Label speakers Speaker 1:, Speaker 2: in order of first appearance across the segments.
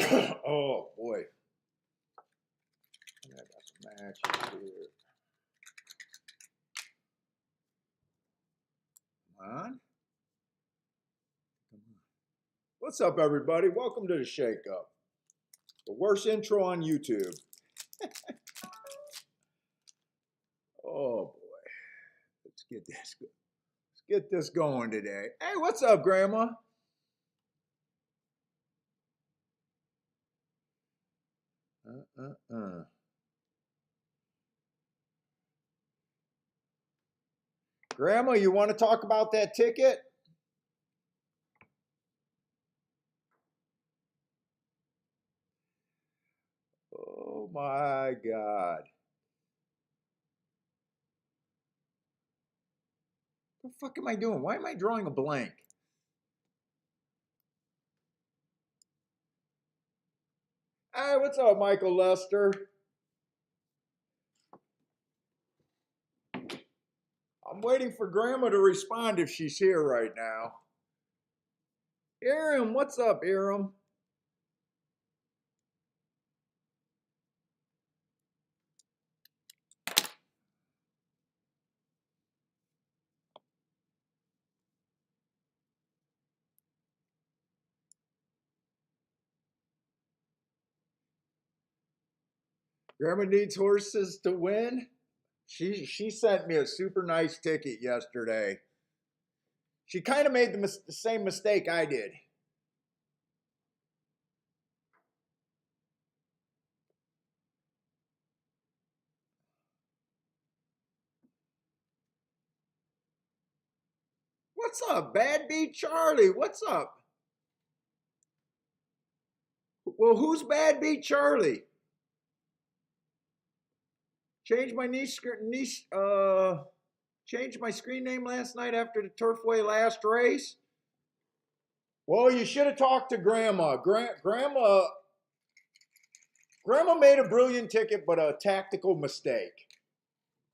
Speaker 1: Oh boy. I got some matches here. Come on. Come on. What's up, everybody? Welcome to the Shake Up. The worst intro on YouTube. Oh boy. Let's get this going today. Hey, what's up, Grandma? Uh, uh, uh. Grandma, you want to talk about that ticket? Oh my God. What the fuck am I doing? Why am I drawing a blank? Hey, what's up, Michael Lester? I'm waiting for Grandma to respond if she's here right now. Aram, what's up, Aram? Grandma needs horses to win. She sent me a super nice ticket yesterday. She kind of made the same mistake I did. What's up, Bad Beat Charlie? What's up? Well, who's Bad Beat Charlie? Changed my changed my screen name last night after the Turfway last race. Well, you should have talked to Grandma. Grandma made a brilliant ticket, but a tactical mistake.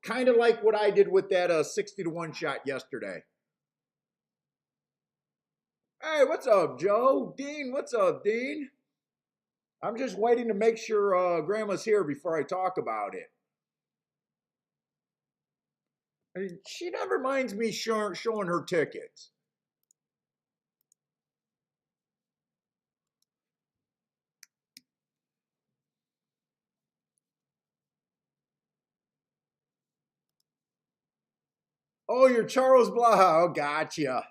Speaker 1: Kind of like what I did with that 60 to 1 shot yesterday. Hey, what's up, Joe? Dean, what's up, Dean? I'm just waiting to make sure Grandma's here before I talk about it. She never minds me showing her tickets. Oh, you're Charles Blah. Oh, gotcha.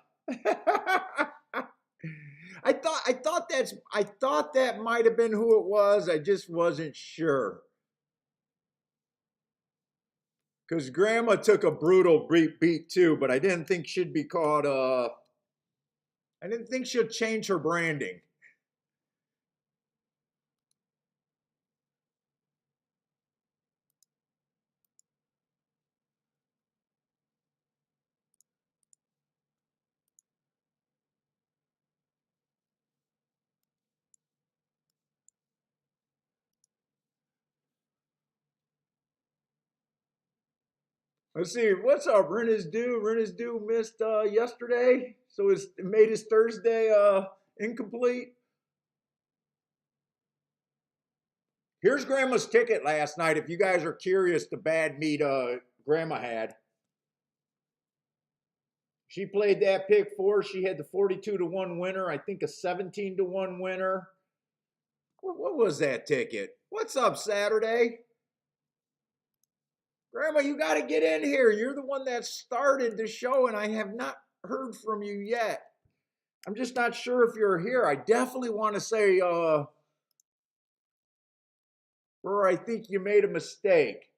Speaker 1: I thought that might have been who it was. I just wasn't sure. Because Grandma took a brutal beat too, but I didn't think she'd be called. I didn't think she'd change her branding. Let's see, what's up, Rennis Do? Rennis Do missed yesterday, so it made his Thursday incomplete. Here's Grandma's ticket last night. If you guys are curious, the bad meat Grandma had. She played that pick four. She had the 42 to 1 winner. I think a 17 to 1 winner. What was that ticket? What's up, Saturday? Grandma, you got to get in here. You're the one that started the show, and I have not heard from you yet. I'm just not sure if you're here. I definitely want to say, or I think you made a mistake.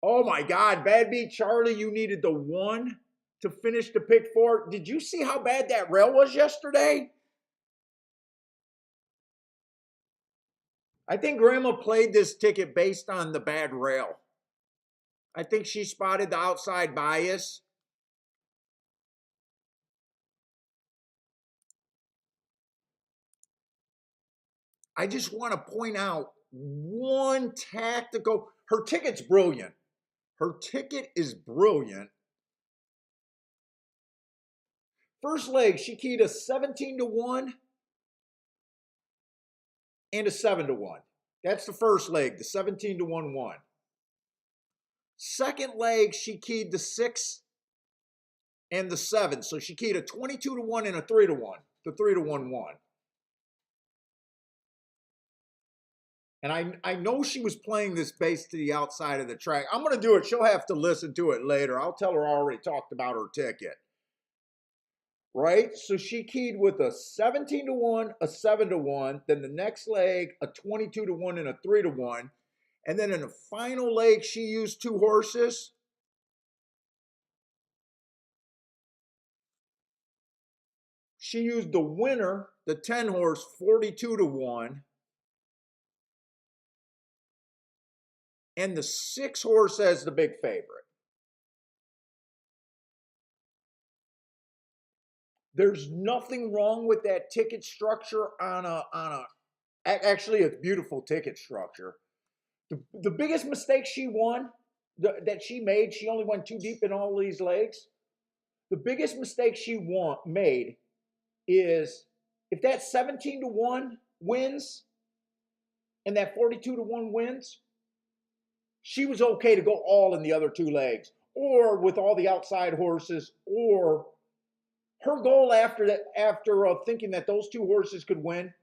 Speaker 1: Oh my God, Bad Beat Charlie, you needed the one to finish the pick four. Did you see how bad that rail was yesterday? I think Grandma played this ticket based on the bad rail. I think she spotted the outside bias. I just want to point out one tactical. Her ticket's brilliant. Her ticket is brilliant. . First leg, she keyed a 17 to 1. and a 7-1. That's the first leg, the 17-1 one. Second leg, she keyed the 6 and the 7. So she keyed a 22-1 and a 3-1, the 3-1 one. And I know she was playing this base to the outside of the track. I'm going to do it. She'll have to listen to it later. I'll tell her I already talked about her ticket. Right? So she keyed with a 17-1, a 7-1. Then the next leg, a 22-1 and a 3-1. And then in the final leg, she used 2 horses. She used the winner, the 10 horse, 42-1. And the 6 horse as the big favorite. There's nothing wrong with that ticket structure actually it's beautiful ticket structure. The biggest mistake she that she made, she only went too deep in all these legs. The biggest mistake she made is if that 17-1 wins and that 42-1 wins, she was okay to go all in the other 2 legs or with all the outside horses, or her goal after that, after thinking that those 2 horses could win,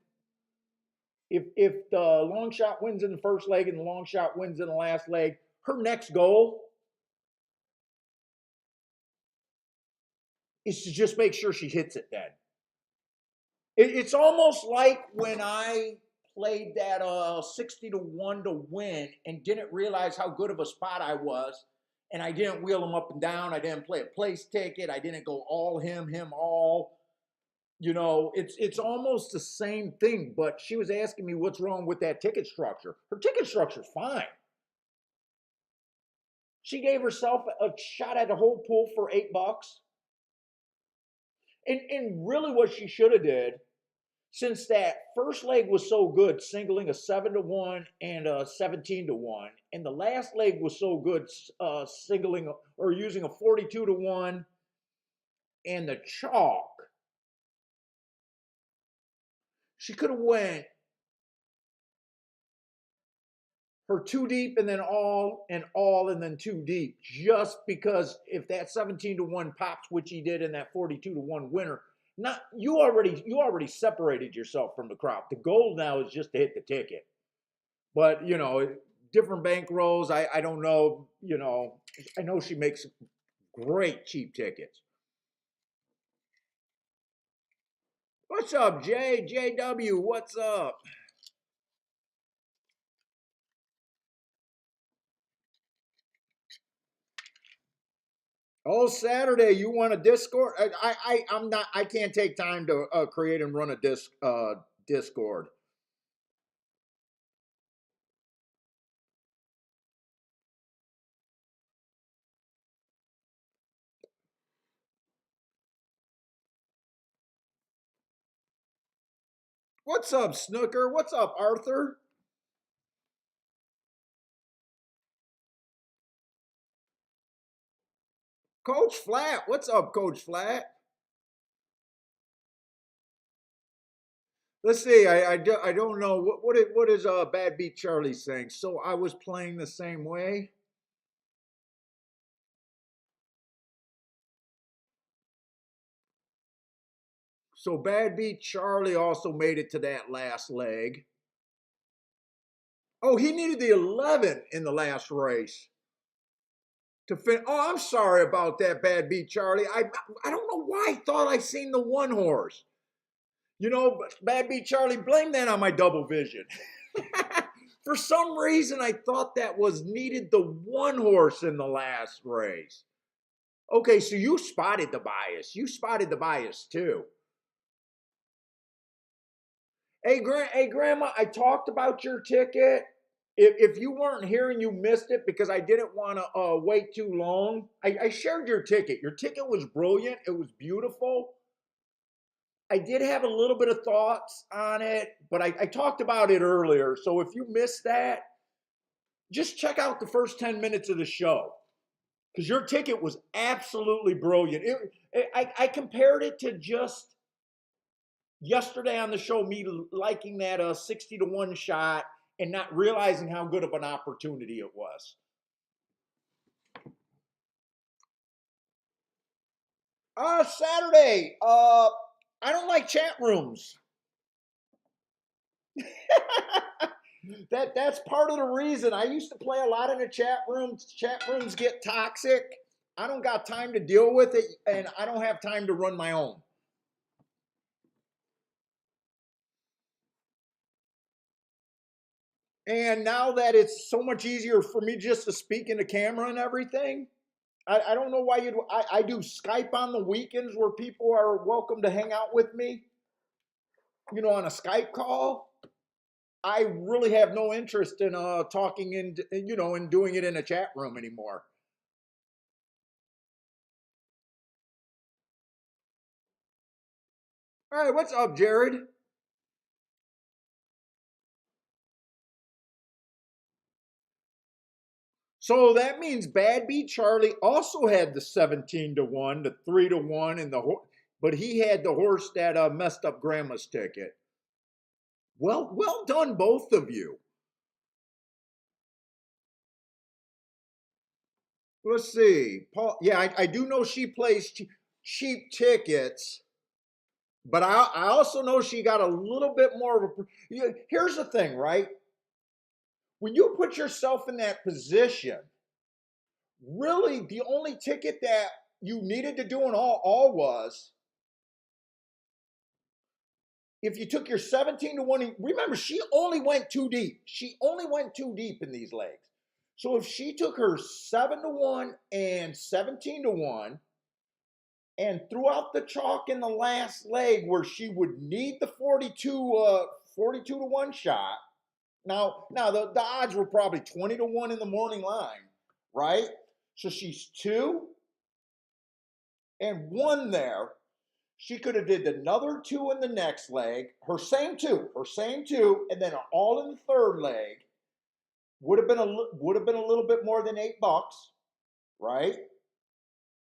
Speaker 1: if the long shot wins in the first leg and the long shot wins in the last leg, her next goal is to just make sure she hits it then. It's almost like when I played that 60-1 to win and didn't realize how good of a spot I was, and I didn't wheel him up and down. I didn't play a place ticket. I didn't go all him all. You know, it's almost the same thing, but she was asking me what's wrong with that ticket structure. Her ticket structure's fine. She gave herself a shot at the whole pool for $8. And really what she should have did, since that first leg was so good, singling a 7-1 and a 17-1, and the last leg was so good, singling or using a 42-1 and the chalk, she could have went her 2 deep and then all and then 2 deep, just because if that 17-1 pops, which he did in that 42-1 winner, you already separated yourself from the crowd. The goal now is just to hit the ticket. But you know, different bankrolls. I don't know. You know, I know she makes great cheap tickets. What's up, JW? What's up? Oh, Saturday, you want a Discord? I'm not. I can't take time to create and run a Discord. What's up, Snooker? What's up, Arthur? Coach Flat. What's up, Coach Flat? Let's see. I don't know what is Bad Beat Charlie saying. So I was playing the same way. So Bad Beat Charlie also made it to that last leg. Oh, he needed the 11 in the last race to fin. Oh, I'm sorry about that, Bad Beat Charlie. I don't know why I thought I seen the 1 horse. You know, Bad Beat Charlie, blame that on my double vision. For some reason, I thought that was needed the 1 horse in the last race. Okay, so you spotted the bias. You spotted the bias too. Hey, Grandma, I talked about your ticket. If you weren't here and you missed it because I didn't want to wait too long, I shared your ticket. Your ticket was brilliant. It was beautiful. I did have a little bit of thoughts on it, but I talked about it earlier. So if you missed that, just check out the first 10 minutes of the show because your ticket was absolutely brilliant. I compared it to just yesterday on the show, me liking that 60-1 shot and not realizing how good of an opportunity it was. Saturday. I don't like chat rooms. That's part of the reason. I used to play a lot in the chat rooms. Chat rooms get toxic. I don't got time to deal with it, and I don't have time to run my own. And now that it's so much easier for me just to speak in the camera and everything, I don't know why you'd. I do Skype on the weekends where people are welcome to hang out with me, on a Skype call. I really have no interest in talking and doing it in a chat room anymore. All right, what's up, Jared? So that means Bad Beat Charlie also had the 17-1, the 3-1, and but he had the horse that messed up Grandma's ticket. Well done, both of you. Let's see, Paul. Yeah, I do know she plays cheap tickets, but I also know she got a little bit more of a. Here's the thing, right? When you put yourself in that position, really the only ticket that you needed to do in all was if you took your 17-1, remember she only went too deep. She only went too deep in these legs. So if she took her 7-1 and 17-1 and threw out the chalk in the last leg where she would need the 42-1 shot. Now the odds were probably 20-1 in the morning line, right? So she's 2-1 there. She could have did another 2 in the next leg, her same two, and then all in the third leg. Would have been a little bit more than $8, right?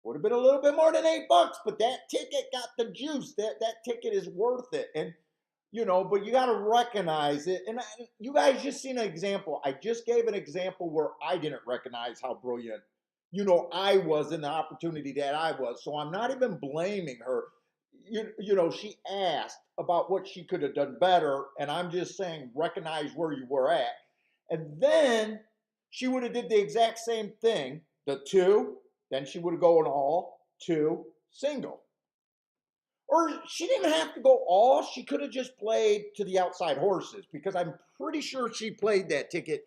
Speaker 1: Would have been a little bit more than $8, but that ticket got the juice. That ticket is worth it, and but you got to recognize it. And you guys just seen an example. I just gave an example where I didn't recognize how brilliant, I was in the opportunity that I was. So I'm not even blaming her. She asked about what she could have done better, and I'm just saying recognize where you were at. And then she would have did the exact same thing, the 2, then she would have gone all 2 single. Or she didn't have to go all, she could have just played to the outside horses because I'm pretty sure she played that ticket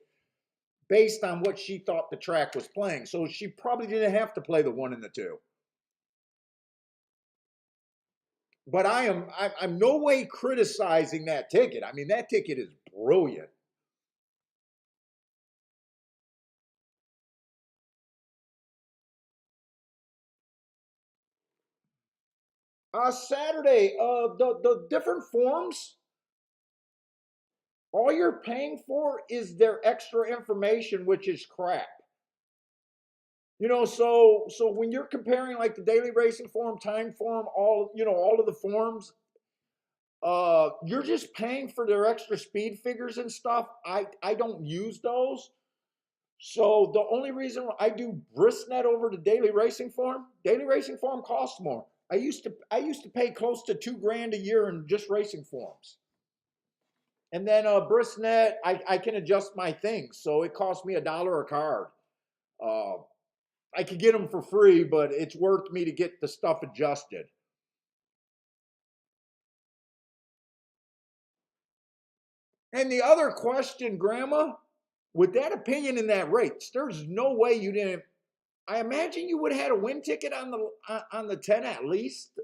Speaker 1: based on what she thought the track was playing. So she probably didn't have to play the 1 and the 2. But I'm no way criticizing that ticket. I mean, that ticket is brilliant. Saturday, the different forms, all you're paying for is their extra information, which is crap. So when you're comparing like the daily racing form, time form, all of the forms, you're just paying for their extra speed figures and stuff. I don't use those. So the only reason I do Brisnet over the daily racing form costs more. I used to pay close to $2,000 a year in just racing forms. And then Brisnet, I can adjust my things, so it costs me $1 a card. Uh, I could get them for free, but it's worth me to get the stuff adjusted. And the other question, Grandma, with that opinion in that race, there's no way you didn't. I imagine you would have had a win ticket on the 10 at least.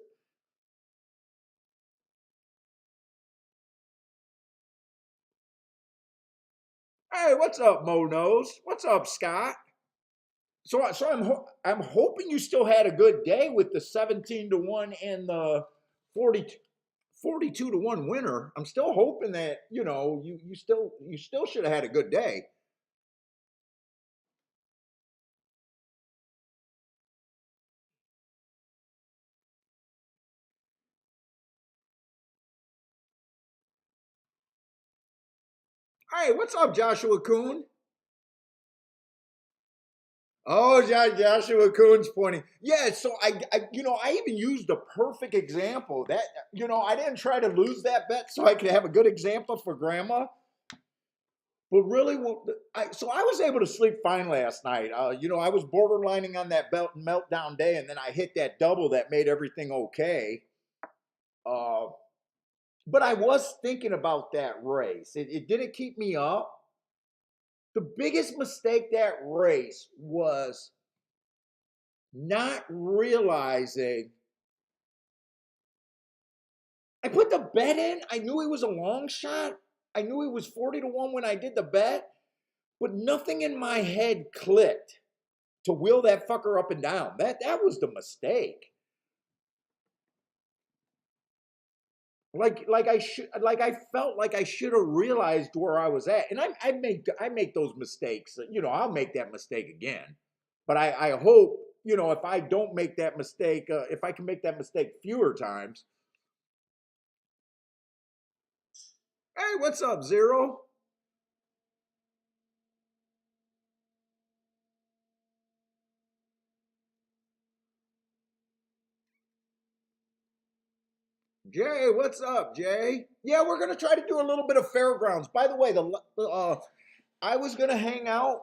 Speaker 1: Hey, what's up, Mo Nose? What's up, Scott? So I'm hoping you still had a good day with the 17-1 and the 40 42-1 winner. I'm still hoping that you still should have had a good day. Hey, what's up, Joshua Coon? Oh, Joshua Coon's pointing. Yeah, so I even used the perfect example. That I didn't try to lose that bet so I could have a good example for Grandma. But really, so I was able to sleep fine last night. I was borderlining on that meltdown day, and then I hit that double that made everything okay. Uh, but I was thinking about that race. It didn't keep me up. The biggest mistake that race was not realizing I put the bet in. I knew he was a long shot. I knew he was 40 to 1 when I did the bet, but nothing in my head clicked to wheel that fucker up and down. That was the mistake. I felt like I should have realized where I was at. And I make those mistakes. I'll make that mistake again. But I hope, if I don't make that mistake, if I can make that mistake fewer times. Hey, what's up, Zero? Jay, what's up, Jay? Yeah, we're gonna try to do a little bit of fairgrounds. By the way, I was gonna hang out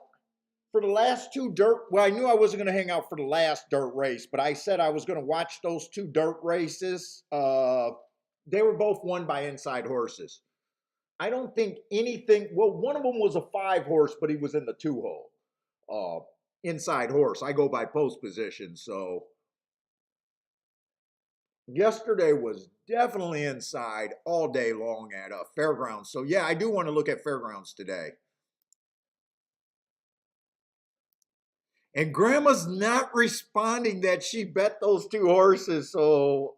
Speaker 1: for the last two dirt. Well, I knew I wasn't gonna hang out for the last dirt race, but I said I was gonna watch those two dirt races. They were both won by inside horses. I don't think anything. Well, one of them was a 5 horse, but he was in the 2 hole. Inside horse. I go by post position, so yesterday was definitely inside all day long at fairgrounds. So yeah, I do want to look at fairgrounds today. And Grandma's not responding that she bet those 2 horses. So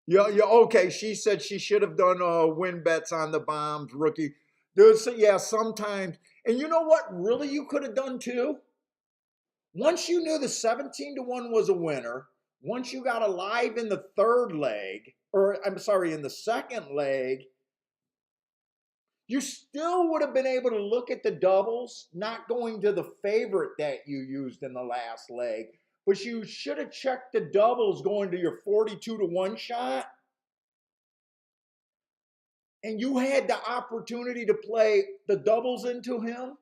Speaker 1: yeah, okay. She said she should have done win bets on the bombs rookie. Dude, so yeah, sometimes. And you know what? Really, you could have done too. Once you knew the 17 to 1 was a winner, once you got alive in the third leg, or I'm sorry, in the second leg, you still would have been able to look at the doubles, not going to the favorite that you used in the last leg, but you should have checked the doubles going to your 42 to 1 shot. And you had the opportunity to play the doubles into him.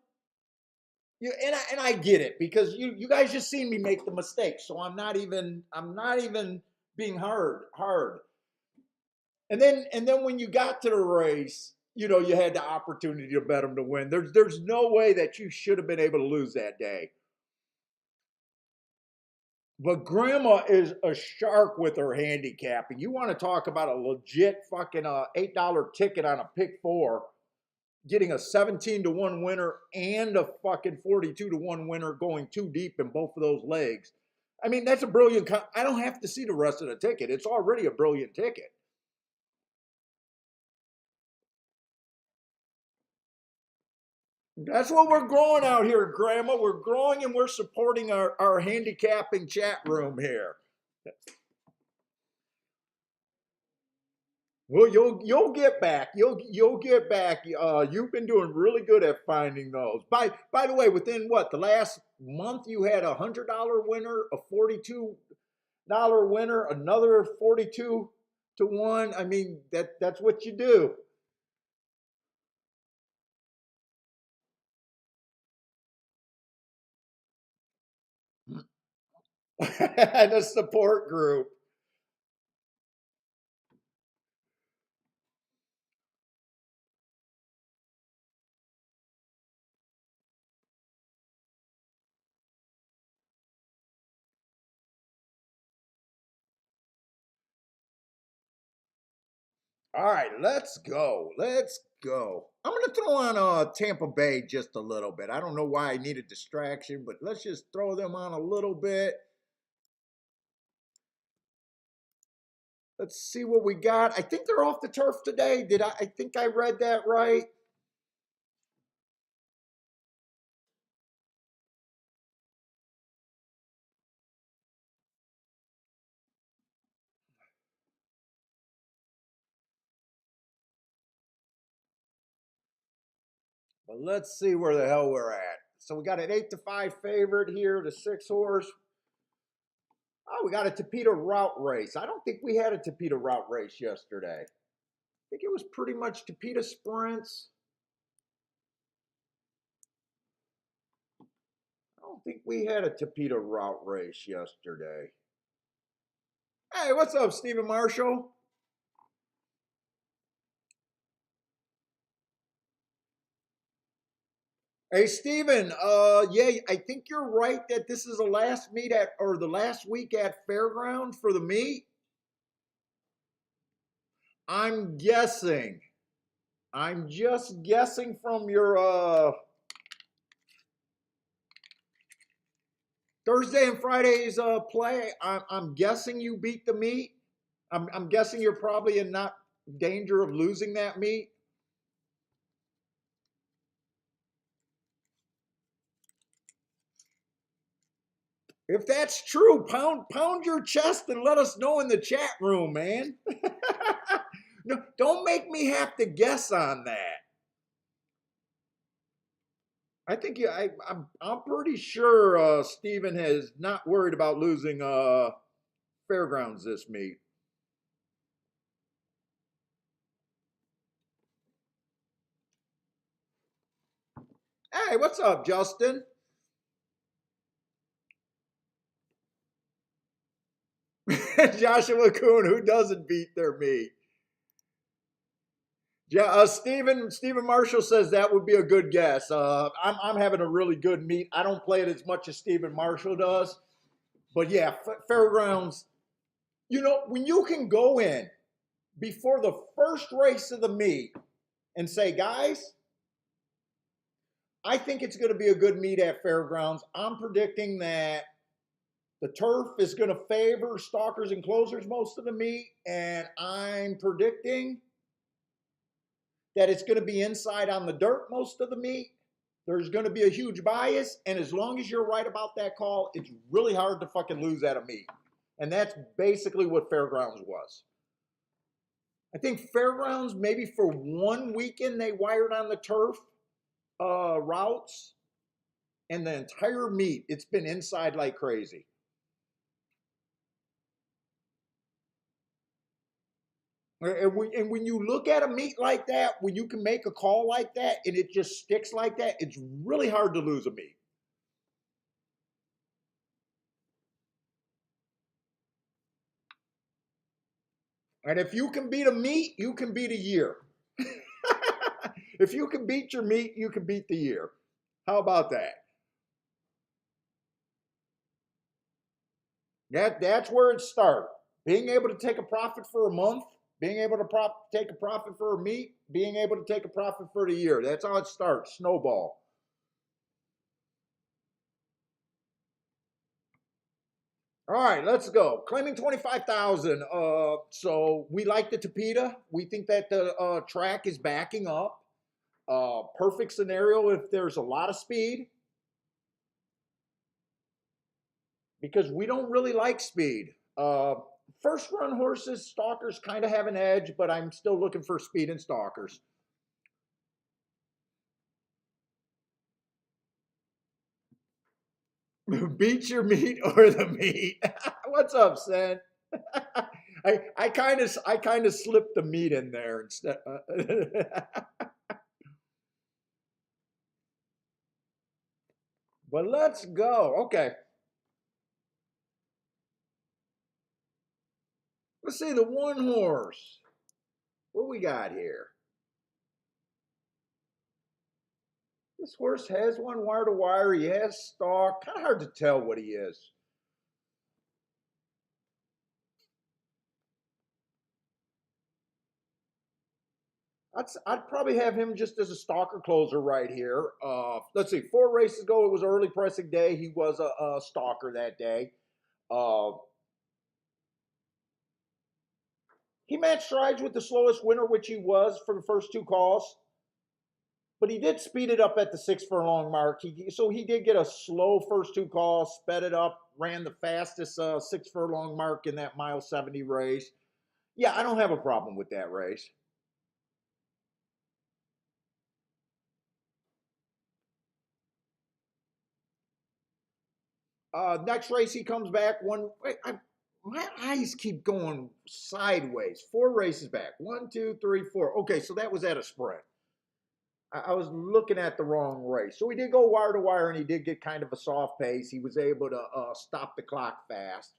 Speaker 1: And I get it because you guys just seen me make the mistake, so I'm not even being hard. And then when you got to the race, you had the opportunity to bet them to win. There's no way that you should have been able to lose that day. But Grandma is a shark with her handicapping. You want to talk about a legit fucking $8 ticket on a pick four, getting a 17 to 1 winner and a fucking 42 to 1 winner going too deep in both of those legs. I mean, that's a brilliant. I don't have to see the rest of the ticket. It's already a brilliant ticket. That's what we're growing out here, Grandma. We're growing and we're supporting our handicapping chat room here. Well, you'll get back. You'll get back. You've been doing really good at finding those. By the way, within what the last month, you had $100 winner, a $42 winner, another 42 to 1. I mean that's what you do. The support group. All right, let's go. Let's go. I'm gonna throw on Tampa Bay just a little bit. I don't know why I need a distraction, but let's just throw them on a little bit. Let's see what we got. I think they're off the turf today. Did I think I read that right? But let's see where the hell we're at. So we got an 8-5 favorite here, the 6-horse. Oh, we got a Tapeta route race. I don't think we had a Tapeta route race yesterday. I think it was pretty much Tapeta sprints. I don't think we had a Tapeta route race yesterday. Hey, what's up, Stephen Marshall? Hey, Stephen. Yeah, I think you're right that this is the last meet at, or the last week at Fairground for the meet. I'm guessing. I'm just guessing from your Thursday and Friday's play. I'm guessing you beat the meet. I'm guessing you're probably in not danger of losing that meet. If that's true, pound your chest and let us know in the chat room, man. No, don't make me have to guess on that. I think I'm pretty sure Steven is not worried about losing Fairgrounds this meet. Hey, what's up, Justin? Joshua Kuhn, who doesn't beat their meat? Stephen Marshall says that would be a good guess. I'm having a really good meet. I don't play it as much as Stephen Marshall does, but yeah, Fairgrounds. You know, when you can go in before the first race of the meet and say, guys, I think it's going to be a good meet at Fairgrounds. I'm predicting that the turf is going to favor stalkers and closers most of the meet, and I'm predicting that it's going to be inside on the dirt most of the meet. There's going to be a huge bias, and as long as you're right about that call, it's really hard to fucking lose at a meet. And that's basically what Fairgrounds was. I think Fairgrounds, maybe for one weekend, they wired on the turf routes, and the entire meet, it's been inside like crazy. And when you look at a meet like that, when you can make a call like that and it just sticks like that, it's really hard to lose a meet. And if you can beat a meet, you can beat a year. If you can beat your meet, you can beat the year. How about that? That's where it starts. Being able to take a profit for a month, being able to take a profit for a meet, being able to take a profit for the year. That's how it starts. Snowball. All right, let's go. Claiming 25,000. So we like the Tapeta. We think that the track is backing up. Perfect scenario if there's a lot of speed, because we don't really like speed. First run horses, stalkers kind of have an edge, but I'm still looking for speed in stalkers. Beat your meat or the meat. What's up, Sen? I kind of slipped the meat in there instead. But let's go. Okay. Let's see the one horse. What we got here? This horse has one wire to wire. He has stalk. Kind of hard to tell what he is. I'd probably have him just as a stalker closer right here. Let's see, 4 races ago, it was early pressing day. He was a stalker that day. Uh, he matched strides with the slowest winner, which he was for the first 2 calls. But he did speed it up at the 6 furlong mark. So he did get a slow first 2 calls, sped it up, ran the fastest 6 furlong mark in that mile 70 race. Yeah, I don't have a problem with that race. Next race, he comes back. My eyes keep going sideways. 4 races back. 1, 2, 3, 4. Okay, so that was at a sprint. I was looking at the wrong race. So he did go wire to wire, and he did get kind of a soft pace. He was able to stop the clock fast.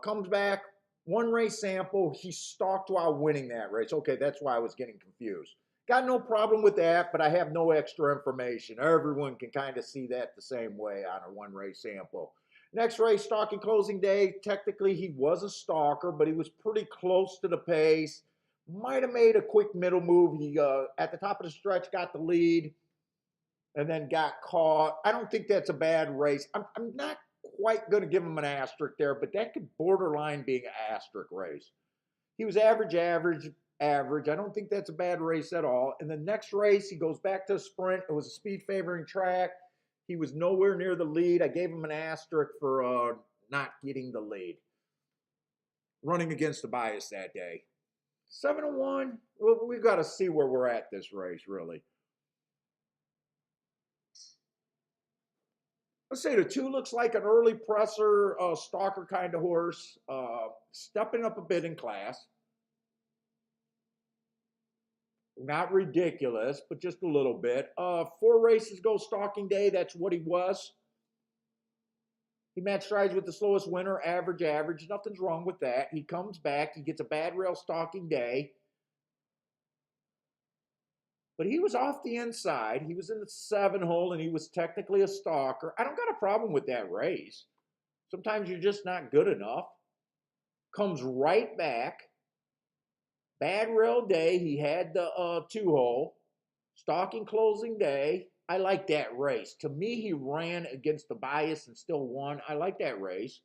Speaker 1: Comes back, 1 race sample. He stalked while winning that race. Okay, that's why I was getting confused. Got no problem with that, but I have no extra information. Everyone can kind of see that the same way on a 1 race sample. Next race, stalking closing day. Technically, he was a stalker, but he was pretty close to the pace. Might have made a quick middle move. He, at the top of the stretch, got the lead and then got caught. I don't think that's a bad race. I'm not quite going to give him an asterisk there, but that could borderline being an asterisk race. He was average, average, average. I don't think that's a bad race at all. In the next race, he goes back to a sprint. It was a speed favoring track. He was nowhere near the lead. I gave him an asterisk for not getting the lead. Running against the bias that day. 7-1. Well, we've got to see where we're at this race, really. Let's say the 2 looks like an early presser, stalker kind of horse, stepping up a bit in class. Not ridiculous, but just a little bit. 4 races go stalking day. That's what he was. He matched strides with the slowest winner, average, average. Nothing's wrong with that. He comes back. He gets a bad rail stalking day. But he was off the inside. He was in the 7 hole, and he was technically a stalker. I don't got a problem with that race. Sometimes you're just not good enough. Comes right back. Bad rail day. He had the 2 hole. Stalking closing day. I like that race. To me, he ran against the bias and still won. I like that race.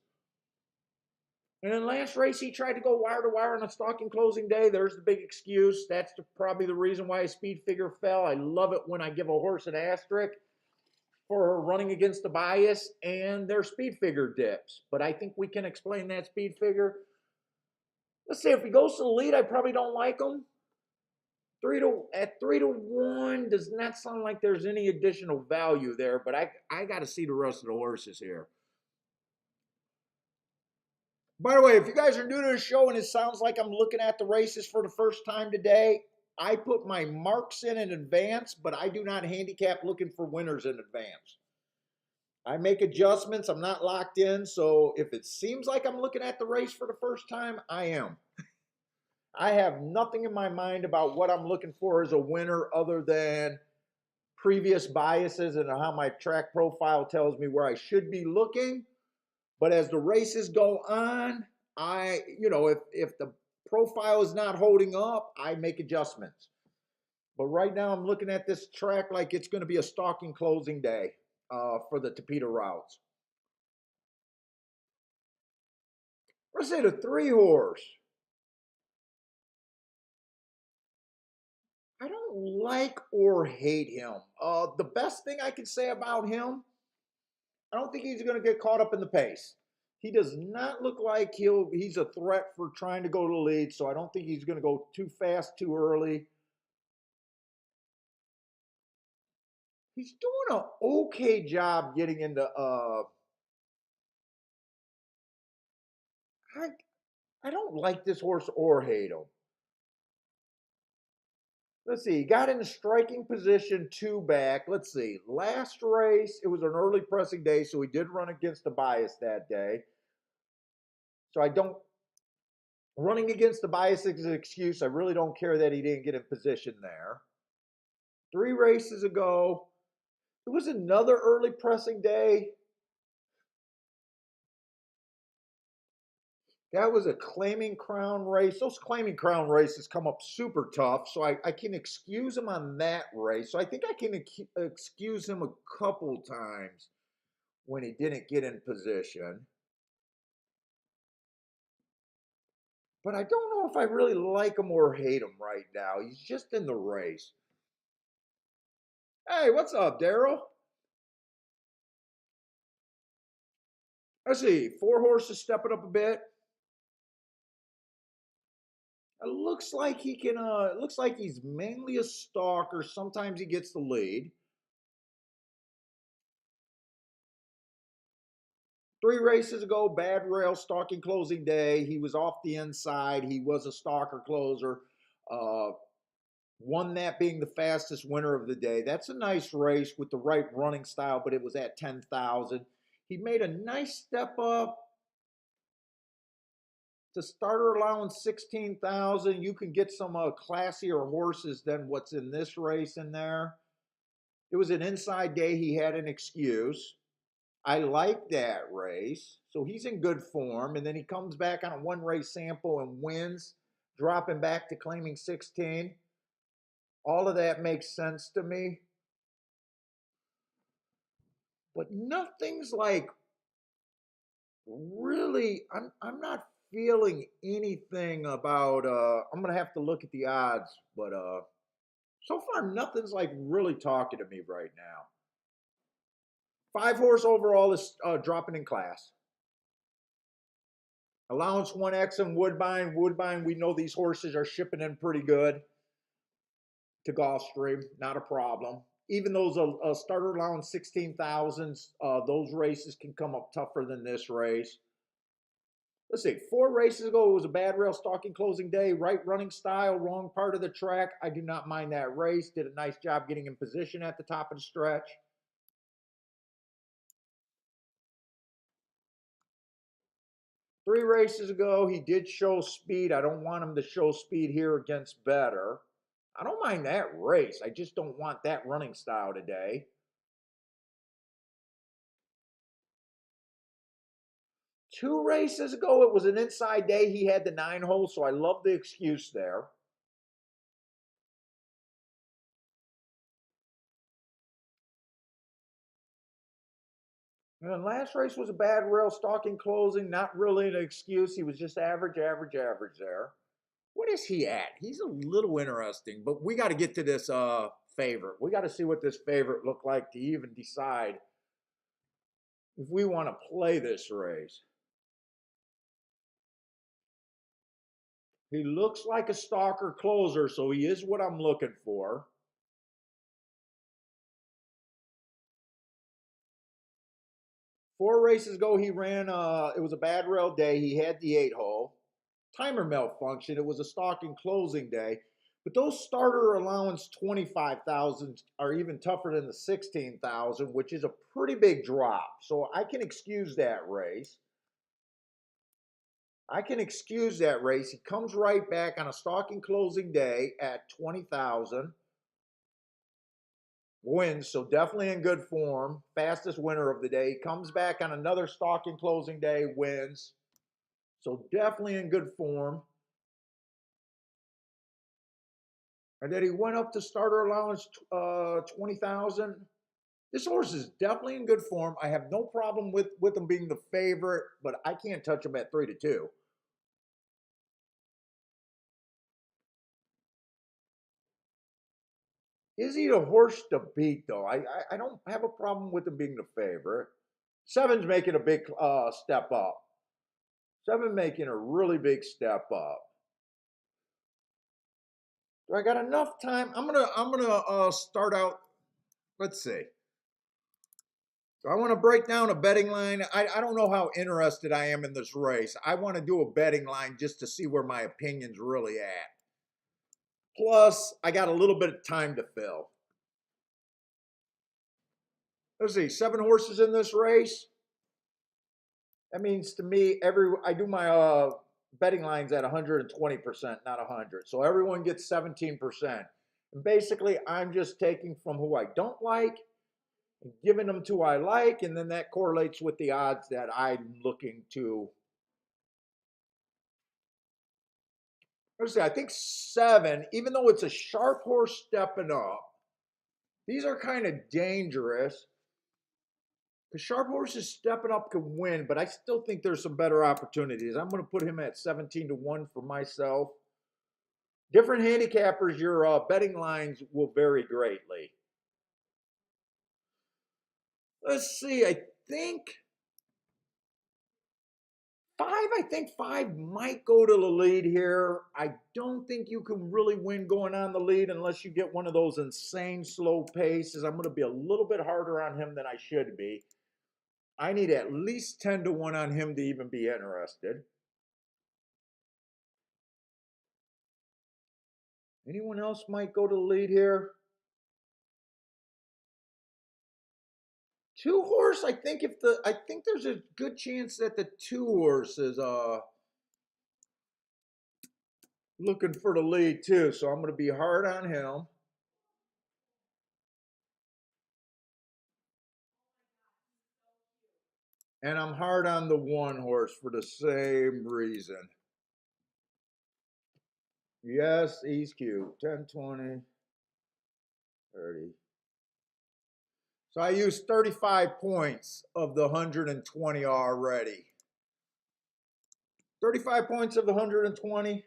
Speaker 1: And then last race, he tried to go wire to wire on a stalking closing day. There's the big excuse. That's probably the reason why his speed figure fell. I love it when I give a horse an asterisk for running against the bias and their speed figure dips. But I think we can explain that speed figure. Let's say if he goes to the lead, I probably don't like him. 3-1 does not sound like there's any additional value there, but I got to see the rest of the horses here. By the way, if you guys are new to the show and it sounds like I'm looking at the races for the first time today, I put my marks in advance, but I do not handicap looking for winners in advance. I make adjustments. I'm not locked in, so if it seems like I'm looking at the race for the first time, I am. I have nothing in my mind about what I'm looking for as a winner other than previous biases and how my track profile tells me where I should be looking. But as the races go on, if the profile is not holding up, I make adjustments. But right now I'm looking at this track like it's going to be a stalking closing day for the Tapeta routes. Let's say the 3 horse. I don't like or hate him. The best thing I can say about him, I don't think he's going to get caught up in the pace. He does not look like he's a threat for trying to go to the lead, so I don't think he's going to go too fast, too early. He's doing an okay job getting into I don't like this horse or hate him. Let's see, he got in the striking position 2 back. Let's see, last race, it was an early pressing day, so he did run against the bias that day. So running against the bias is an excuse. I really don't care that he didn't get in position there. 3 races ago, it was another early pressing day. That was a claiming crown race. Those claiming crown races come up super tough, so I can excuse him on that race. So I think I can excuse him a couple times when he didn't get in position. But I don't know if I really like him or hate him right now. He's just in the race. Hey, what's up, Daryl? Let's see, 4 horses stepping up a bit. It looks like he can. It looks like he's mainly a stalker. Sometimes he gets the lead. 3 races ago, bad rail, stalking closing day. He was off the inside. He was a stalker closer. Uh, Won that being the fastest winner of the day. That's a nice race with the right running style, but it was at 10,000. He made a nice step up to starter allowance 16,000. You can get some classier horses than what's in this race in there. It was an inside day. He had an excuse. I like that race. So he's in good form. And then he comes back on a 1 race sample and wins, dropping back to claiming 16. All of that makes sense to me. But nothing's like really, I'm not feeling anything about I'm gonna have to look at the odds, but so far nothing's like really talking to me right now. 5 horse overall is dropping in class. Allowance 1X and Woodbine. Woodbine, we know these horses are shipping in pretty good to Gulfstream, not a problem. Even those starter allowance 16,000s, those races can come up tougher than this race. Let's see, 4 races ago, it was a bad rail stalking closing day, right running style, wrong part of the track. I do not mind that race. Did a nice job getting in position at the top of the stretch. Three races ago, he did show speed. I don't want him to show speed here against Better. I don't mind that race. I just don't want that running style today. 2 races ago, it was an inside day. He had the 9 holes, so I love the excuse there. And then last race was a bad rail stalking closing. Not really an excuse. He was just average, average, average there. What is he at? He's a little interesting, but we got to get to this favorite. We got to see what this favorite looked like to even decide if we want to play this race. He looks like a stalker closer, so he is what I'm looking for. Four races ago, he ran, it was a bad rail day. He had the 8 hole. Timer malfunction. It was a stalking closing day. But those starter allowance 25,000 are even tougher than the 16,000, which is a pretty big drop. So I can excuse that race. I can excuse that race. He comes right back on a stalking closing day at 20,000. Wins, so definitely in good form. Fastest winner of the day. Comes back on another stalking closing day, wins. So definitely in good form. And then he went up to starter allowance 20,000. This horse is definitely in good form. I have no problem with him being the favorite, but I can't touch him at 3-2. Is he the horse to beat, though? I don't have a problem with him being the favorite. 7's making a big step up. 7 making a really big step up. Do I got enough time? I'm gonna start out. Let's see. So I want to break down a betting line. I don't know how interested I am in this race. I want to do a betting line just to see where my opinion's really at. Plus, I got a little bit of time to fill. Let's see, 7 horses in this race. That means to me, I do my betting lines at 120%, not 100. So everyone gets 17%. And basically, I'm just taking from who I don't like and giving them to I like, and then that correlates with the odds that I'm looking to. Let's see, I think 7, even though it's a sharp horse stepping up, these are kind of dangerous. The sharp horses stepping up can win, but I still think there's some better opportunities. I'm going to put him at 17-1 for myself. Different handicappers, your betting lines will vary greatly. Let's see, I think 5, I think 5 might go to the lead here. I don't think you can really win going on the lead unless you get one of those insane slow paces. I'm going to be a little bit harder on him than I should be. I need at least 10 to 1 on him to even be interested. Anyone else might go to the lead here? Two horse, I think I think there's a good chance that the two horse is looking for the lead too. So I'm gonna be hard on him. And I'm hard on the one horse for the same reason. Yes, he's cute. 10, 20, 30. So I used 35 points of the 120 already. 35 points of the 120.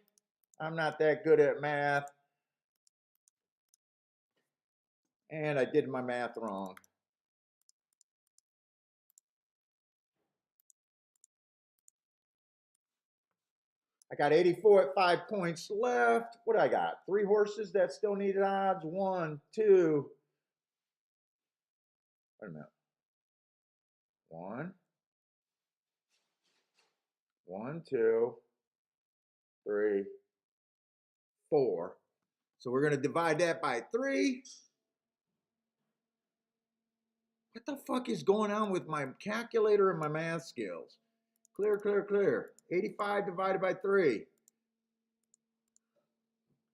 Speaker 1: I'm not that good at math. And I did my math wrong. I got 84 at 5 points left. What do I got? 3 horses that still needed odds. 1, 2. Wait a minute. 1, 1, 2, 3, 4. So we're going to divide that by 3. What the fuck is going on with my calculator and my math skills? Clear, clear, clear. 85 divided by 3.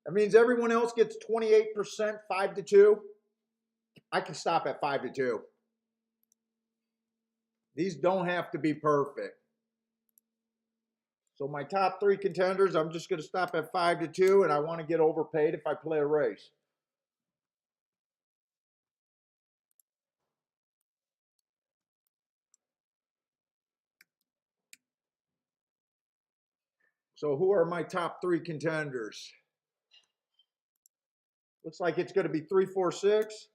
Speaker 1: That means everyone else gets 28%, 5 to 2. I can stop at 5 to 2. These don't have to be perfect. So my top 3 contenders, I'm just going to stop at 5 to 2, and I want to get overpaid if I play a race. So who are my top 3 contenders? Looks like it's going to be 3, 4, 6.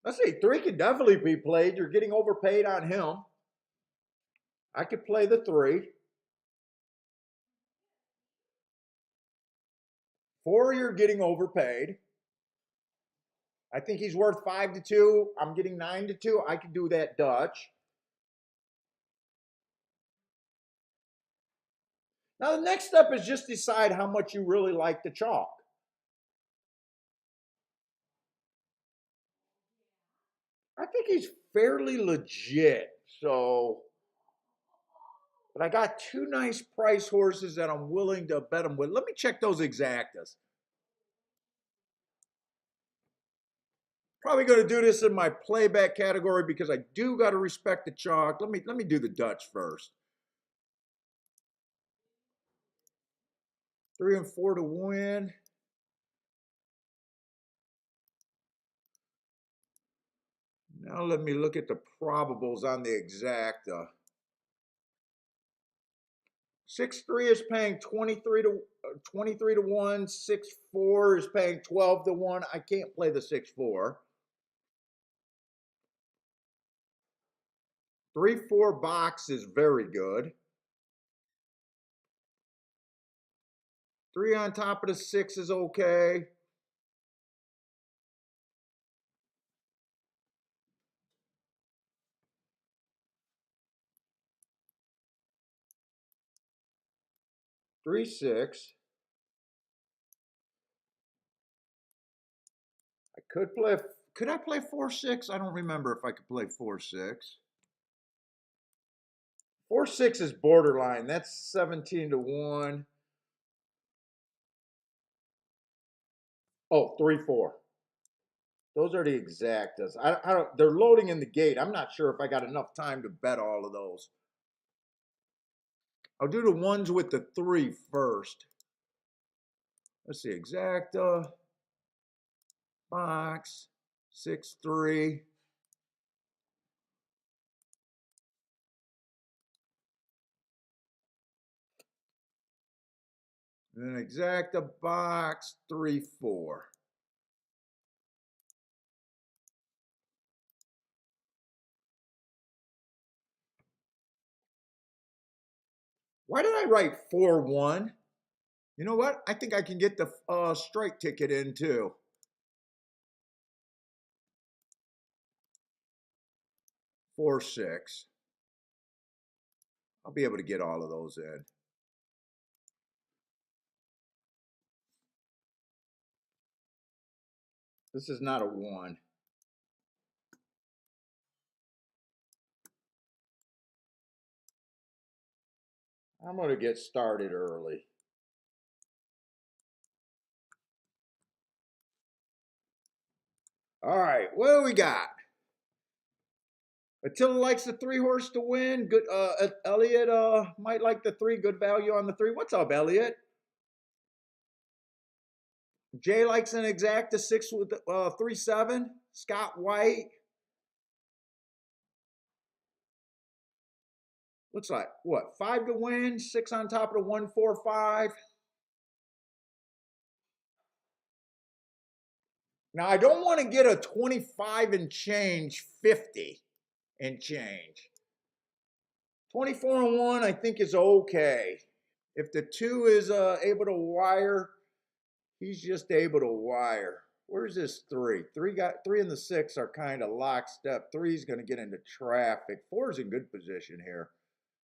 Speaker 1: Let's see, 3 can definitely be played. You're getting overpaid on him. I could play the 3. 4, you're getting overpaid. I think he's worth 5 to 2. I'm getting 9 to 2. I could do that Dutch. Now the next step is just decide how much you really like the chalk. I think he's fairly legit. So, but I got 2 nice price horses that I'm willing to bet him with. Let me check those exactas. Probably going to do this in my playback category because I do got to respect the chalk. Let me do the Dutch first. 3 and 4 to win. Now let me look at the probables on the exacta. 6-3 is paying 23 to 1. 6-4 is paying 12 to 1. I can't play the 6-4. 3-4 box is very good. 3 on top of the 6 is okay. Three, 6. I could play. Could I play 4-6? I don't remember if I could play 4-6. 4-6 is borderline. That's 17 to 1. Oh, 3-4. Those are the exactas. I don't. They're loading in the gate. I'm not sure if I got enough time to bet all of those. I'll do the ones with the 3 first. Let's see. Exacta. Box. 6-3. And then exacta box 3-4. Why did I write 4-1? You know what? I think I can get the strike ticket in too. 4, 6. I'll be able to get all of those in. This is not a 1. I'm going to get started early. All right, what do we got? Attila likes the 3 horse to win. Good. Elliot might like the 3. Good value on the 3. What's up, Elliot? Jay likes an exact to 6 with 3, 7. Scott White. Looks like what? 5 to win. 6 on top of the 1, 4, 5. Now I don't want to get a 25 and change, 50 and change. 24 and 1 I think is okay. If the 2 is able to wire, he's just able to wire. Where's this 3? 3 and the 6 are kind of lockstep. 3 is going to get into traffic. 4 is in good position here.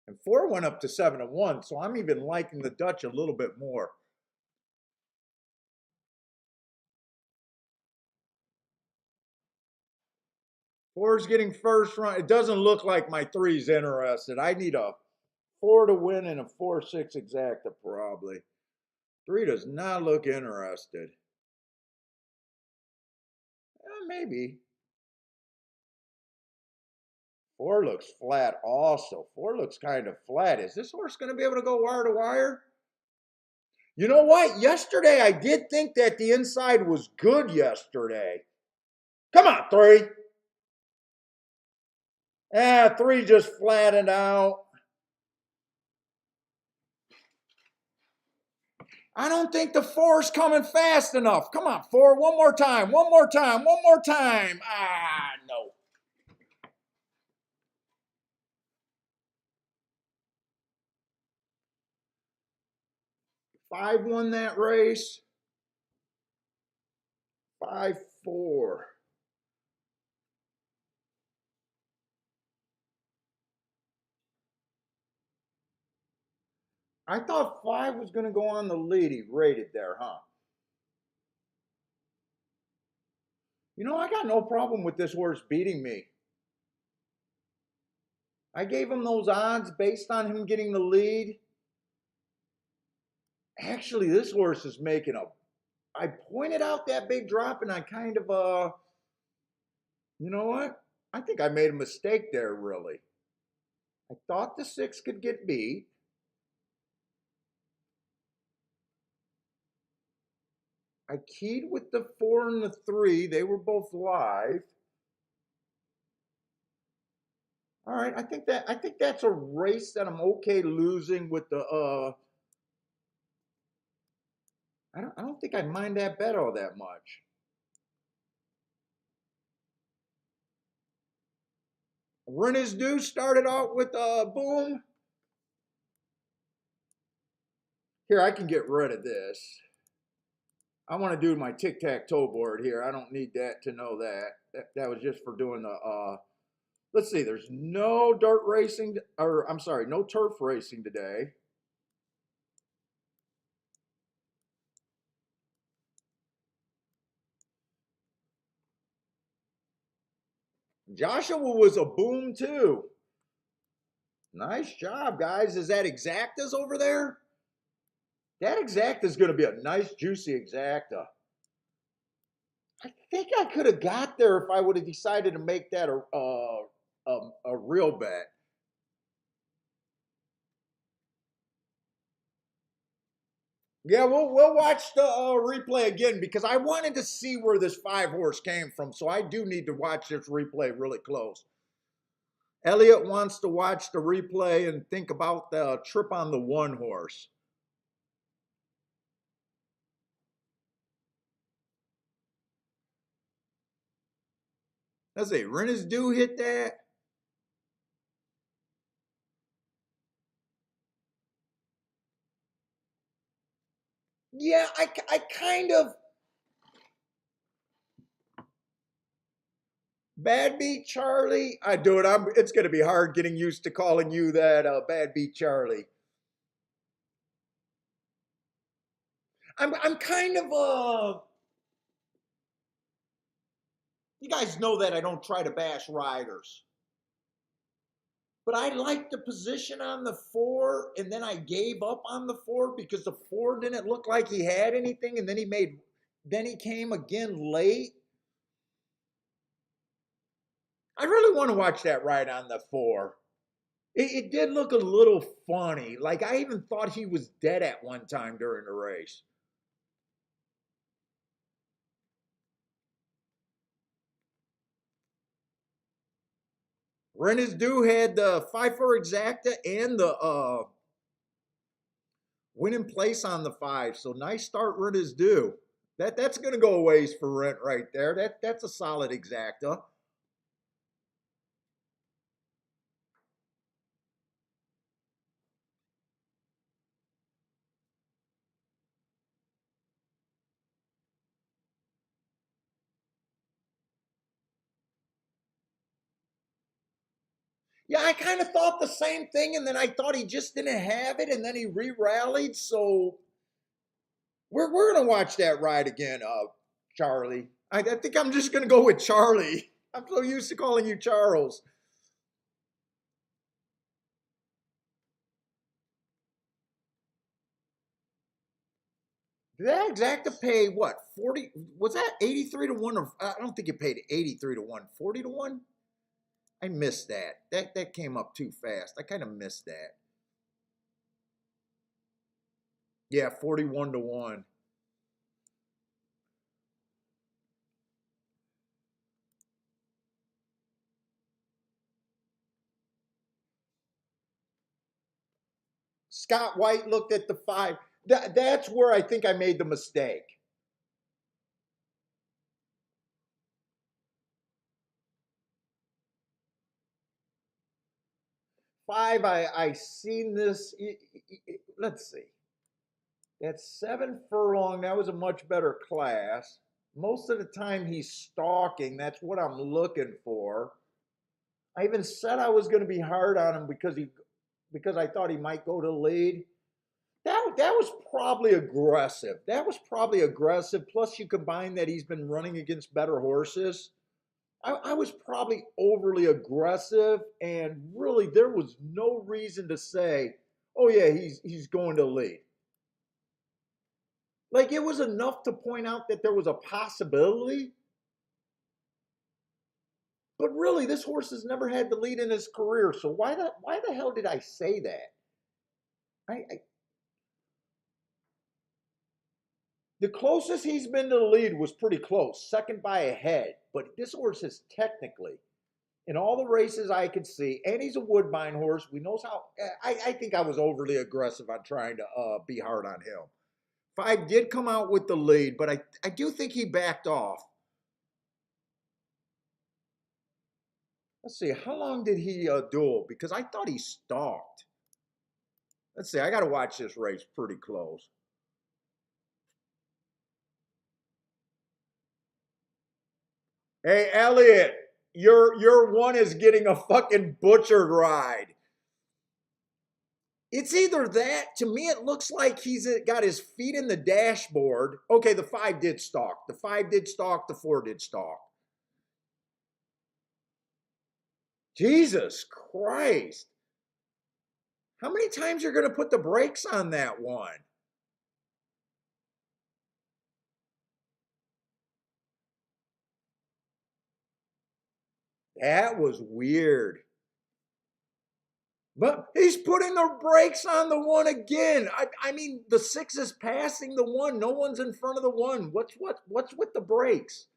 Speaker 1: And 4 went up to 7 and 1, so I'm even liking the Dutch a little bit more. Four's getting first run. It doesn't look like my 3's interested. I need a 4 to win and a 4, 6 exacta probably. 3 does not look interested. Maybe. 4 looks flat also. 4 looks kind of flat. Is this horse going to be able to go wire to wire? You know what? Yesterday I did think that the inside was good yesterday. Come on, 3. 3 just flattened out. I don't think the 4's coming fast enough. Come on, 4. One more time. One more time. One more time. No. 5 won that race. 5, 4. I thought 5 was going to go on the lead. He rated there, huh? You know, I got no problem with this horse beating me. I gave him those odds based on him getting the lead. Actually, this horse is making a... I pointed out that big drop and I kind of, you know what? I think I made a mistake there, really. I thought the 6 could get beat. I keyed with the 4 and the 3. They were both live. All right, I think that's a race that I'm okay losing with the I don't think I mind that bet all that much. Rennes Du started out with a boom. Here, I can get rid of this. I want to do my tic-tac-toe board here. I don't need that to know that. That was just for doing the let's see, there's no dirt racing, or I'm sorry, no turf racing today. Joshua was a boom too. Nice job, guys. Is that exactas over there? That exacta is going to be a nice, juicy exacta. I think I could have got there if I would have decided to make that a real bet. Yeah, we'll watch the replay again because I wanted to see where this 5 horse came from. So I do need to watch this replay really close. Elliot wants to watch the replay and think about the trip on the 1 horse. Let's see, Rennes Du hit that. Yeah, I kind of... Bad Beat Charlie. I do it. It's going to be hard getting used to calling you that, Bad Beat Charlie. I'm kind of You guys know that I don't try to bash riders. But I liked the position on the four, and then I gave up on the four because the four didn't look like he had anything, and then he came again late. I really want to watch that ride on the four. It did look a little funny. Like I even thought he was dead at one time during the race. Rennes Du had the 5-4 exacta and the winning place on the 5. So nice start, Rennes Du. That's gonna go a ways for Rent right there. That's a solid exacta. Yeah, I kind of thought the same thing, and then I thought he just didn't have it, and then he re-rallied. So we're gonna watch that ride again, Charlie. I think I'm just gonna go with Charlie. I'm so used to calling you Charles. Did that exacta pay what 40? Was that 83 to 1, or I don't think it paid 83 to 1, 40 to 1? I missed that. That came up too fast. I kind of missed that. Yeah, 41 to 1. Scott White looked at the 5. That's where I think I made the mistake. 5, I seen this. Let's see. That's 7 furlong. That was a much better class. Most of the time he's stalking. That's what I'm looking for. I even said I was going to be hard on him because I thought he might go to lead. That was probably aggressive. That was probably aggressive. Plus, you combine that he's been running against better horses. I was probably overly aggressive, and really there was no reason to say, "Oh yeah, he's going to lead." Like it was enough to point out that there was a possibility, but really this horse has never had the lead in his career. So why the hell did I say that? I The closest he's been to the lead was pretty close, second by a head. But this horse is technically, in all the races I could see, and he's a Woodbine horse. We knows how. I think I was overly aggressive on trying to be hard on him. 5 did come out with the lead, but I do think he backed off. Let's see, how long did he duel? Because I thought he stalked. Let's see, I got to watch this race pretty close. Hey, Elliot, your one is getting a fucking butchered ride. It's either that, to me, it looks like he's got his feet in the dashboard. Okay, the 5 did stalk. The 5 did stalk. The 4 did stalk. Jesus Christ. How many times you're going to put the brakes on that one? That was weird. But he's putting the brakes on the one again. I mean, the 6 is passing the 1. No one's in front of the 1. What's with the brakes?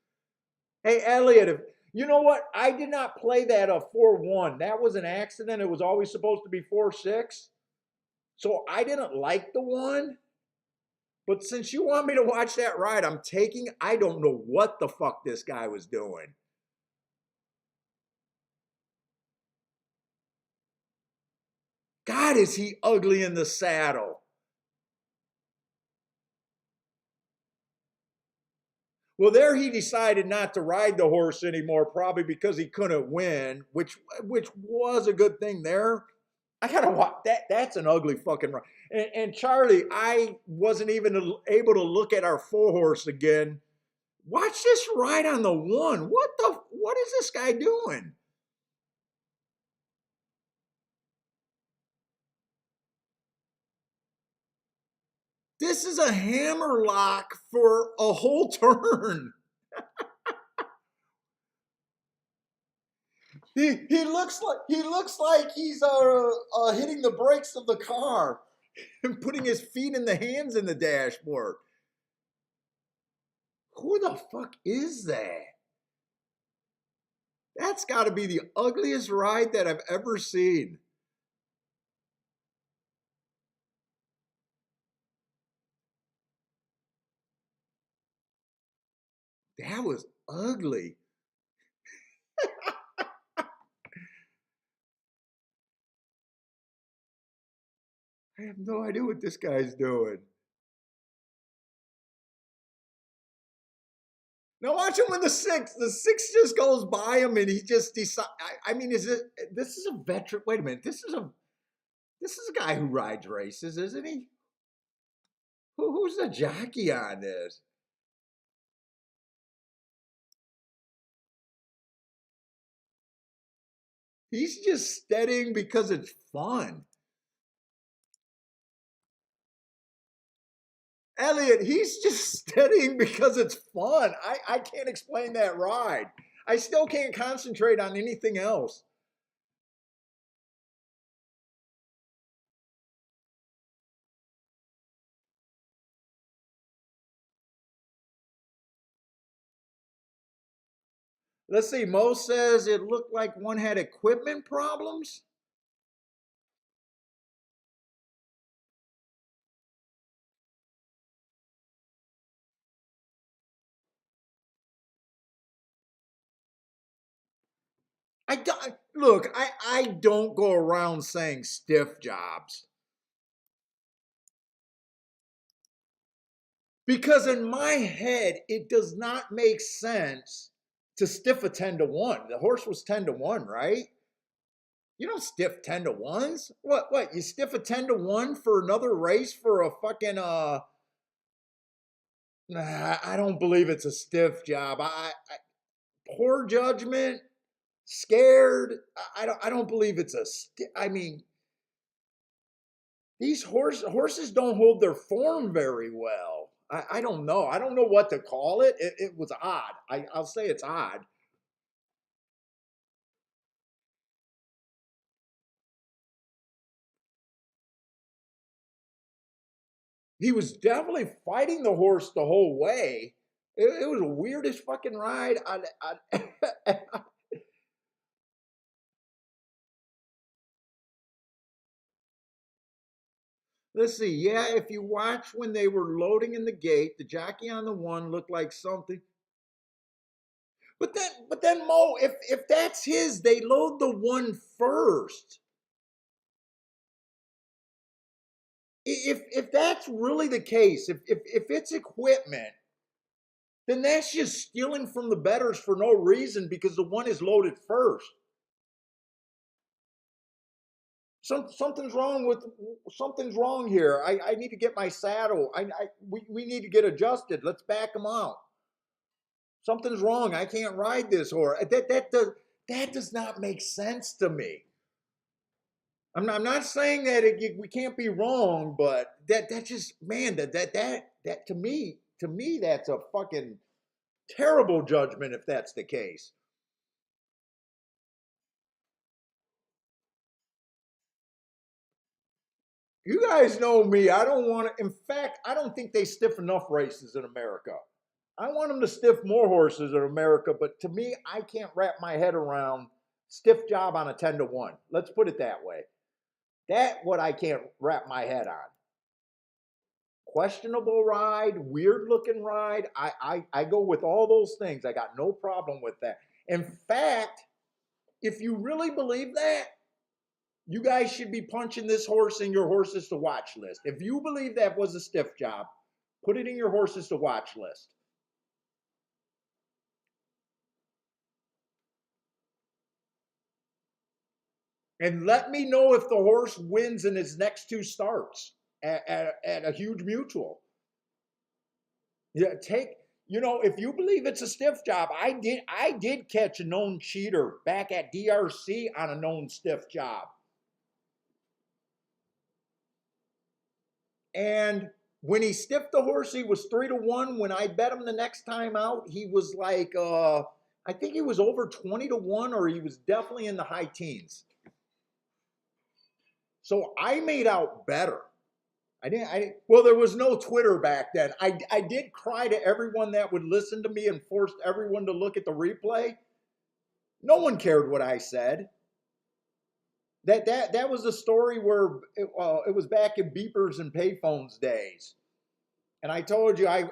Speaker 1: Hey, Elliot, you know what? I did not play that a 4-1. That was an accident. It was always supposed to be 4-6. So I didn't like the 1. But since you want me to watch that ride, I'm taking. I don't know what the fuck this guy was doing. God, is he ugly in the saddle. Well, there he decided not to ride the horse anymore, probably because he couldn't win, which was a good thing there. I gotta watch that. That's an ugly fucking ride. And Charlie, I wasn't even able to look at our four horse again. Watch this ride on the one. What is this guy doing? This is a hammer lock for a whole turn. He looks like he's hitting the brakes of the car and putting his feet in the hands in the dashboard. Who the fuck is that? That's got to be the ugliest ride that I've ever seen. That was ugly. I have no idea what this guy's doing. Now watch him with the six. The six just goes by him, and he just decides. I mean, is it? This is a veteran. Wait a minute. This is a guy who rides races, isn't he? Who's the jockey on this? He's just steadying because it's fun. Elliot, he's just steadying because it's fun. I can't explain that ride. I still can't concentrate on anything else. Let's see. Mo says it looked like one had equipment problems. I don't, look. I don't go around saying stiff jobs because in my head it does not make sense to stiff a 10-1. The horse was 10-1, right? You don't stiff 10-1s. What? You stiff a 10-1 for another race for a fucking Nah, I don't believe it's a stiff job. Poor judgment, scared. I don't believe it's a I mean, these horses don't hold their form very well. I don't know. I don't know what to call it. It was odd. I'll say it's odd. He was definitely fighting the horse the whole way. It was the weirdest fucking ride. Let's see. Yeah, if you watch when they were loading in the gate, the jockey on the one looked like something. But then Mo, if that's his, they load the one first. If that's really the case, if it's equipment, then that's just stealing from the betters for no reason because the one is loaded first. Something's wrong here. I need to get my saddle. We need to get adjusted. Let's back them out. Something's wrong. I can't ride this horse. That does not make sense to me. I'm not saying that we can't be wrong, but that just man that to me that's a fucking terrible judgment if that's the case. You guys know me. I don't want to. In fact, I don't think they stiff enough races in America. I want them to stiff more horses in America, but to me, I can't wrap my head around stiff job on a 10-1. Let's put it that way. That what I can't wrap my head on. Questionable ride, weird looking ride. I go with all those things. I got no problem with that. In fact, if you really believe that, you guys should be punching this horse in your horses to watch list. If you believe that was a stiff job, put it in your horses to watch list. And let me know if the horse wins in his next two starts at a huge mutual. Yeah, if you believe it's a stiff job, I did catch a known cheater back at DRC on a known stiff job. And when he stiffed the horse, he was 3-1. When I bet him the next time out, he was like I think he was over 20-1, or he was definitely in the high teens. So I made out better. Well, there was no Twitter back then. I did cry to everyone that would listen to me and forced everyone to look at the replay. No one cared what I said. That was a story where it was back in beepers and payphones days. And I told you I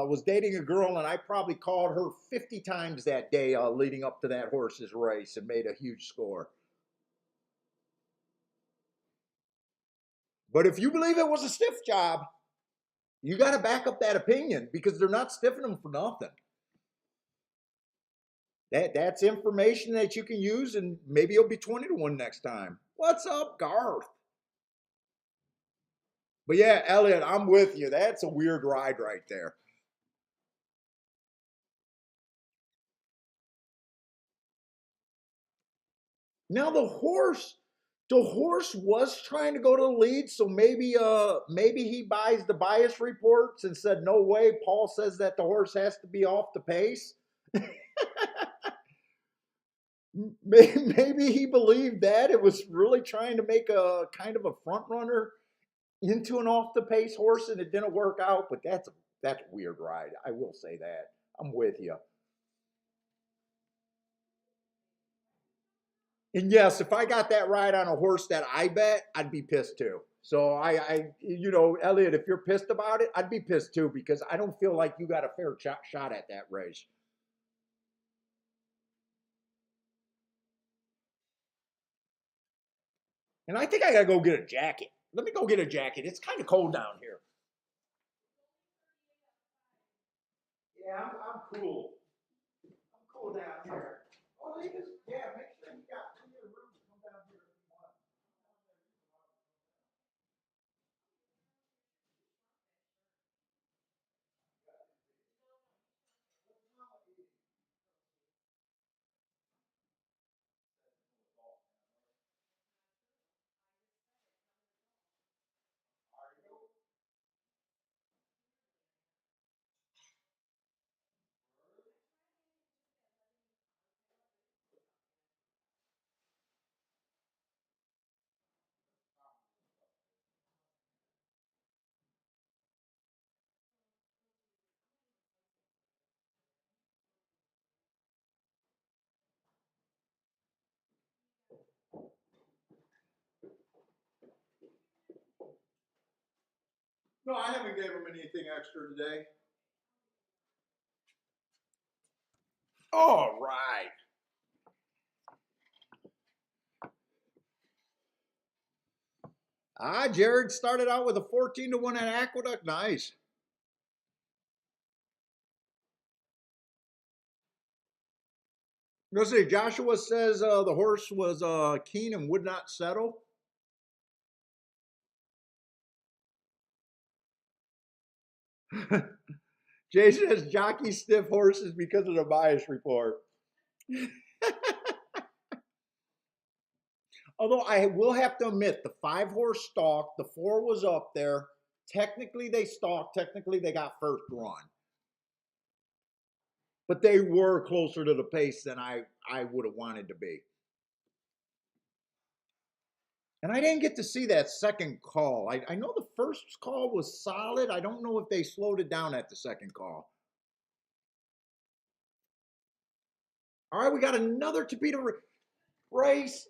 Speaker 1: was dating a girl, and I probably called her 50 times that day leading up to that horse's race and made a huge score. But if you believe it was a stiff job, you got to back up that opinion, because they're not stiffing them for nothing. That's information that you can use, and maybe it'll be 20-1 next time. What's up, Garth? But yeah, Elliot, I'm with you. That's a weird ride right there. Now the horse was trying to go to the lead, so maybe he buys the bias reports and said, no way, Paul says that the horse has to be off the pace. Maybe he believed that it was really trying to make a kind of a front runner into an off the pace horse, and it didn't work out. But that's a weird ride. I will say that. I'm with you. And yes, if I got that ride on a horse that I bet, I'd be pissed too. So Elliot, if you're pissed about it, I'd be pissed too, because I don't feel like you got a fair shot at that race. And I think I gotta go get a jacket. Let me go get a jacket. It's kind of cold down here. Yeah, I'm cool. I'm cool down here. Oh, yeah, make sure you got plenty of room to come down here if you want. No, I haven't gave him anything extra today. All right. Jared started out with a 14-1 at Aqueduct. Nice. Let's see. Joshua says the horse was keen and would not settle. Jay says jockey stiff horses because of the bias report. Although I will have to admit, the 5-horse stalked, the 4 was up there. Technically, they stalked. Technically, they got first run. But they were closer to the pace than I would have wanted to be. And I didn't get to see that second call. I know the first call was solid. I don't know if they slowed it down at the second call. All right, we got another Tapeta race.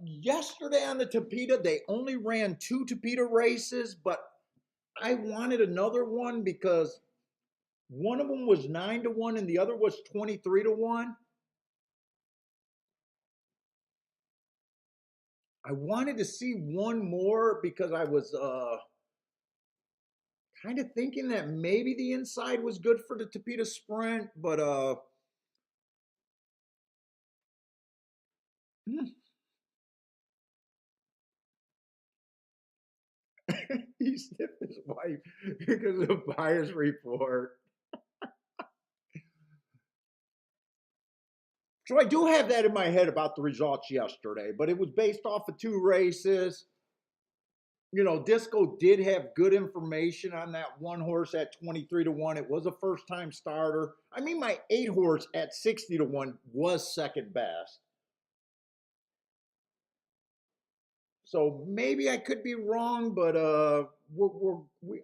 Speaker 1: Yesterday on the Tapeta, they only ran 2 Tapeta races, but I wanted another one because one of them was 9-1 and the other was 23-1. I wanted to see one more because I was kind of thinking that maybe the inside was good for the Tapeta Sprint, but He sniffed his wife because of a bias report. So I do have that in my head about the results yesterday, but it was based off of two races. Disco did have good information on that one horse at 23-1. It was a first time starter. I mean, my 8 horse at 60-1 was second best. So maybe I could be wrong, but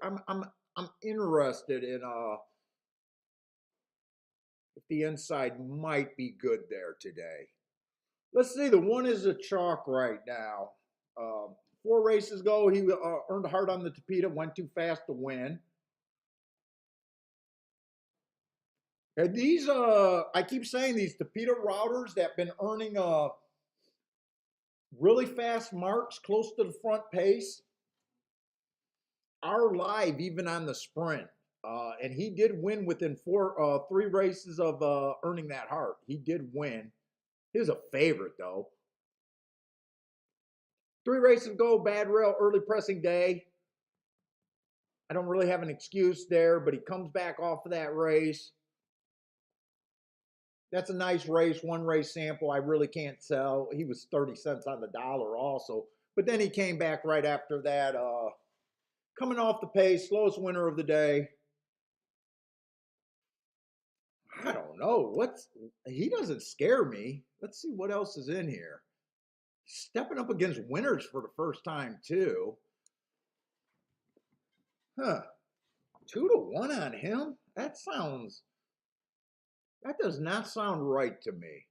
Speaker 1: I'm interested in if the inside might be good there today. Let's see. The one is a chalk right now. 4 races ago, he earned hard on the Tapeta, went too fast to win. And these, I keep saying these Tapeta routers that have been earning really fast marks close to the front pace are live even on the sprint. And he did win within 3 races of earning that heart. He did win. He was a favorite though. 3 races ago, bad rail, early pressing day. I don't really have an excuse there, but he comes back off of that race. That's a nice race, 1 race sample. I really can't tell. He was 30 cents on the dollar also. But then he came back right after that, coming off the pace, slowest winner of the day. I don't know. He doesn't scare me. Let's see what else is in here. Stepping up against winners for the first time, too. Huh. 2-1 on him? That does not sound right to me.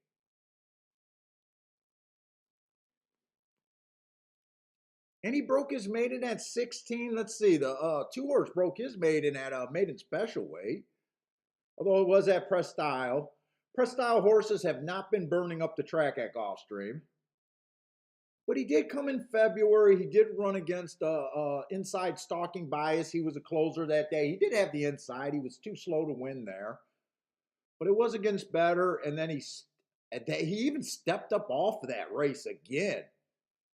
Speaker 1: And he broke his maiden at 16. Let's see. The 2 horse broke his maiden at a maiden special weight, although it was at press style. Press style horses have not been burning up the track at Gulfstream. But he did come in February. He did run against inside stalking bias. He was a closer that day. He did have the inside. He was too slow to win there. But it was against better. And then he even stepped up off of that race again.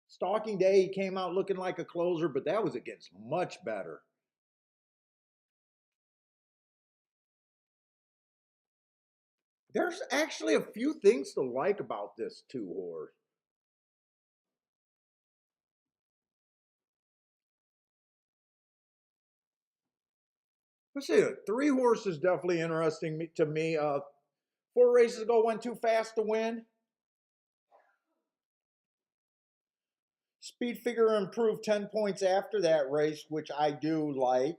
Speaker 1: Stalking day, he came out looking like a closer, but that was against much better. There's actually a few things to like about this 2 horse. Let's see, the 3 horse is definitely interesting to me. 4 races ago, went too fast to win. Speed figure improved 10 points after that race, which I do like.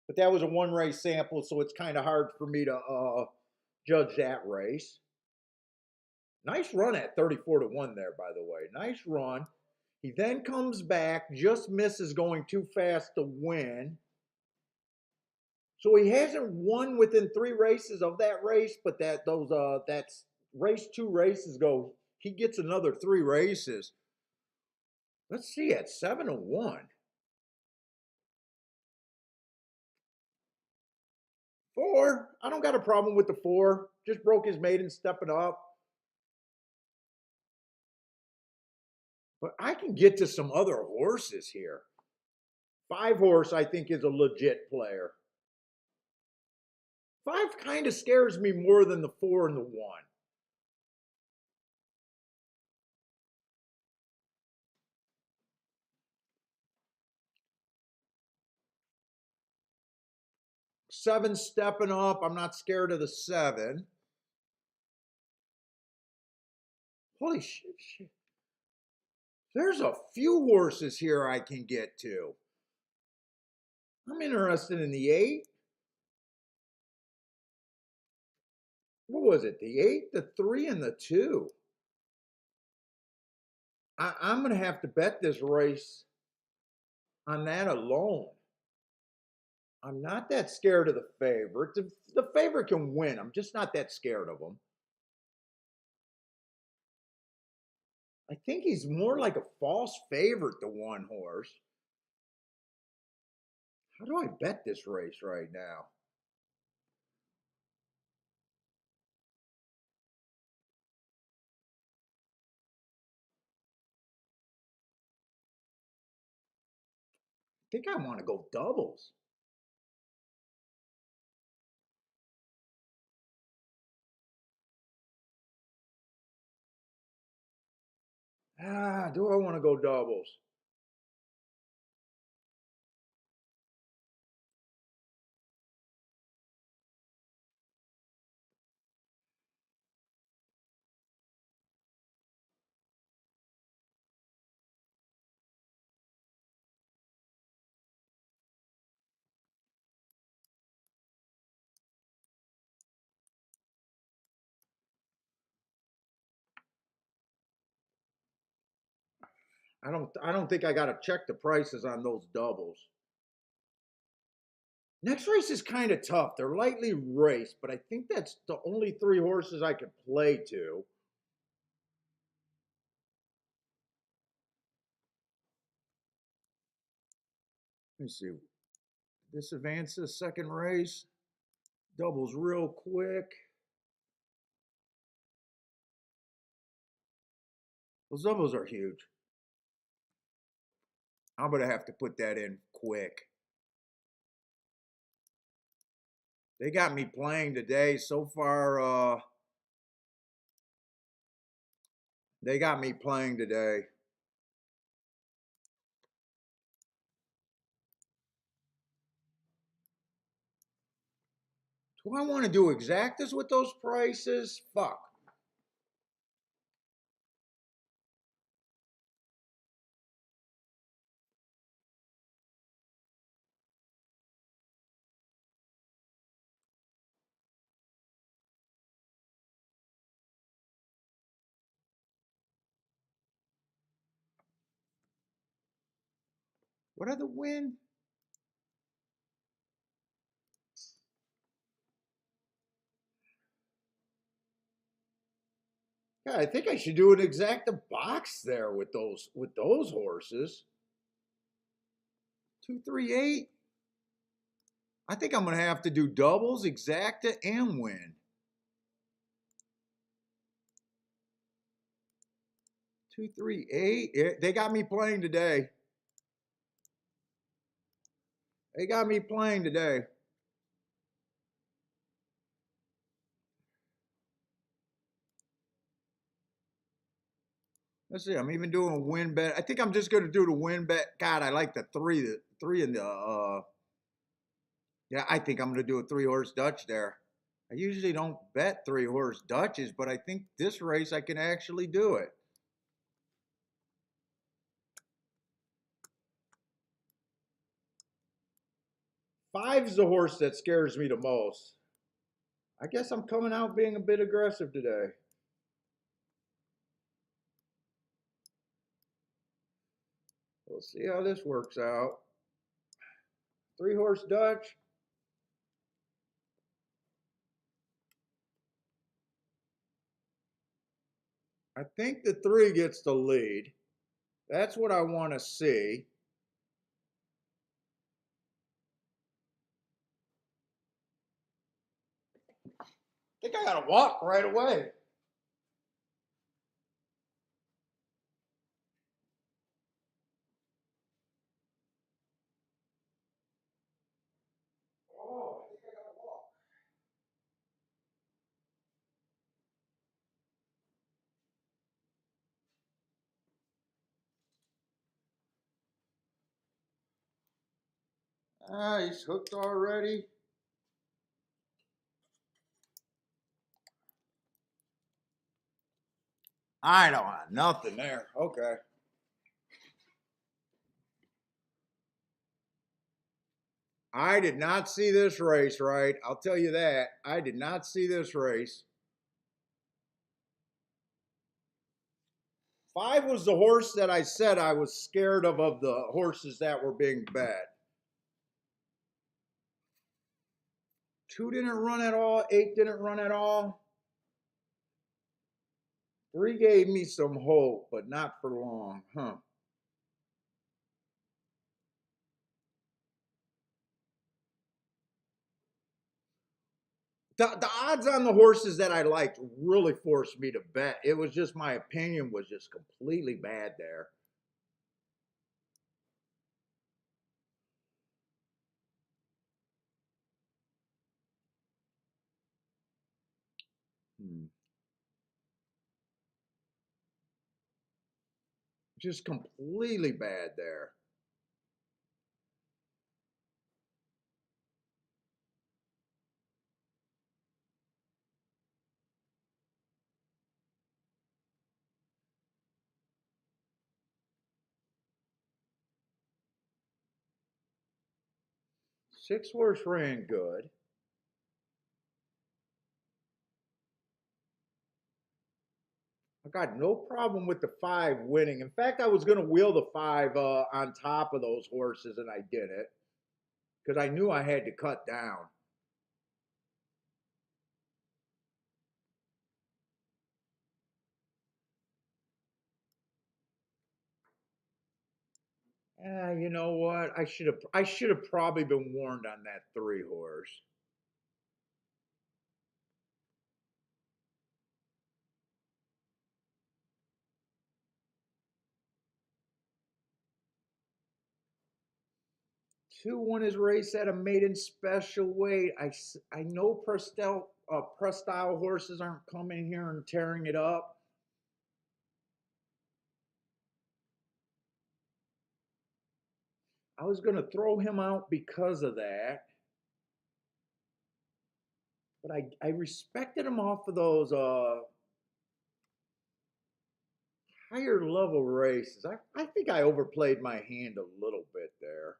Speaker 1: But that was a 1 race sample, so it's kind of hard for me to judge that race. Nice run at 34-1 there, by the way. Nice run. He then comes back, just misses going too fast to win. So he hasn't won within 3 races of that race, but that's race 2 races ago. He gets another 3 races. Let's see, at 7-1. 4. I don't got a problem with the 4. Just broke his maiden stepping up. But I can get to some other horses here. 5 horse, I think, is a legit player. 5 kind of scares me more than the 4 and the 1. Seven stepping up. I'm not scared of the 7. Holy shit. There's a few horses here I can get to. I'm interested in the 8. What was it? The 8, the 3, and the 2. I'm going to have to bet this race on that alone. I'm not that scared of the favorite. The favorite can win. I'm just not that scared of him. I think he's more like a false favorite, the 1 horse. How do I bet this race right now? think I want to go doubles. Do I want to go doubles? I don't think I got to check the prices on those doubles. Next race is kind of tough. They're lightly raced, but I think that's the only three horses I could play to. Let me see. This advances second race. Doubles real quick. Those doubles are huge. I'm going to have to put that in quick. They got me playing today. So far, they got me playing today. Do I want to do exactas with those prices? Fuck. What are the win? Yeah, I think I should do an exacta box there with those horses. 238. I think I'm gonna have to do doubles, exacta, and win. 238. They got me playing today. They got me playing today. Let's see. I'm even doing a win bet. I think I'm just gonna do the win bet. God, I like the three in the. Yeah, I think I'm gonna do a 3-horse Dutch there. I usually don't bet 3-horse Dutches, but I think this race I can actually do it. Five's the horse that scares me the most. I guess I'm coming out being a bit aggressive today. We'll see how this works out. 3-horse Dutch. I think the 3 gets the lead. That's what I want to see. I think I got to walk right away. Oh, I think I got to walk. He's hooked already. I don't want nothing there. Okay. I did not see this race, right? I'll tell you that. I did not see this race. 5 was the horse that I said I was scared of the horses that were being bet. 2 didn't run at all. 8 didn't run at all. 3 gave me some hope, but not for long. Huh. The odds on the horses that I liked really forced me to bet. It was just my opinion was just completely bad there. Hmm. Just completely bad there. 6 horse ran good. I got no problem with the 5 winning. In fact, I was going to wheel the 5 on top of those horses, and I did it because I knew I had to cut down. You know what? I should have probably been warned on that 3 horse. Two won his race at a maiden special weight. I know Prestyle horses aren't coming here and tearing it up. I was going to throw him out because of that, but I respected him off of those higher level races. I think I overplayed my hand a little bit there.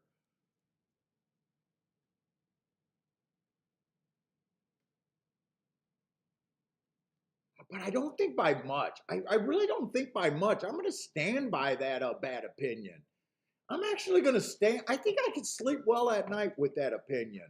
Speaker 1: But I don't think by much. I really don't think by much. I'm going to stand by that bad opinion. I'm actually going to stand. I think I could sleep well at night with that opinion.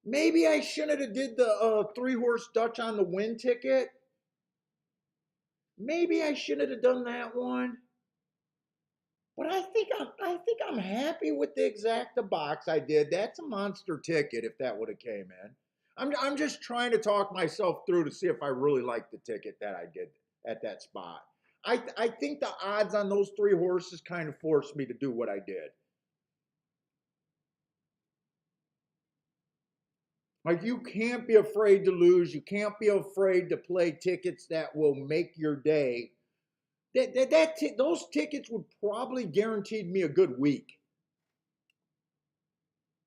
Speaker 1: Maybe I shouldn't have did the 3 horse Dutch on the win ticket. Maybe I shouldn't have done that one. But I think I'm happy with the exacta box I did. That's a monster ticket if that would have came in. I'm just trying to talk myself through to see if I really like the ticket that I did at that spot. I think the odds on those 3 horses kind of forced me to do what I did. Like you can't be afraid to lose. You can't be afraid to play tickets that will make your day. Those tickets would probably guaranteed me a good week.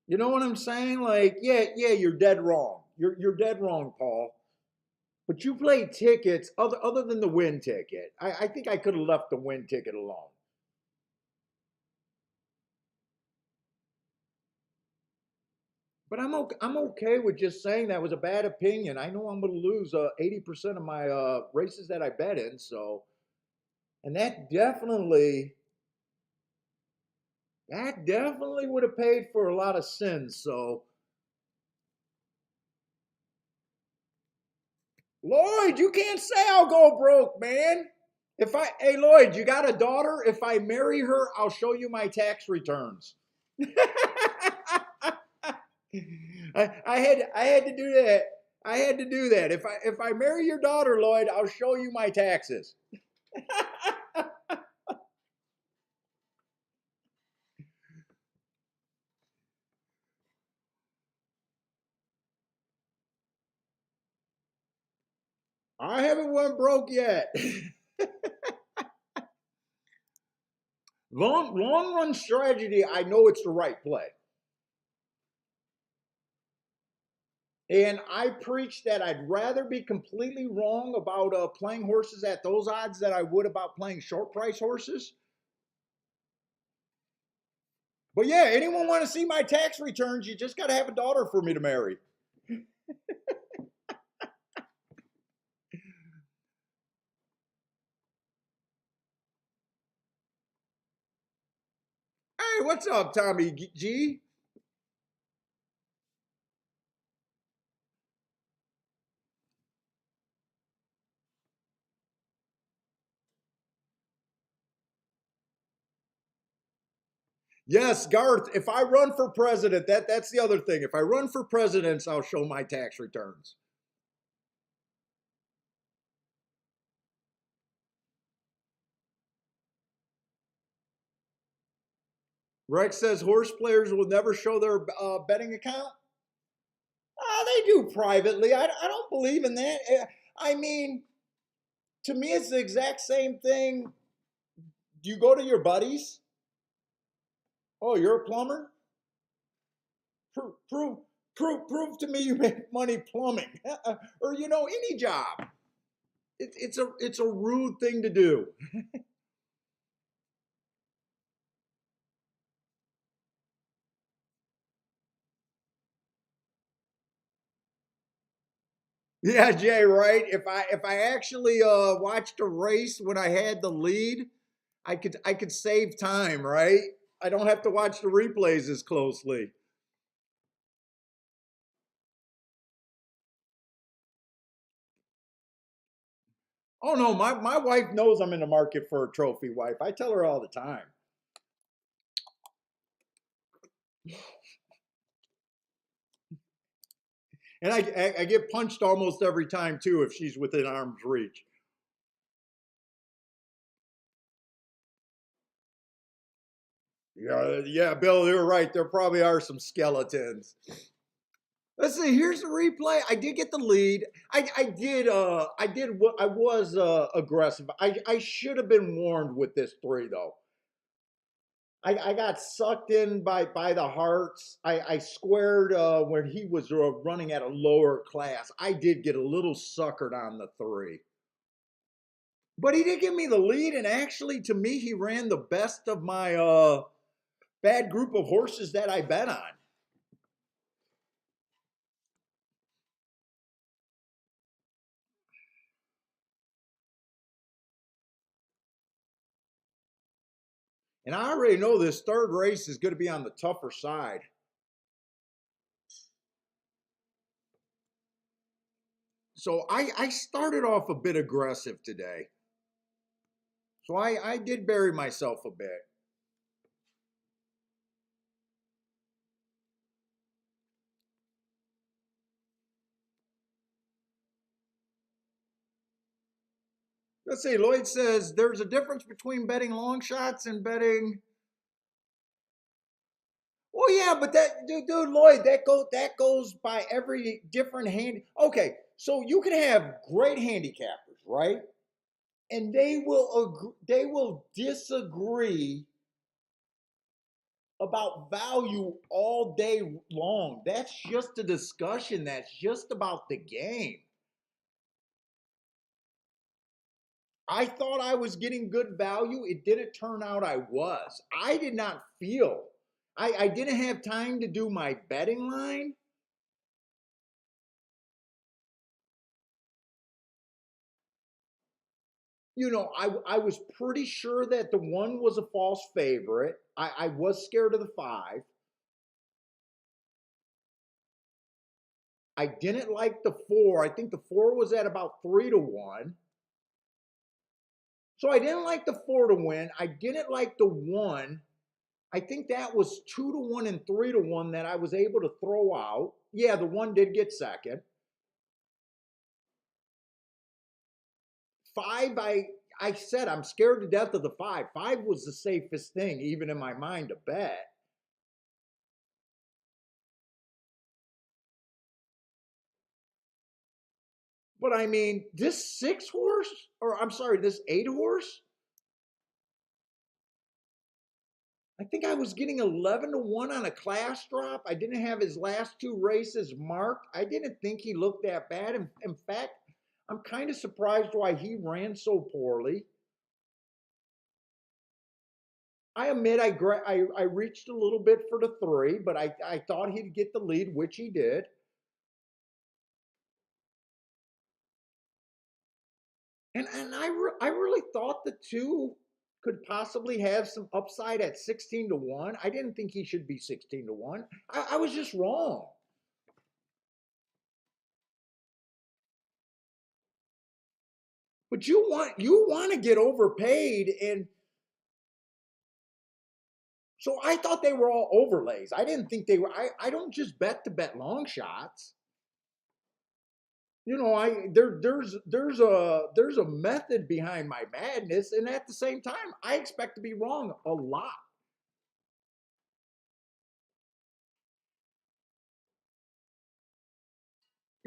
Speaker 1: You know what I'm saying? Like, yeah, you're dead wrong. You're dead wrong, Paul. But you played tickets other than the win ticket. I think I could have left the win ticket alone. But I'm okay with just saying that was a bad opinion. I know I'm going to lose 80% of my races that I bet in. So, and that definitely would have paid for a lot of sins. So, Lloyd, you can't say I'll go broke, man. Hey Lloyd, you got a daughter? If I marry her, I'll show you my tax returns. I had to do that. I had to do that. If I marry your daughter, Lloyd, I'll show you my taxes. I haven't went broke yet. Long run strategy, I know it's the right play. And I preach that I'd rather be completely wrong about playing horses at those odds than I would about playing short price horses. But yeah, anyone want to see my tax returns? You just got to have a daughter for me to marry. Hey, what's up, Tommy G? Yes, Garth. If I run for president, that's the other thing. If I run for president, I'll show my tax returns. Rex says horse players will never show their betting account. They do privately. I don't believe in that. I mean, to me, it's the exact same thing. Do you go to your buddies? Oh, you're a plumber? Prove, prove, prove to me you make money plumbing, or any job. It's a rude thing to do. Yeah, Jay, right. If I actually watched a race when I had the lead, I could save time, right? I don't have to watch the replays as closely. Oh no, my wife knows I'm in the market for a trophy wife. I tell her all the time. And I get punched almost every time too if she's within arm's reach. Yeah, yeah, Bill, you're right. There probably are some skeletons. Let's see. Here's the replay. I did get the lead. I did what I was aggressive. I should have been warned with this three though. I got sucked in by the hearts. I squared when he was running at a lower class. I did get a little suckered on the three. But he did give me the lead, and actually, to me, he ran the best of my bad group of horses that I bet on. And I already know this third race is going to be on the tougher side. So I started off a bit aggressive today. So I did bury myself a bit. Let's see. Lloyd says there's a difference between betting long shots and betting. Oh yeah, but that dude Lloyd, that goes by every different hand. Okay, so you can have great handicappers, right? And they will disagree about value all day long. That's just a discussion. That's just about the game. I thought I was getting good value. It didn't turn out I was. I did not feel. I didn't have time to do my betting line. I was pretty sure that the one was a false favorite. I was scared of the five. I didn't like the four. I think the four was at about 3-1. So I didn't like the four to win. I didn't like the one. I think that was 2-1 and 3-1 that I was able to throw out. Yeah, the one did get second. Five, I said I'm scared to death of the five. Five was the safest thing, even in my mind, to bet. But I mean, this six horse, or I'm sorry, this eight horse, I think I was getting 11-1 on a class drop. I didn't have his last two races marked. I didn't think he looked that bad. In fact, I'm kind of surprised why he ran so poorly. I admit I reached a little bit for the three, but I thought he'd get the lead, which he did. And I really thought the two could possibly have some upside at 16-1. I didn't think he should be 16-1. I was just wrong. But you want to get overpaid, and so I thought they were all overlays. I didn't think they were. I don't just bet to bet long shots. There's a method behind my madness, and at the same time, I expect to be wrong a lot.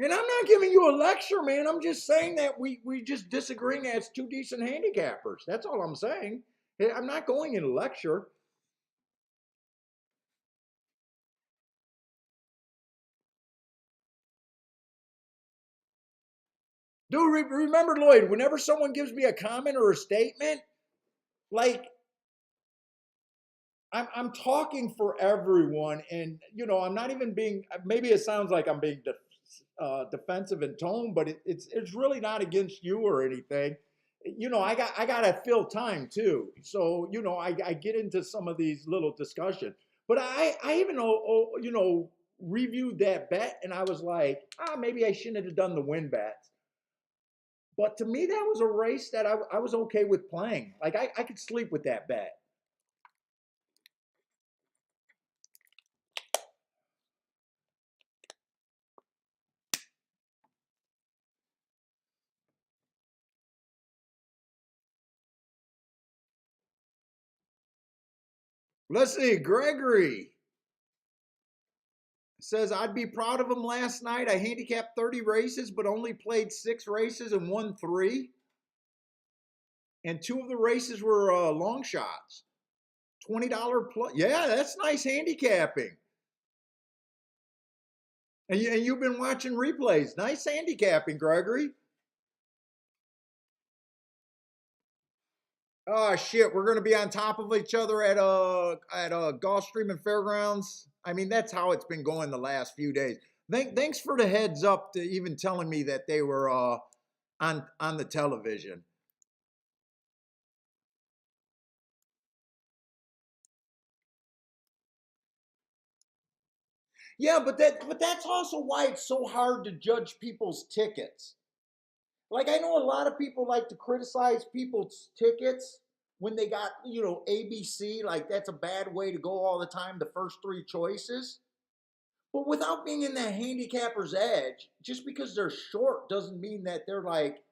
Speaker 1: And I'm not giving you a lecture, man. I'm just saying that we just disagreeing as two decent handicappers. That's all I'm saying. I'm not going in a lecture. Dude, remember, Lloyd, whenever someone gives me a comment or a statement, like I'm talking for everyone, and I'm not even being. Maybe it sounds like I'm being defensive in tone, but it's really not against you or anything. I gotta fill time too, so I get into some of these little discussions. But I even reviewed that bet, and I was like, maybe I shouldn't have done the win bets. But to me, that was a race that I was okay with playing. Like I could sleep with that bet. Let's see, Gregory says, I'd be proud of him last night. I handicapped 30 races, but only played 6 races and won 3. And 2 of the races were long shots. $20 plus. Yeah, that's nice handicapping. And you've been watching replays. Nice handicapping, Gregory. Oh shit, we're gonna be on top of each other at Gulfstream and Fairgrounds. I mean, that's how it's been going the last few days. Thanks for the heads up to even telling me that they were on the television. Yeah, but that's also why it's so hard to judge people's tickets. Like I know a lot of people like to criticize people's tickets when they got, ABC, like that's a bad way to go all the time, the first 3 choices. But without being in that handicapper's edge, just because they're short doesn't mean that they're like,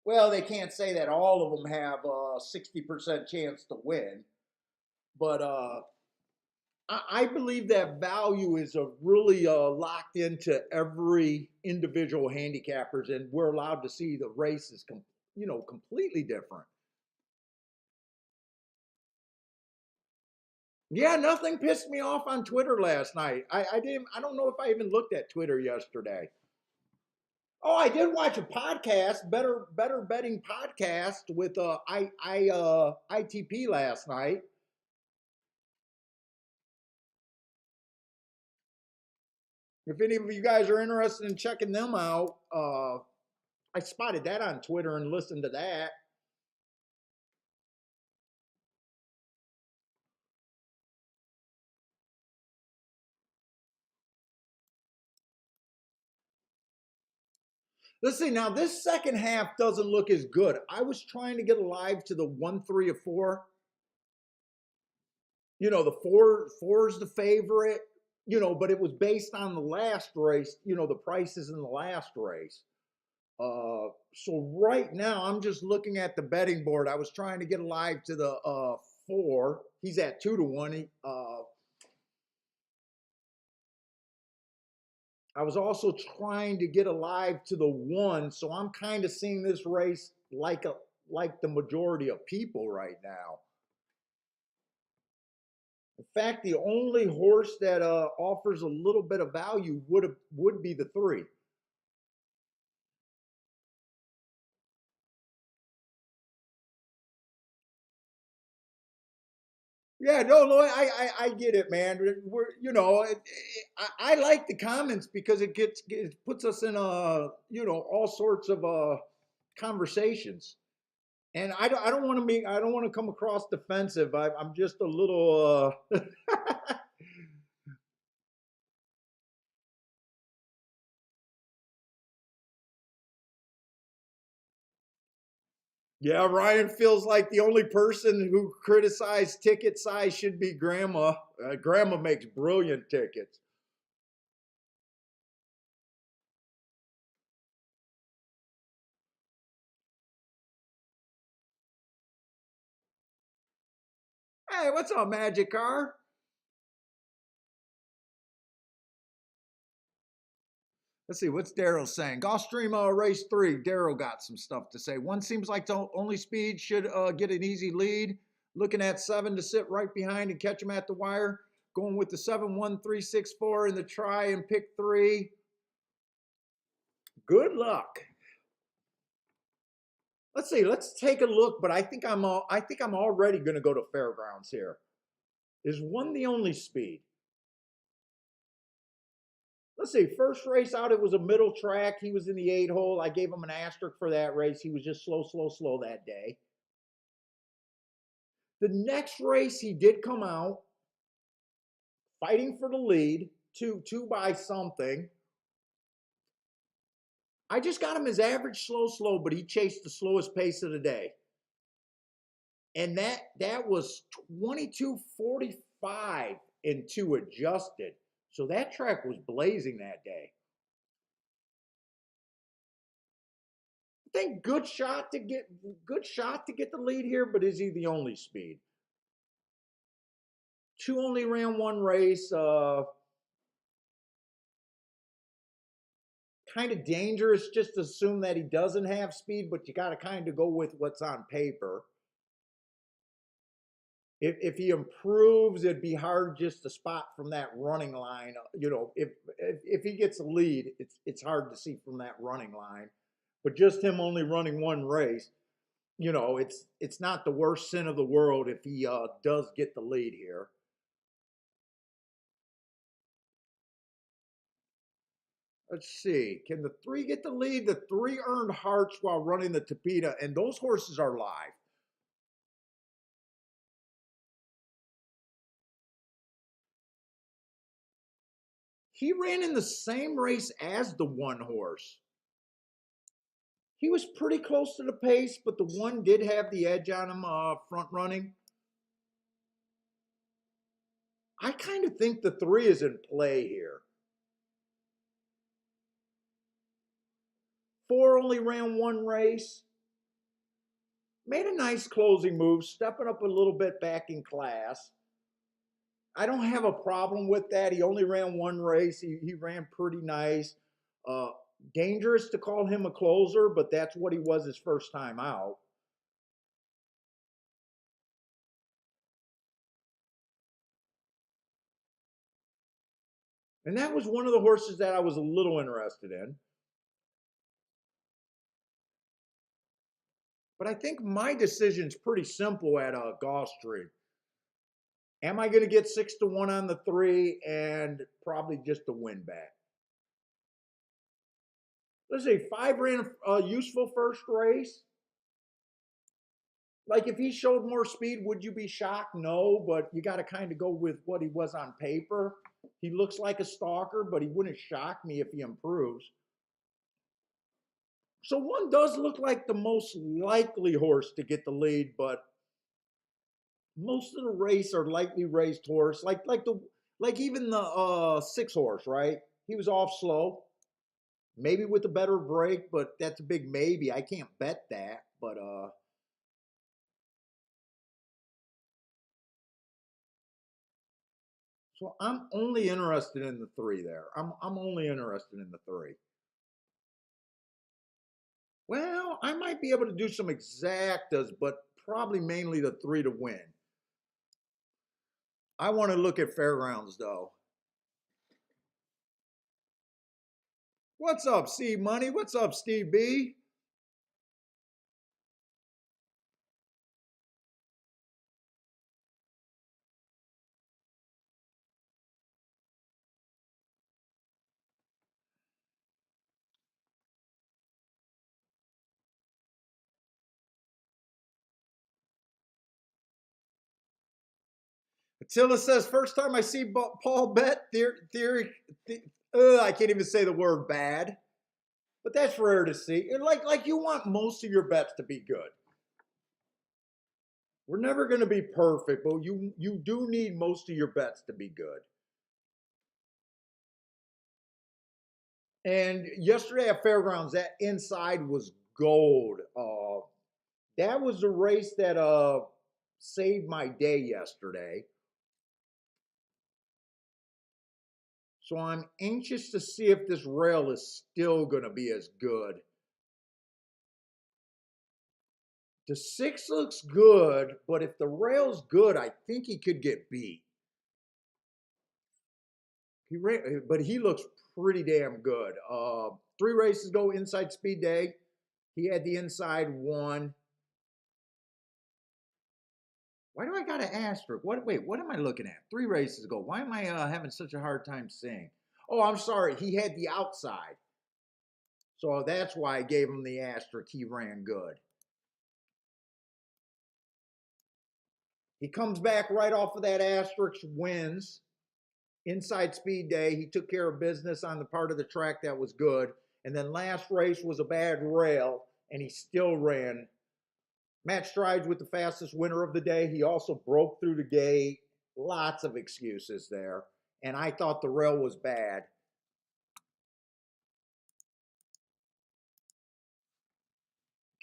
Speaker 1: well, they can't say that all of them have a 60% chance to win. But I believe that value is a really locked into every individual handicappers, and we're allowed to see the races, completely different. Yeah, nothing pissed me off on Twitter last night. I didn't. I don't know if I even looked at Twitter yesterday. Oh, I did watch a podcast, better betting podcast with ITP last night. If any of you guys are interested in checking them out, I spotted that on Twitter and listened to that. Let's see. Now this second half doesn't look as good. I was trying to get alive to the 1, 3, or 4. The four is the favorite. But it was based on the last race. The prices in the last race. So right now I'm just looking at the betting board. I was trying to get alive to the 4. He's at 2 to 1. I was also trying to get alive to the 1. So I'm kind of seeing this race like the majority of people right now. In fact, the only horse that offers a little bit of value would be the 3. Yeah, no, Lloyd, I get it, man. We're I like the comments because it puts us in all sorts of conversations. And I don't want to I don't want to come across defensive. I'm just a little yeah. Ryan feels like the only person who criticized ticket size should be Grandma. Grandma makes brilliant tickets. Hey, what's up, Magic Car? Let's see, what's Daryl saying? Gulfstream race 3. Daryl got some stuff to say. 1 seems like the only speed should get an easy lead. Looking at 7 to sit right behind and catch him at the wire. Going with the 7-1-3-6-4 in the try and pick 3. Good luck. Let's see. Let's take a look. But I think I'm already going to go to Fairgrounds here. Is 1 the only speed? Let's see, first race out, it was a middle track. He was in the 8 hole. I gave him an asterisk for that race. He was just slow that day. The next race, he did come out fighting for the lead, two by something. I just got him his average slow, but he chased the slowest pace of the day. And that was 22:45 and 2 adjusted. So that track was blazing that day. I think good shot to get the lead here, but is he the only speed? 2 only ran 1 race. Kind of dangerous just to assume that he doesn't have speed, but you got to kind of go with what's on paper. If he improves, it'd be hard just to spot from that running line. You know, if he gets a lead, it's hard to see from that running line. But just him only running 1 race, you know, it's not the worst sin of the world if he does get the lead here. Let's see. Can the 3 get the lead? The 3 earned hearts while running the Tapeta, and those horses are live. He ran in the same race as the 1 horse. He was pretty close to the pace, but the 1 did have the edge on him front running. I kind of think the 3 is in play here. 4 only ran 1 race. Made a nice closing move, stepping up a little bit back in class. I don't have a problem with that. He only ran 1 race. He ran pretty nice. Dangerous to call him a closer, but that's what he was his first time out. And that was one of the horses that I was a little interested in. But I think my decision's pretty simple at Gulfstream. Am I going to get 6-1 on the 3 and probably just a win back? Let's see, 5 ran a useful first race. Like if he showed more speed, would you be shocked? No, but you got to kind of go with what he was on paper. He looks like a stalker, but he wouldn't shock me if he improves. So 1 does look like the most likely horse to get the lead, but most of the race are lightly raised horse, like even the 6 horse, right? He was off slow, maybe with a better break, but that's a big maybe. I can't bet that, but so I'm only interested in the 3 there. I'm only interested in the 3. Well, I might be able to do some exactas, but probably mainly the 3 to win. I want to look at Fairgrounds though. What's up, C Money? What's up, Steve B? Attila says, first time I see Paul bet theory, I can't even say the word bad, but that's rare to see. Like you want most of your bets to be good. We're never going to be perfect, but you do need most of your bets to be good. And yesterday at Fairgrounds, that inside was gold. That was the race that saved my day yesterday. So I'm anxious to see if this rail is still going to be as good. The 6 looks good, but if the rail's good, I think he could get beat. But he looks pretty damn good. 3 races ago, Inside Speed Day, he had the inside one. Why do I got an asterisk? Wait, what am I looking at? 3 races ago. Why am I having such a hard time saying? Oh, I'm sorry. He had the outside. So that's why I gave him the asterisk. He ran good. He comes back right off of that asterisk, wins. Inside Speed Day, he took care of business on the part of the track that was good. And then last race was a bad rail, and he still ran. Matt Strides with the fastest winner of the day. He also broke through the gate. Lots of excuses there. And I thought the rail was bad.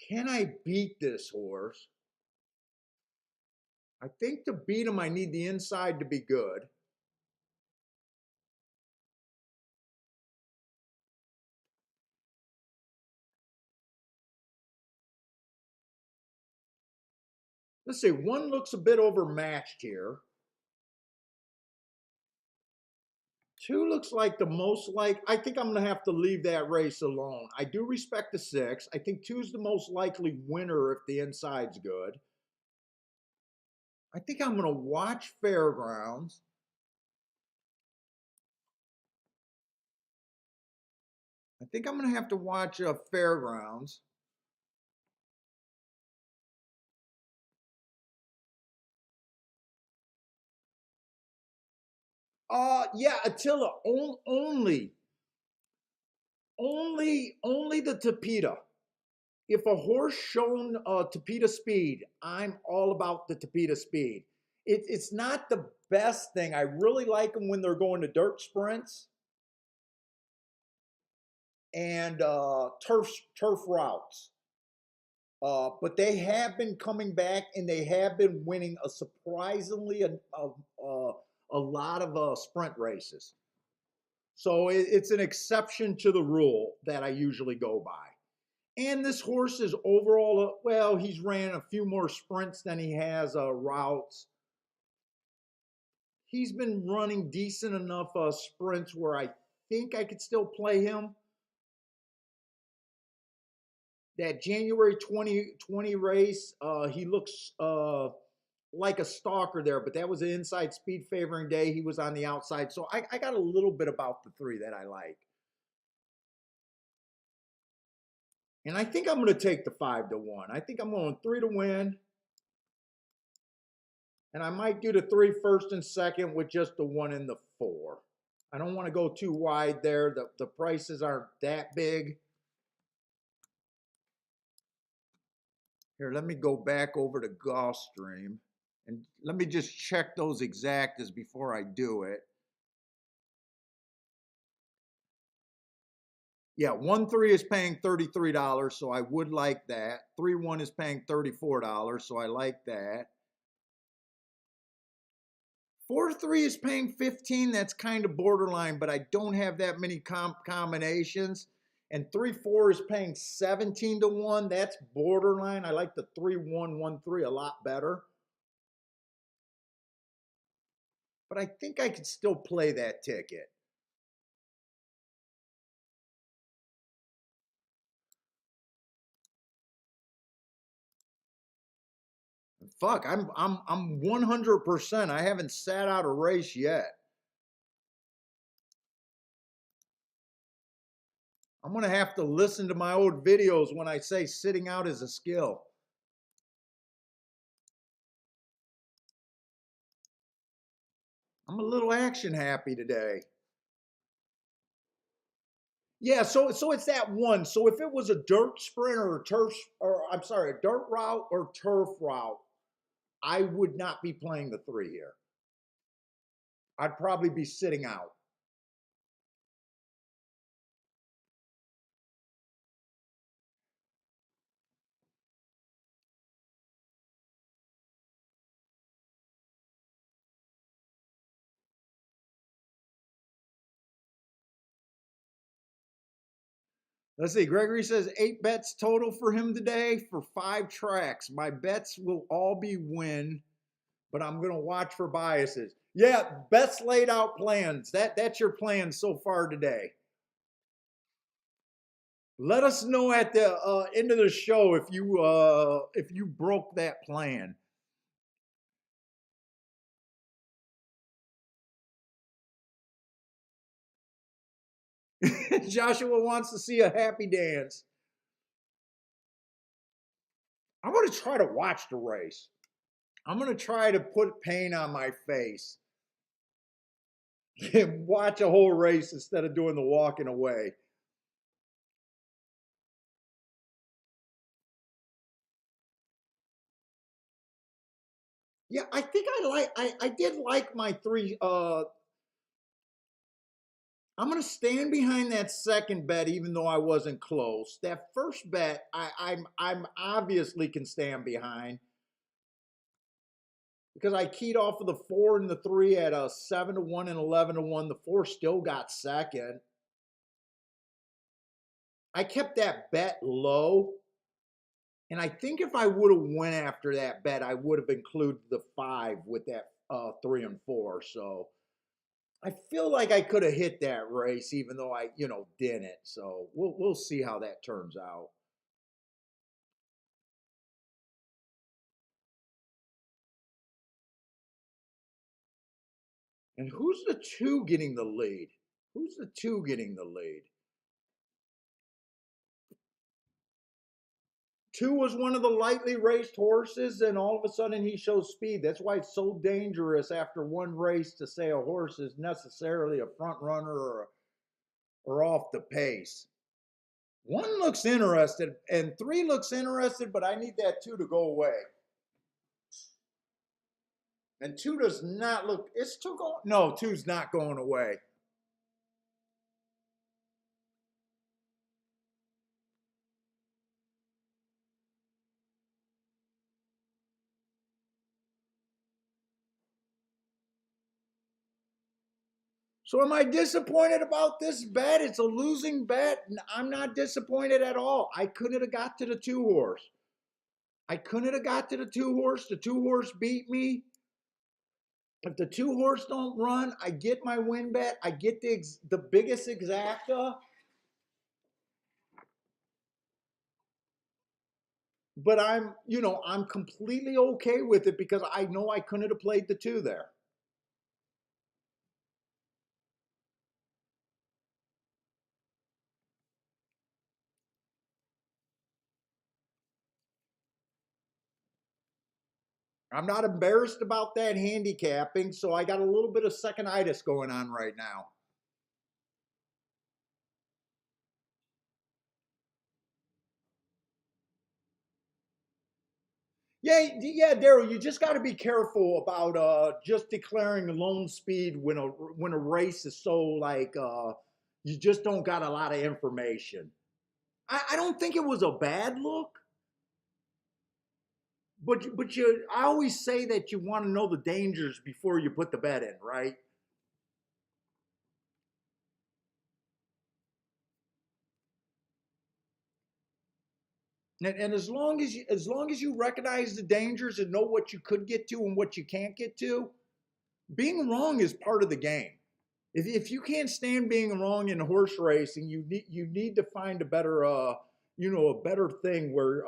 Speaker 1: Can I beat this horse? I think to beat him, I need the inside to be good. Let's see, 1 looks a bit overmatched here. 2 looks like the most I think I'm going to have to leave that race alone. I do respect the 6. I think 2 is the most likely winner if the inside's good. I think I'm going to watch Fairgrounds. I think I'm going to have to watch Fairgrounds. Yeah, Attila, only the Tapeta. If a horse shown Tapeta speed, I'm all about the Tapeta speed. It's not the best thing. I really like them when they're going to dirt sprints and turf routes. But they have been coming back and they have been winning a surprisingly a lot of sprint races. So it's an exception to the rule that I usually go by. And this horse is overall, well, he's ran a few more sprints than he has routes. He's been running decent enough sprints where I think I could still play him. That January 2020 race, he looks like a stalker there, but that was an inside speed favoring day. He was on the outside. So I got a little bit about the 3 that I like. And I think I'm going to take the 5-1. I think I'm going 3 to win. And I might do the 3 first and second with just the 1 and the 4. I don't want to go too wide there. The prices aren't that big. Here, let me go back over to Gulfstream. And let me just check those exactas before I do it. Yeah, 1-3 is paying $33, so I would like that. 3-1 is paying $34, so I like that. 4-3 is paying 15. That's kind of borderline, but I don't have that many combinations. And 3-4 is paying 17 to 1. That's borderline. I like the 3-1, 1-3 a lot better. But I think I could still play that ticket. Fuck, I'm 100%. I haven't sat out a race yet. I'm going to have to listen to my old videos when I say sitting out is a skill. I'm a little action happy today. Yeah, so it's that 1. So if it was a dirt sprint or a turf, or I'm sorry, a dirt route or turf route, I would not be playing the 3 here. I'd probably be sitting out. Let's see. Gregory says 8 bets total for him today for 5 tracks. My bets will all be win, but I'm going to watch for biases. Yeah, best laid out plans. That's your plan so far today. Let us know at the end of the show if you broke that plan. Joshua wants to see a happy dance. I'm going to try to watch the race. I'm going to try to put pain on my face and watch a whole race instead of doing the walking away. Yeah, I think I did like my three. I'm gonna stand behind that second bet, even though I wasn't close. That first bet, I'm obviously can stand behind because I keyed off of the 4 and the 3 at a 7-1 and 11-1. The 4 still got second. I kept that bet low, and I think if I would have went after that bet, I would have included the 5 with that 3 and 4. So I feel like I could have hit that race, even though I didn't. So we'll see how that turns out. And who's the 2 getting the lead? Who's the 2 getting the lead? 2 was one of the lightly raced horses, and all of a sudden he shows speed. That's why it's so dangerous after one race to say a horse is necessarily a front runner or off the pace. 1 looks interested, and 3 looks interested, but I need that 2 to go away. And 2 does not look. It's 2 going. No, two's not going away. So am I disappointed about this bet? It's a losing bet. I'm not disappointed at all. I couldn't have got to the 2 horse. I couldn't have got to the 2 horse. The 2 horse beat me. If the 2 horse don't run, I get my win bet. I get the biggest exacta. But I'm completely okay with it because I know I couldn't have played the 2 there. I'm not embarrassed about that handicapping, so I got a little bit of seconditis going on right now. Yeah, Daryl. You just got to be careful about just declaring lone speed when a race is so like you just don't got a lot of information. I don't think it was a bad look, but I always say that you want to know the dangers before you put the bet in, right? And as long as you recognize the dangers and know what you could get to and what you can't get to, being wrong is part of the game. If you can't stand being wrong in horse racing, you need to find a better a better thing where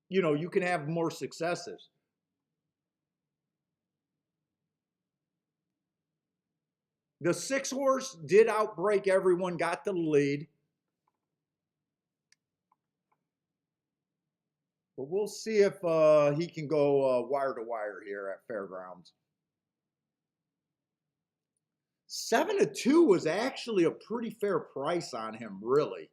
Speaker 1: you can have more successes. The 6 horse did outbreak everyone, got the lead, but we'll see if he can go wire to wire here at Fairgrounds. 7-2 was actually a pretty fair price on him, really.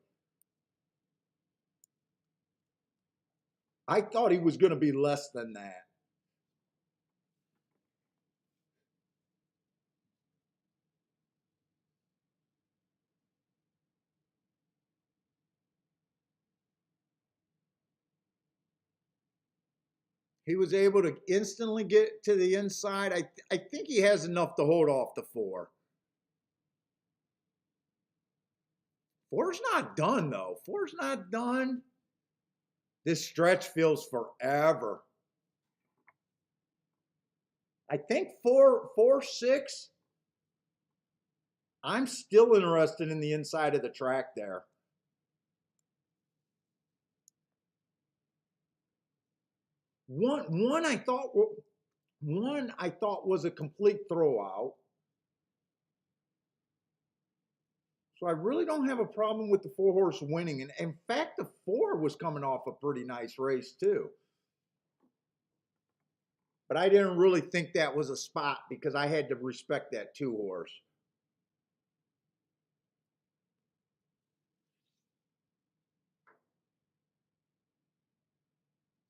Speaker 1: I thought he was going to be less than that. He was able to instantly get to the inside. I think he has enough to hold off the 4. Four's not done though. Four's not done. This stretch feels forever. I think four, 6. I'm still interested in the inside of the track there. One I thought was a complete throwout. So I really don't have a problem with the 4-horse winning. And in fact, the 4 was coming off a pretty nice race too. But I didn't really think that was a spot because I had to respect that 2-horse.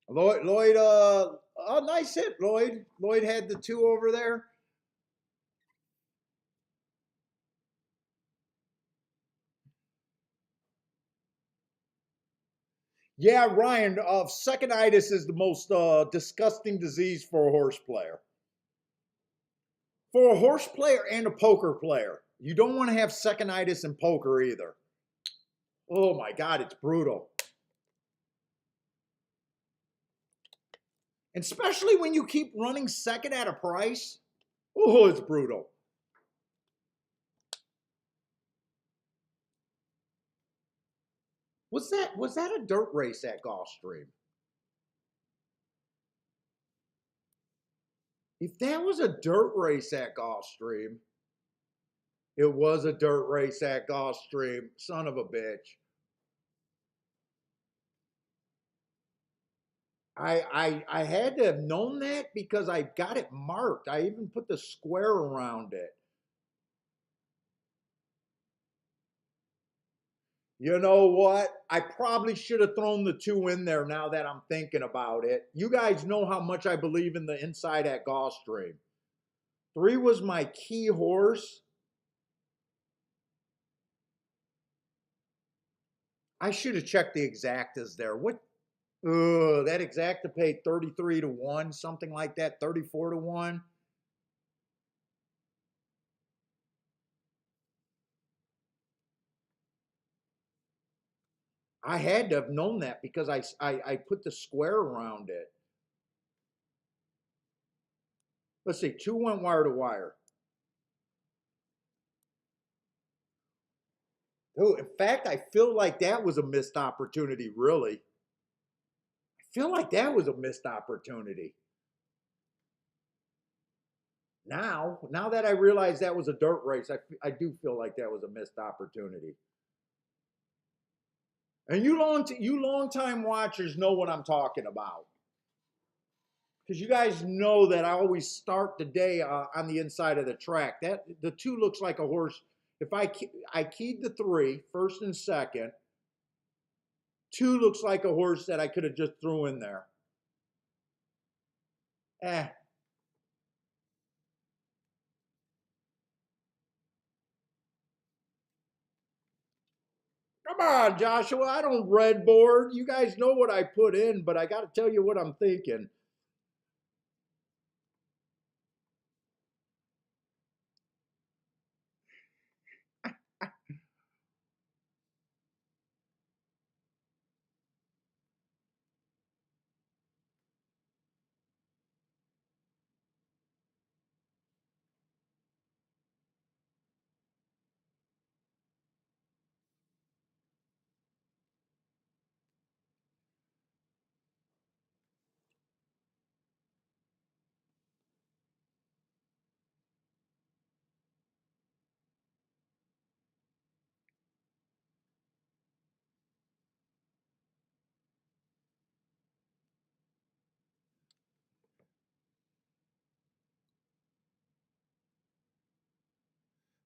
Speaker 1: Lloyd, oh, nice hit, Lloyd. Lloyd had the 2 over there. Yeah, Ryan, second-itis is the most disgusting disease for a horse player. For a horse player and a poker player. You don't want to have second-itis in poker either. Oh my God, it's brutal. And especially when you keep running second at a price. Oh, it's brutal. Was that a dirt race at Gulfstream? If that was a dirt race at Gulfstream, it was a dirt race at Gulfstream. Son of a bitch. I had to have known that because I got it marked. I even put the square around it. You know what? I probably should have thrown the 2 in there now that I'm thinking about it. You guys know how much I believe in the inside at Gulfstream. 3 was my key horse. I should have checked the exactas there. What? That exacta paid 33 to 1, something like that, 34 to 1. I had to have known that because I put the square around it. Let's see, 2 went wire to wire. Oh, in fact, I feel like that was a missed opportunity, really. I feel like that was a missed opportunity. Now that I realize that was a dirt race, I do feel like that was a missed opportunity. And you long time watchers know what I'm talking about. Because you guys know that I always start the day on the inside of the track. That the 2 looks like a horse. If I keyed the 3, first and second, 2 looks like a horse that I could have just threw in there. Eh. Come on, Joshua. I don't red board. You guys know what I put in, but I got to tell you what I'm thinking.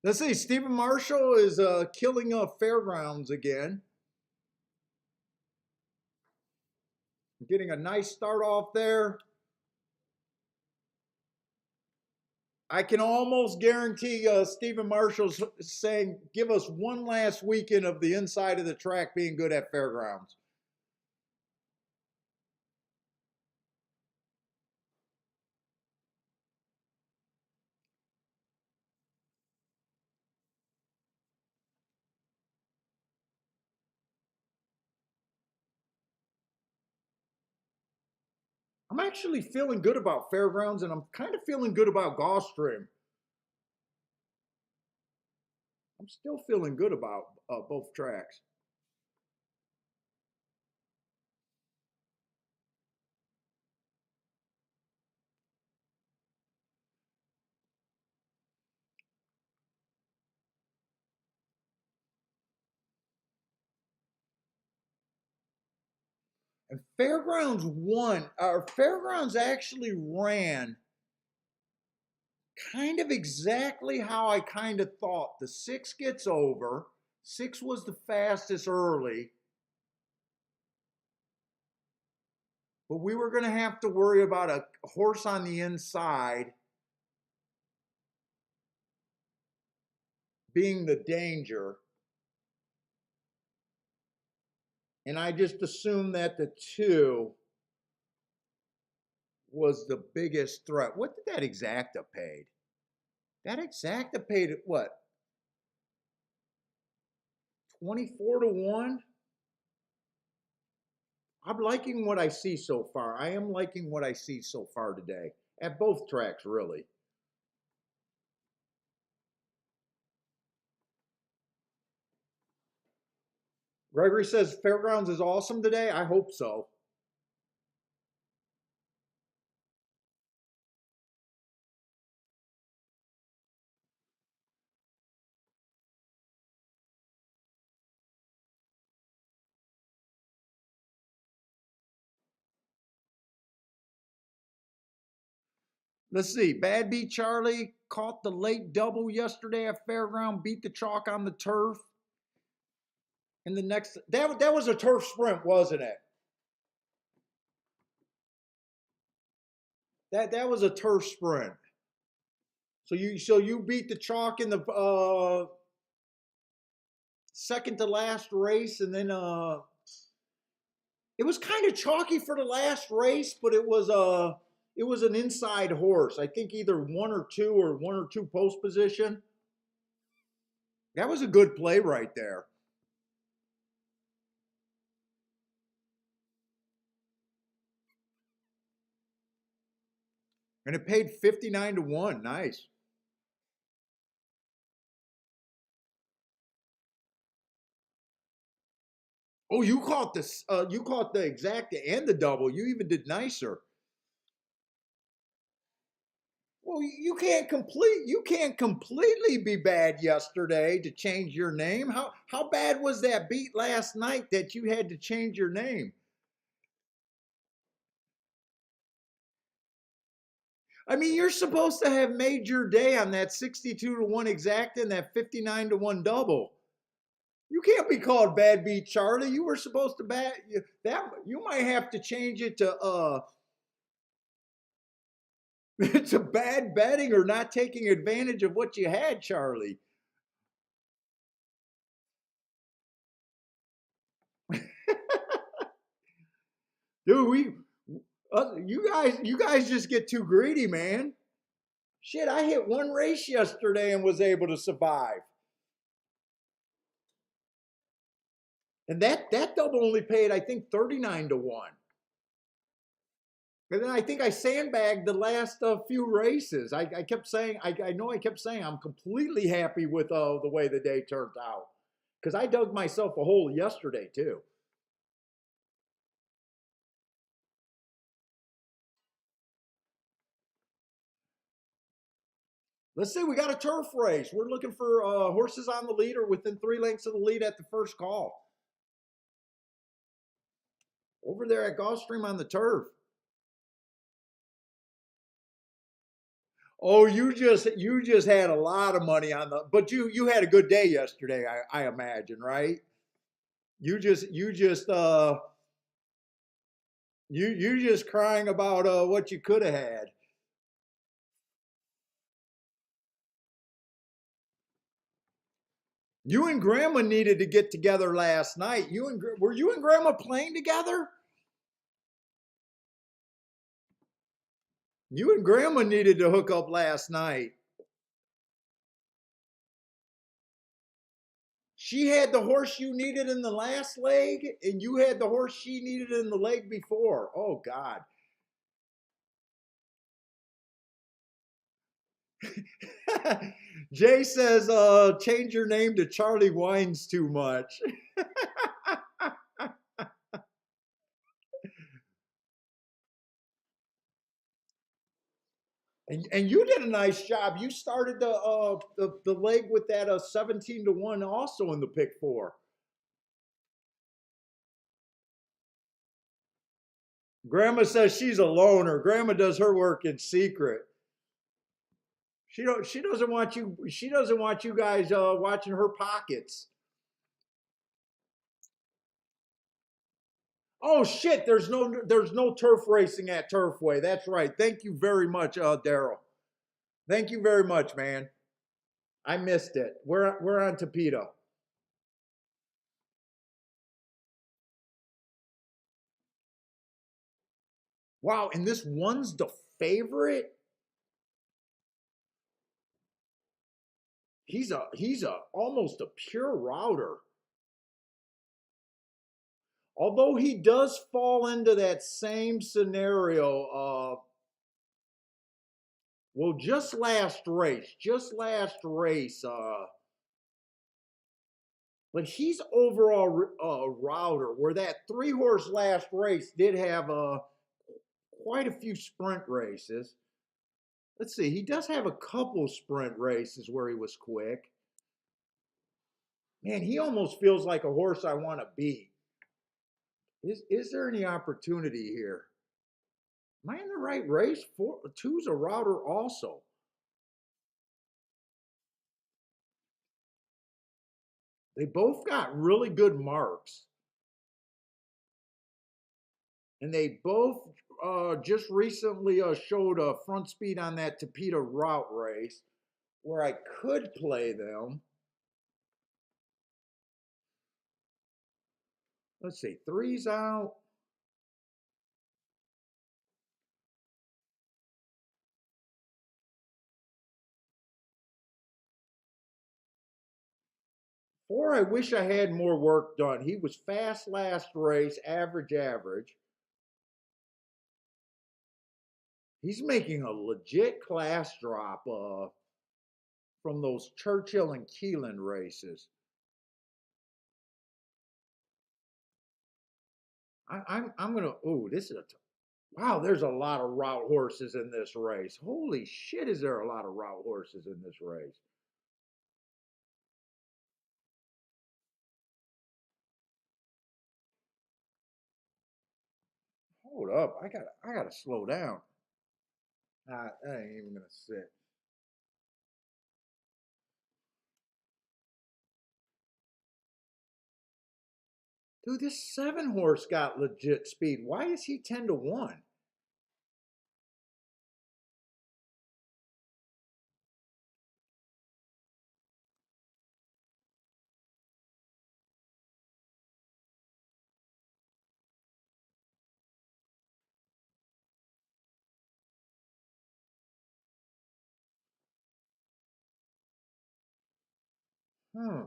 Speaker 1: Let's see. Stephen Marshall is killing fairgrounds again. Getting a nice start off there. I can almost guarantee Stephen Marshall's saying, give us one last weekend of the inside of the track being good at fairgrounds. I'm actually feeling good about Fairgrounds, and I'm kind of feeling good about Gulfstream. I'm still feeling good about both tracks. And Fairgrounds won, or Fairgrounds actually ran kind of exactly how I kind of thought. The six gets over. Six was the fastest early, but we were going to have to worry about a horse on the inside being the danger. And I just assumed that the two was the biggest threat. What did that exacta paid? That exacta paid what? 24 to 1? I'm liking what I see so far. I am liking what I see so far today at both tracks, really. Gregory says Fairgrounds is awesome today. I hope so. Let's see. Bad Beat Charlie caught the late double yesterday at Fairground, beat the chalk on the turf. And the next, that was a turf sprint, wasn't it? That was a turf sprint. So you beat the chalk in the second to last race, and then it was kind of chalky for the last race, but it was an inside horse. I think either one or two post position. That was a good play right there. And it paid 59 to 1. Nice. Oh, you caught the exacta and the double. You even did nicer. Well, you can't completely be bad yesterday to change your name. How bad was that beat last night that you had to change your name? I mean, you're supposed to have made your day on that 62 to 1 exacta and that 59 to 1 double. You can't be called bad beat Charlie. You were supposed to bat that. You might have to change it to bad betting or not taking advantage of what you had, Charlie. Dude, you guys just get too greedy, man. Shit, I hit one race yesterday and was able to survive. And that double only paid, I think, 39 to 1. And then I think I sandbagged the last few races. I kept saying, I know I kept saying I'm completely happy with the way the day turned out. Because I dug myself a hole yesterday, too. Let's see, we got a turf race. We're looking for horses on the lead or within 3 lengths of the lead at the first call. Over there at Gulfstream on the turf. Oh, you just had a lot of money on the, but you had a good day yesterday, I imagine, right? You just crying about what you could have had. You and Grandma needed to get together last night. Were you and Grandma playing together? You and Grandma needed to hook up last night. She had the horse you needed in the last leg, and you had the horse she needed in the leg before. Oh God. Jay says, change your name to Charlie Whines too much. And you did a nice job. You started the leg with that 17-1 also in the pick four. Grandma says she's a loner. Grandma does her work in secret. She doesn't want you guys watching her pockets. Oh shit, there's no turf racing at Turfway. That's right. Thank you very much, Daryl. Thank you very much, man. I missed it. We're on Tapito. Wow, and this one's the favorite. He's a almost a pure router. Although he does fall into that same scenario. Well, just last race. But he's overall router. Where that 3-horse last race did have quite a few sprint races. Let's see, he does have a couple sprint races where he was quick. Man, he almost feels like a horse I want to beat. Is there any opportunity here? Am I in the right race? Two's a router also. They both got really good marks. And they both just recently showed a front speed on that Tapeta route race where I could play them. Let's see, three's out. Four, I wish I had more work done. He was fast last race, average. He's making a legit class drop from those Churchill and Keelan races. I'm gonna. Oh, this is a. Wow, there's a lot of route horses in this race. Holy shit, is there a lot of route horses in this race? Hold up, I gotta slow down. I ain't even gonna sit. Dude, this 7-horse got legit speed. Why is he 10-1? Hmm.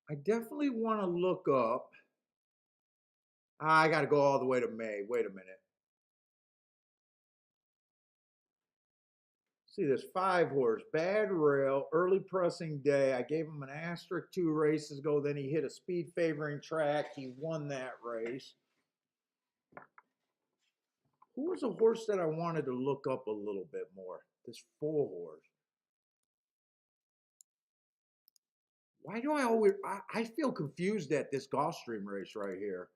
Speaker 1: I definitely want to look up. I got to go all the way to May. Wait a minute. See this 5-horse, bad rail, early pressing day. I gave him an asterisk 2 races ago. Then he hit a speed favoring track. He won that race. Who was a horse that I wanted to look up a little bit more? This 4-horse. Why do I always? I feel confused at this Gulfstream race right here.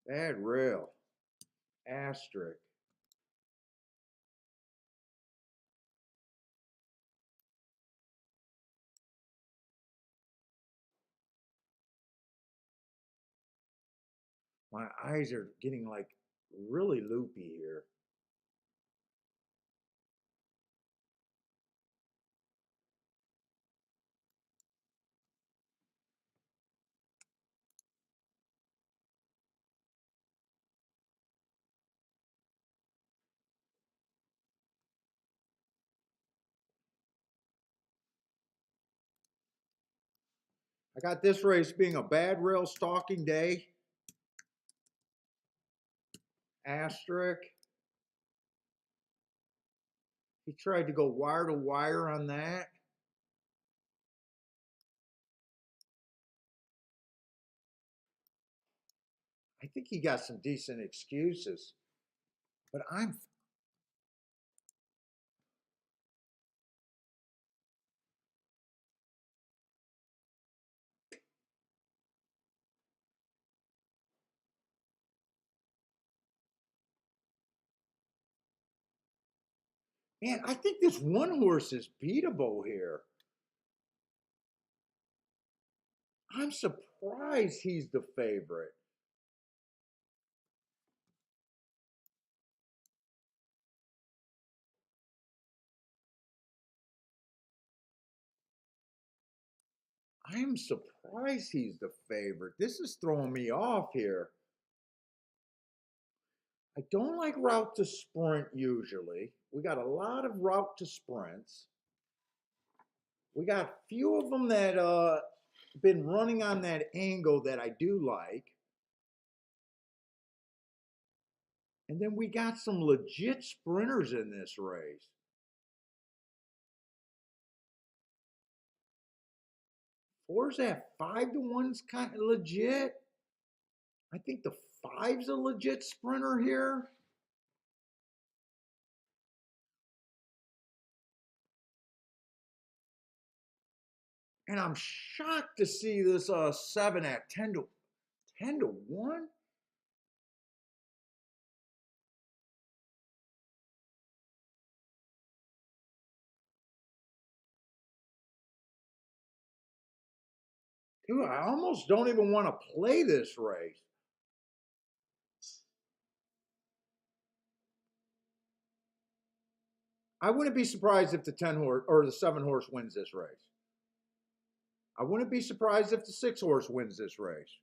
Speaker 1: Bad rail, asterisk. My eyes are getting like really loopy here. I got this race being a bad rail stalking day. Asterisk. He tried to go wire to wire on that. I think he got some decent excuses. But man, I think this one horse is beatable here. I'm surprised he's the favorite. I'm surprised he's the favorite. This is throwing me off here. I don't like route to sprint usually. We got a lot of route to sprints. We got a few of them that been running on that angle that I do like. And then we got some legit sprinters in this race. Four's at 5-1's kind of legit. I think the five's a legit sprinter here. And I'm shocked to see this 7 at 10-1. Dude, I almost don't even want to play this race. I wouldn't be surprised if the 10 horse or the 7 horse wins this race. I wouldn't be surprised if the 6 horse wins this race.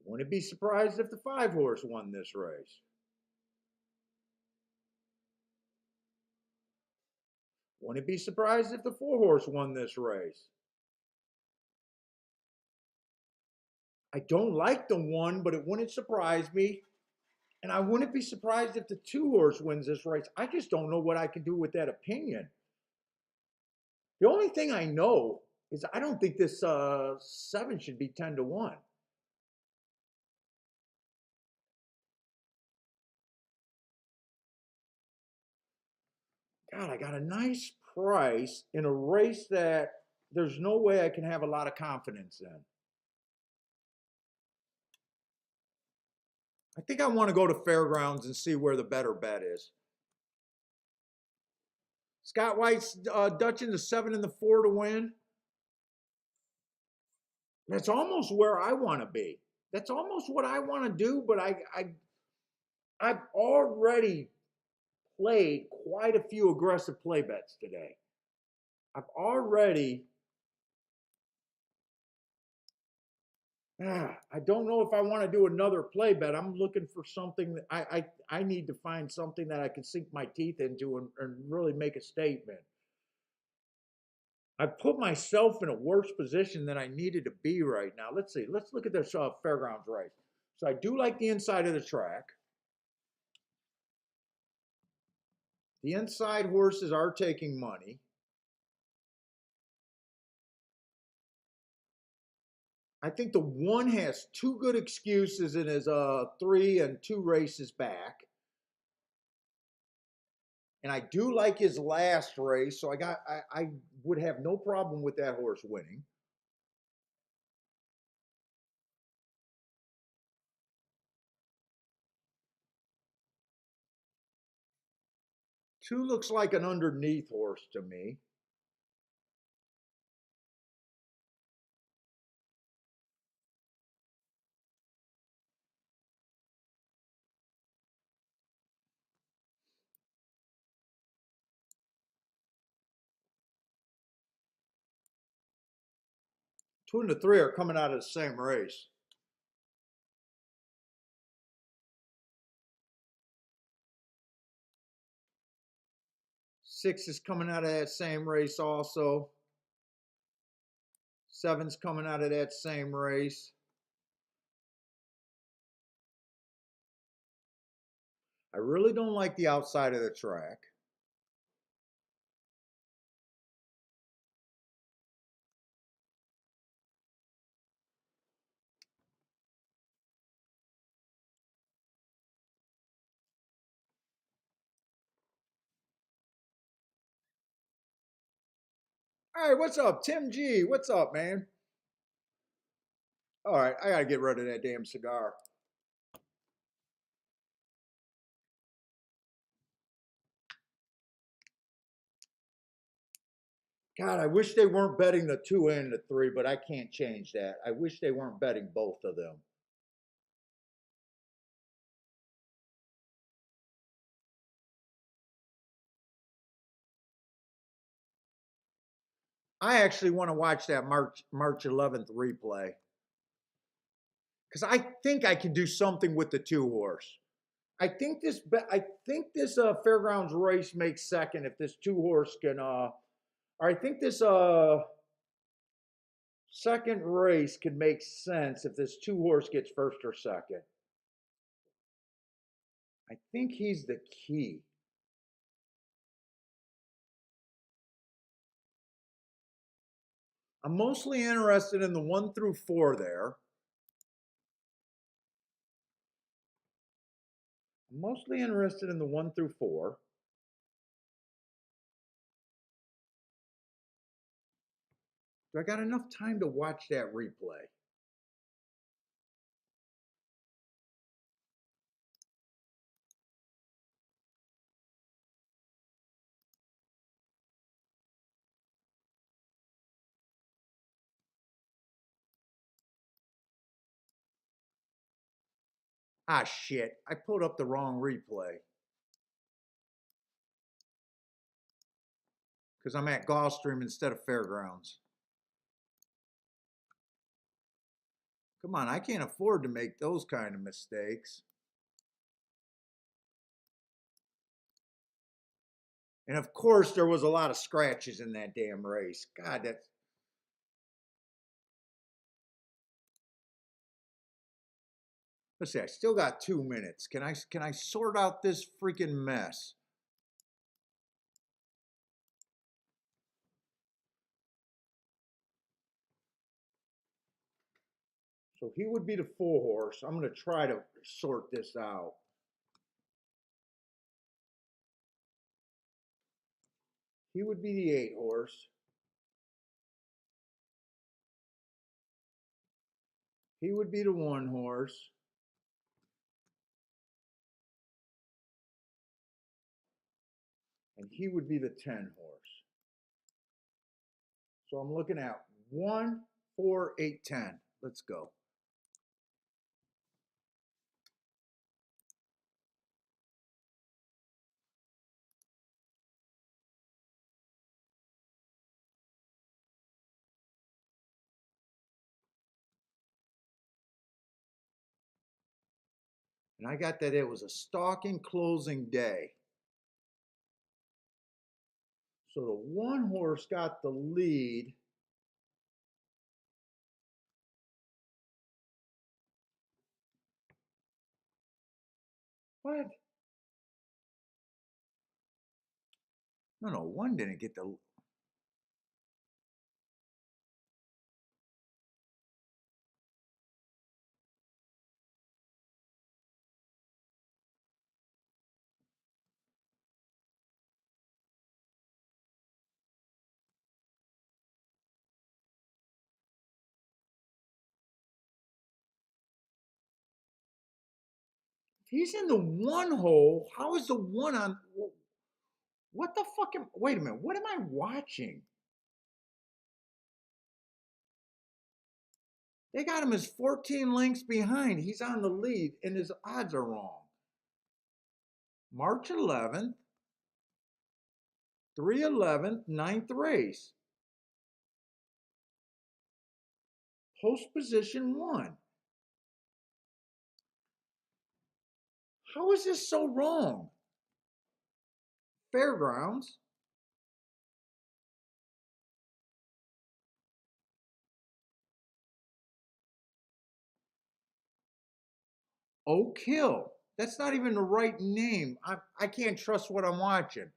Speaker 1: Wouldn't be surprised if the 5 horse won this race. Wouldn't be surprised if the 4 horse won this race. I don't like the 1, but it wouldn't surprise me. And I wouldn't be surprised if the 2 horse wins this race. I just don't know what I can do with that opinion. The only thing I know is I don't think this 7 should be 10-1. God, I got a nice price in a race that there's no way I can have a lot of confidence in. I think I want to go to Fairgrounds and see where the better bet is. Scott White's Dutching the 7 and the 4 to win. That's almost where I want to be. That's almost what I want to do, but I've already played quite a few aggressive play bets today. I've already I don't know if I want to do another play bet. I'm looking for something that I need to find something that I can sink my teeth into and really make a statement. I put myself in a worse position than I needed to be right now. Let's see. Let's look at this Fairgrounds race. So I do like the inside of the track. The inside horses are taking money. I think the 1 has 2 good excuses in his 3 and 2 races back. And I do like his last race, so I would have no problem with that horse winning. Two looks like an underneath horse to me. Two and the 3 are coming out of the same race. 6 is coming out of that same race also. 7's coming out of that same race. I really don't like the outside of the track. All right, what's up, Tim G? What's up, man? All right, I gotta get rid of that damn cigar. God, I wish they weren't betting the 2 and the 3, but I can't change that. I wish they weren't betting both of them. I actually want to watch that March 11th replay because I think I can do something with the 2 horse. I think this fairgrounds race makes second if this 2 horse can. Or I think this second race could make sense if this 2 horse gets first or second. I think he's the key. I'm mostly interested in the 1 through 4 there. I'm mostly interested in the 1 through 4. Do I got enough time to watch that replay? Ah, shit. I pulled up the wrong replay. Because I'm at Gulfstream instead of Fairgrounds. Come on, I can't afford to make those kind of mistakes. And of course, there was a lot of scratches in that damn race. God, that's. Let's see, I still got 2 minutes. Can I sort out this freaking mess? So he would be the 4 horse. I'm going to try to sort this out. He would be the 8 horse. He would be the 1 horse. And he would be the 10 horse. So I'm looking at 1, 4, 8, 10. Let's go. And I got that it was a stalking closing day. So the 1 horse got the lead. What? No, 1 didn't get the. If he's in the 1 hole, how is the 1 on? What the fuck am? Wait a minute. What am I watching? They got him as 14 lengths behind. He's on the lead, and his odds are wrong. March 11th, 3/11th, 9th race. Post position 1. How is this so wrong? Fairgrounds. Oak Hill. That's not even the right name. I can't trust what I'm watching.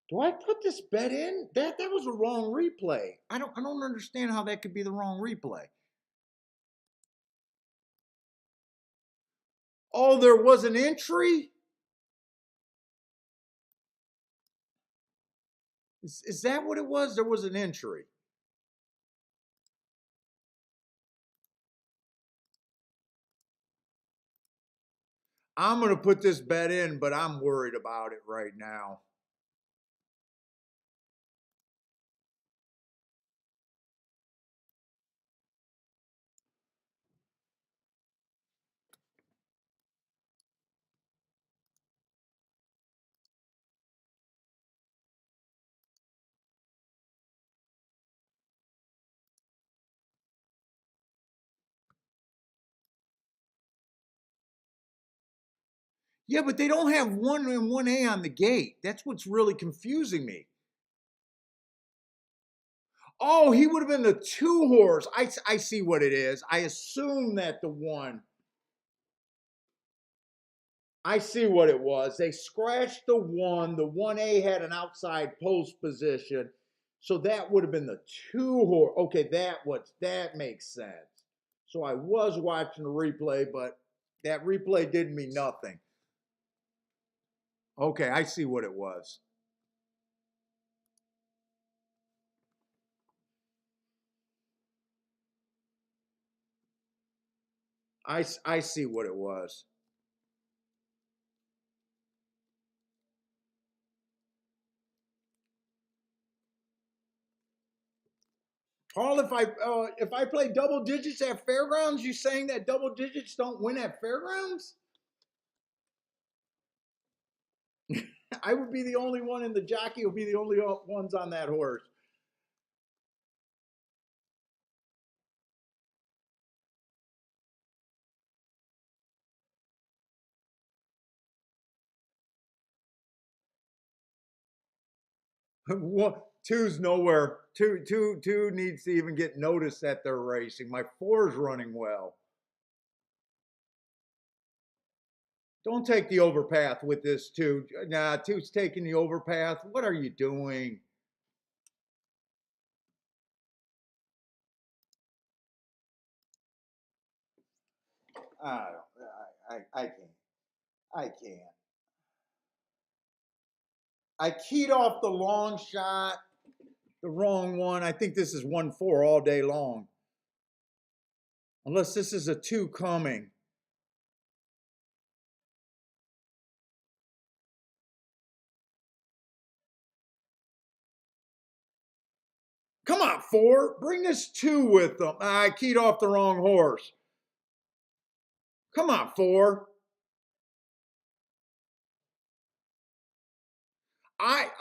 Speaker 1: Do I put this bet in? That was a wrong replay. I don't understand how that could be the wrong replay. Oh, there was an entry? Is that what it was? There was an entry. I'm going to put this bet in, but I'm worried about it right now. Yeah, but they don't have 1 and 1A on the gate. That's what's really confusing me. Oh, he would have been the 2 horse. I see what it is. I assume that the 1. I see what it was. They scratched the 1. The 1A had an outside post position. So that would have been the 2 horse. Okay, that makes sense. So I was watching the replay, but that replay didn't mean nothing. Okay, I see what it was. I see what it was. Paul, if I play double digits at fairgrounds, you saying that double digits don't win at fairgrounds? I would be the only one, and the jockey will be the only ones on that horse. One, two's nowhere. Two needs to even get noticed that they're racing. My 4's running well. Don't take the overpath with this 2. Nah, 2's taking the overpath. What are you doing? I don't. I can't. I can't. I keyed off the long shot, the wrong one. I think this is 1-4 all day long. Unless this is a 2 coming. Come on, 4. Bring this 2 with them. I keyed off the wrong horse. Come on, 4.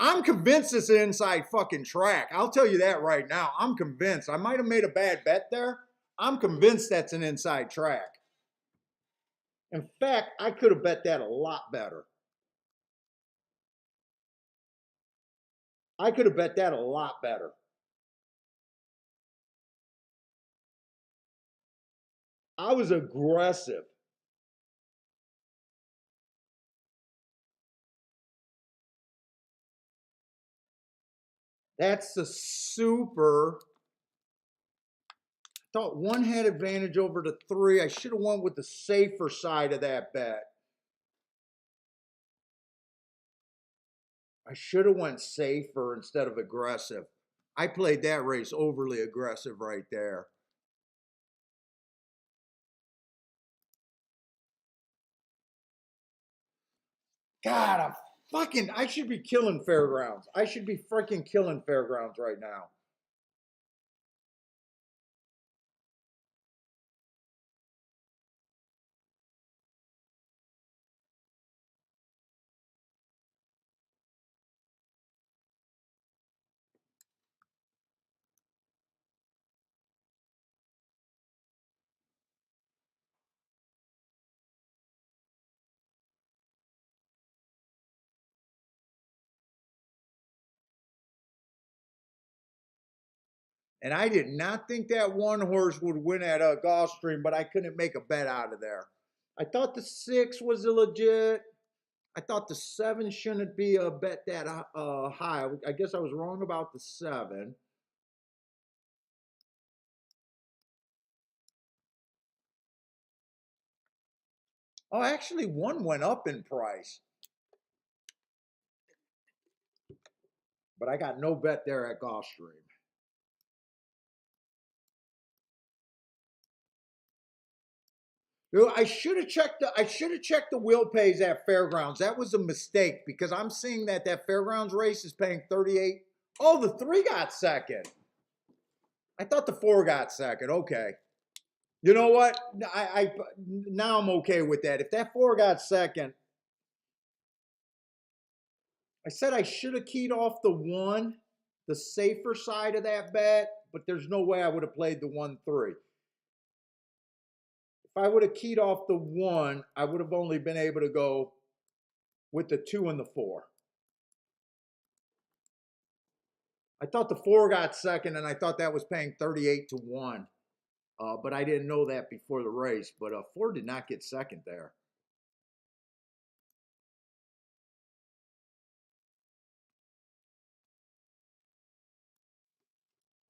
Speaker 1: I'm convinced it's an inside fucking track. I'll tell you that right now. I'm convinced. I might have made a bad bet there. I'm convinced that's an inside track. In fact, I could have bet that a lot better. I could have bet that a lot better. I was aggressive. That's the super. I thought 1 had advantage over the 3. I should have went with the safer side of that bet. I should have went safer instead of aggressive. I played that race overly aggressive right there. God, I'm Fucking, I should be killing Fairgrounds. I should be freaking killing Fairgrounds right now. And I did not think that one horse would win at Gulfstream, but I couldn't make a bet out of there. I thought the 6 was a legit. I thought the 7 shouldn't be a bet that high. I guess I was wrong about the 7. Oh, actually, 1 went up in price, but I got no bet there at Gulfstream. I should have checked the wheel pays at Fairgrounds. That was a mistake because I'm seeing that Fairgrounds race is paying 38. Oh, the 3 got second. I thought the 4 got second. Okay. You know what? I now I'm okay with that. If that 4 got second, I said I should have keyed off the 1, the safer side of that bet, but there's no way I would have played the 1-3. If I would have keyed off the 1, I would have only been able to go with the 2 and the 4. I thought the 4 got second, and I thought that was paying 38-1. But I didn't know that before the race. But 4 did not get second there.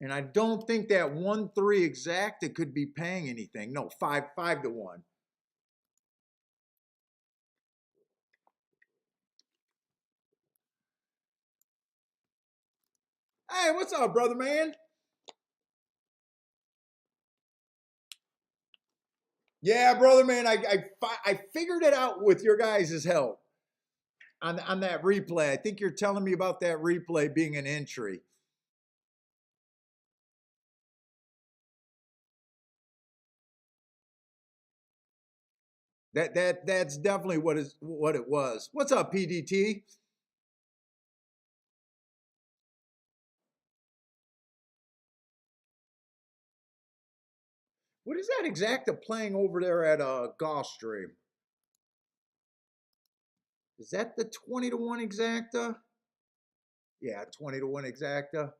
Speaker 1: And I don't think that 1-3 exacta could be paying anything. No, 5-1. Hey, what's up, brother man? Yeah, brother man, I figured it out with your guys' help on that replay. I think you're telling me about that replay being an entry. That's definitely what it was. What's up, PDT? What is that exacta playing over there at Gulfstream? Is that the 20-1 exacta? Yeah, 20-1 exacta.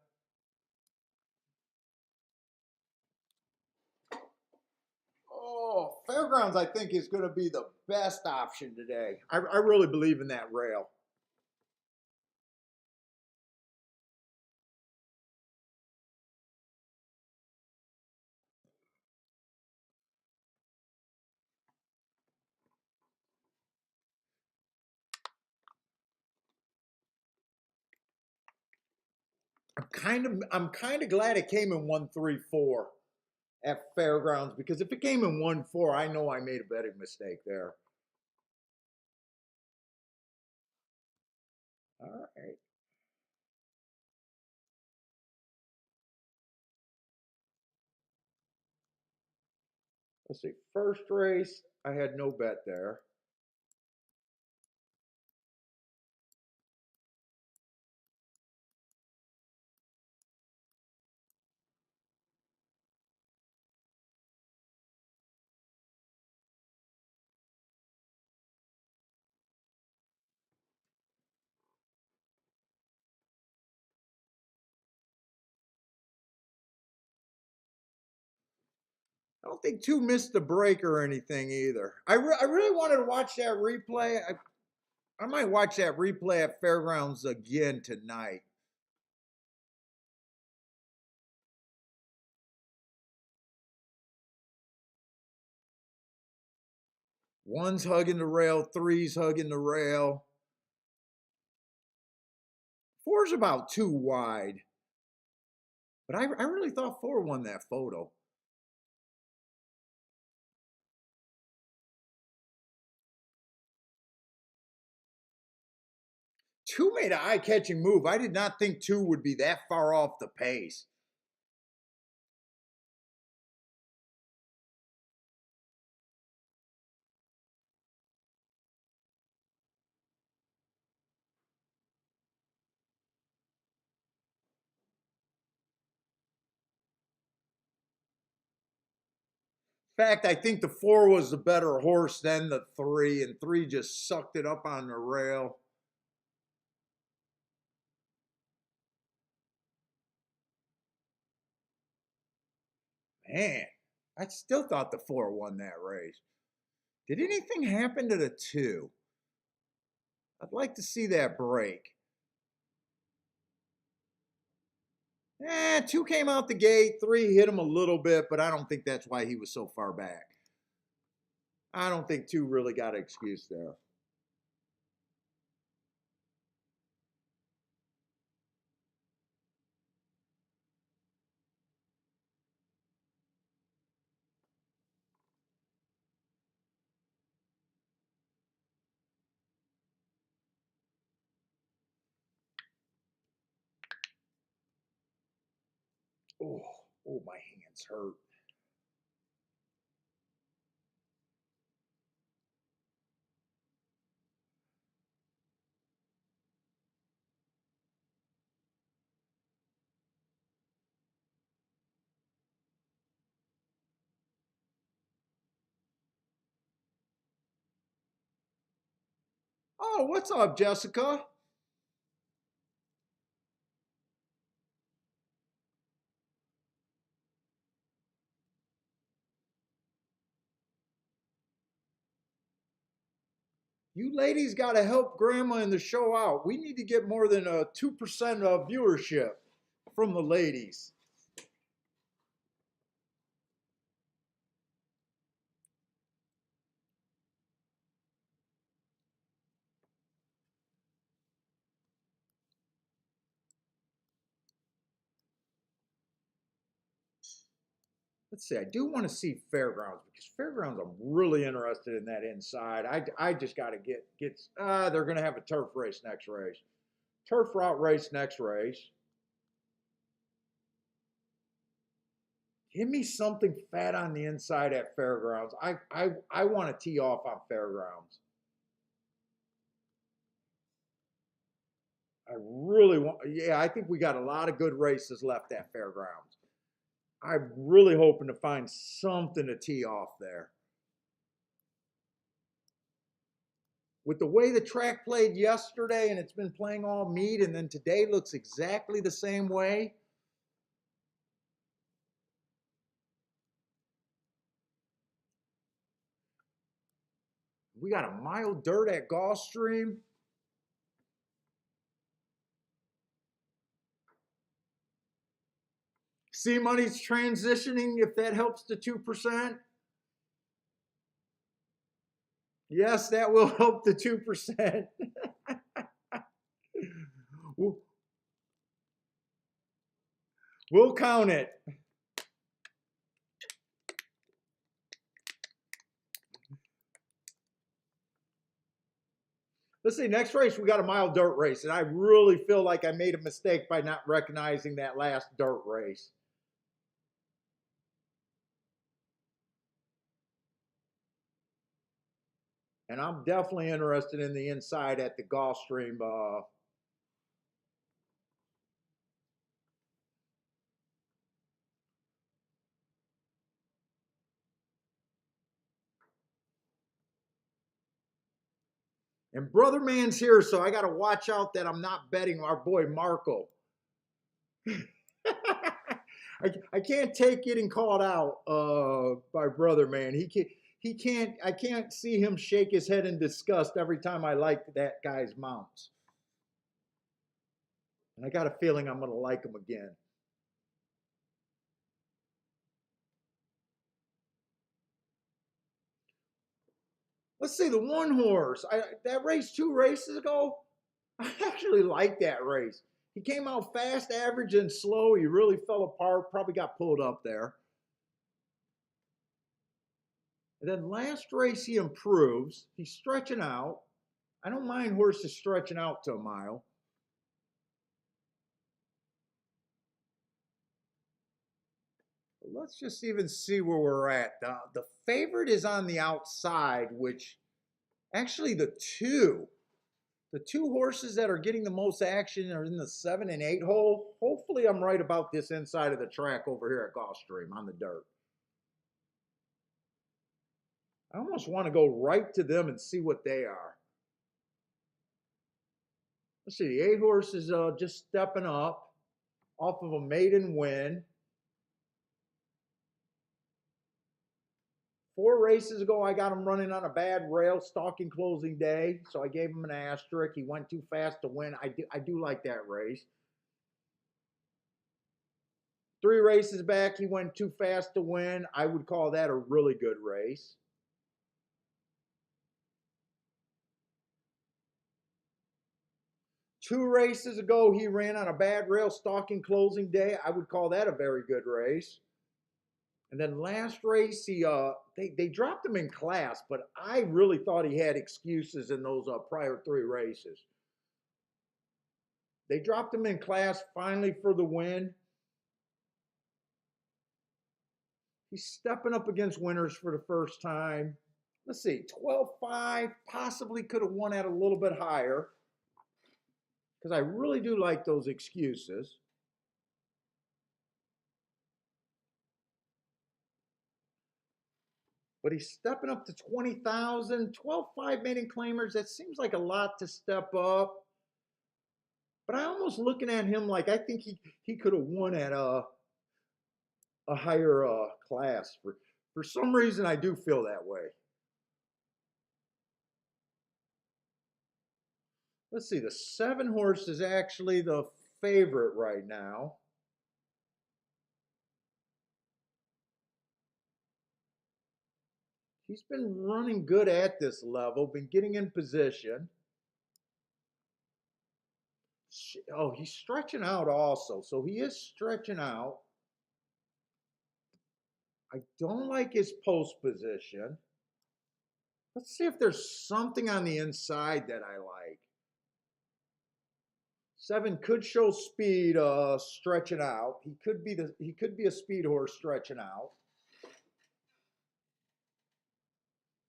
Speaker 1: Oh, Fairgrounds, I think, is going to be the best option today. I really believe in that rail. I'm kind of glad it came in 1-3-4 at Fairgrounds because if it came in 1-4, I know I made a betting mistake there. All right. Let's see. First race, I had no bet there. I don't think 2 missed the break or anything either. I really wanted to watch that replay. I might watch that replay at Fairgrounds again tonight. One's hugging the rail, 3's hugging the rail. 4's about 2 wide. But I really thought 4 won that photo. Two made an eye-catching move. I did not think two would be that far off the pace. In fact, I think the four was the better horse than the three, and three just sucked it up on the rail. Man, I still thought the four won that race. Did anything happen to the two? I'd like to see that break. Two came out the gate, three hit him a little bit, but I don't think that's why he was so far back. I don't think two really got an excuse there. Oh, oh, my hands hurt. Oh, what's up, Jessica? You ladies got to help Grandma in the show out. We need to get more than a 2% of viewership from the ladies. Let's see. I do want to see Fairgrounds because Fairgrounds, I'm really interested in that inside. I just got to get. They're going to have a turf race next race. Turf route race next race. Give me something fat on the inside at Fairgrounds. I want to tee off on Fairgrounds. I really want. Yeah, I think we got a lot of good races left at Fairgrounds. I'm really hoping to find something to tee off there. With the way the track played yesterday and it's been playing all meet, and then today looks exactly the same way. We got a mile dirt at Gulfstream. See, money's transitioning if that helps the 2%. Yes, that will help the 2%. We'll count it. Let's see, next race we got a mile dirt race, and I really feel like I made a mistake by not recognizing that last dirt race. And I'm definitely interested in the inside at the Gulfstream. And Brother Man's here, so I got to watch out that I'm not betting our boy Marco. I can't take getting called out by Brother Man. He can't. I can't see him shake his head in disgust every time I like that guy's mounts. And I got a feeling I'm going to like him again. Let's see the one horse. That race 2 races ago. I actually liked that race. He came out fast, average, and slow. He really fell apart. Probably got pulled up there. And then last race he improves. He's stretching out. I don't mind horses stretching out to a mile. Let's just even see where we're at. The favorite is on the outside, which actually the two horses that are getting the most action are in the 7 and 8 hole. Hopefully I'm right about this inside of the track over here at Gulfstream on the dirt. I almost want to go right to them and see what they are. Let's see, the 8 horse is just stepping up off of a maiden win. 4 races ago, I got him running on a bad rail, stalking closing day, so I gave him an asterisk. He went too fast to win. I do like that race. 3 races back, he went too fast to win. I would call that a really good race. 2 races ago, he ran on a bad rail, stalking closing day. I would call that a very good race. And then last race, they dropped him in class, but I really thought he had excuses in those prior 3 races. They dropped him in class finally for the win. He's stepping up against winners for the first time. Let's see, 12-5, possibly could have won at a little bit higher because I really do like those excuses. But he's stepping up to 20,000. 12-5 maiden claimers, that seems like a lot to step up. But I almost looking at him like I think he could have won at a higher class. For some reason, I do feel that way. Let's see, the 7 horse is actually the favorite right now. He's been running good at this level, been getting in position. Oh, he's stretching out also. So he is stretching out. I don't like his post position. Let's see if there's something on the inside that I like. 7 could show speed stretching out. He could be a speed horse stretching out.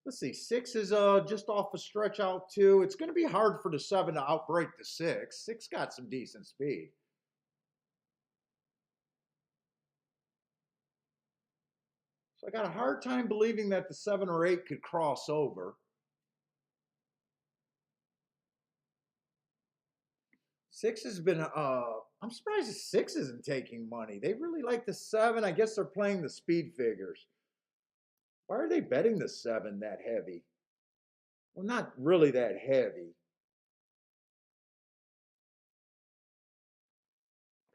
Speaker 1: Let's see, 6 is just off a stretch out too. It's going to be hard for the 7 to outbreak the 6. 6 got some decent speed. So I got a hard time believing that the 7 or 8 could cross over. 6 has been, I'm surprised the 6 isn't taking money. They really like the 7. I guess they're playing the speed figures. Why are they betting the 7 that heavy? Well, not really that heavy.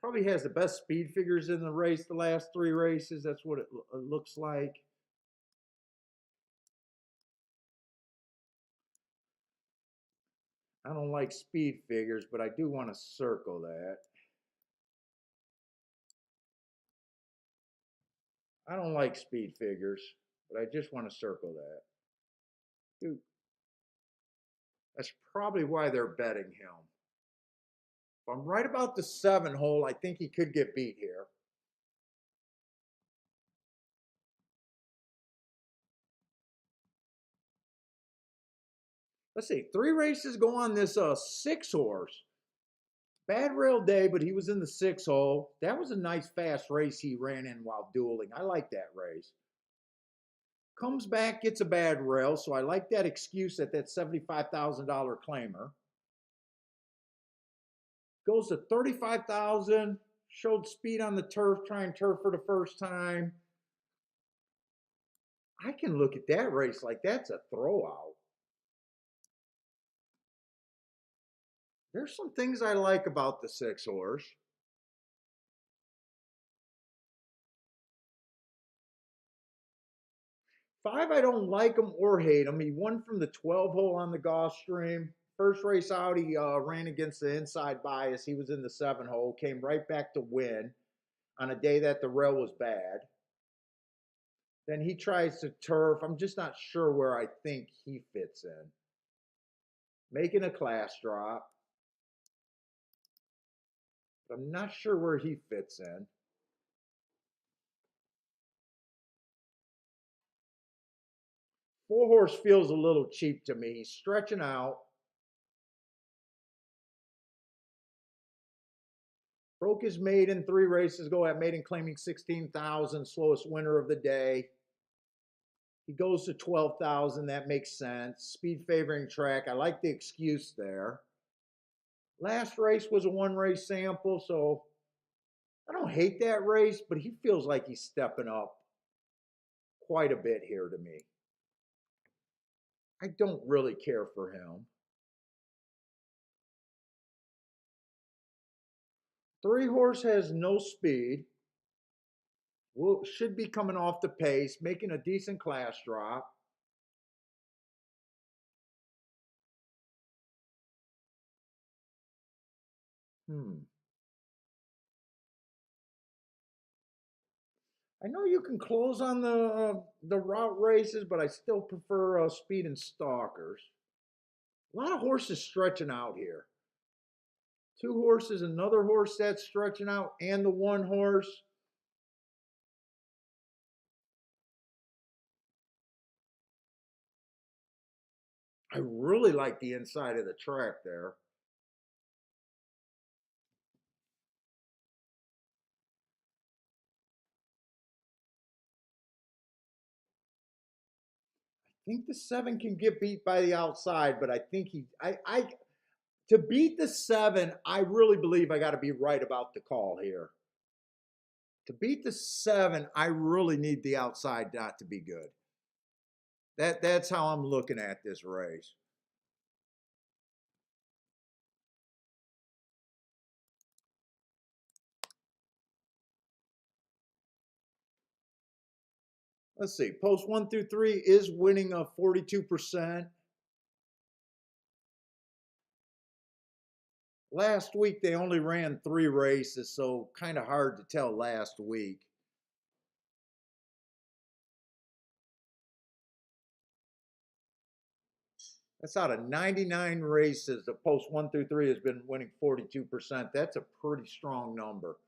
Speaker 1: Probably has the best speed figures in the race the last 3 races. That's what it looks like. I don't like speed figures, but I do want to circle that. I don't like speed figures, but I just want to circle that. Dude, that's probably why they're betting him. If I'm right about the 7 hole, I think he could get beat here. Let's see, 3 races go on this 6 horse. Bad rail day, but he was in the 6 hole. That was a nice fast race he ran in while dueling. I like that race. Comes back, gets a bad rail, so I like that excuse at that $75,000 claimer. Goes to 35,000, showed speed on the turf, trying turf for the first time. I can look at that race like that's a throwout. There's some things I like about the 6 horse. 5, I don't like him or hate him. He won from the 12 hole on the Gulfstream. First race out, he ran against the inside bias. He was in the 7 hole, came right back to win on a day that the rail was bad. Then he tries to turf. I'm just not sure where I think he fits in. making a class drop. I'm not sure where he fits in. 4 horse feels a little cheap to me. He's stretching out. Broke his maiden 3 races ago at maiden, claiming 16,000, slowest winner of the day. He goes to 12,000. That makes sense. Speed favoring track. I like the excuse there. Last race was a 1 race sample, so I don't hate that race, but he feels like he's stepping up quite a bit here to me. I don't really care for him. 3 horse has no speed. Should be coming off the pace, making a decent class drop. I know you can close on the route races, but I still prefer speed and stalkers. A lot of horses stretching out here. 2 horses, another horse that's stretching out, and the 1 horse. I really like the inside of the track there. I think the 7 can get beat by the outside, but I think I to beat the 7, I really believe I got to be right about the call here. To beat the 7, I really need the outside not to be good. That's how I'm looking at this race. Let's see. Post 1 through 3 is winning a 42%. Last week they only ran 3 races, so kind of hard to tell last week. That's out of 99 races. The post 1 through 3 has been winning 42%. That's a pretty strong number.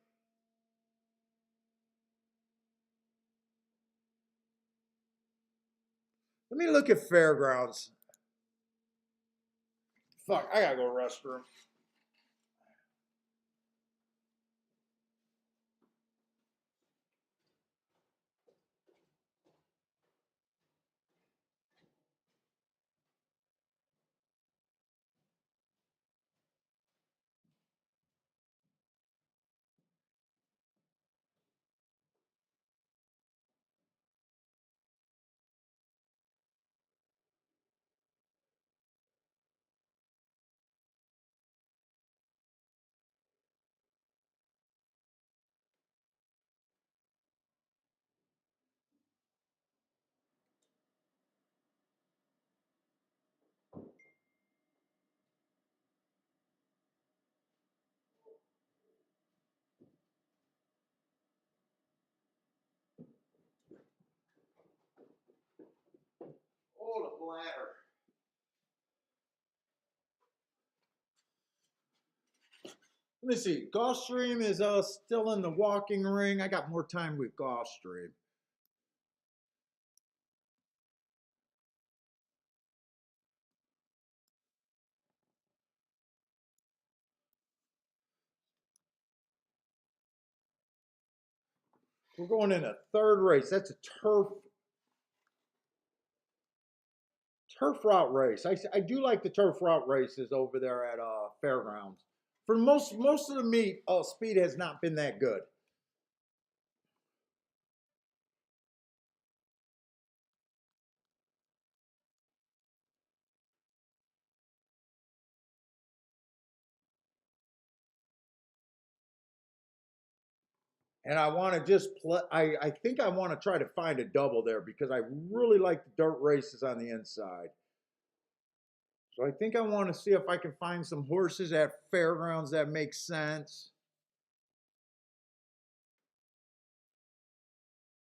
Speaker 1: Let me look at fairgrounds. Fuck, I gotta go restroom. Oh, the bladder. Let me see. Gulfstream is still in the walking ring. I got more time with Gulfstream. We're going in a third race. That's a turf route race. I do like the turf route races over there at Fairgrounds. For most of the meet, speed has not been that good. And I want to just play. I think I want to try to find a double there because I really like the dirt races on the inside. So I think I want to see if I can find some horses at Fairgrounds that make sense.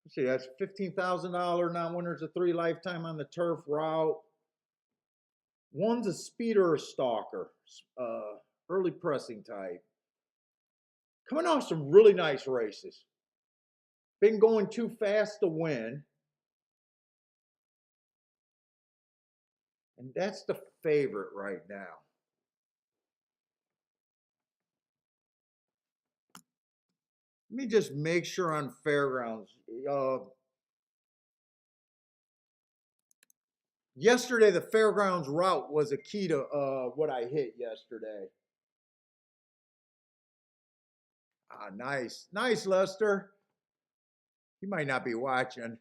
Speaker 1: Let's see, that's $15,000 non-winners of 3 lifetime on the turf route. One's a speeder or a stalker, uh, early pressing type. Coming off some really nice races. Been going too fast to win. And that's the favorite right now. Let me just make sure on fairgrounds. Yesterday, the fairgrounds route was a key to what I hit yesterday. Ah, nice. Nice, Lester. You might not be watching.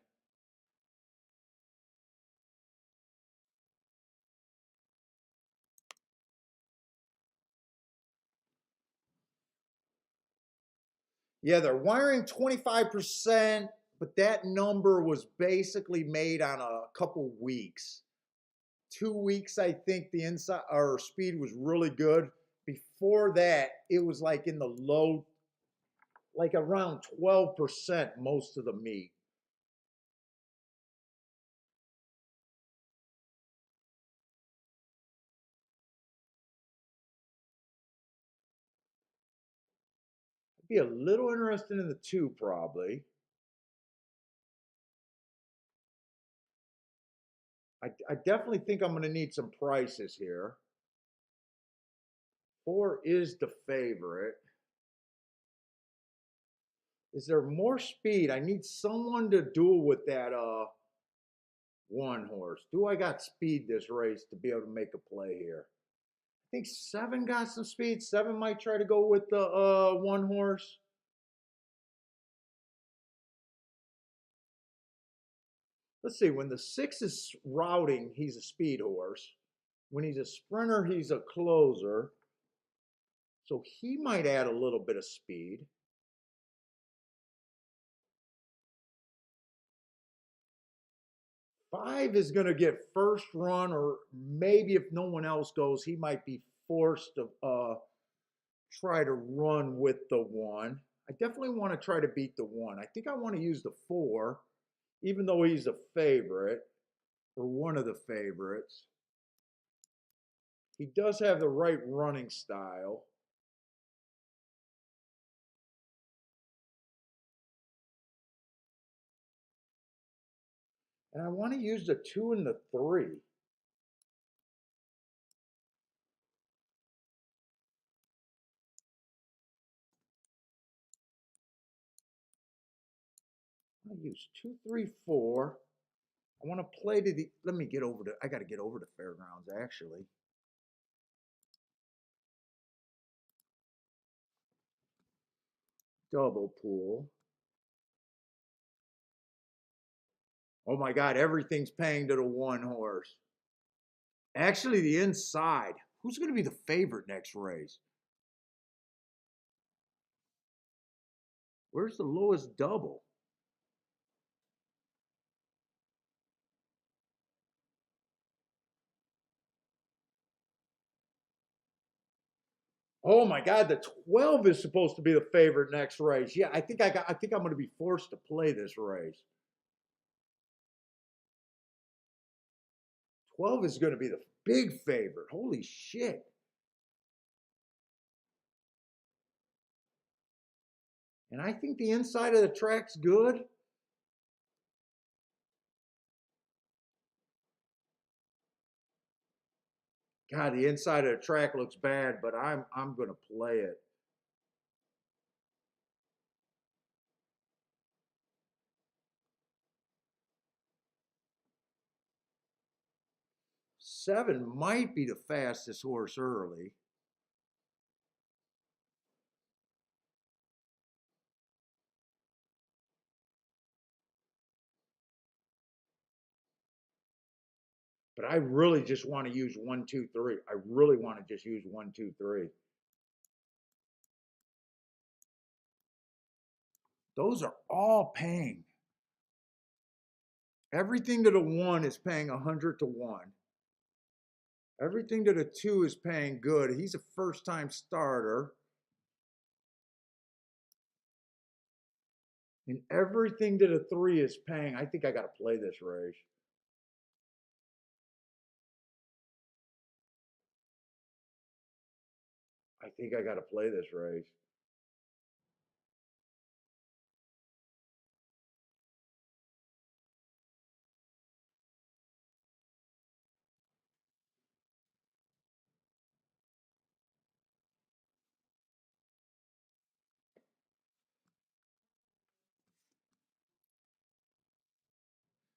Speaker 1: Yeah, they're wiring 25%, but that number was basically made on a couple weeks. 2 weeks, I think the inside or speed was really good. Before that, it was like in the low, like around 12% most of the meet. I'd be a little interested in the two, probably. I definitely think I'm going to need some prices here. Four is the favorite. Is there more speed? I need someone to duel with that one horse. Do I got speed this race to be able to make a play here? I think seven got some speed. Seven might try to go with the one horse. Let's see. When the six is routing, he's a speed horse. When he's a sprinter, he's a closer. So he might add a little bit of speed. Five is going to get first run, or maybe if no one else goes, he might be forced to try to run with the one. I definitely want to try to beat the one. I think I want to use the four, even though he's a favorite or one of the favorites. He does have the right running style. And I want to use the two and the three. I use two, three, four. I want to play to the. Let me get over to. I got to get over to fairgrounds actually. Double pool. Oh my God, everything's paying to the one horse. Actually, the inside. Who's going to be the favorite next race? Where's the lowest double? Oh my God, the 12 is supposed to be the favorite next race. Yeah, I think I'm going to be forced to play this race. 12 is going to be the big favorite. Holy shit. And I think the inside of the track's good. God, the inside of the track looks bad, but I'm going to play it. Seven might be the fastest horse early. But I really just want to use one, two, three. I really want to just use one, two, three. Those are all paying. Everything to the one is paying 100 to one. Everything to the two is paying good. He's a first time starter. And everything to the three is paying. I think I got to play this race. I think I got to play this race.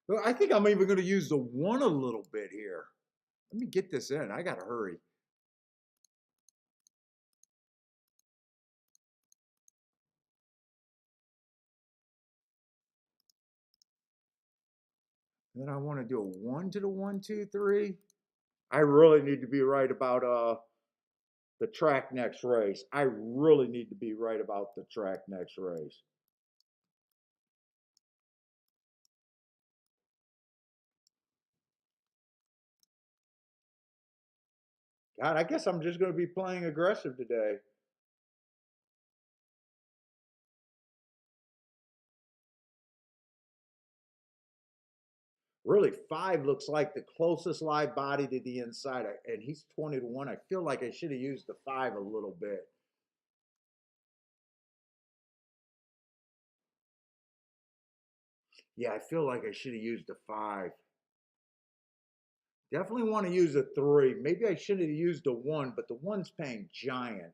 Speaker 1: Well, I think I'm even going to use the one a little bit here. Let me get this in. I got to hurry. Then I want to do a one to the 1, 2, 3. I really need to be right about the track next race. I really need to be right about the track next race. God, I guess I'm just going to be playing aggressive today. Really, 5 looks like the closest live body to the inside, and he's 20 to 1. I feel like I should have used the 5 a little bit. Yeah, I feel like I should have used the 5. Definitely want to use a 3. Maybe I should have used a 1, but the 1's paying giant.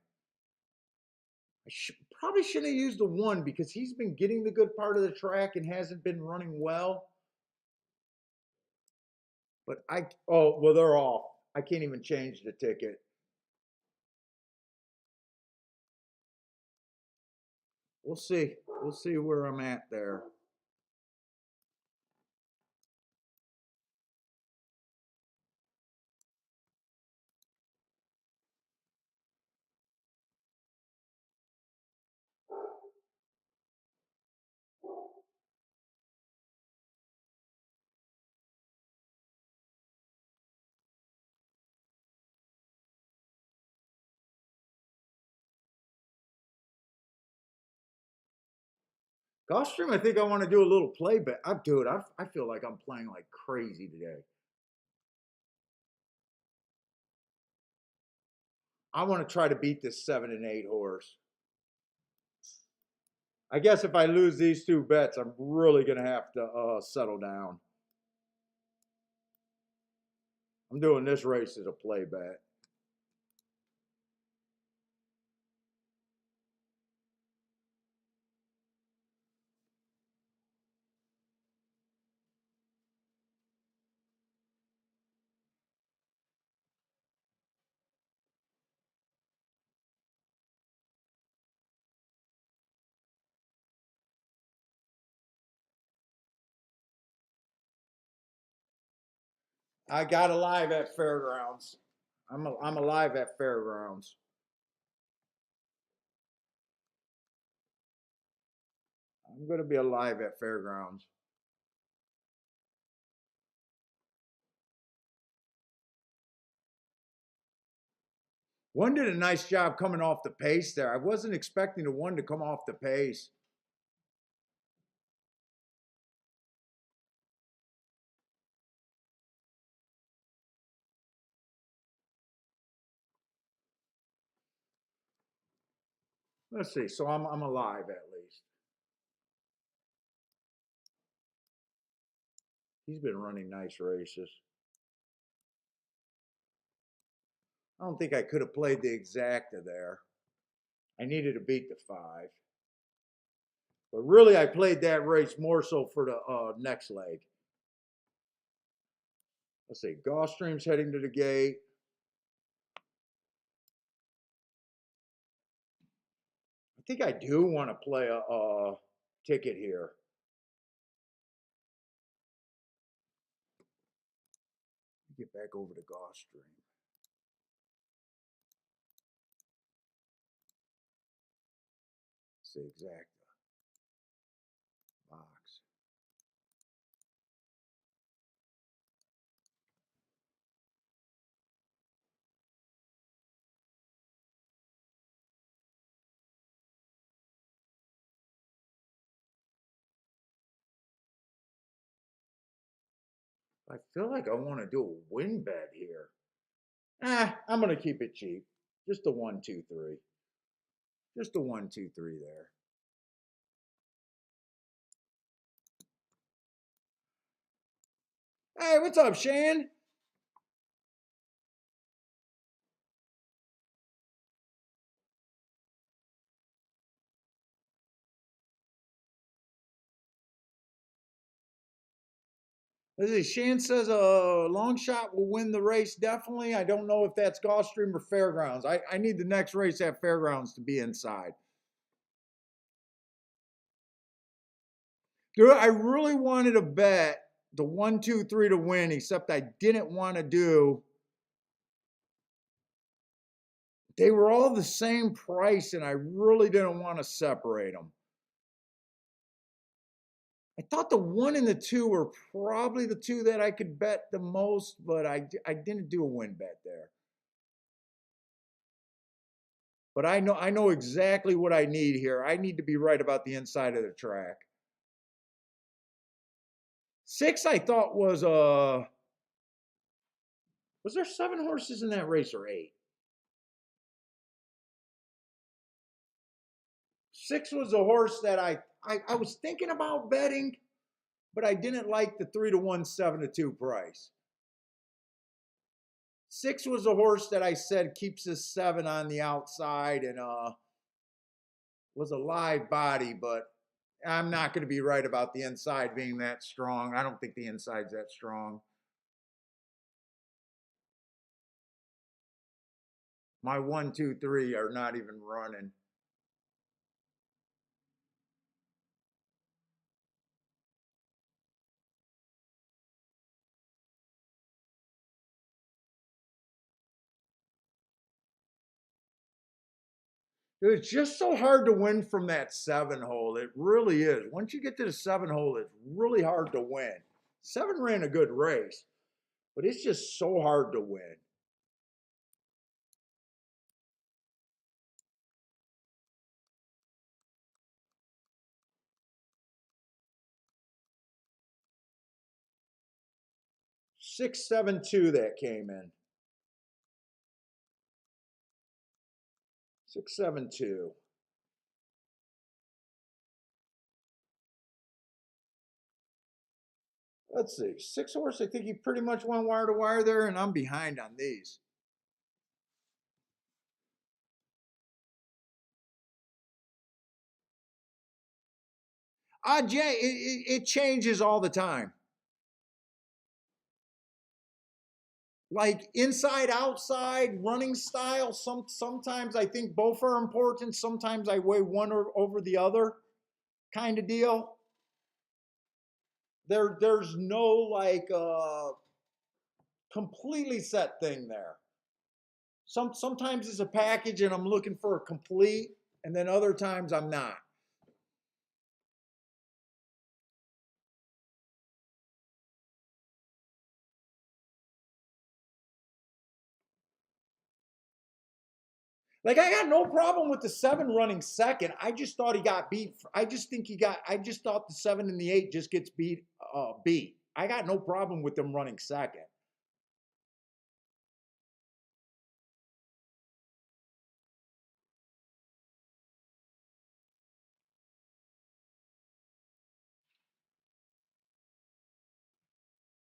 Speaker 1: Probably shouldn't have used the 1 because he's been getting the good part of the track and hasn't been running well. But oh, well, they're off. I can't even change the ticket. We'll see. We'll see where I'm at there. Gulfstream, I think I want to do a little play bet. Dude, I feel like I'm playing like crazy today. I want to try to beat this 7 and 8 horse. I guess if I lose these 2 bets, I'm really going to have to settle down. I'm doing this race as a play bet. I got alive at Fairgrounds. I'm alive at Fairgrounds. I'm going to be alive at Fairgrounds. One did a nice job coming off the pace there. I wasn't expecting the 1 to come off the pace. Let's see. So I'm alive at least. He's been running nice races. I don't think I could have played the exacta there. I needed to beat the 5. But really, I played that race more so for the next leg. Let's see. Gulfstream's heading to the gate. I think I do want to play a ticket here. Get back over to Gulfstream. Let's see exacta. Box. I feel like I want to do a win bet here. I'm going to keep it cheap. Just a 1, 2, 3. Just a 1, 2, 3 there. Hey, what's up, Shane? Let's see, Shane says a long shot will win the race, definitely. I don't know if that's Gulfstream or Fairgrounds. I need the next race at Fairgrounds to be inside. Dude, I really wanted to bet the 1, 2, 3 to win, except I didn't want to do. They were all the same price, and I really didn't want to separate them. I thought the 1 and the 2 were probably the two that I could bet the most, but I didn't do a win bet there. But I know exactly what I need here. I need to be right about the inside of the track. 6, I thought was there 7 horses in that race or 8? 6 was a horse that I was thinking about betting, but I didn't like the 3 to 1, 7 to 2 price. 6 was a horse that I said keeps his 7 on the outside and was a live body, but I'm not going to be right about the inside being that strong. I don't think the inside's that strong. My 1, 2, 3 are not even running. It's just so hard to win from that 7 hole. It really is. Once you get to the 7 hole, it's really hard to win. 7 ran a good race, but it's just so hard to win. Six, 7, 2 that came in. 6, 7, 2. Let's see. 6 horse, I think he pretty much went wire to wire there, and I'm behind on these. Jay, it changes all the time. Like inside, outside, running style. Sometimes I think both are important. Sometimes I weigh one over the other, kind of deal. There's no like completely set thing there. Sometimes it's a package and I'm looking for a complete, and then other times I'm not. Like I got no problem with the 7 running second. I just thought he got beat. I just think he got. I just thought the 7 and the 8 just gets beat. Beat. I got no problem with them running second.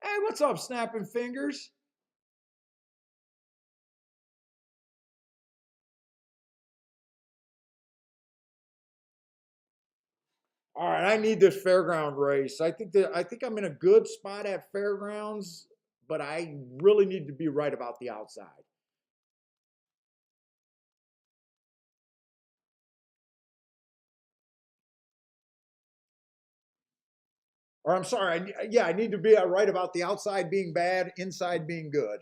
Speaker 1: Hey, what's up, snapping fingers? All right, I need this fairground race. I think I'm in a good spot at fairgrounds, but I really need to be right about the outside. Or I'm sorry, yeah, I need to be right about the outside being bad, inside being good.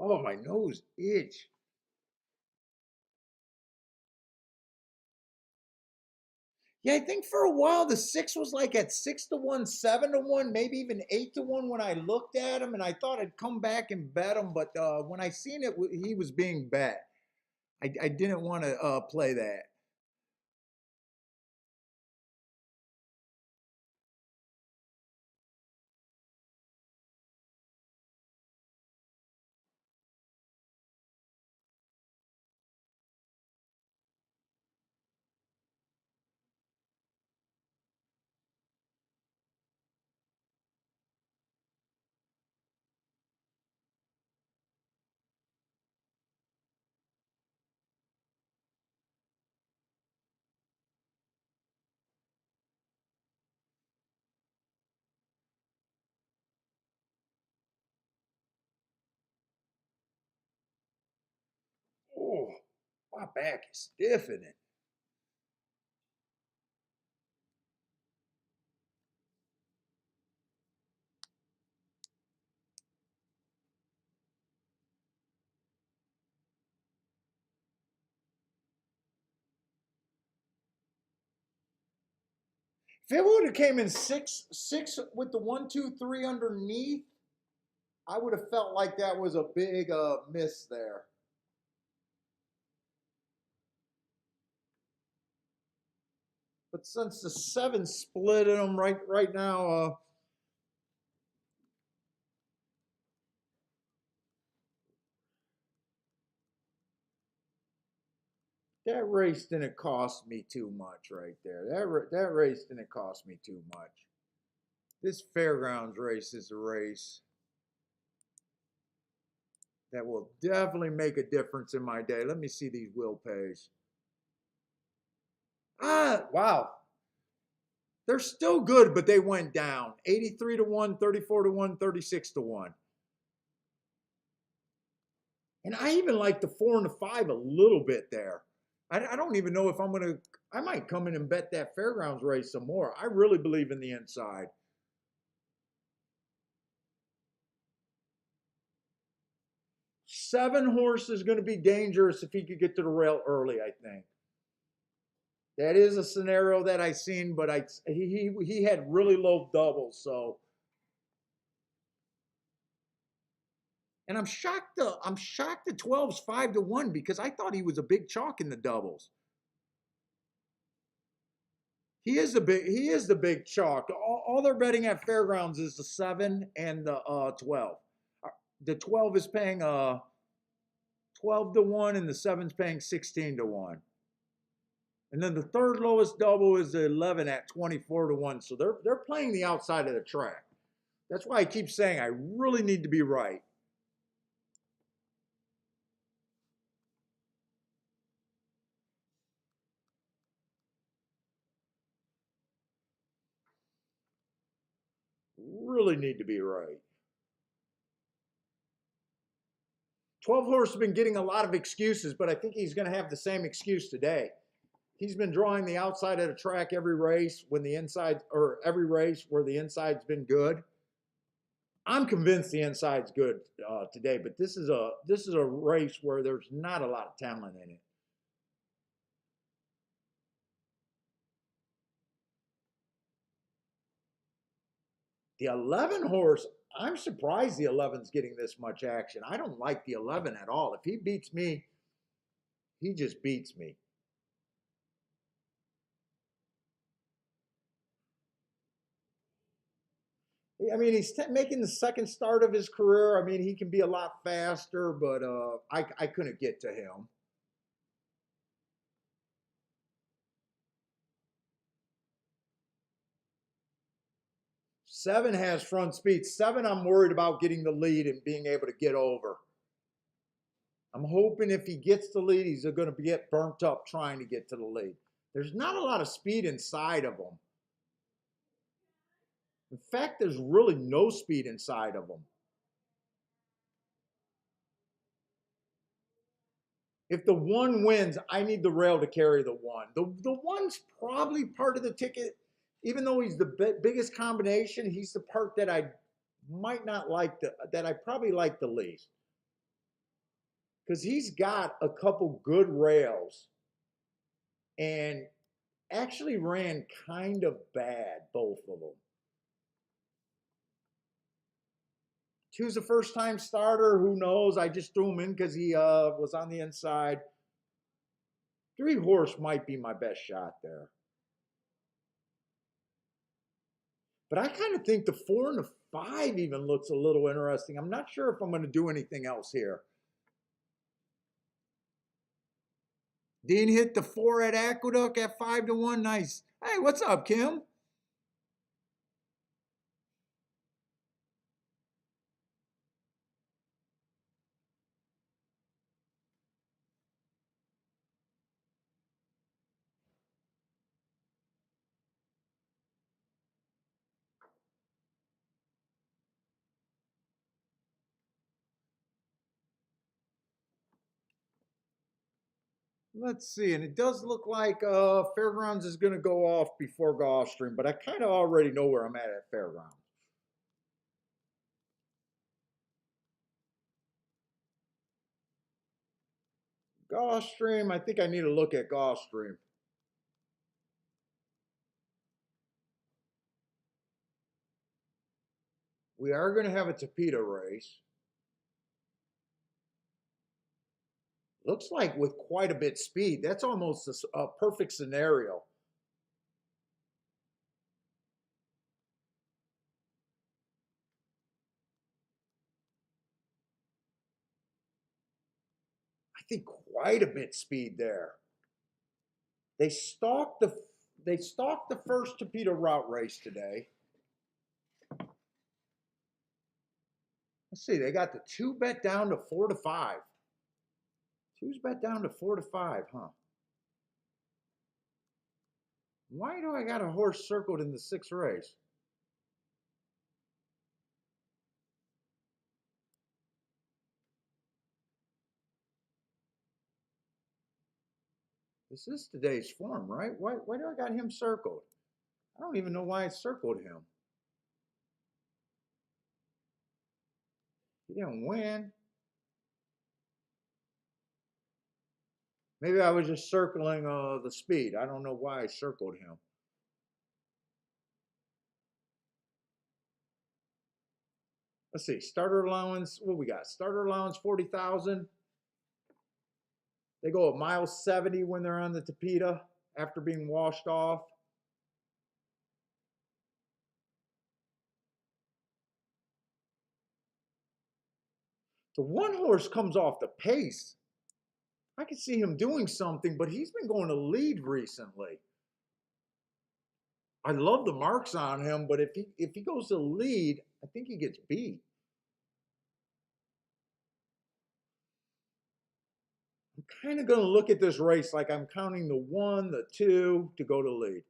Speaker 1: Oh, my nose itch. Yeah, I think for a while the 6 was like at 6 to 1, 7 to 1, maybe even 8 to 1 when I looked at him, and I thought I'd come back and bet him, but when I seen it, he was being bet. I didn't want to play that. Oh, my back is stiffening. If it would have came in six with the 1, 2, 3 underneath, I would have felt like that was a big miss there. But since the seven split in them right now, that race didn't cost me too much right there. That race didn't cost me too much. This fairgrounds race is a race that will definitely make a difference in my day. Let me see these will pays. Ah, wow. They're still good, but they went down. 83 to 1, 34 to 1, 36 to 1. And I even like the 4 and the 5 a little bit there. I don't even know if I'm going to, I might come in and bet that fairgrounds race some more. I really believe in the inside. 7 horse is going to be dangerous if he could get to the rail early, I think. That is a scenario that I seen, but he had really low doubles, so. And I'm shocked the 12's 5 to 1 because I thought he was a big chalk in the doubles. He is the big chalk. All they're betting at fairgrounds is the 7 and the 12. The 12 is paying 12 to 1 and the 7's paying 16 to 1. And then the third lowest double is the 11 at 24 to 1. So they're playing the outside of the track. That's why I keep saying I really need to be right. Really need to be right. 12 horse has been getting a lot of excuses, but I think he's going to have the same excuse today. He's been drawing the outside of the track every race when the inside, or every race where the inside's been good. I'm convinced the inside's good today, but this is a race where there's not a lot of talent in it. The 11 horse, I'm surprised the 11's getting this much action. I don't like the 11 at all. If he beats me, he just beats me. I mean, he's making the second start of his career. I mean, he can be a lot faster, but I couldn't get to him. 7 has front speed. 7, I'm worried about getting the lead and being able to get over. I'm hoping if he gets the lead, he's going to get burnt up trying to get to the lead. There's not a lot of speed inside of him. In fact, there's really no speed inside of him. If the 1 wins, I need the rail to carry the 1. The 1's probably part of the ticket. Even though he's the biggest combination, he's the part that I might not like, that I probably like the least. Because he's got a couple good rails and actually ran kind of bad, both of them. 2's a first time starter. Who knows? I just threw him in because he was on the inside. 3 horse might be my best shot there. But I kind of think the 4 and the 5 even looks a little interesting. I'm not sure if I'm going to do anything else here. Dean hit the 4 at Aqueduct at 5-1. Nice. Hey, what's up, Kim? Let's see, and it does look like Fairgrounds is going to go off before Gulfstream, but I kind of already know where I'm at Fairgrounds. Gulfstream, I think I need to look at Gulfstream. We are going to have a Tapeta race. Looks like with quite a bit speed. That's almost a perfect scenario. I think quite a bit speed there. They stalked the first Tapeta route race today. Let's see, they got the 2 bet down to 4-5. 2's bet down to 4-5, huh? Why do I got a horse circled in the 6th race? This is today's form, right? Why do I got him circled? I don't even know why I circled him. He didn't win. Maybe I was just circling the speed. I don't know why I circled him. Let's see. Starter allowance. What we got? Starter allowance 40,000. They go at mile 70 when they're on the Tapeta after being washed off. The 1 horse comes off the pace. I can see him doing something, but he's been going to lead recently. I love the marks on him, but if he goes to lead, I think he gets beat. I'm kind of going to look at this race like I'm counting the 1, the 2 to go to lead.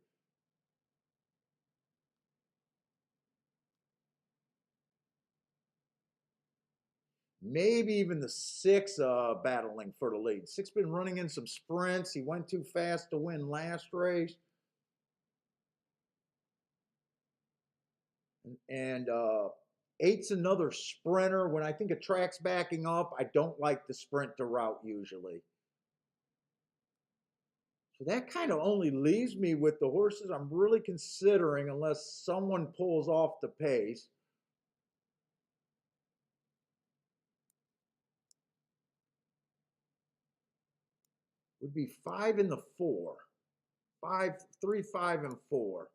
Speaker 1: Maybe even the 6 battling for the lead. 6 been running in some sprints. He went too fast to win last race. And 8's another sprinter. When I think a track's backing up, I don't like the sprint to route usually. So that kind of only leaves me with the horses I'm really considering unless someone pulls off the pace. Would be 5 and the 4. 5, 3, 5, and 4.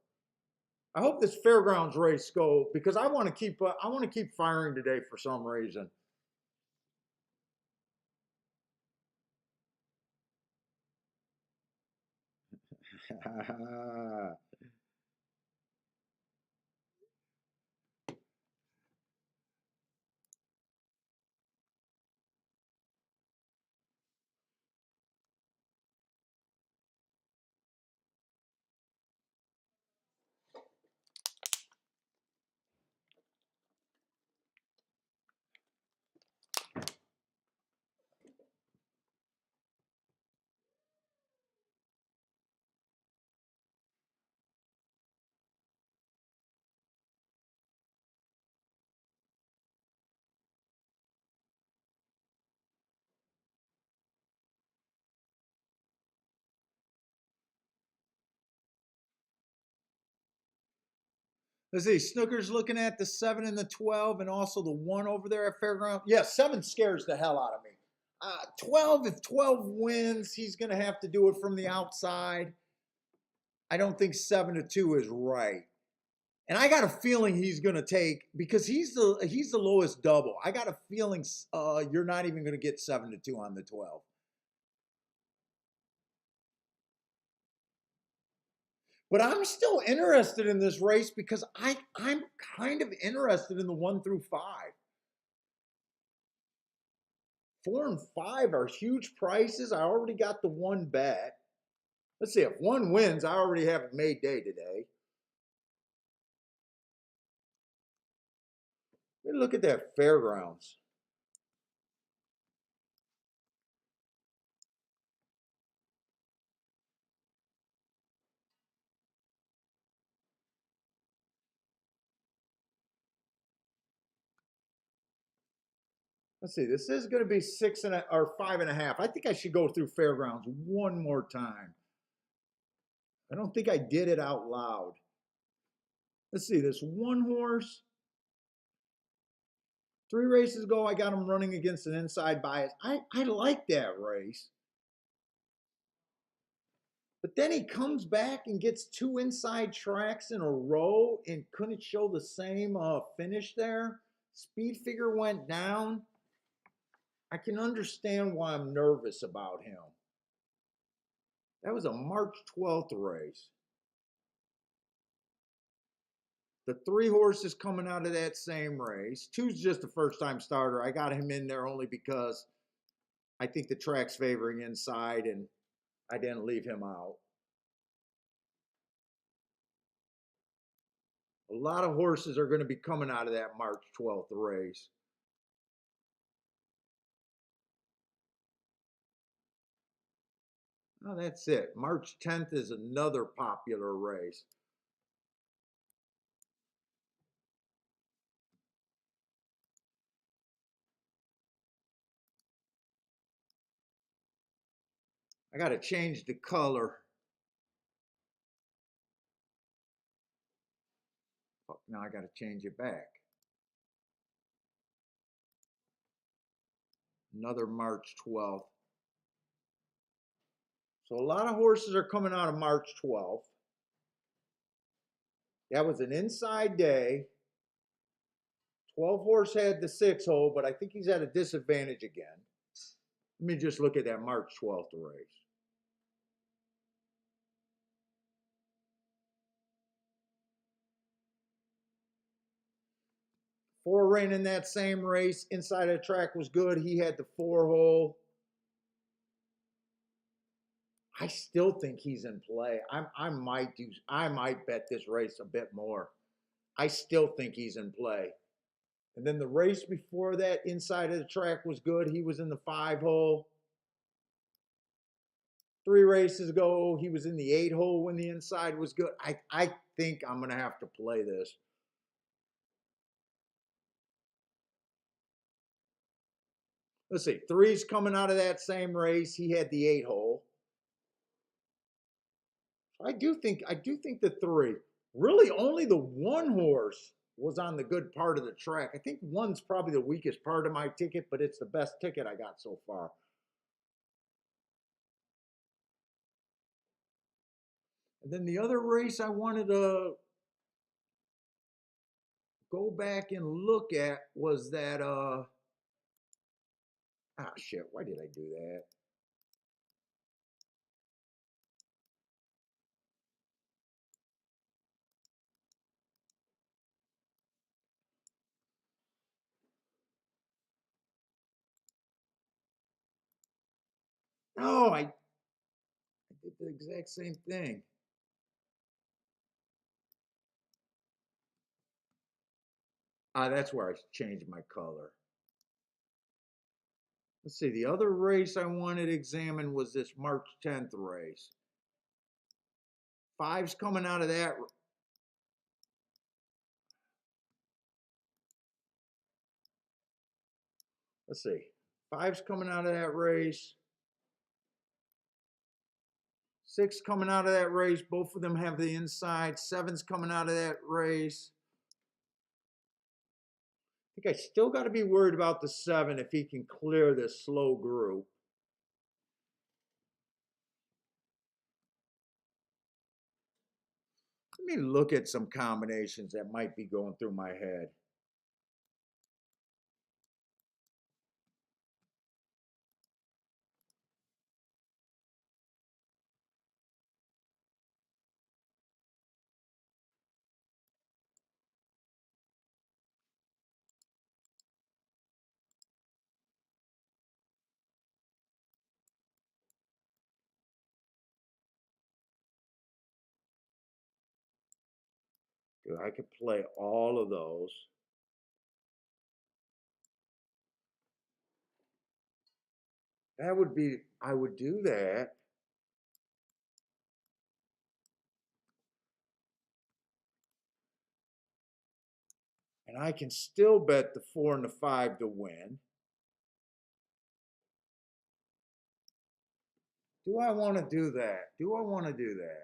Speaker 1: I hope this Fairgrounds race go because I want to keep firing today for some reason. Let's see. Snooker's looking at the 7 and the 12 and also the 1 over there at Fairground. Yeah, 7 scares the hell out of me. 12, if 12 wins, he's going to have to do it from the outside. I don't think 7-2 is right. And I got a feeling he's going to take, because he's the lowest double. I got a feeling you're not even going to get 7-2 on the 12. But I'm still interested in this race because I'm kind of interested in the 1-5. 4 and 5 are huge prices. I already got the one bet. Let's see, if one wins, I already have a made day today. Let me look at that Fairgrounds. Let's see, this is going to be 5.5. I think I should go through Fairgrounds one more time. I don't think I did it out loud. Let's see, this one horse, 3 races ago, I got him running against an inside bias. I like that race. But then he comes back and gets 2 inside tracks in a row and couldn't show the same finish there. Speed figure went down. I can understand why I'm nervous about him. That was a March 12th race. The 3 horses coming out of that same race. 2's just a first-time starter. I got him in there only because I think the track's favoring inside, and I didn't leave him out. A lot of horses are going to be coming out of that March 12th race. Oh, that's it. March 10th is another popular race. I got to change the color. Oh, now I got to change it back. Another March 12th. So a lot of horses are coming out of March 12th. That was an inside day. 12 horse had the 6 hole, but I think he's at a disadvantage again. Let me just look at that March 12th race. 4 ran in that same race. Inside of the track was good. He had the 4 hole. I still think he's in play. I might bet this race a bit more. I still think he's in play. And then the race before that, inside of the track was good. He was in the 5 hole. 3 races ago, he was in the 8 hole when the inside was good. I think I'm going to have to play this. Let's see. 3's coming out of that same race. He had the 8 hole. I do think the 3. Really, only the 1 horse was on the good part of the track. I think 1's probably the weakest part of my ticket, but it's the best ticket I got so far. And then the other race I wanted to go back and look at was that shit, why did I do that? No, I did the exact same thing. That's where I changed my color. Let's see, the other race I wanted to examine was this March 10th race. 5's coming out of that. Let's see. 5's coming out of that race. 6 coming out of that race. Both of them have the inside. 7's coming out of that race. I think I still got to be worried about the 7 if he can clear this slow group. Let me look at some combinations that might be going through my head. Dude, I could play all of those. That would be, I would do that. And I can still bet the 4 and the 5 to win. Do I want to do that? Do I want to do that?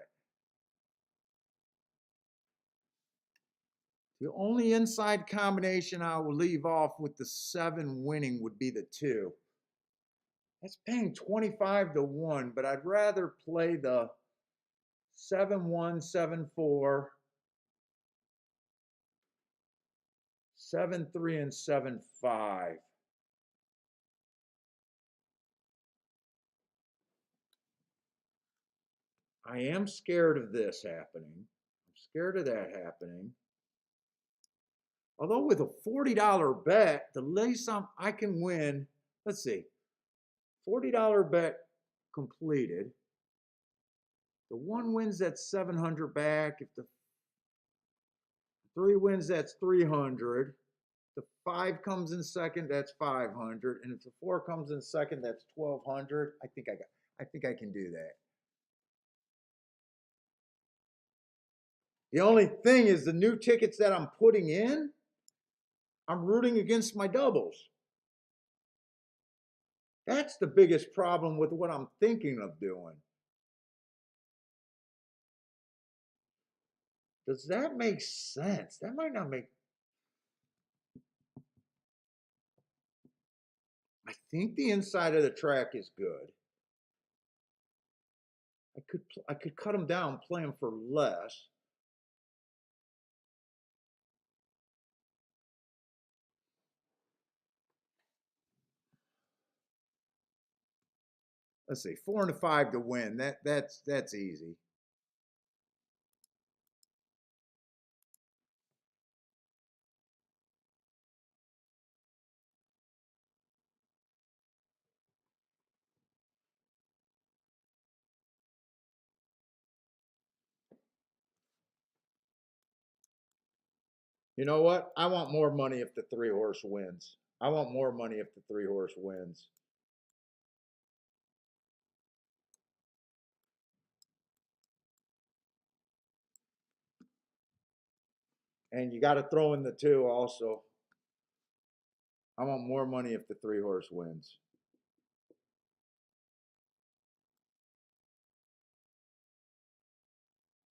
Speaker 1: The only inside combination I will leave off with the 7 winning would be the 2. That's paying 25 to 1, but I'd rather play the 7-1, 7-4, 7-3, and 7-5. I am scared of this happening. I'm scared of that happening. Although with a $40 bet, the least I can win, let's see, $40 bet completed. The 1 wins, that's 700 back. If the 3 wins, that's 300. The 5 comes in second, that's 500. And if the 4 comes in second, that's 1200. I think I can do that. The only thing is the new tickets that I'm putting in, I'm rooting against my doubles. That's the biggest problem with what I'm thinking of doing. Does that make sense? That might not make. I think the inside of the track is good. I could cut them down, play them for less. Let's see, 4 and a 5 to win. That's easy. You know what? I want more money if the 3-horse wins. I want more money if the 3-horse wins. And you got to throw in the 2 also. I want more money if the 3-horse wins.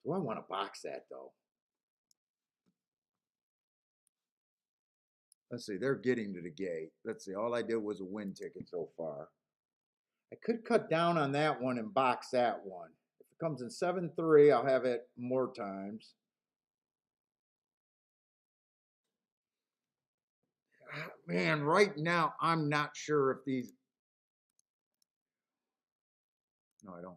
Speaker 1: Do I want to box that though? Let's see, they're getting to the gate. Let's see, all I did was a win ticket so far. I could cut down on that one and box that one. If it comes in 7-3, I'll have it more times. Man, right now, I'm not sure if these. No, I don't.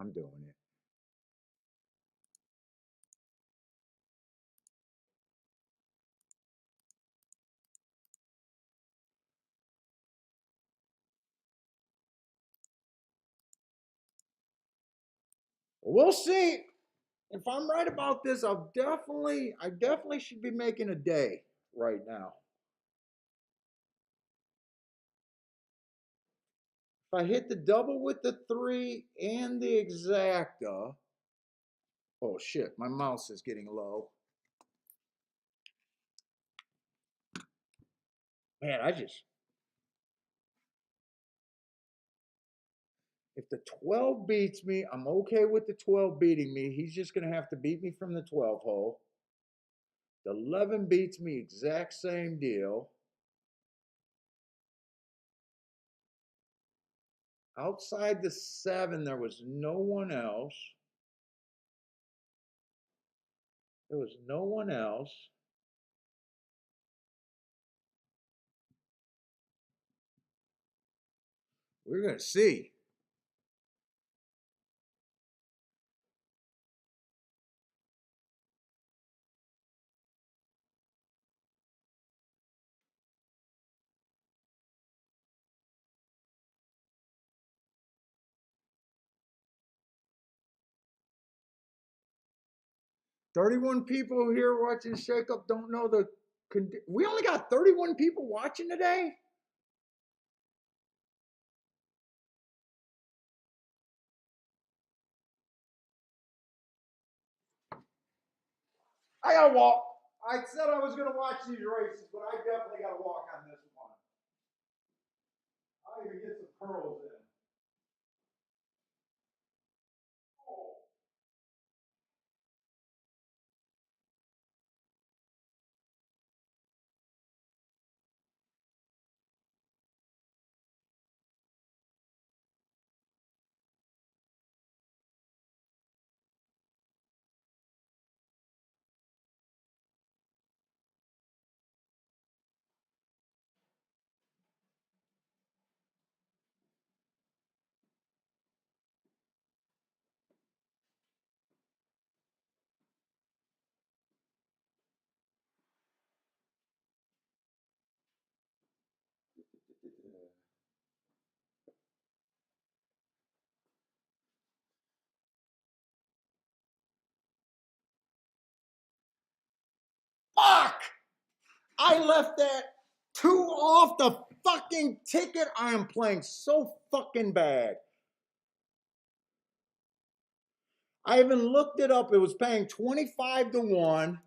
Speaker 1: I'm doing it. We'll see. If I'm right about this, I definitely should be making a day right now. If I hit the double with the 3 and the exacta, oh shit, my mouse is getting low. Man, if the 12 beats me, I'm okay with the 12 beating me. He's just going to have to beat me from the 12 hole. The 11 beats me, exact same deal. Outside the 7, there was no one else. There was no one else. We're going to see. "31 people here watching Shake Up don't know the. We only got 31 people watching today? I gotta walk. I said I was gonna watch these races, but I definitely gotta walk on this one. I'll even get some curls in. Oh. Fuck! I left that 2 off the fucking ticket. I am playing so fucking bad. I even looked it up. It was paying 25 to 1.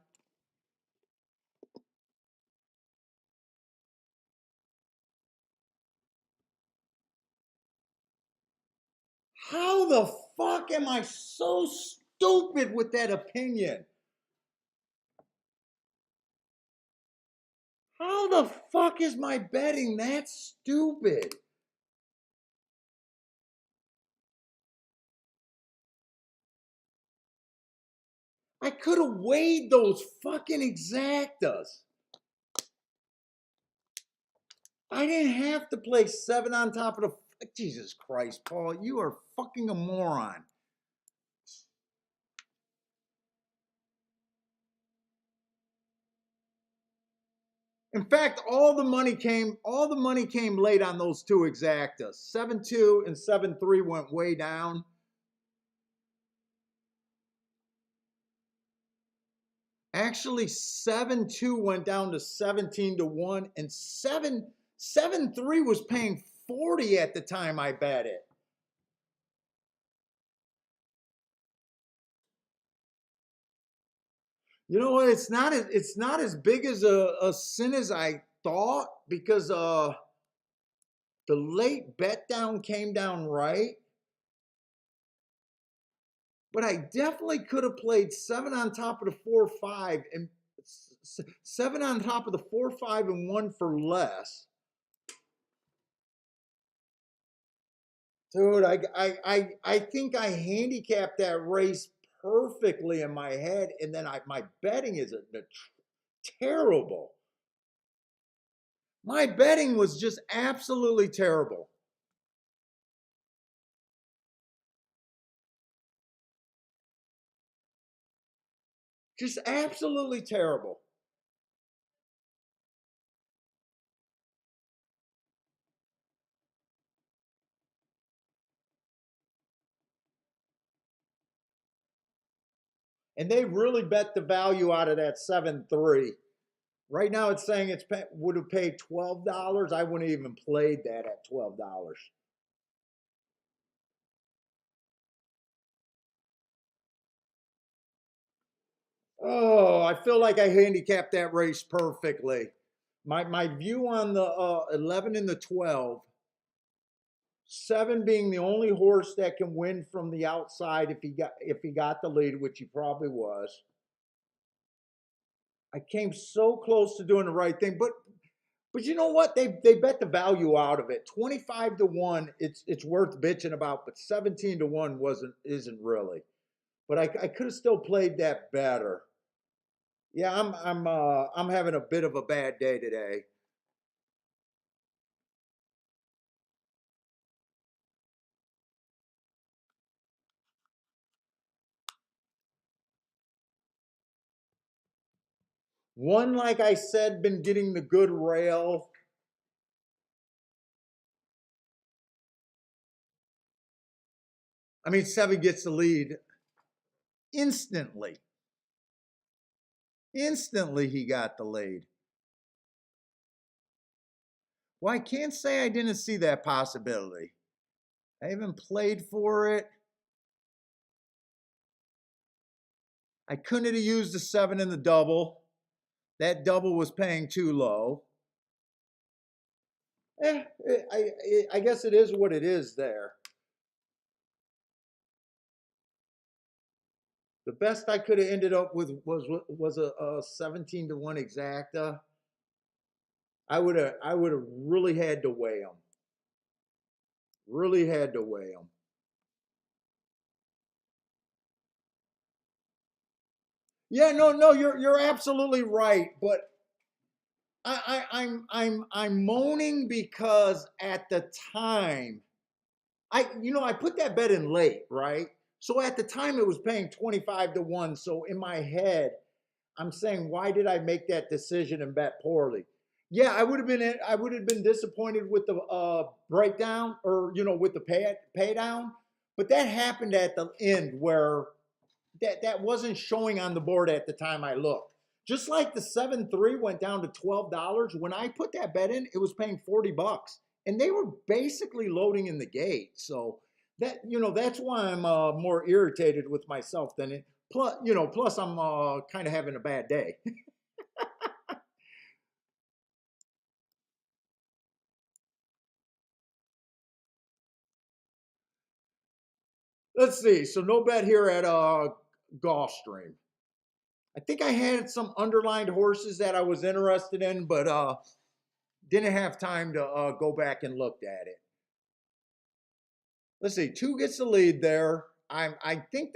Speaker 1: How the fuck am I so stupid with that opinion? How the fuck is my betting that stupid? I could have weighed those fucking exactas. I didn't have to play 7 on top of the. Jesus Christ, Paul, you are fucking a moron. In fact, all the money came late on those 2 exactas. 7-2 and 7-3 went way down. Actually, 7-2 went down to 17 to 1, and 7-3 was paying 40 at the time I bet it. You know what? It's not as big as a sin as I thought, because the late bet down came down right. But I definitely could have played 7 on top of the 4-5 and 7 on top of the 4-5 and 1 for less. Dude, I think I handicapped that race perfectly in my head, and then my betting is terrible. My betting was just absolutely terrible. Just absolutely terrible. And they really bet the value out of that 7-3. Right now it's saying would have paid $12. I wouldn't even played that at $12. Oh, I feel like I handicapped that race perfectly. My view on the 11 and the 12. 7 being the only horse that can win from the outside if he got the lead, which he probably was. I came so close to doing the right thing, but you know what? They bet the value out of it. 25 to 1, it's worth bitching about, but 17 to 1 isn't really. But I could have still played that better. Yeah, I'm having a bit of a bad day today. One, like I said, been getting the good rail. I mean, 7 gets the lead instantly. Instantly, he got the lead. Well, I can't say I didn't see that possibility. I even played for it. I couldn't have used the 7 in the double. That double was paying too low. I guess it is what it is there. The best I could have ended up with was a 17 to 1 exacta. I would have really had to weigh them. Really had to weigh them. Yeah, no, you're absolutely right. But I'm moaning because at the time I put that bet in late, right? So at the time it was paying 25 to 1. So in my head, I'm saying, why did I make that decision and bet poorly? Yeah, I would have been disappointed with the breakdown, or with the pay down, but that happened at the end where that wasn't showing on the board at the time I looked. Just like the 7-3 went down to $12. When I put that bet in, it was paying $40. And they were basically loading in the gate. So that's why I'm more irritated with myself than it. Plus I'm kind of having a bad day. Let's see. So no bet here at Gulfstream. I think I had some underlined horses that I was interested in, but didn't have time to go back and look at it. Let's see. 2 gets the lead there. I think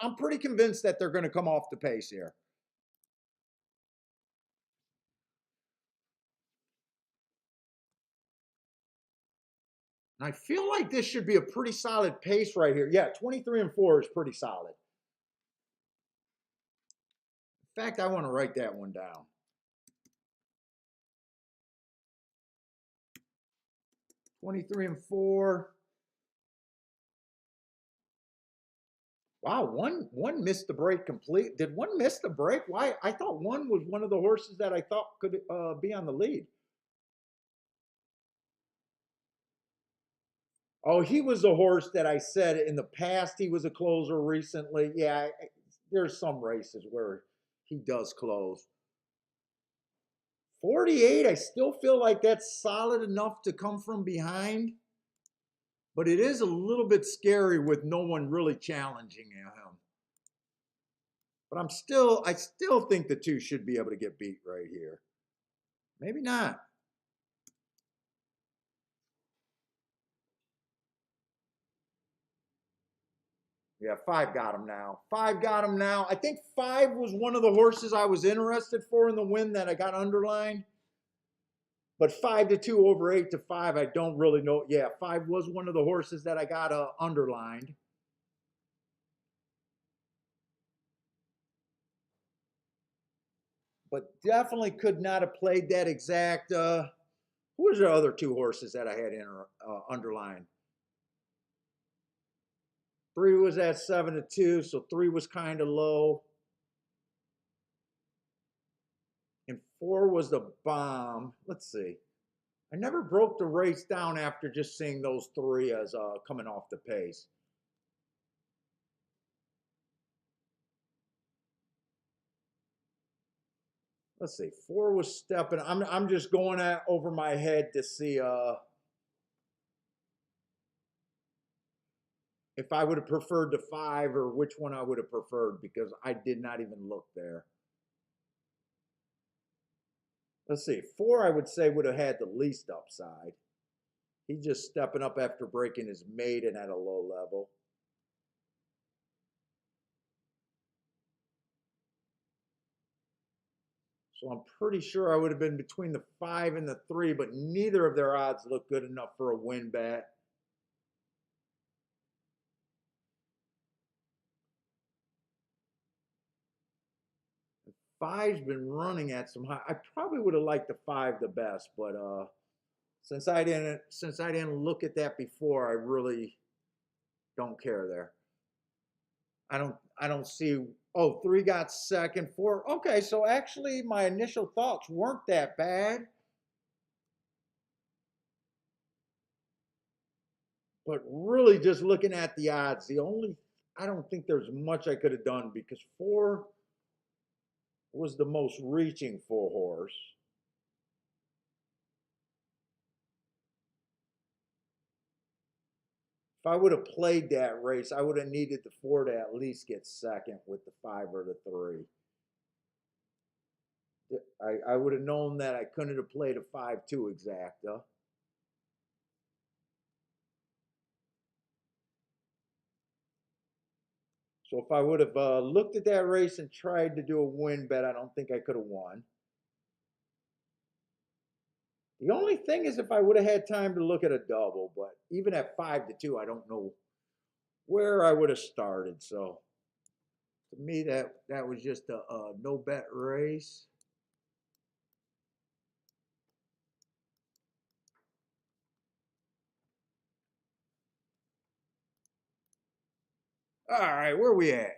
Speaker 1: I'm pretty convinced that they're going to come off the pace here. And I feel like this should be a pretty solid pace right here. Yeah, 23 and 4 is pretty solid. In fact, I want to write that one down. 23 and 4. Wow, one missed the break complete. Did one miss the break? Why? I thought one was one of the horses that I thought could be on the lead. Oh, he was a horse that I said in the past he was a closer recently. Yeah, there's some races where he does close. 48, I still feel like that's solid enough to come from behind, but it is a little bit scary with no one really challenging him. But I still think the 2 should be able to get beat right here. Maybe not. Yeah, 5 got him now. 5 got him now. I think 5 was one of the horses I was interested for in the win that I got underlined. But 5 to 2 over 8 to 5, I don't really know. Yeah, 5 was one of the horses that I got underlined. But definitely could not have played that exact. Who was the other 2 horses that I had underlined? 3 was at 7 to 2, so 3 was kind of low. And 4 was the bomb. Let's see. I never broke the race down after just seeing those 3 as coming off the pace. Let's see. 4 was stepping. I'm just going over my head to see. if I would have preferred the 5 or which one I would have preferred because I did not even look there. Let's see, 4 I would say would have had the least upside. He's just stepping up after breaking his maiden at a low level. So I'm pretty sure I would have been between the 5 and the 3, but neither of their odds look good enough for a win bet. Five's been running at some high. I probably would have liked the 5 the best, but since I didn't look at that before, I really don't care there. I don't see. Oh, 3 got second, 4. Okay, so actually my initial thoughts weren't that bad. But really just looking at the odds, I don't think there's much I could have done because 4 was the most reaching 4 horse. If I would have played that race, I would have needed the 4 to at least get second with the 5 or the 3. I would have known that I couldn't have played a 5-2 exacta. So if I would have looked at that race and tried to do a win bet, I don't think I could have won. The only thing is if I would have had time to look at a double, but even at 5-2, I don't know where I would have started. So to me, that was just a no bet race. All right, where we at?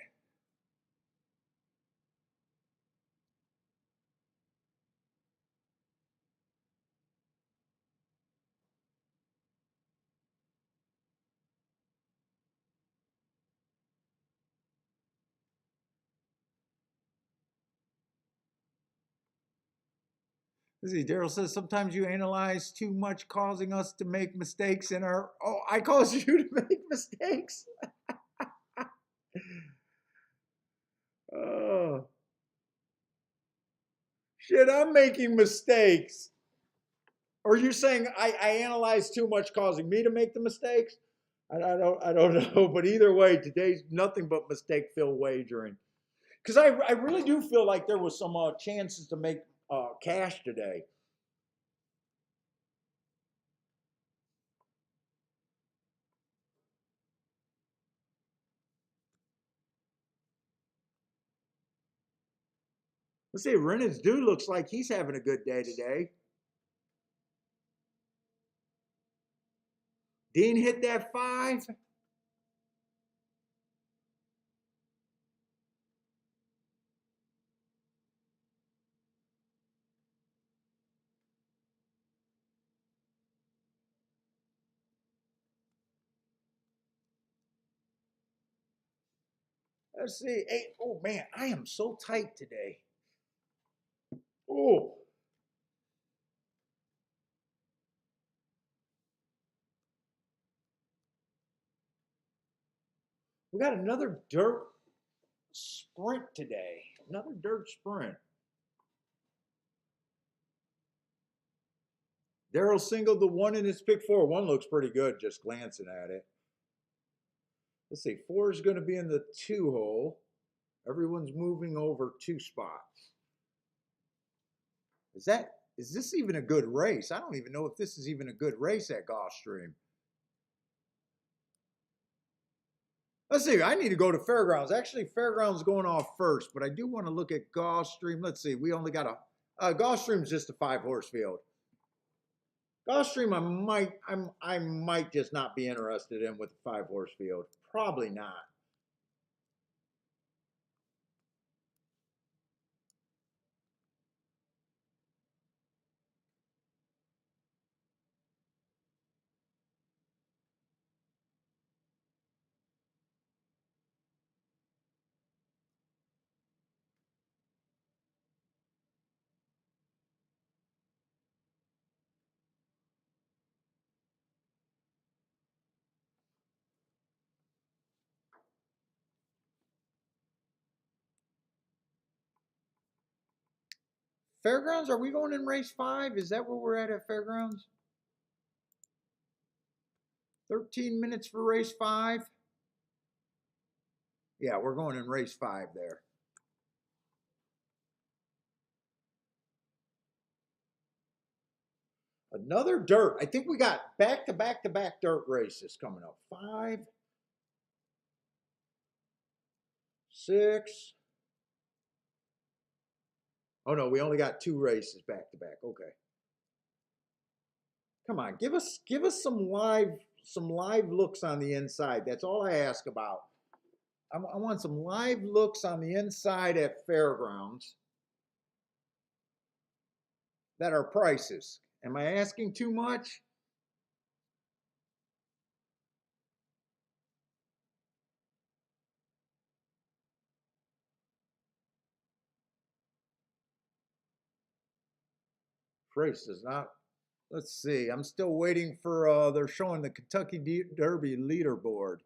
Speaker 1: Let's see. Daryl says sometimes you analyze too much, causing us to make mistakes in our. Oh, I cause you to make mistakes. Oh shit! I'm making mistakes. Or you're saying I analyze too much, causing me to make the mistakes? I don't know. But either way, today's nothing but mistake-filled wagering. Because I really do feel like there was some chances to make cash today. Let's see, Reynolds Dew looks like he's having a good day today. Dean hit that 5. Let's see. Hey, oh man, I am so tight today. Oh, we got another dirt sprint today. Another dirt sprint. Daryl singled the 1 in his pick 4. 1 looks pretty good just glancing at it. Let's see. 4 is going to be in the 2 hole. Everyone's moving over 2 spots. Is this even a good race? I don't even know if this is even a good race at Gulfstream. Let's see. I need to go to Fairgrounds. Actually, Fairgrounds going off first, but I do want to look at Gulfstream. Let's see. We only got Gulfstream's just a 5-horse field. Gulfstream, I might just not be interested in with a 5-horse field. Probably not. Fairgrounds, are we going in race 5? Is that where we're at Fairgrounds? 13 minutes for race 5. Yeah, we're going in race 5 there. Another dirt. I think we got back to back to back dirt races coming up. 5, 6. Oh no, we only got 2 races back to back. Okay. Come on, give us some live looks on the inside. That's all I ask about. I want some live looks on the inside at Fairgrounds that are prices. Am I asking too much? Race is not. Let's see. I'm still waiting for. They're showing the Kentucky Derby leaderboard.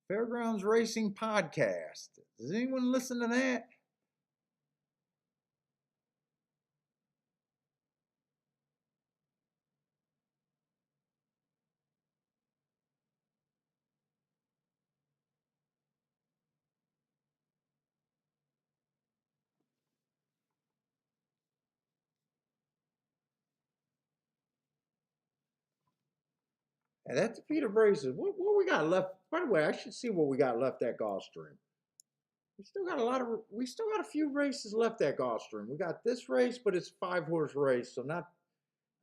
Speaker 1: Fairgrounds Racing Podcast. Does anyone listen to that? And that's Peter Braces. What we got left? By the way, I should see what we got left at Gulfstream. We still got a few races left at Gulfstream. We got this race, but it's a 5-horse race, so not.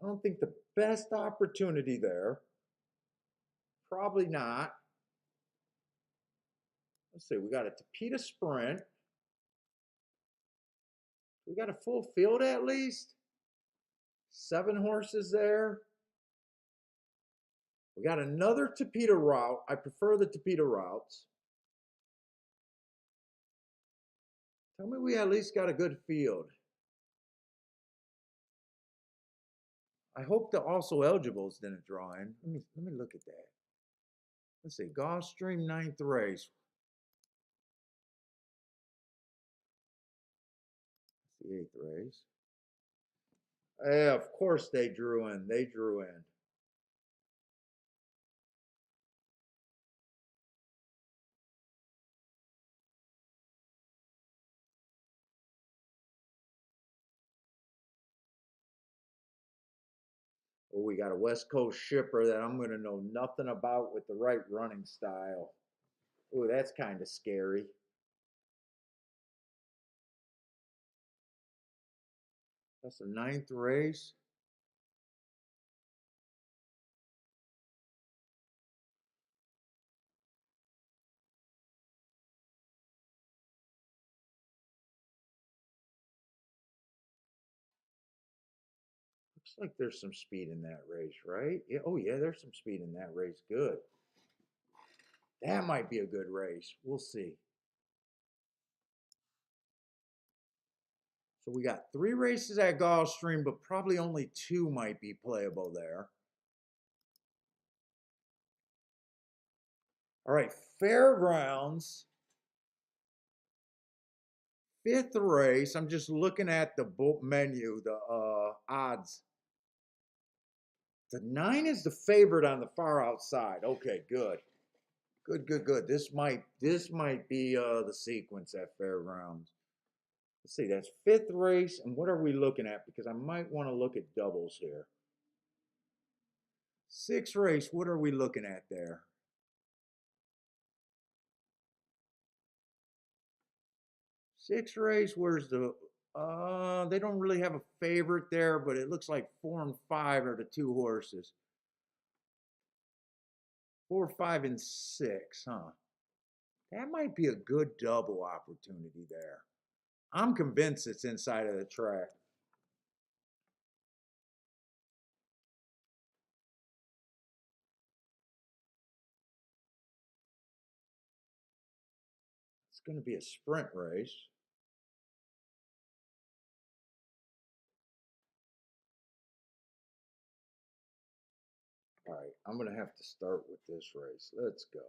Speaker 1: I don't think the best opportunity there. Probably not. Let's see. We got a Tapeta Sprint. We got a full field at least. 7 horses there. We got another Tapeta route. I prefer the Tapeta routes. Tell me we at least got a good field. I hope the also eligibles didn't draw in. Let me look at that. Let's see. Gulfstream 9th race. That's the 8th race. Yeah, of course they drew in. They drew in. Oh, we got a West Coast shipper that I'm going to know nothing about with the right running style. Oh, that's kind of scary. That's the 9th race. Looks like there's some speed in that race, right? Yeah. Oh, yeah, there's some speed in that race. Good. That might be a good race. We'll see. So we got 3 races at Gulfstream, but probably only 2 might be playable there. All right, Fairgrounds. 5th race. I'm just looking at the menu, the odds. The 9 is the favorite on the far outside. Okay, good. Good. This might be the sequence at Fairgrounds. Let's see, that's 5th race, and what are we looking at? Because I might want to look at doubles here. 6th race, what are we looking at there? 6th race, where's the they don't really have a favorite there, but it looks like 4 and 5 are the 2 horses. 4, 5, and 6, huh? That might be a good double opportunity there. I'm convinced it's inside of the track. It's going to be a sprint race. All right, I'm going to have to start with this race. Let's go.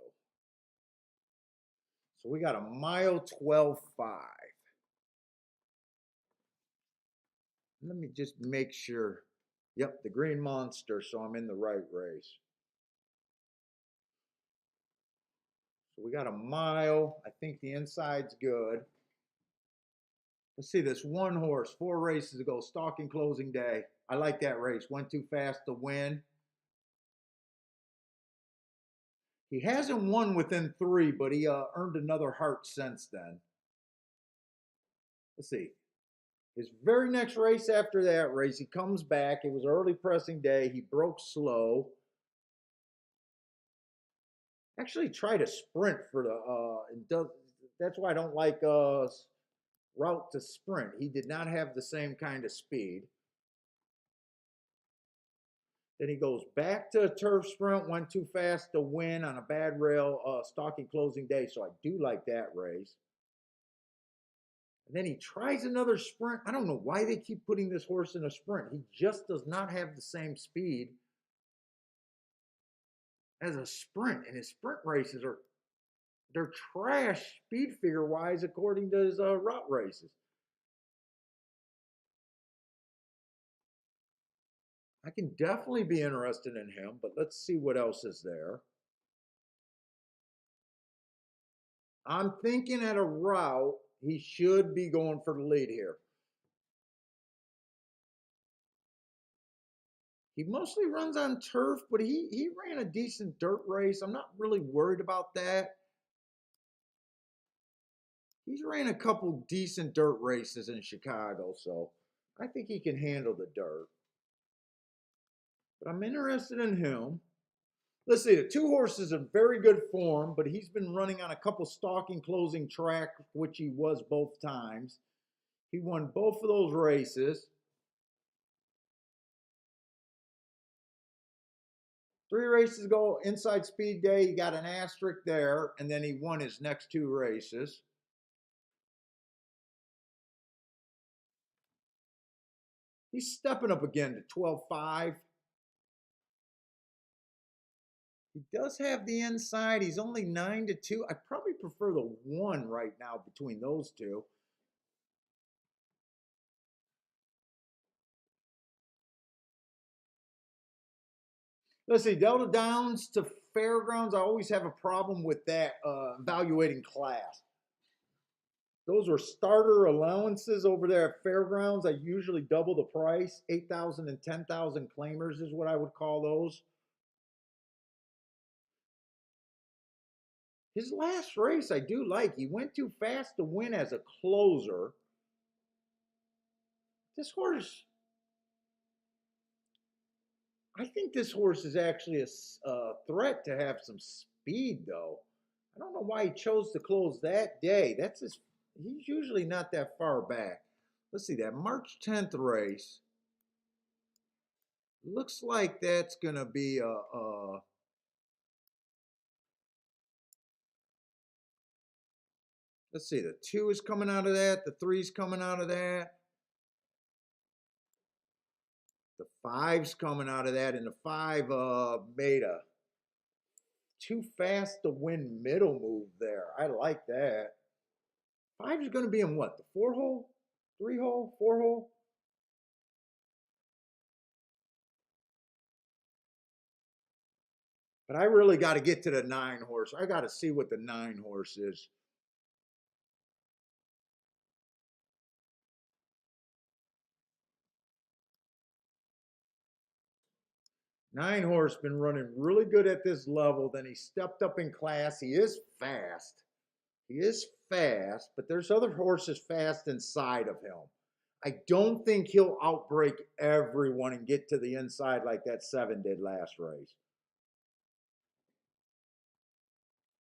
Speaker 1: So we got a mile 12.5. Let me just make sure. Yep, the Green Monster, so I'm in the right race. So we got a mile. I think the inside's good. Let's see this one horse, 4 races ago, stalking closing day. I like that race. Went too fast to win. He hasn't won within 3, but he earned another heart since then. Let's see. His very next race after that race, he comes back. It was early pressing day. He broke slow. Actually tried a sprint for the that's why I don't like route to sprint. He did not have the same kind of speed. Then he goes back to a turf sprint, went too fast to win on a bad rail stalking closing day. So I do like that race. And then he tries another sprint. I don't know why they keep putting this horse in a sprint. He just does not have the same speed as a sprint. And his sprint races they're trash speed figure wise according to his route races. I can definitely be interested in him, but let's see what else is there. I'm thinking at a route, he should be going for the lead here. He mostly runs on turf, but he ran a decent dirt race. I'm not really worried about that. He's ran a couple decent dirt races in Chicago, so I think he can handle the dirt. But I'm interested in him. Let's see, the 2 horses in very good form, but he's been running on a couple stalking closing track, which he was both times. He won both of those races. 3 races ago, Inside Speed Day, he got an asterisk there, and then he won his next 2 races. He's stepping up again to 12.5. He does have the inside. He's only 9-2. I probably prefer the 1 right now between those 2. Let's see, Delta Downs to Fairgrounds. I always have a problem with that evaluating class. Those were starter allowances over there at Fairgrounds. I usually double the price. 8,000 and 10,000 claimers is what I would call those. His last race I do like. He went too fast to win as a closer. This horse, I think this horse is actually a threat to have some speed, though. I don't know why he chose to close that day. He's usually not that far back. Let's see, that March 10th race. Looks like that's going to be let's see, the 2 is coming out of that. The 3 is coming out of that. The 5's coming out of that. And the 5 made a too fast to win middle move there. I like that. 5 is going to be in what? The 4 hole? 3 hole? 4 hole? But I really got to get to the 9 horse. I got to see what the 9 horse is. 9 horse been running really good at this level. Then he stepped up in class. He is fast. He is fast, but there's other horses fast inside of him. I don't think he'll outbreak everyone and get to the inside like that 7 did last race.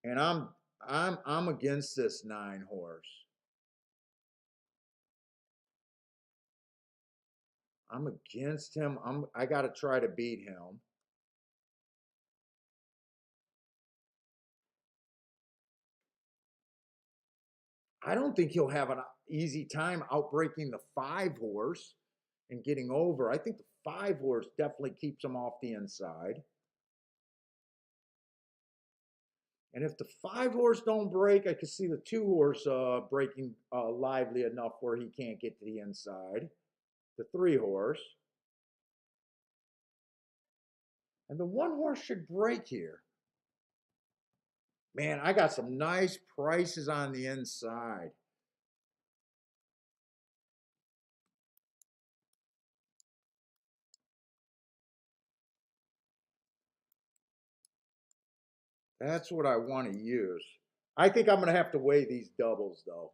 Speaker 1: And I'm against this 9 horse. I'm against him. I got to try to beat him. I don't think he'll have an easy time outbreaking the 5 horse and getting over. I think the 5 horse definitely keeps him off the inside. And if the 5 horse don't break, I could see the 2 horse breaking lively enough where he can't get to the inside. The 3 horse. And the 1 horse should break here. Man, I got some nice prices on the inside. That's what I want to use. I think I'm going to have to weigh these doubles, though.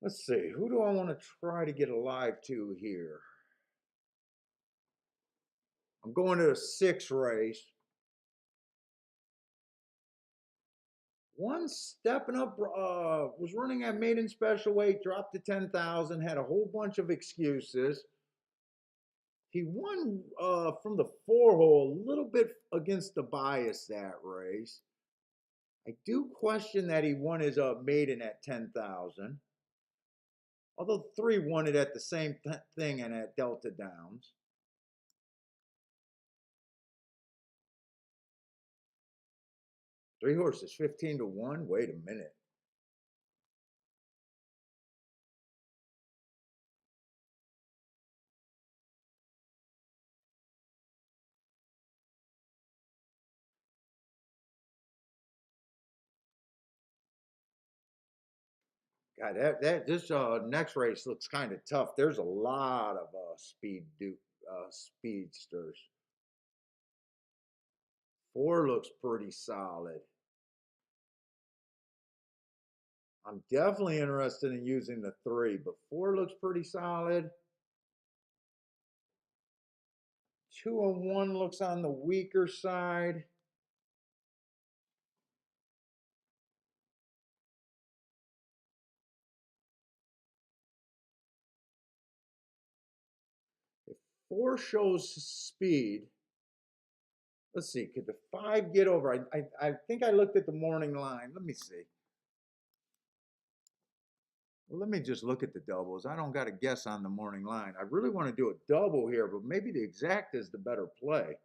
Speaker 1: Let's see. Who do I want to try to get alive to here? I'm going to a 6 race. One stepping up was running at maiden special weight, dropped to 10,000, had a whole bunch of excuses. He won from the 4 hole a little bit against the bias that race. I do question that he won his maiden at 10,000. Although 3 won it at the same thing and at Delta Downs. Three horses, 15-1. Wait a minute. God, this next race looks kind of tough. There's a lot of speedsters. 4 looks pretty solid. I'm definitely interested in using the 3, but 4 looks pretty solid. 2 and 1 looks on the weaker side. If 4 shows speed, let's see, could the 5 get over? I think I looked at the morning line. Let me see. Well, let me just look at the doubles. I don't got to guess on the morning line. I really want to do a double here, but maybe the exact is the better play.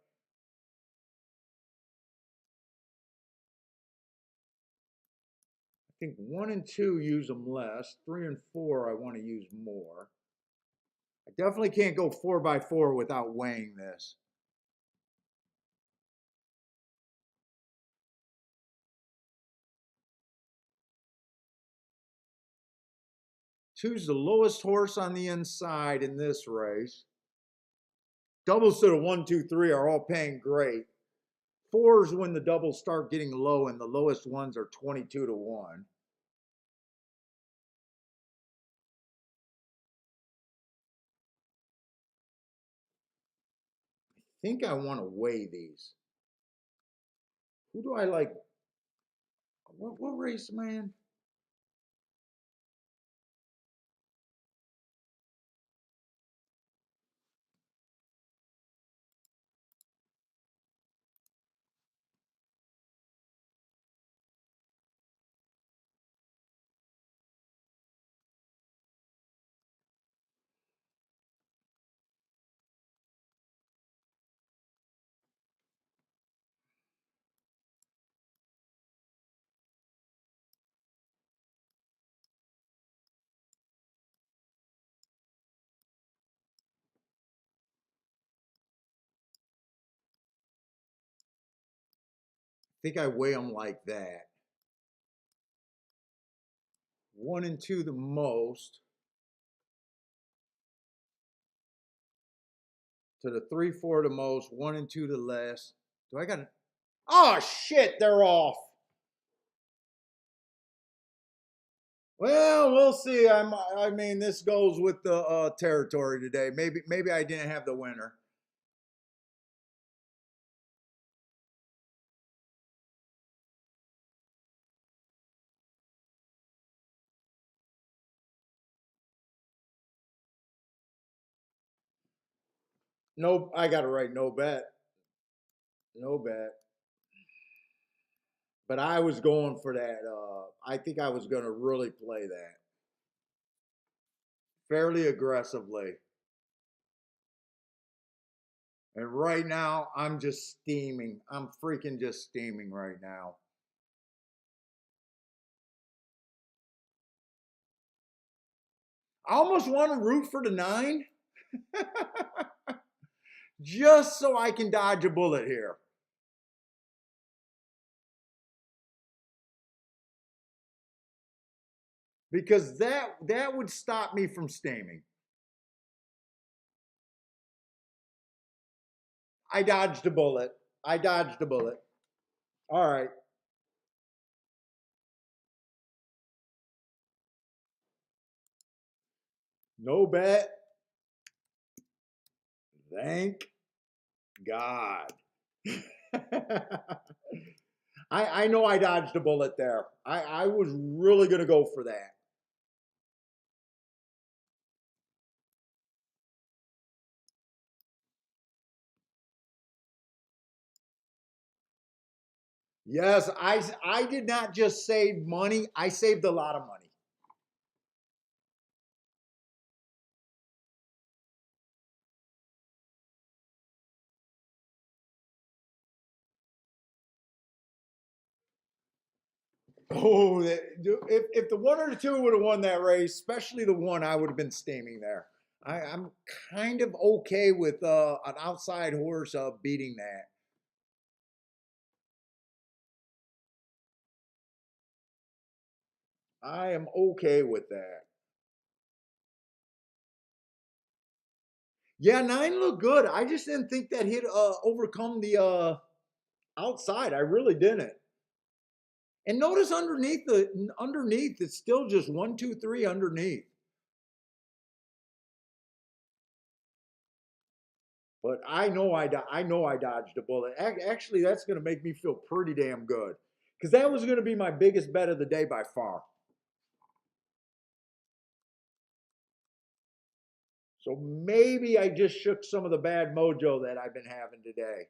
Speaker 1: I think 1 and 2 use them less. 3 and 4 I want to use more. I definitely can't go 4x4 without weighing this. Two's the lowest horse on the inside in this race. Doubles to the 1, 2, 3 are all paying great. 4s when the doubles start getting low, and the lowest ones are 22-1. I think I want to weigh these. Who do I like? What race, man? I think I weigh them like that. 1 and 2 the most. To the 3, 4 the most. 1 and 2 the less. Do I got it? Oh shit! They're off. Well, we'll see. I mean, this goes with the territory today. Maybe I didn't have the winner. Nope, I got it right. No bet. No bet. But I was going for that. I think I was going to really play that fairly aggressively. And right now, I'm just steaming. I'm freaking just steaming right now. I almost want to root for the 9 just so I can dodge a bullet here. Because that would stop me from steaming. I dodged a bullet. I dodged a bullet. All right. No bet. Thank God. I know I dodged a bullet there. I was really going to go for that. Yes, I did not just save money, I saved a lot of money. Oh, if the one or the two would have won that race, especially the one, I would have been steaming there. I'm kind of okay with an outside horse beating that. I am okay with that. Yeah, 9 looked good. I just didn't think that he'd overcome the outside. I really didn't. And notice underneath it's still just 1, 2, 3 underneath. But I know I dodged a bullet. Actually, that's going to make me feel pretty damn good because that was going to be my biggest bet of the day by far. So maybe I just shook some of the bad mojo that I've been having today.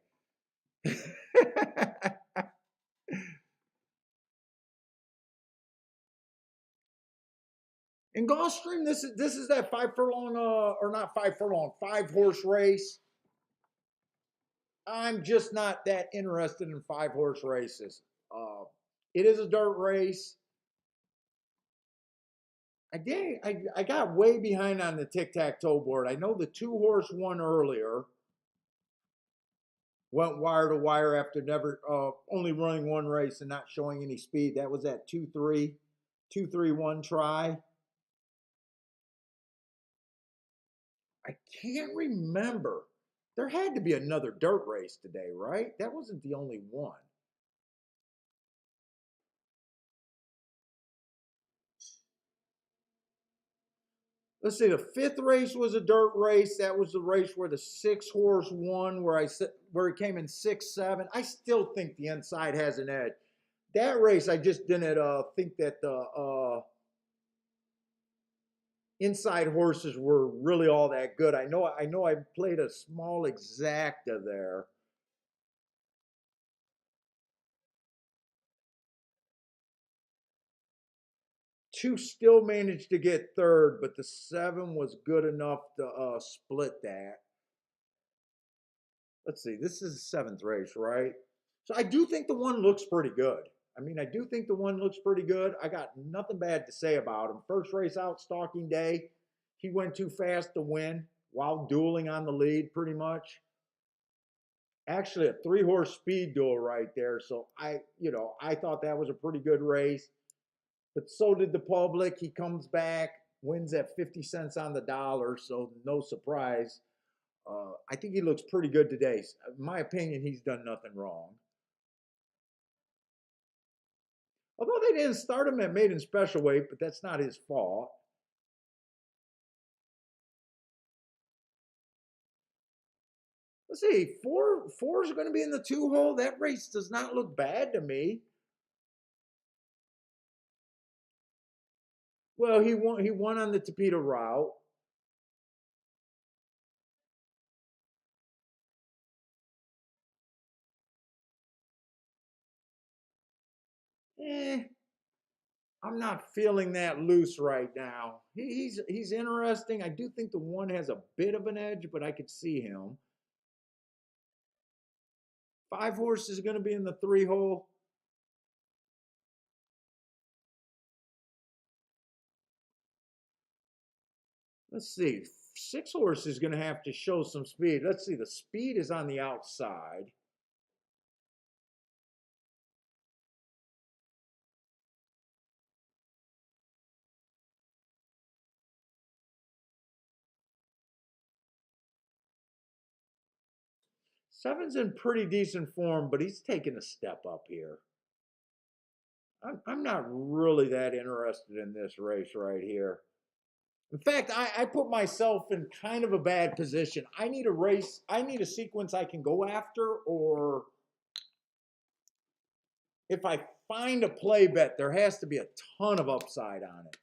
Speaker 1: In Gulfstream, this is that 5 furlong or not 5 furlong 5 horse race. I'm just not that interested in 5 horse races. Uh, it is a dirt race. I got way behind on the tic tac toe board. I know the 2 horse won earlier, went wire to wire after never only running one race and not showing any speed. That was that 2-3 try. I can't remember. There had to be another dirt race today, right? That wasn't the only one. Let's see. The 5th race was a dirt race. That was the race where the 6 horse won, where it came in 6-7. I still think the inside has an edge. That race, I just didn't think that the inside horses were really all that good. I played a small exacta there. 2 still managed to get third, but the 7 was good enough to split that. Let's see, this is the 7th race, right? So I do think the one looks pretty good. I mean, I do think the one looks pretty good. I got nothing bad to say about him. First race out, stalking day, he went too fast to win while dueling on the lead, pretty much. Actually, a 3 horse speed duel right there. So I thought that was a pretty good race. But so did the public. He comes back, wins at 50 cents on the dollar, so no surprise. I think he looks pretty good today. In my opinion, he's done nothing wrong. Although they didn't start him at maiden special weight, but that's not his fault. Let's see, four is going to be in the 2 hole. That race does not look bad to me. Well, he won. He won on the Tapeta route. Eh, I'm not feeling that loose right now. He's interesting. I do think the one has a bit of an edge, but I could see him. 5 horses is going to be in the 3 hole. Let's see. 6 horses is going to have to show some speed. Let's see. The speed is on the outside. Seven's in pretty decent form, but he's taking a step up here. I'm not really that interested in this race right here. In fact, I put myself in kind of a bad position. I need a race, I need a sequence I can go after, or if I find a play bet, there has to be a ton of upside on it.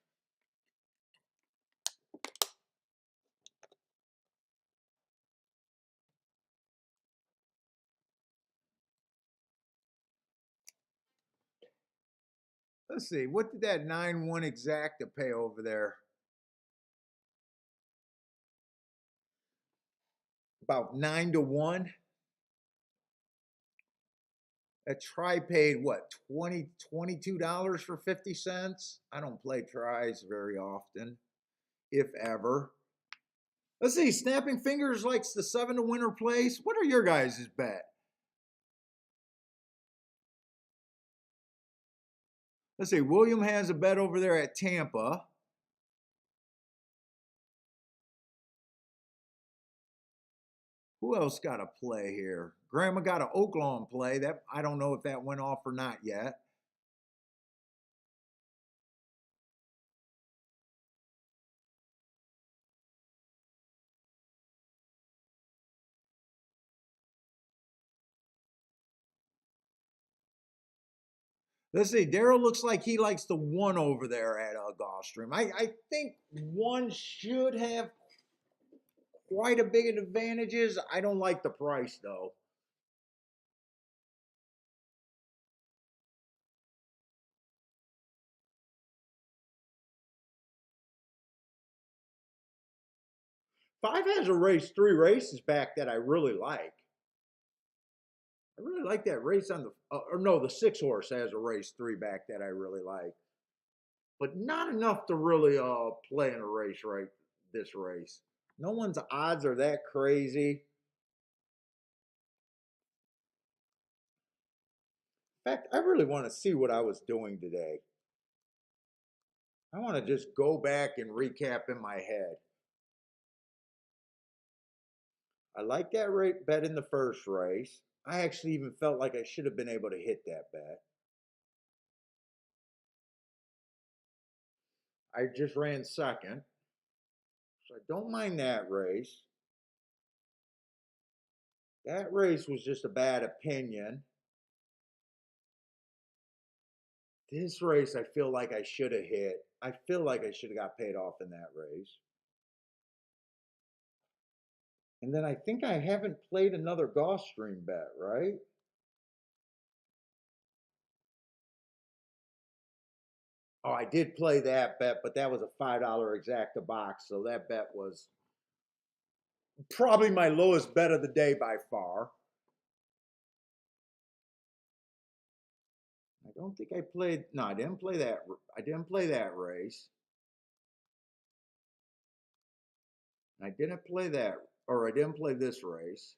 Speaker 1: Let's see, what did that 9-1 exacta pay over there? About 9-1. That try paid what, $22 for 50 cents? I don't play tries very often, if ever. Let's see, Snapping Fingers likes the 7 to winner place. What are your guys' bet? Let's see, William has a bet over there at Tampa. Who else got a play here? Grandma got an Oaklawn play. That I don't know if that went off or not yet. Let's see. Daryl looks like he likes the 1 over there at Gulfstream. I think 1 should have quite a big advantages. I don't like the price though. Five has a race 3 races back that I really like. I really like that race on the, or no, the 6 horse has a race 3 back that I really like, but not enough to really play in a race right this race. No one's odds are that crazy. In fact, I really want to see what I was doing today. I want to just go back and recap in my head. I like that rate bet in the first race. I actually even felt like I should have been able to hit that bet. I just ran second, so I don't mind that race. That race was just a bad opinion. This race, I feel like I should have hit. I feel like I should have got paid off in that race. And then I think I haven't played another Gulfstream bet, right? Oh, I did play that bet, but that was a $5 exacta box, so that bet was probably my lowest bet of the day by far. I don't think I played, no, I didn't play that. I didn't play that race. I didn't play that, or I didn't play this race.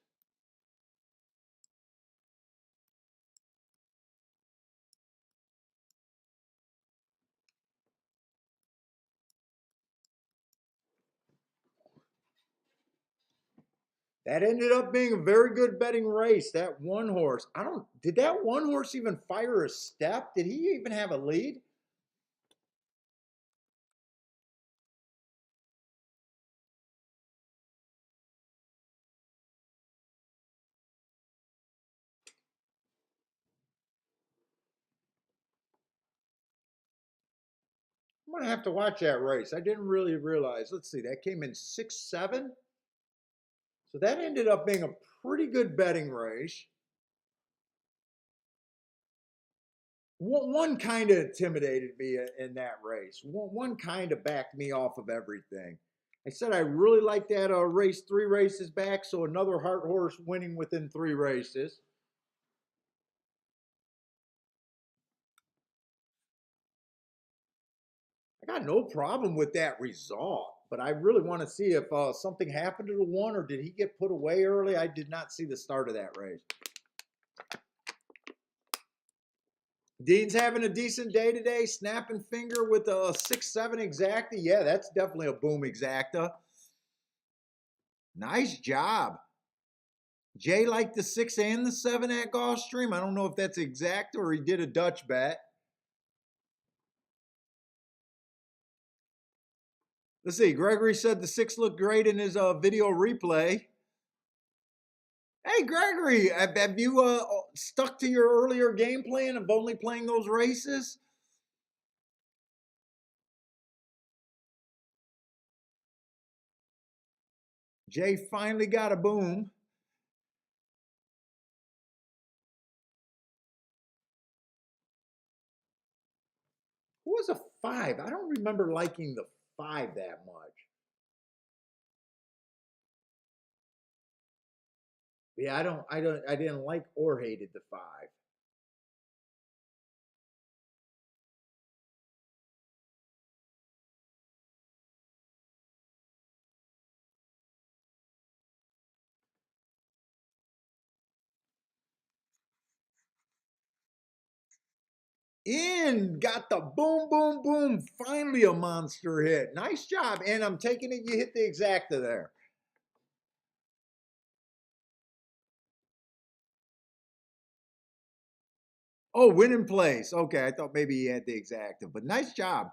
Speaker 1: That ended up being a very good betting race. That 1 horse, did that 1 horse even fire a step? Did he even have a lead? I'm gonna have to watch that race. I didn't really realize. Let's see, that came in 6-7. So that ended up being a pretty good betting race. One kind of intimidated me in that race. One kind of backed me off of everything. I said I really like that race 3 races back, so another heart horse winning within 3 races. I got no problem with that result, but I really want to see if something happened to the one, or did he get put away early? I did not see the start of that race. Dean's having a decent day today. Snapping finger with a 6-7 exacta. Yeah, that's definitely a boom exacta. Nice job. Jay liked the 6 and the 7 at Gulfstream. I don't know if that's exact or he did a Dutch bet. Let's see. Gregory said the 6 looked great in his video replay. Hey, Gregory, have you stuck to your earlier game plan of only playing those races? Jay finally got a boom. Who was a 5? I don't remember liking the 5 that much. Yeah, I didn't like or hated the 5. In, got the boom, boom, boom. Finally a monster hit. Nice job. And I'm taking it you hit the exacta there. Oh, winning place. Okay, I thought maybe he had the exacta, but nice job.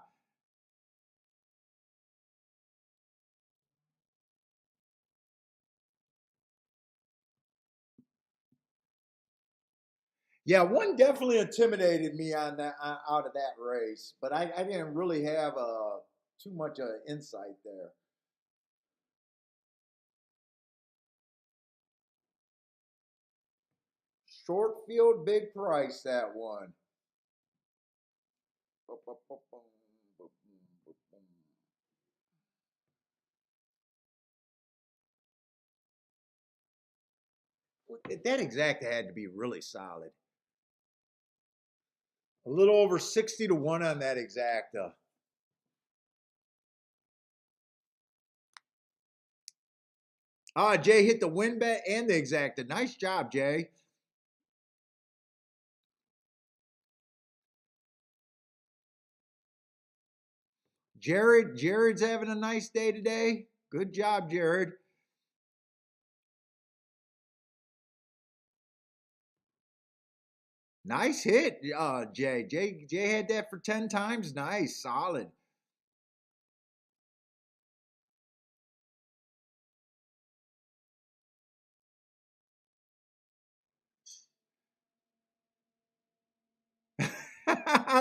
Speaker 1: Yeah, one definitely intimidated me on that out of that race, but I didn't really have too much insight there. Short field, big price that one. That exacta had to be really solid. A little over 60 to 1 on that exacta. Jay hit the win bet and the exacta. Nice job, Jay. Jared's having a nice day today. Good job, Jared. Nice hit, Jay. Jay had that for 10 times. Nice, solid.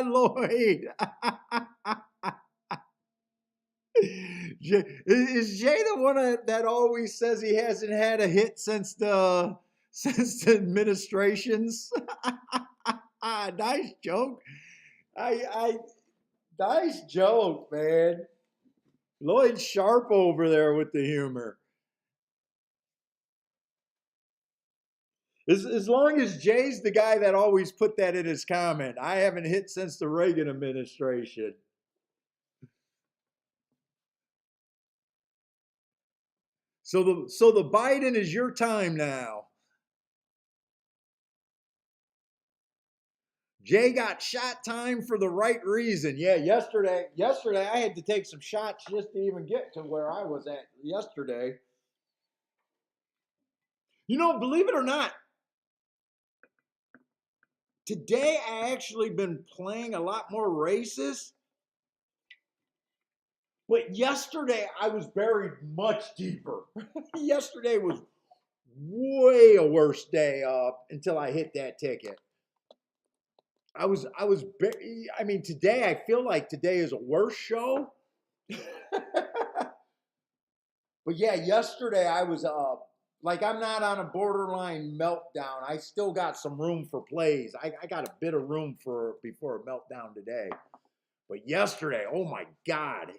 Speaker 1: Lloyd. Is Jay the one that always says he hasn't had a hit since the administrations? Nice joke. I nice joke, man. Lloyd Sharp over there with the humor. As long as Jay's the guy that always put that in his comment, I haven't hit since the Reagan administration. So the Biden is your time now. Jay got shot time for the right reason. Yeah, yesterday I had to take some shots just to even get to where I was at yesterday. You know, believe it or not, today I actually been playing a lot more races. But yesterday I was buried much deeper. Yesterday was way a worse day until I hit that ticket. I mean, today I feel like today is a worse show. But yeah, yesterday I was like I'm not on a borderline meltdown. I still got some room for plays. I got a bit of room for before a meltdown today. But yesterday, oh my God,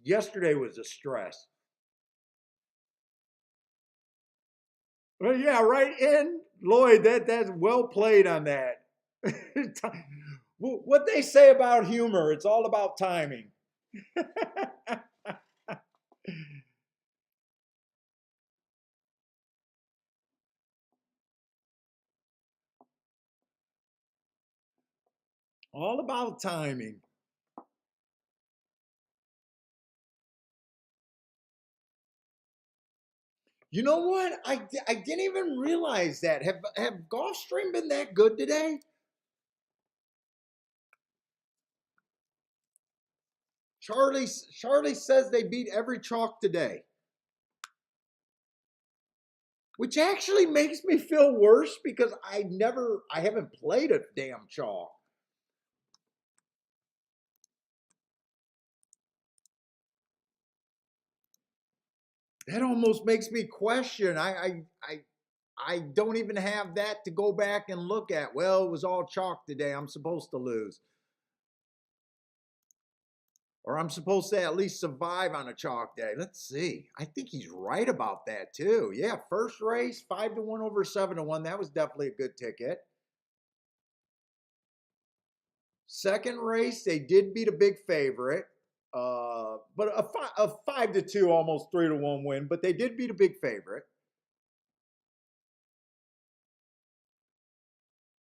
Speaker 1: yesterday was a stress. Well, yeah, right in Lloyd. That's well played on that. What they say about humor, it's all about timing. All about timing. You know what? I didn't even realize that. Have Gulfstream been that good today? Charlie says they beat every chalk today, which actually makes me feel worse because I haven't played a damn chalk. That almost makes me question. I don't even have that to go back and look at. Well, it was all chalk today. I'm supposed to lose. Or I'm supposed to at least survive on a chalk day. Let's see. I think he's right about that too. Yeah, first race, 5-1 over 7-1. That was definitely a good ticket. Second race, they did beat a big favorite. But a 5-2, almost 3-1 win, but they did beat a big favorite.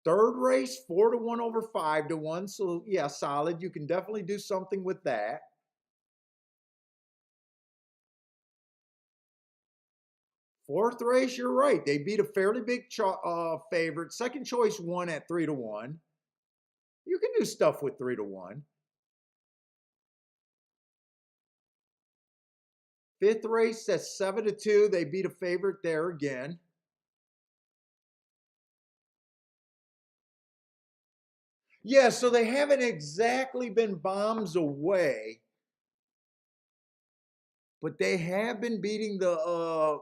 Speaker 1: Third race, 4-1 over 5-1. So yeah, solid. You can definitely do something with that. Fourth race, you're right. They beat a fairly big favorite. Second choice won at 3-1. You can do stuff with 3-1. Fifth race, that's 7-2. They beat a favorite there again. Yeah, so they haven't exactly been bombs away, but they have been beating the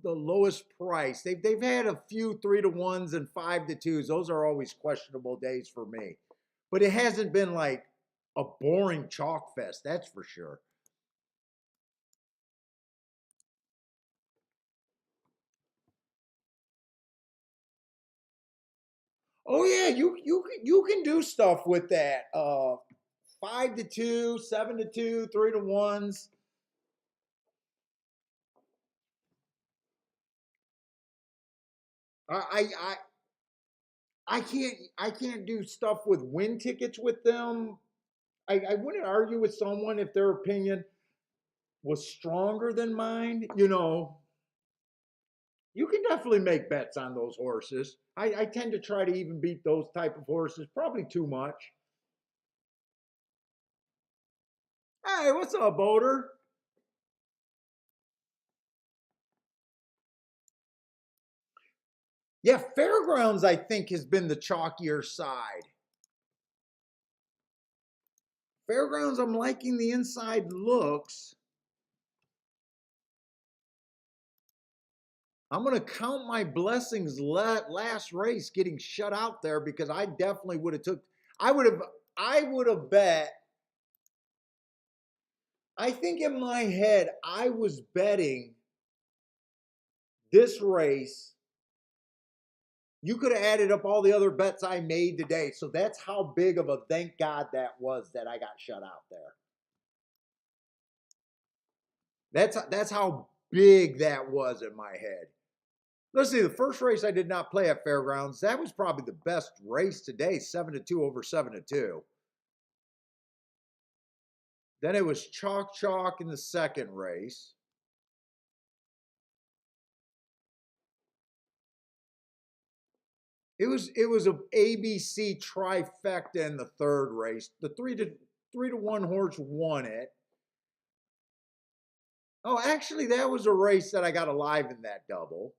Speaker 1: lowest price. They've had a few 3-1s and 5-2s. Those are always questionable days for me. But it hasn't been like a boring chalk fest, that's for sure. Oh yeah, you can do stuff with that. 5-2, 7-2, 3-1s. I I can't do stuff with win tickets with them. I wouldn't argue with someone if their opinion was stronger than mine. You can definitely make bets on those horses. I tend to try to even beat those type of horses, probably too much. Hey, what's up, Boulder? Yeah, Fairgrounds, I think, has been the chalkier side. Fairgrounds, I'm liking the inside looks. I'm going to count my blessings last race getting shut out there because I definitely would have took I would have I would have bet. I think in my head I was betting this race. You could have added up all the other bets I made today. So that's how big of a thank God that was that I got shut out there. That's how big that was in my head. Let's see, the first race I did not play at Fairgrounds, that was probably the best race today, 7-2 over 7-2. Then it was chalk in the second race. It was a ABC trifecta in the third race. The 3-1 horse won it. Oh, actually, that was a race that I got alive in that double.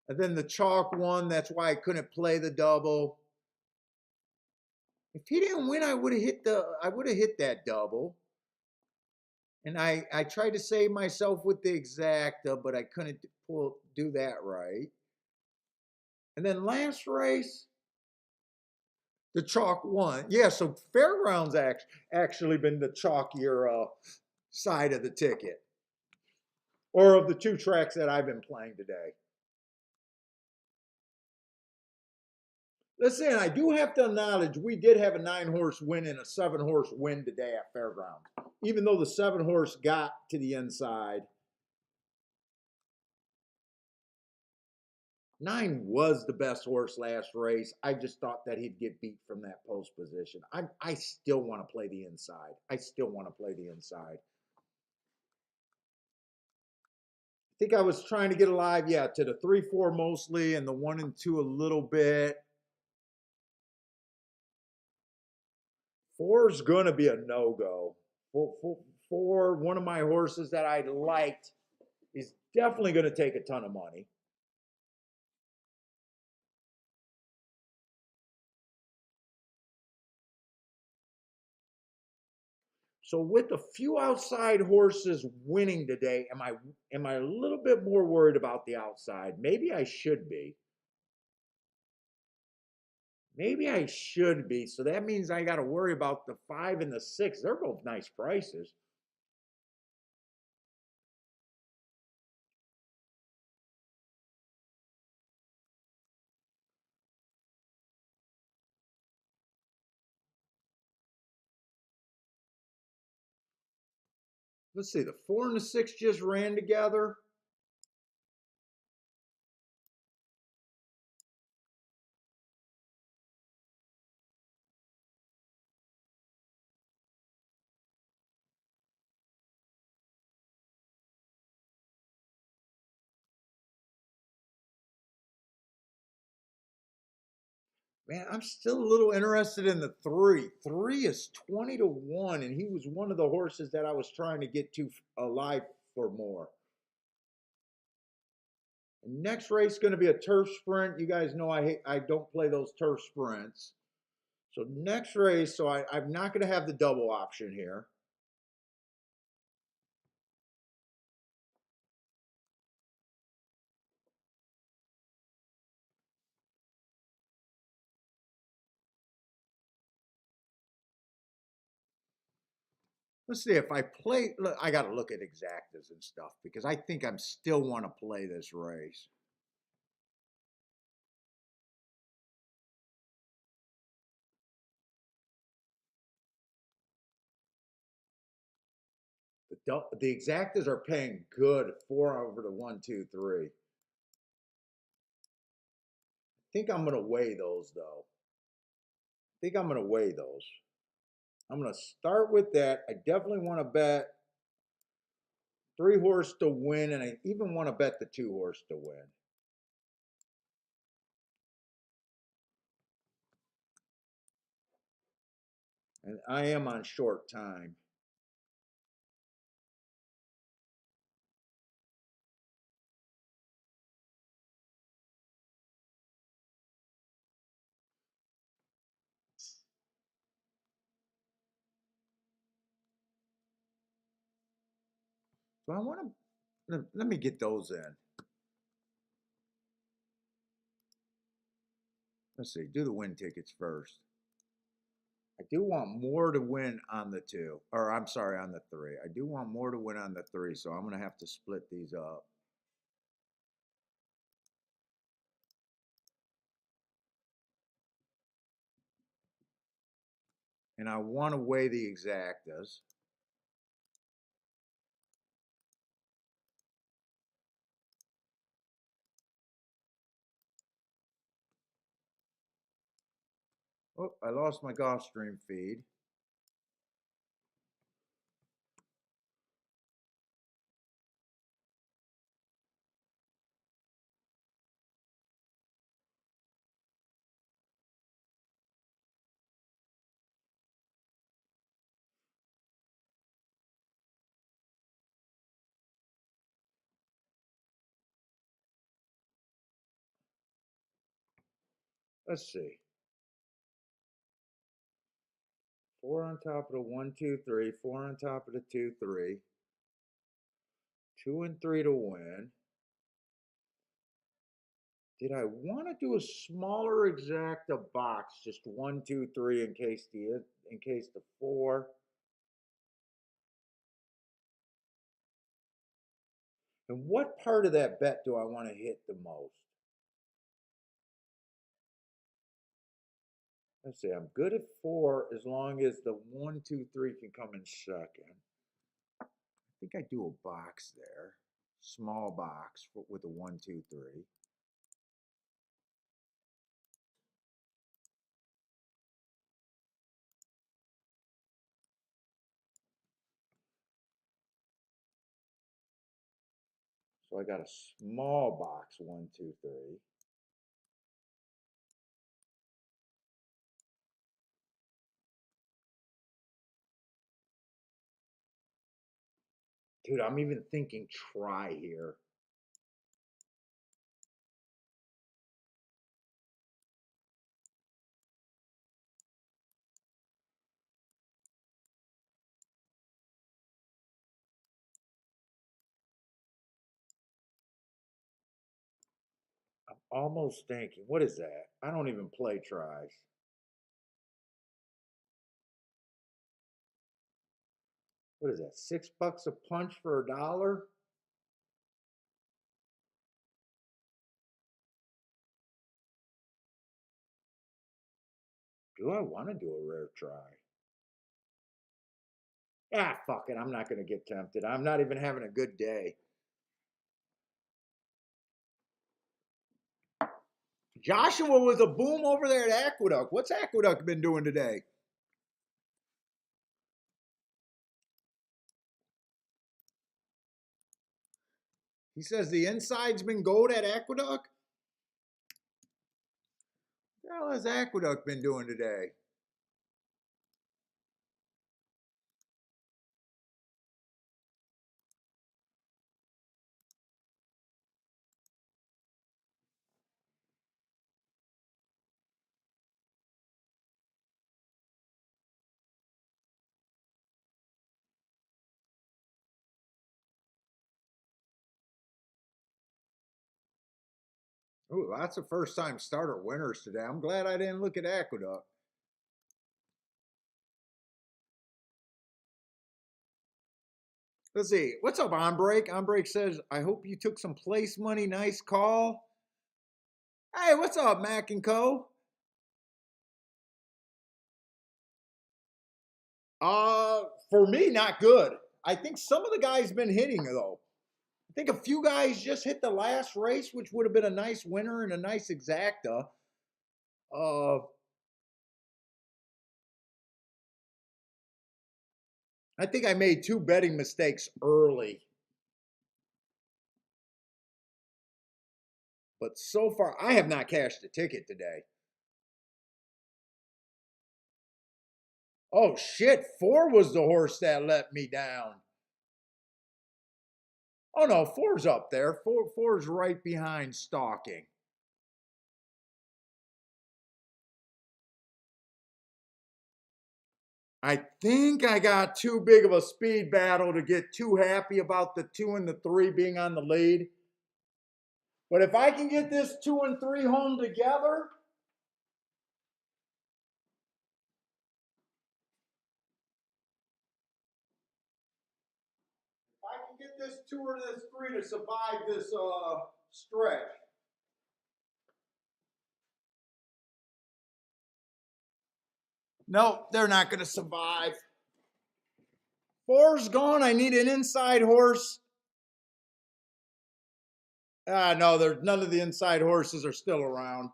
Speaker 1: And then the chalk won. That's why I couldn't play the double. If he didn't win, I would have hit that double. And I tried to save myself with the exacta, but I couldn't do that right. And then last race, the chalk won. Yeah, so Fairgrounds actually been the chalkier side of the ticket, or of the two tracks that I've been playing today. Listen, I do have to acknowledge we did have a 9-horse win and a 7-horse win today at Fairgrounds. Even though the 7-horse got to the inside, 9 was the best horse last race. I just thought that he'd get beat from that post position. I still want to play the inside. I still want to play the inside. I think I was trying to get alive, yeah, to the 3-4 mostly and the 1 and 2 a little bit. 4 is going to be a no-go. Four, one of my horses that I liked is definitely going to take a ton of money. So with a few outside horses winning today, am I a little bit more worried about the outside? Maybe I should be. Maybe I should be. So that means I got to worry about the 5 and the 6. They're both nice prices. Let's see, the 4 and the 6 just ran together. Man, I'm still a little interested in the 3. 3 is 20-1, and he was one of the horses that I was trying to get to alive for more. Next race is going to be a turf sprint. You guys know I don't play those turf sprints. So next race, I'm not going to have the double option here. Let's see if I play. Look, I got to look at exactas and stuff because I think I'm still want to play this race. The exactas are paying good 4 over the 1, 2, 3. I think I'm going to weigh those though. I think I'm going to weigh those. I'm going to start with that. I definitely want to bet 3-horse to win, and I even want to bet the 2-horse to win. And I am on short time. So I want to, let me get those in. Let's see, do the win tickets first. I do want more to win on the 2, or I'm sorry, on the 3. I do want more to win on the 3, so I'm going to have to split these up. And I want to weigh the exactas. Oh, I lost my golf stream feed. Let's see. 4 on top of the 1, 2, 3. 4 on top of the 2, 3. 2 and 3 to win. Did I want to do a smaller exacta box, just 1, 2, 3 in case the 4? And what part of that bet do I want to hit the most? Let's see, I'm good at 4 as long as the 1, 2, 3 can come in second. I think I do a box there. Small box with a 1, 2, 3. So I got a small box, 1, 2, 3. Dude, I'm even thinking try here. I'm almost thinking, what is that? I don't even play tries. What is that? $6 a punch for $1? Do I want to do a rare try? Ah, fuck it. I'm not going to get tempted. I'm not even having a good day. Joshua was a boom over there at Aqueduct. What's Aqueduct been doing today? He says the inside's been gold at Aqueduct. What the hell has Aqueduct been doing today? Oh, lots of first time starter winners today. I'm glad I didn't look at Aqueduct. Let's see. What's up, On Break? On Break says, I hope you took some place money. Nice call. Hey, what's up, Mac and Co? For me, not good. I think some of the guys been hitting though. I think a few guys just hit the last race, which would have been a nice winner and a nice exacta. Uh, I think I made 2 betting mistakes early, but so far I have not cashed a ticket today. Oh shit, 4 was the horse that let me down. Oh no, 4's up there. Four's right behind stalking. I think I got too big of a speed battle to get too happy about the 2 and the 3 being on the lead. But if I can get this 2 and 3 home together, if I can get this 2 or this 3 to survive this stretch. No, they're not going to survive. 4's gone. I need an inside horse. No, none of the inside horses are still around.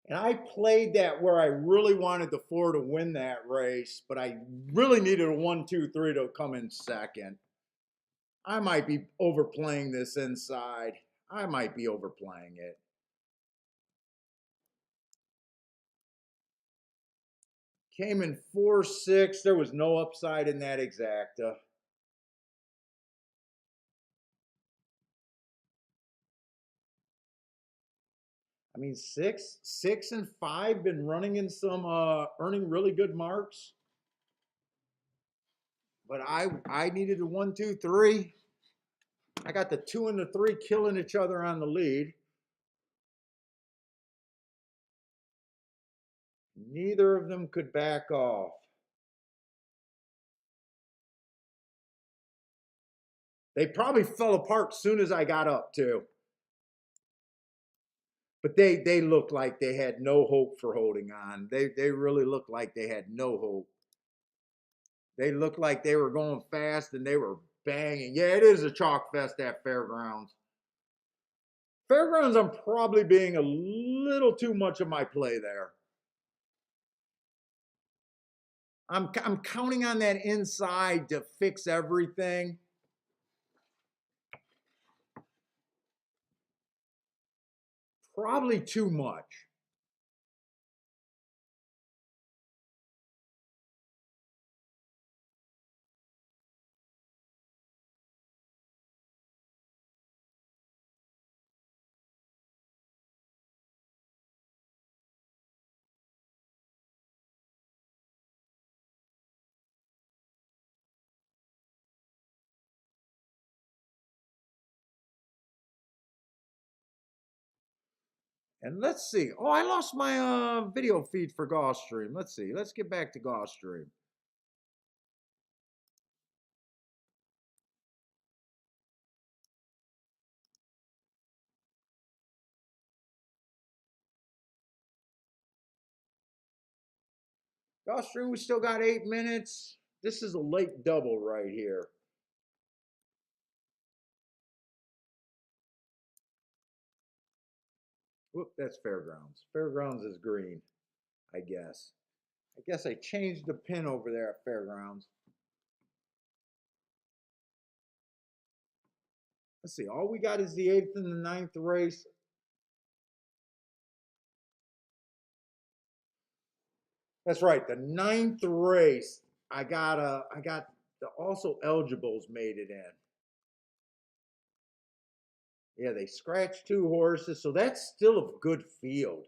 Speaker 1: And I played that where I really wanted the 4 to win that race, but I really needed a 1, 2, 3 to come in second. I might be overplaying this inside. I might be overplaying it. Came in 4, 6. There was no upside in that exacta. I mean, 6 and 5 been running in some earning really good marks. But I needed a 1, 2, 3. I got the 2 and the 3 killing each other on the lead. Neither of them could back off. They probably fell apart as soon as I got up too. But they looked like they had no hope for holding on. They really looked like they had no hope. They looked like they were going fast and they were banging. Yeah, it is a chalk fest at Fairgrounds. Fairgrounds, I'm probably being a little too much of my play there. I'm counting on that inside to fix everything. Probably too much. And let's see. Oh, I lost my video feed for Gulfstream. Let's see. Let's get back to Gulfstream. Gulfstream, we still got 8 minutes. This is a late double right here. Whoop, that's Fairgrounds. Fairgrounds is green, I guess. I guess I changed the pin over there at Fairgrounds. Let's see. All we got is the 8th and the 9th race. That's right. The 9th race. I got the also eligibles made it in. Yeah, they scratched 2 horses, so that's still a good field.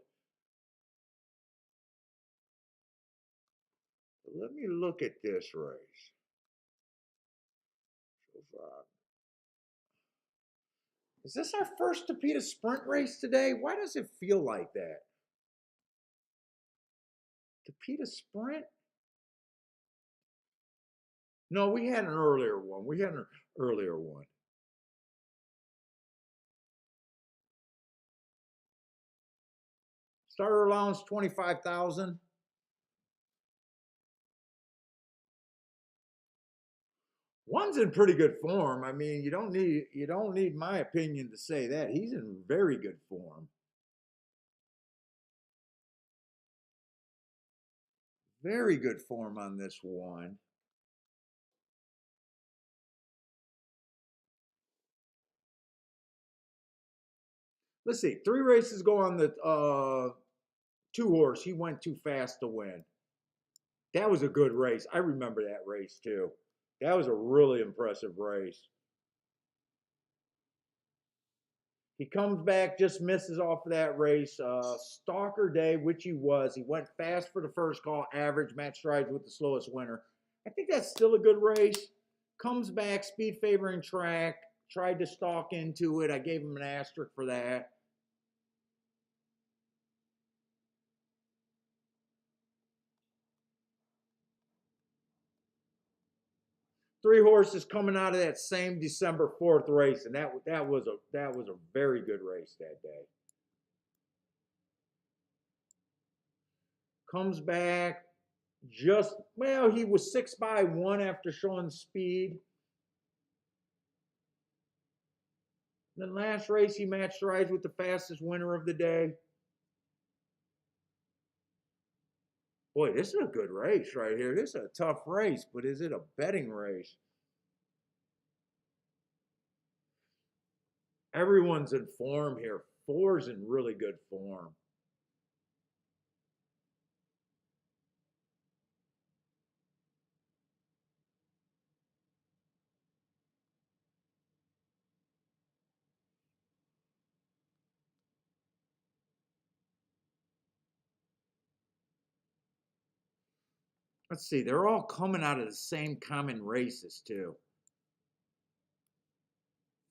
Speaker 1: Let me look at this race. Is this our first Topita sprint race today? Why does it feel like that? Topita sprint? No, we had an earlier one. We had an earlier one. Starter allowance 25,000. One's in pretty good form. I mean, you don't need my opinion to say that. He's in very good form. Very good form on this one. Let's see. 3 races go on the 2 horse. He went too fast to win. That was a good race. I remember that race too. That was a really impressive race. He comes back, just misses off of that race. Stalker Day, which he was. He went fast for the first call, average, match strides with the slowest winner. I think that's still a good race. Comes back, speed favoring track, tried to stalk into it. I gave him an asterisk for that. Three horses coming out of that same December 4th race, and that was a very good race that day. Comes back, just well, he was 6-by-1 after showing speed. Then last race, he matched rides with the fastest winner of the day. Boy, this is a good race right here. This is a tough race, but is it a betting race? Everyone's in form here. 4's in really good form. Let's see, they're all coming out of the same common races, too.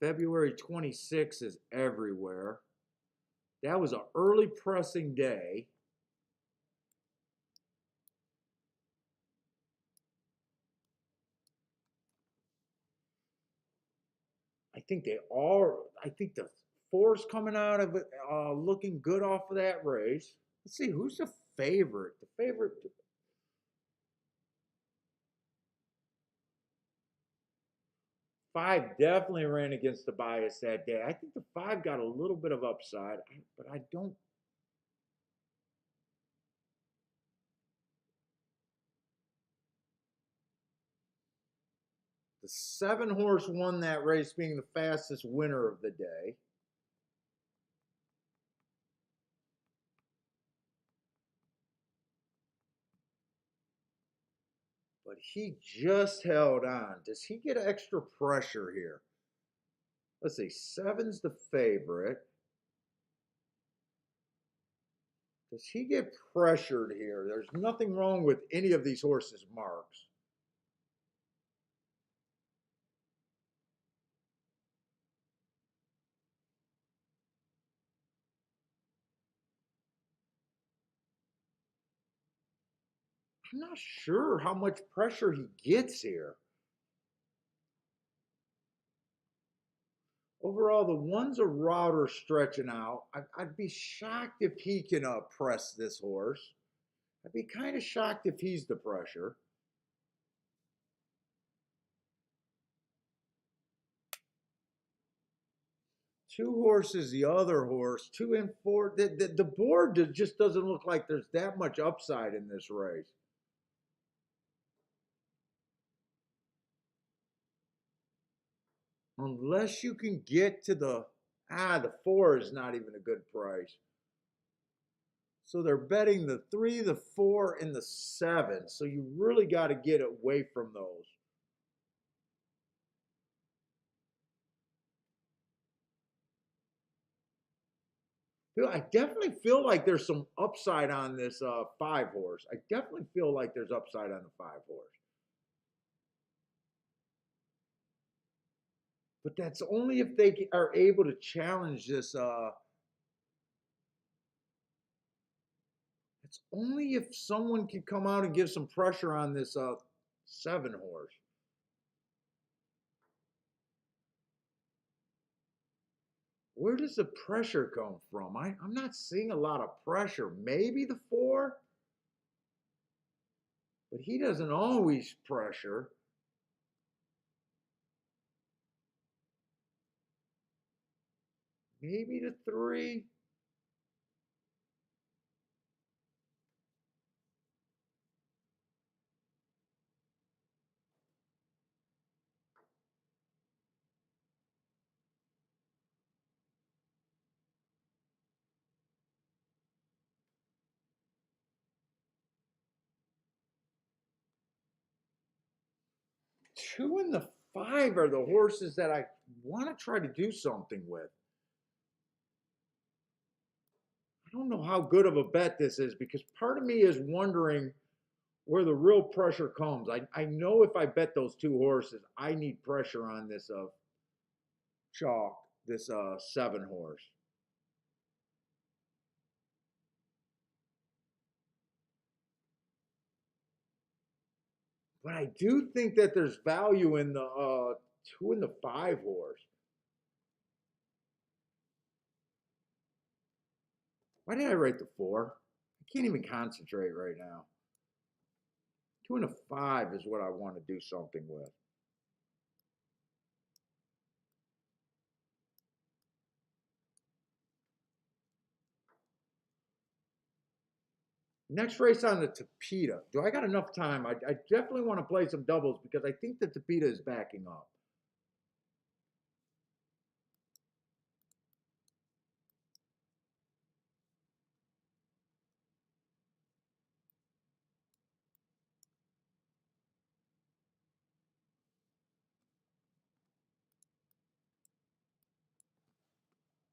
Speaker 1: February 26th is everywhere. That was an early pressing day. think they all. I think the four's coming out of it, looking good off of that race. Let's see who's the favorite. The favorite. Five definitely ran against the bias that day. I think the five got a little bit of upside, but I don't. The seven horse won that race, being the fastest winner of the day. But he just held on. Does he get extra pressure here? Let's see. Seven's the favorite. Does he get pressured here? There's nothing wrong with any of these horses' marks. I'm not sure how much pressure he gets here. Overall, the one's a router stretching out. I'd be shocked if he can press this horse. I'd be kind of shocked if he's the pressure. Two horses, the other horse, two and four. The board just doesn't look like there's that much upside in this race. Unless you can get to the four is not even a good price. So they're betting the three, the four, and the seven. So you really got to get away from those. I definitely feel like there's some upside on this five horse. I definitely feel like there's upside on the five horse. But that's only if they are able to challenge this. It's only if someone can come out and give some pressure on this seven horse. Where does the pressure come from? I'm not seeing a lot of pressure. Maybe the four, but he doesn't always pressure. Maybe the three. Two and the five are the horses that I want to try to do something with. I don't know how good of a bet this is because part of me is wondering where the real pressure comes. I know if I bet those two horses, I need pressure on this chalk, this seven horse. But I do think that there's value in the two and the five horse. Why did I write the four? I can't even concentrate right now. Two and a five is what I want to do something with. Next race on the Tapeta. Do I got enough time? I definitely want to play some doubles because I think the Tapeta is backing up.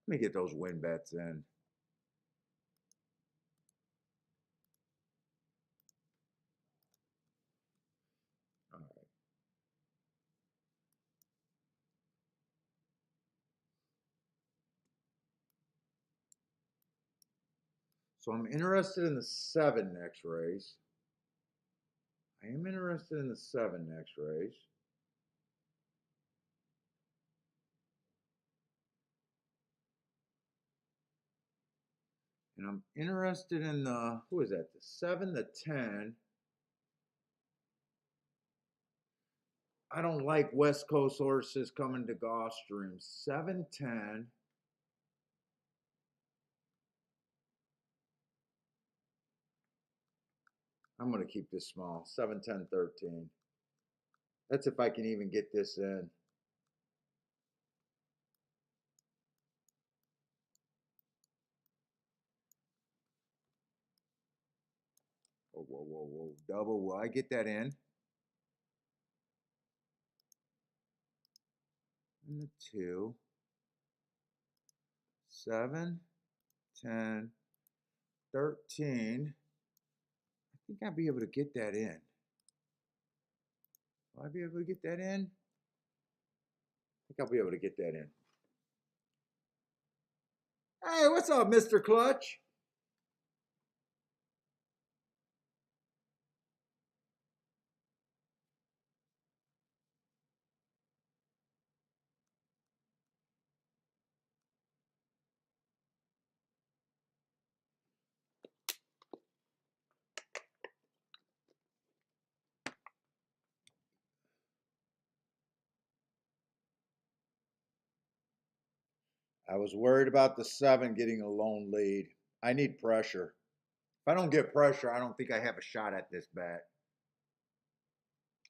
Speaker 1: Let me get those win bets in. All right. So I'm interested in the seven next race. I am interested in the seven next race. And I'm interested in the, who is that? The 7, the 10. I don't like West Coast horses coming to Gulfstream. 7, 10. I'm going to keep this small. 7, 10, 13. That's if I can even get this in. Whoa, whoa, whoa, whoa. Double. Will I get that in? And the 2. 7, 10, 13. I think I'll be able to get that in. Will I be able to get that in? I think I'll be able to get that in. Hey, what's up, Mr. Clutch? I was worried about the 7 getting a lone lead. I need pressure. If I don't get pressure, I don't think I have a shot at this bet.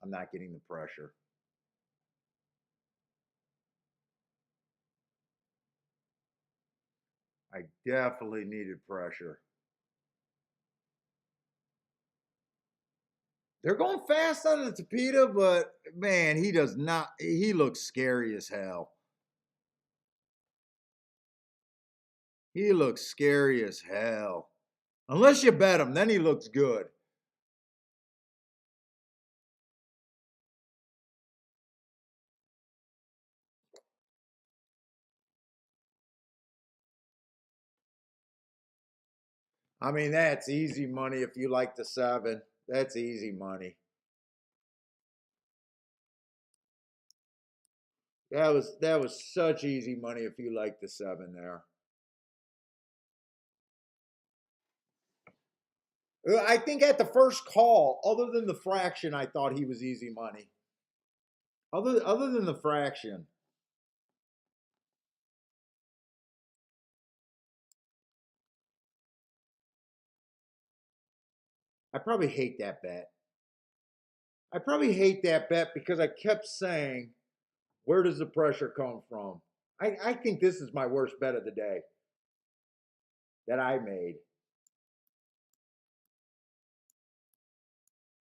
Speaker 1: I'm not getting the pressure. I definitely needed pressure. They're going fast on the Tapeta, but man, he does not. He looks scary as hell. He looks scary as hell. Unless you bet him, then he looks good. I mean, that's easy money if you like the 7. That's easy money. That was such easy money if you like the 7 there. I think at the first call, other than the fraction, I thought he was easy money. Other than the fraction. I probably hate that bet. I probably hate that bet because I kept saying, where does the pressure come from? I think this is my worst bet of the day that I made.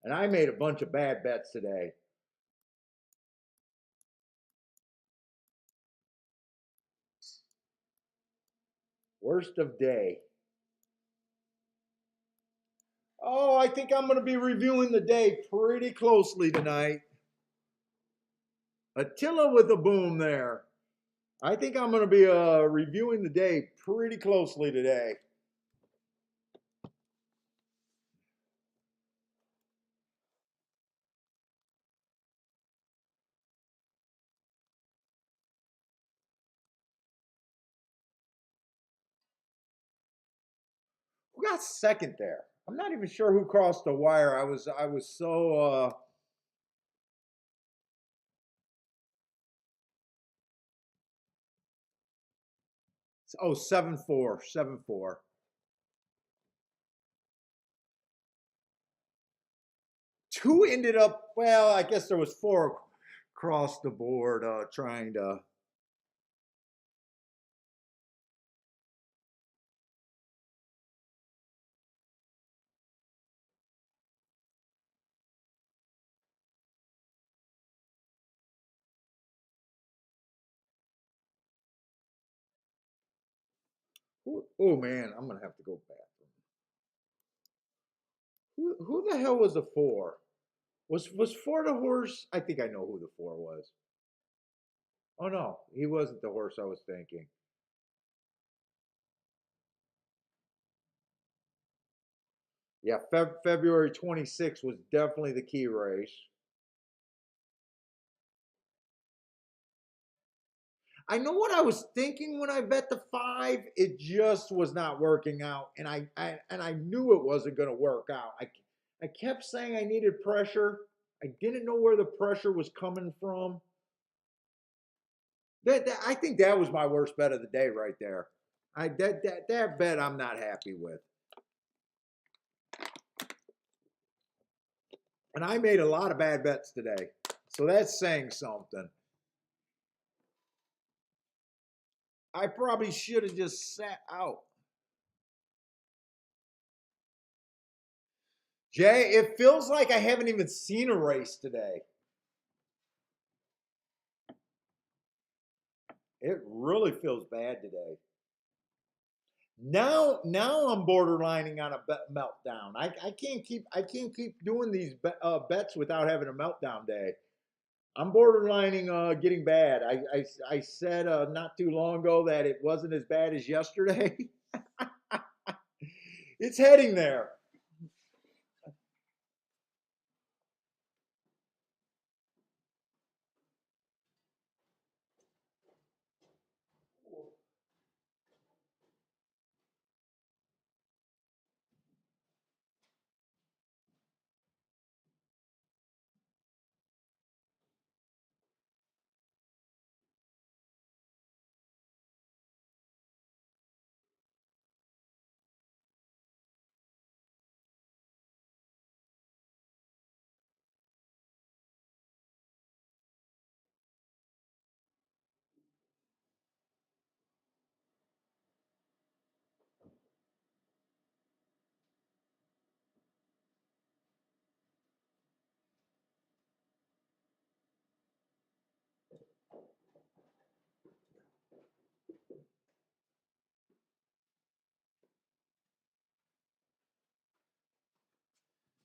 Speaker 1: And I made a bunch of bad bets today. Worst of day. Oh, I think I'm going to be reviewing the day pretty closely tonight. Attila with a boom there. I think I'm going to be reviewing the day pretty closely today. Who got second there? I'm not even sure who crossed the wire. I was so oh 7-4, 7-4. Two ended up, well, I guess there was 4 across the board trying to. Oh man, I'm gonna have to go bathroom. Who the hell was the 4? Was 4 the horse? I think I know who the 4 was. Oh no, he wasn't the horse I was thinking. Yeah, February 26th was definitely the key race. I know what I was thinking when I bet the 5. It just was not working out, and I knew it wasn't going to work out. I kept saying I needed pressure. I didn't know where the pressure was coming from. I think that was my worst bet of the day right there. That bet I'm not happy with. And I made a lot of bad bets today. So that's saying something. I probably should have just sat out. Jay, it feels like I haven't even seen a race today. It really feels bad today. Now I'm borderlining on a meltdown. I can't keep doing these bets without having a meltdown day. I'm borderlining getting bad. I said not too long ago that it wasn't as bad as yesterday. It's heading there.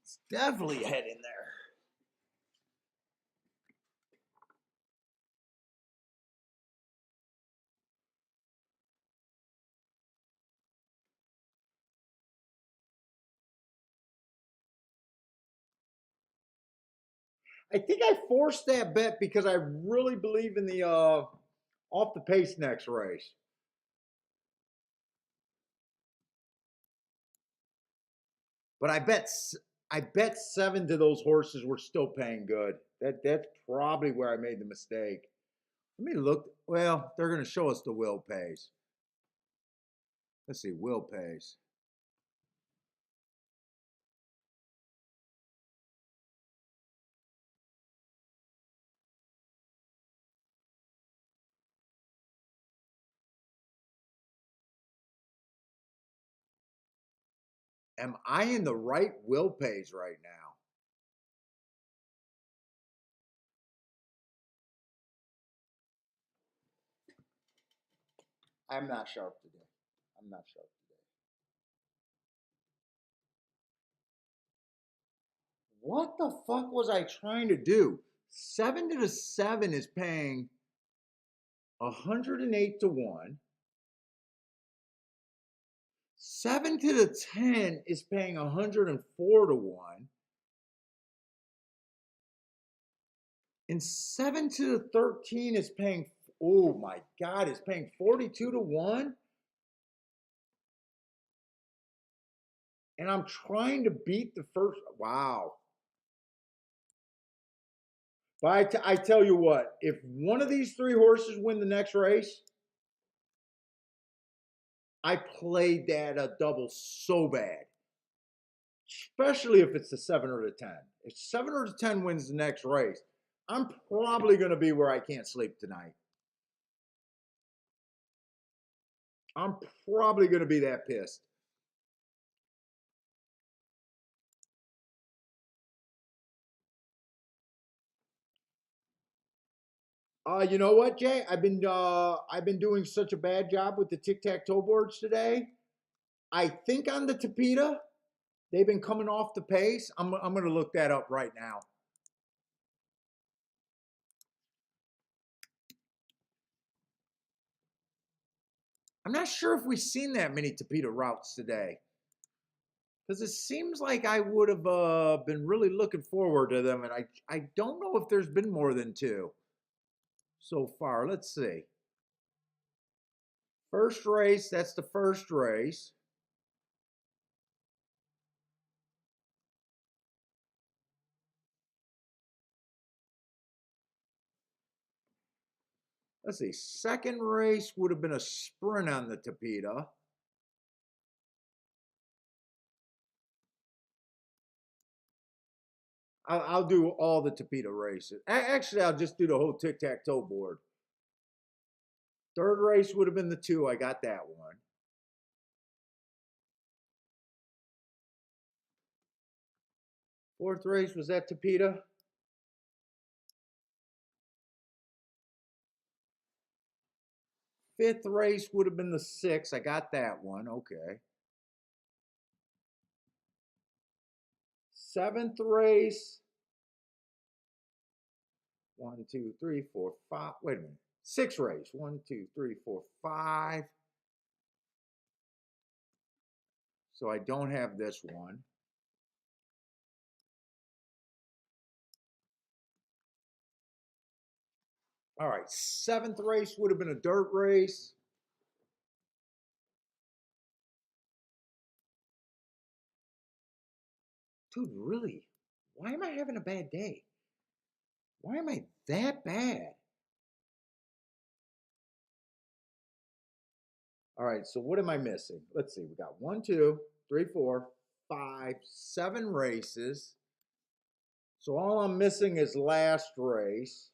Speaker 1: It's definitely heading there. I think I forced that bet because I really believe in the off the pace next race. But I bet 7 to those horses were still paying good. That's probably where I made the mistake. Let me look. Well, they're going to show us the will pays. Let's see, will pays. Am I in the right will pays right now? I'm not sharp today. I'm not sharp today. What the fuck was I trying to do? 7 to the 7 is paying 108 to 1. 7 to the 10 is paying 104 to 1. And 7 to the 13 is paying, oh my God, it's paying 42 to 1. And I'm trying to beat the first. Wow. But I tell you what, if one of these 3 horses win the next race, I played that a double so bad. Especially if it's the 7 or the 10. If 7 or the 10 wins the next race, I'm probably going to be where I can't sleep tonight. I'm probably going to be that pissed. You know what, Jay? I've been doing such a bad job with the tic-tac-toe boards today. I think on the Tapeta, they've been coming off the pace. I'm going to look that up right now. I'm not sure if we've seen that many Tapeta routes today. Because it seems like I would have been really looking forward to them, and I don't know if there's been more than 2 so far. Let's see. First race, that's the first race. Let's see, second race would have been a sprint on the Tapeta. I'll do all the Tapeta races. Actually, I'll just do the whole tic-tac-toe board. Third race would have been the 2. I got that one. Fourth race, was that Tapeta? Fifth race would have been the 6. I got that one. Okay. Seventh race. 1, 2, 3, 4, 5. Wait a minute. Sixth race. 1, 2, 3, 4, 5. So I don't have this one. All right. Seventh race would have been a dirt race. Dude, really? Why am I having a bad day? Why am I that bad? All right, so what am I missing? Let's see. We got 1, 2, 3, 4, 5, 7 races. So all I'm missing is last race.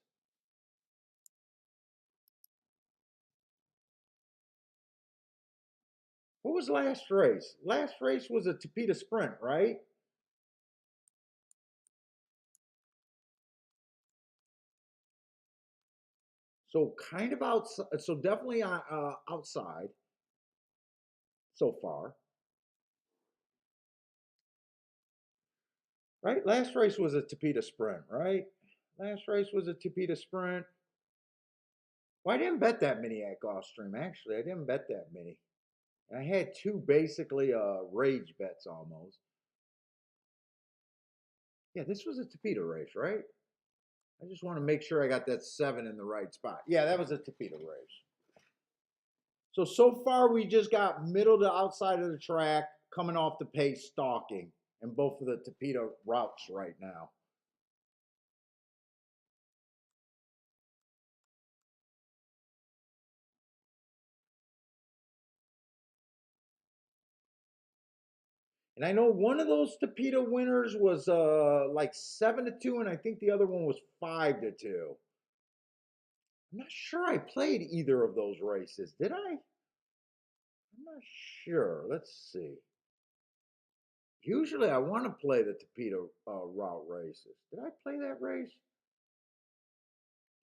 Speaker 1: What was last race? Last race was a Tapeta sprint, right? So kind of outside. So definitely outside so far, right? Last race was a Tapeta sprint, right? Last race was a Tapeta sprint. Well, I didn't bet that many at Gulfstream. Actually, I didn't bet that many. And I had 2 basically rage bets almost. Yeah, this was a Tapeta race, right? I just want to make sure I got that 7 in the right spot. Yeah, that was a Tapeta race. So far we just got middle to outside of the track, coming off the pace, stalking, and both of the Tapeta routes right now. And I know one of those Tapeta winners was like 7-2, and I think the other one was 5-2. I'm not sure I played either of those races. Did I? I'm not sure. Let's see. Usually I want to play the Tapeta route races. Did I play that race?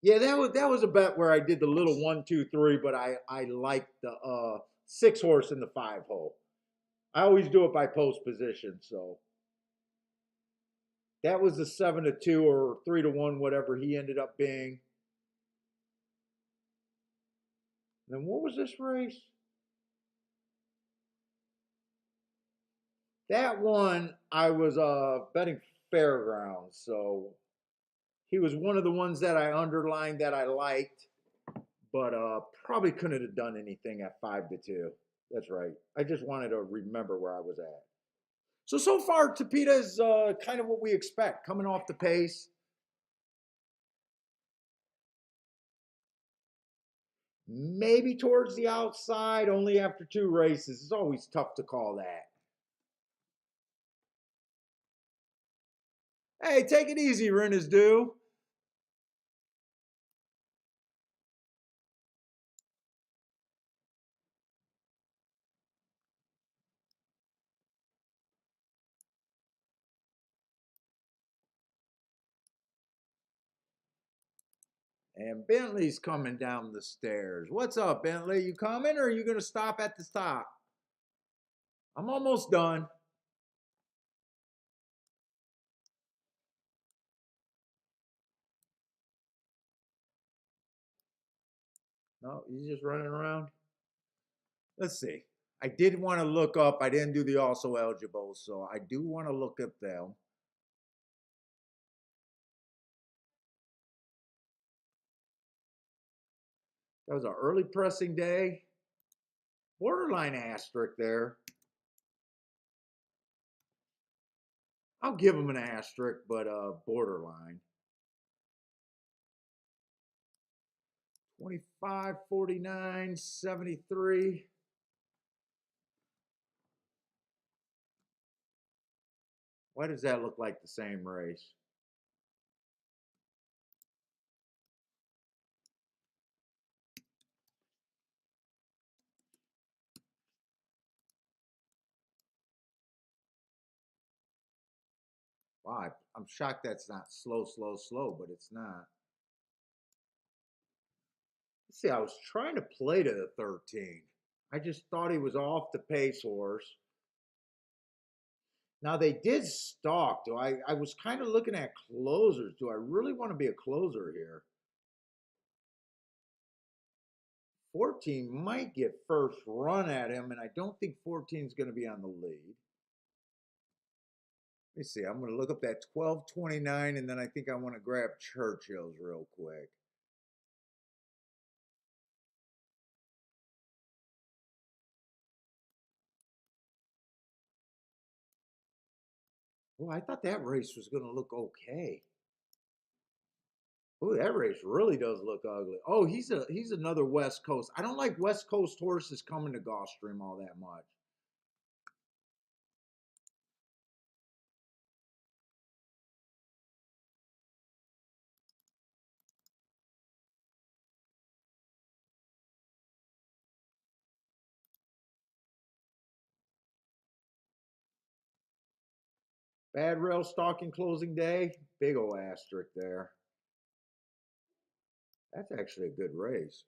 Speaker 1: Yeah, that was a bet where I did the little 1, 2, 3, but I liked the 6 horse in the 5 hole. I always do it by post position, so that was the 7-2 or 3-1, whatever he ended up being. And then what was this race? That one I was betting Fairgrounds, so he was one of the ones that I underlined that I liked, but probably couldn't have done anything at 5-2. That's right. I just wanted to remember where I was at. So far, Tapeta is kind of what we expect, coming off the pace. Maybe towards the outside, only after 2 races. It's always tough to call that. Hey, take it easy, Rennes do. And Bentley's coming down the stairs. What's up, Bentley? You coming or are you going to stop at the top? I'm almost done. No, he's just running around. Let's see. I did want to look up. I didn't do the also eligible, so I do want to look up them. That was an early pressing day. Borderline asterisk there. I'll give him an asterisk, but borderline. 25, 49, 73. Why does that look like the same race? Wow, I'm shocked that's not slow, slow, slow, but it's not. Let's see, I was trying to play to the 13. I just thought he was off the pace horse. Now they did stalk. I was kind of looking at closers. Do I really want to be a closer here? 14 might get first run at him, and I don't think 14 is going to be on the lead. Let me see. I'm going to look up that 1229, and then I think I want to grab Churchill's real quick. Oh, I thought that race was going to look okay. Oh, that race really does look ugly. Oh, he's another West Coast. I don't like West Coast horses coming to Gulfstream all that much. Bad rail stalking closing day. Big ol' asterisk there. That's actually a good race.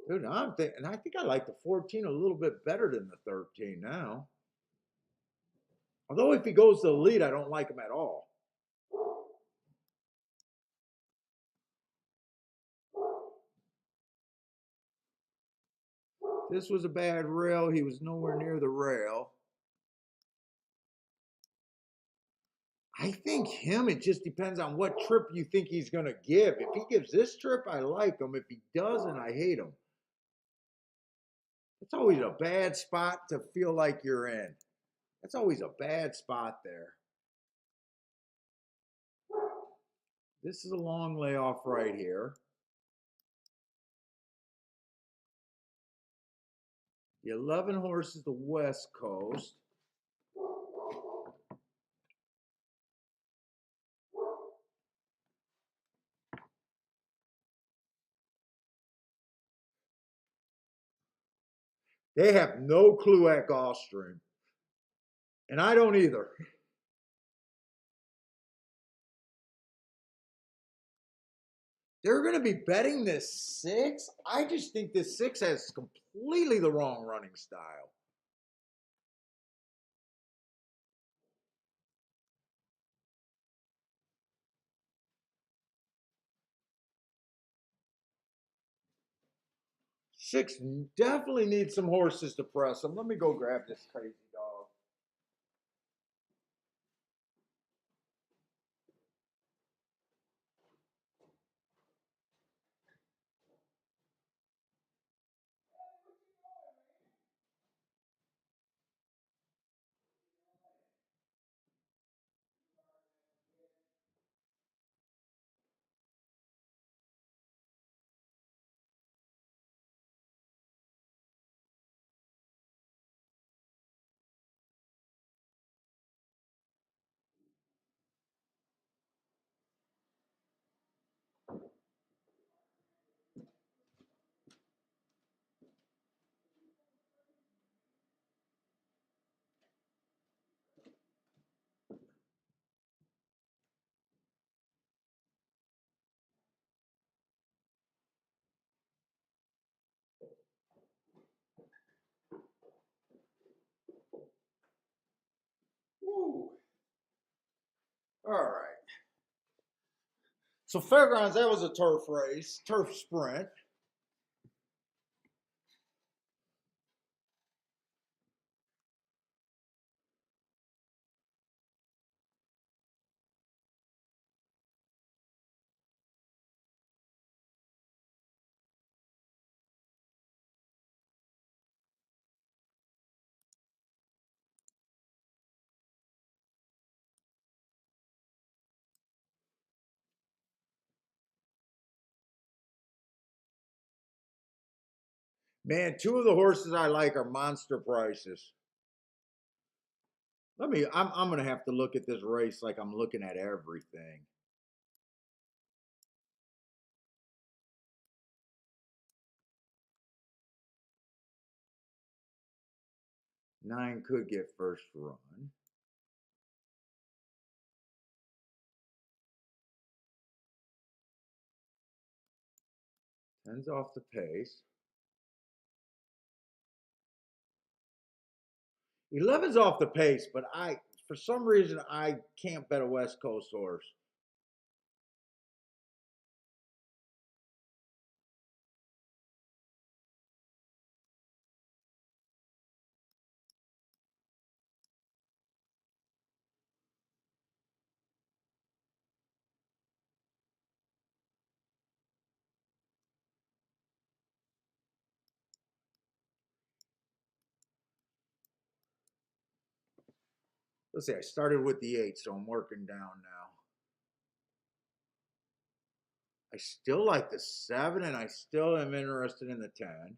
Speaker 1: Dude, I'm thinking, I think I like the 14 a little bit better than the 13 now. Although if he goes to the lead, I don't like him at all. This was a bad rail. He was nowhere near the rail. I think him, it just depends on what trip you think he's going to give. If he gives this trip, I like him. If he doesn't, I hate him. It's always a bad spot to feel like you're in. That's always a bad spot there. This is a long layoff right here. The 11 horse is the West Coast. They have no clue at Gulfstream. And I don't either. They're going to be betting this 6. I just think this 6 has completely the wrong running style. Six definitely needs some horses to press him. Let me go grab this crazy dog. Woo. All right. So Fairgrounds, that was a turf race, turf sprint. Man, two of the horses I like are monster prices. I'm gonna have to look at this race like I'm looking at everything. Nine could get first run. Ten's off the pace. 11's off the pace, but for some reason, I can't bet a West Coast horse. Let's see, I started with the 8, so I'm working down now. I still like the 7, and I still am interested in the 10.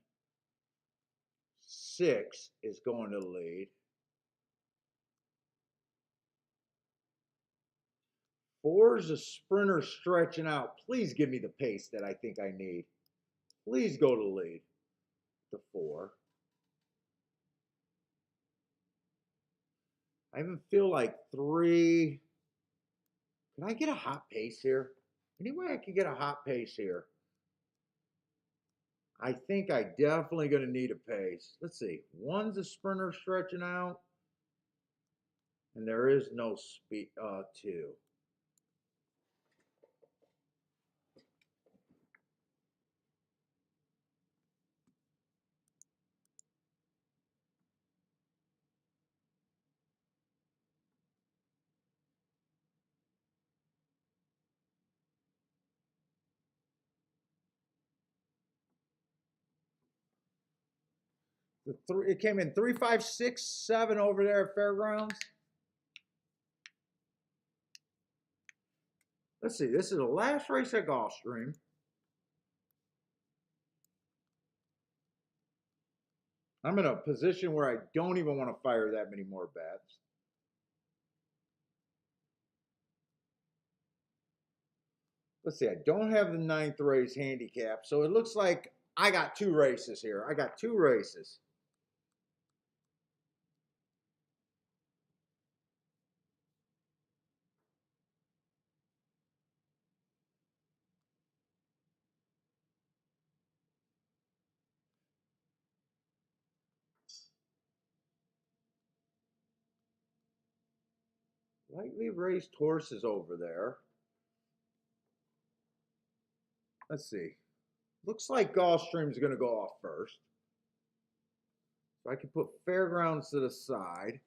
Speaker 1: 6 is going to lead. 4 is a sprinter stretching out. Please give me the pace that I think I need. Please go to lead. The 4. I even feel like 3. Can I get a hot pace here? Any way I could get a hot pace here? I think I definitely going to need a pace. Let's see. 1's a sprinter stretching out. And there is no speed. 2. It came in 3, 5, 6, 7 over there at Fairgrounds. Let's see. This is the last race at Gulfstream. I'm in a position where I don't even want to fire that many more bets. Let's see. I don't have the 9th race handicap, so it looks like I got 2 races here. I got 2 races. Lightly raced horses over there. Let's see. Looks like Gulfstream's going to go off first. So I can put Fairgrounds to the side.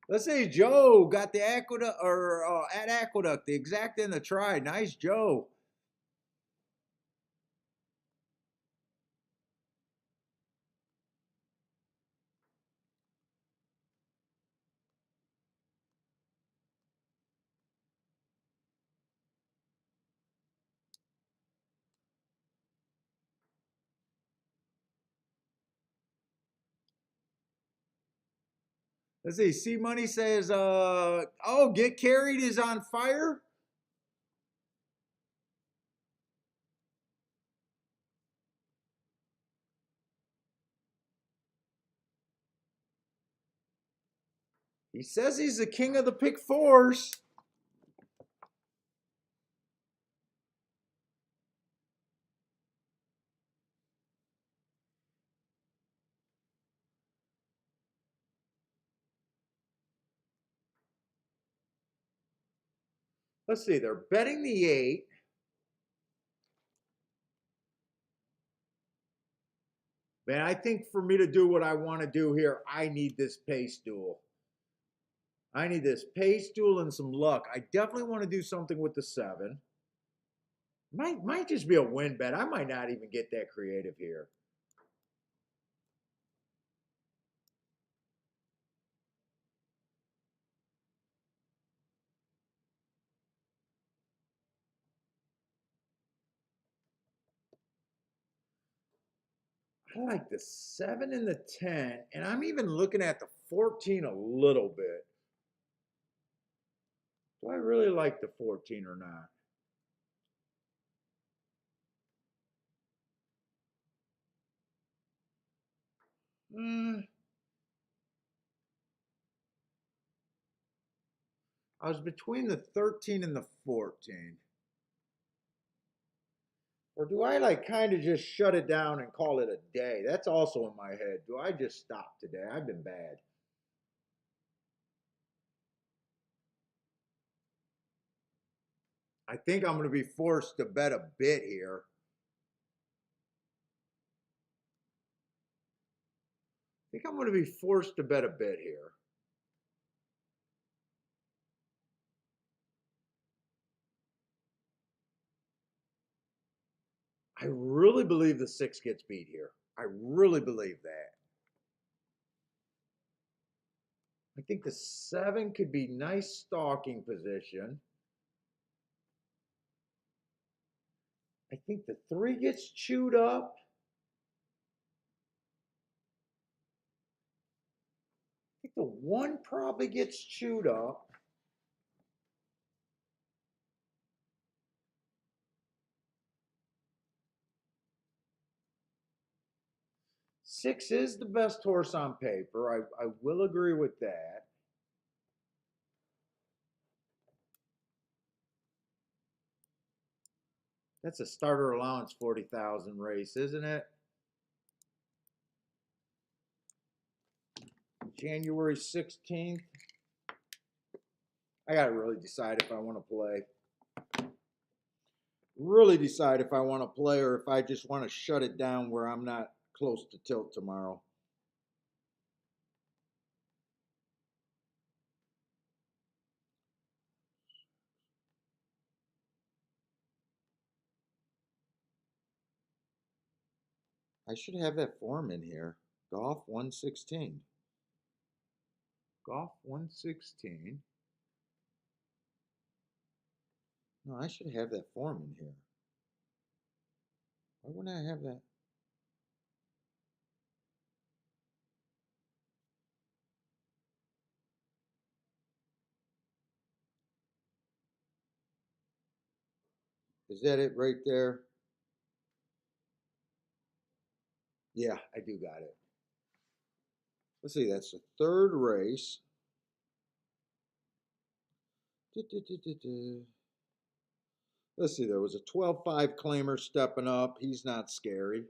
Speaker 1: Let's say Joe got the Aqueduct or at Aqueduct, the exact in the try. Nice, Joe. Let's see. C Money says, oh, Get Carried is on fire. He says he's the king of the pick fours. Let's see. They're betting the 8. Man, I think for me to do what I want to do here, I need this pace duel. I need this pace duel and some luck. I definitely want to do something with the 7. Might just be a win bet. I might not even get that creative here. I like the 7 and the 10, and I'm even looking at the 14 a little bit. Do I really like the 14 or not? Mm, I was between the 13 and the 14. Or do I like kind of just shut it down and call it a day? That's also in my head. Do I just stop today? I've been bad. I think I'm going to be forced to bet a bit here. I think I'm going to be forced to bet a bit here. I really believe the 6 gets beat here. I really believe that. I think the 7 could be nice stalking position. I think the 3 gets chewed up. I think the 1 probably gets chewed up. Six is the best horse on paper. I will agree with that. That's a starter allowance 40,000 race, isn't it? January 16th. I got to really decide if I want to play. Really decide if I want to play or if I just want to shut it down where I'm not close to tilt tomorrow. I should have that form in here. Golf 116. Golf 116. No, I should have that form in here. Why wouldn't I have that? Is that it right there? Yeah, I do got it. Let's see, that's the third race. Let's see, there was a 12-5 claimer stepping up. He's not scary.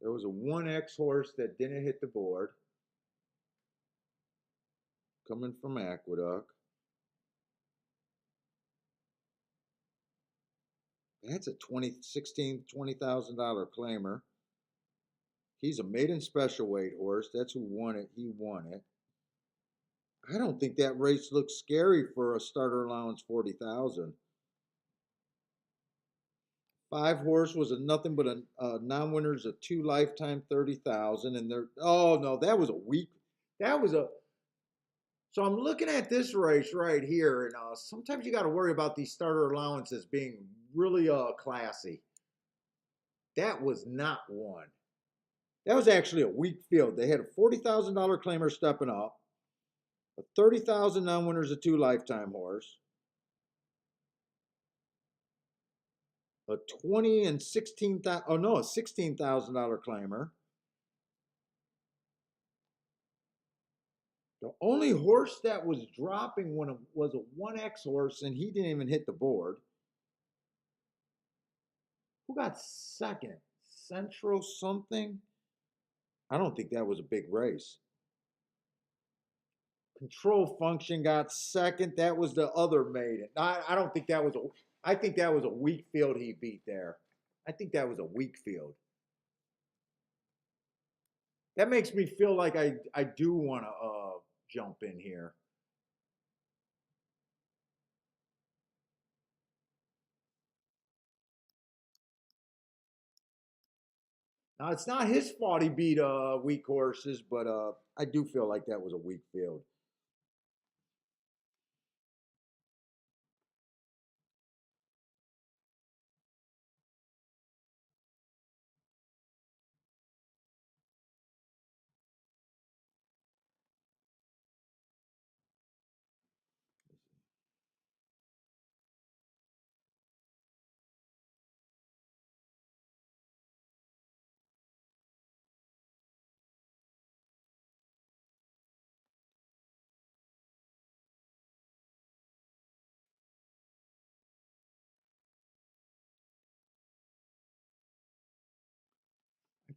Speaker 1: There was a 1X horse that didn't hit the board coming from Aqueduct. That's a 20,000 claimer. He's a maiden special weight horse. That's who won it. He won it. I don't think that race looks scary for a starter allowance 40,000. 5 horse was a nothing but a non-winners of 2 lifetime 30,000, and they're oh no, that was a weak. That was a so I'm looking at this race right here, and sometimes you got to worry about these starter allowances being really classy. That was not one. That was actually a weak field. They had a $40,000 claimer stepping up, a 30,000 non-winners of 2 lifetime horse, a 20 and 16,000. Oh no, a $16,000 claimer. The only horse that was dropping one was a 1X horse, and he didn't even hit the board. Who got second? Central something? I don't think that was a big race. Control function got second. That was the other maiden. I don't think that was a. I think that was a weak field he beat there. I think that was a weak field. That makes me feel like I do want to jump in here. Now it's not his fault he beat weak horses, but I do feel like that was a weak field.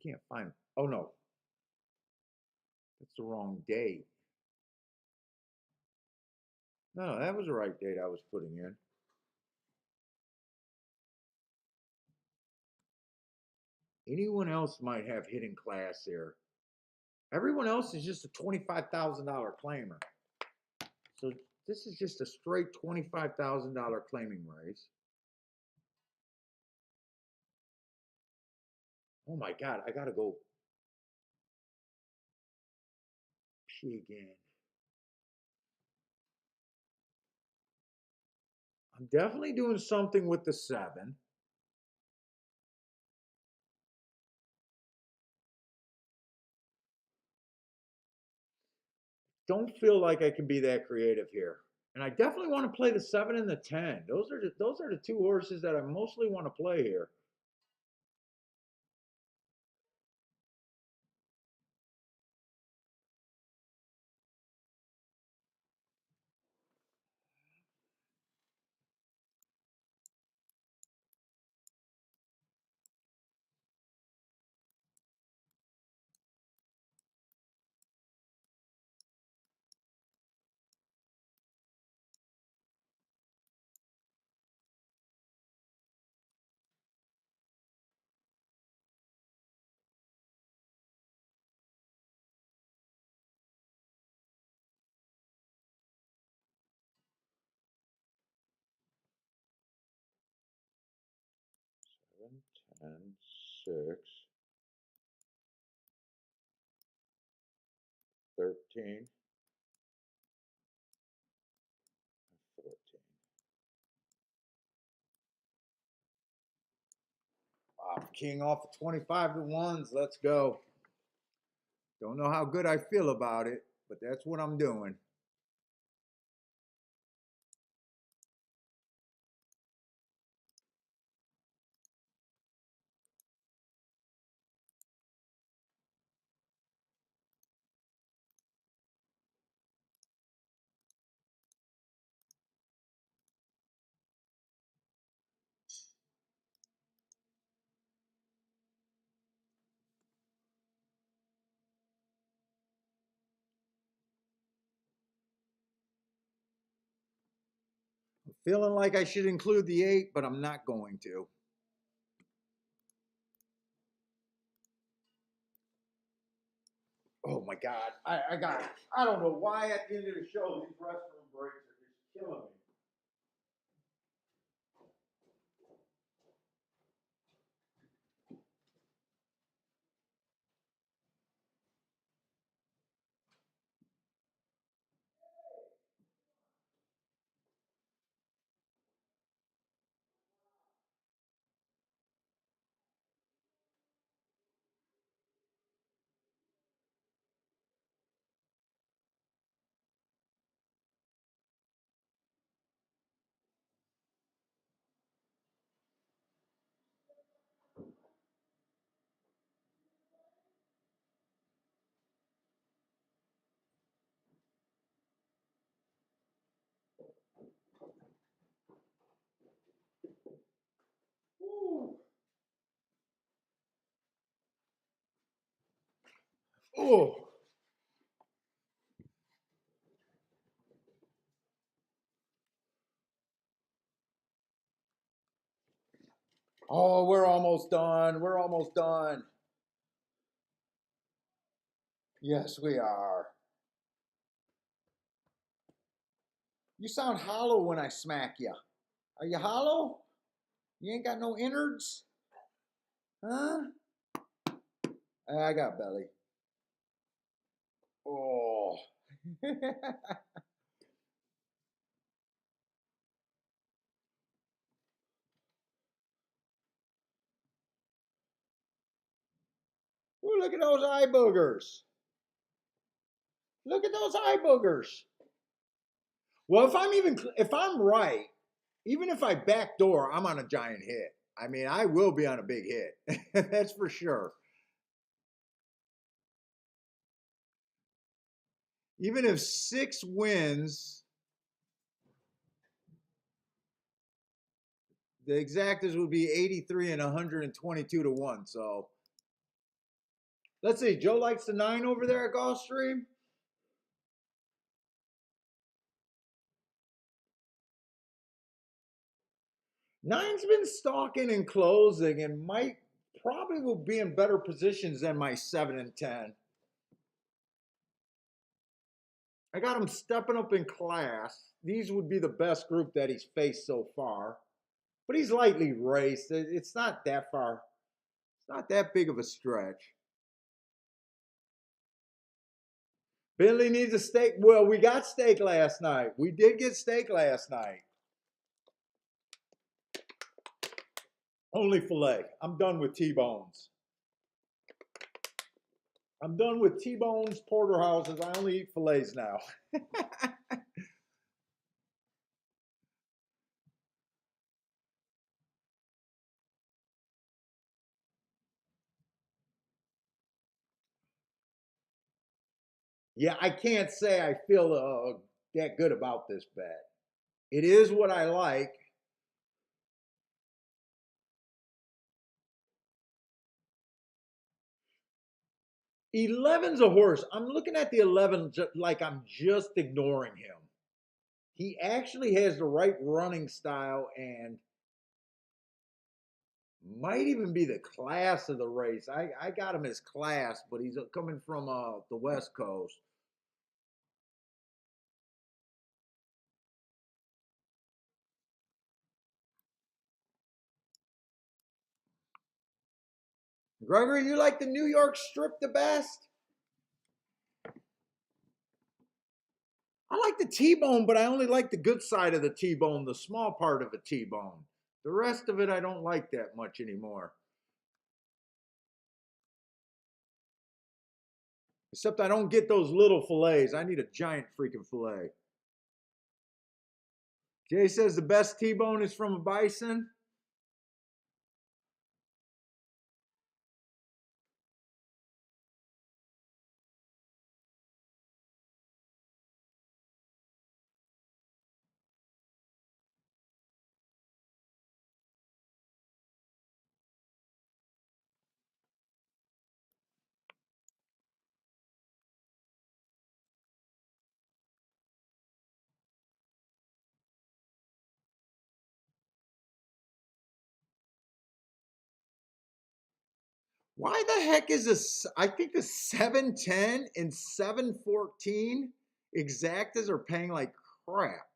Speaker 1: can't find. Oh no, that's the wrong date. No, that was the right date I was putting in. Anyone else might have hidden class there. Everyone else is just a $25,000 claimer. So this is just a straight $25,000 claiming raise. Oh my God, I gotta go pee again. I'm definitely doing something with the 7. Don't feel like I can be that creative here. And I definitely want to play the 7 and the 10. Those are the two horses that I mostly want to play here. Seven, 10, 6, 13, 14. Wow, king off of 25 to 1s. Let's go. Don't know how good I feel about it, but that's what I'm doing. I'm feeling like I should include the 8, but I'm not going to. Oh my God. I don't know why at the end of the show these restroom breaks are just killing me. Oh. Oh, we're almost done. We're almost done. Yes, we are. You sound hollow when I smack you. Are you hollow? You ain't got no innards? Huh? I got belly. Oh. Ooh, look at those eye boogers. Look at those eye boogers. Well, if I'm right, even if I backdoor, I'm on a giant hit. I mean, I will be on a big hit. That's for sure. Even if 6 wins, the exactas would be 83 and 122 to 1. So Let's see. Joe likes the 9 over there at Gulfstream. Nine's been stalking and closing and might probably will be in better positions than my 7 and 10. I got him stepping up in class. These would be the best group that he's faced so far. But he's lightly raced. It's not that far. It's not that big of a stretch. Bentley needs a steak. Well, we got steak last night. We did get steak last night. Only filet. I'm done with T-bones. I'm done with T-bones, porterhouses. I only eat fillets now. Yeah, I can't say I feel that good about this bet. It is what I like. 11's a horse. I'm looking at the 11 like I'm just ignoring him. He actually has the right running style and might even be the class of the race. I got him as class, but he's coming from the West Coast. Gregory, you like the New York strip the best? I like the T-bone, but I only like the good side of the T-bone, the small part of a T-bone. The rest of it I don't like that much anymore. Except I don't get those little fillets. I need a giant freaking fillet. Jay says the best T-bone is from a bison. Why the heck is this? I think the 710 and 714 exactas are paying like crap.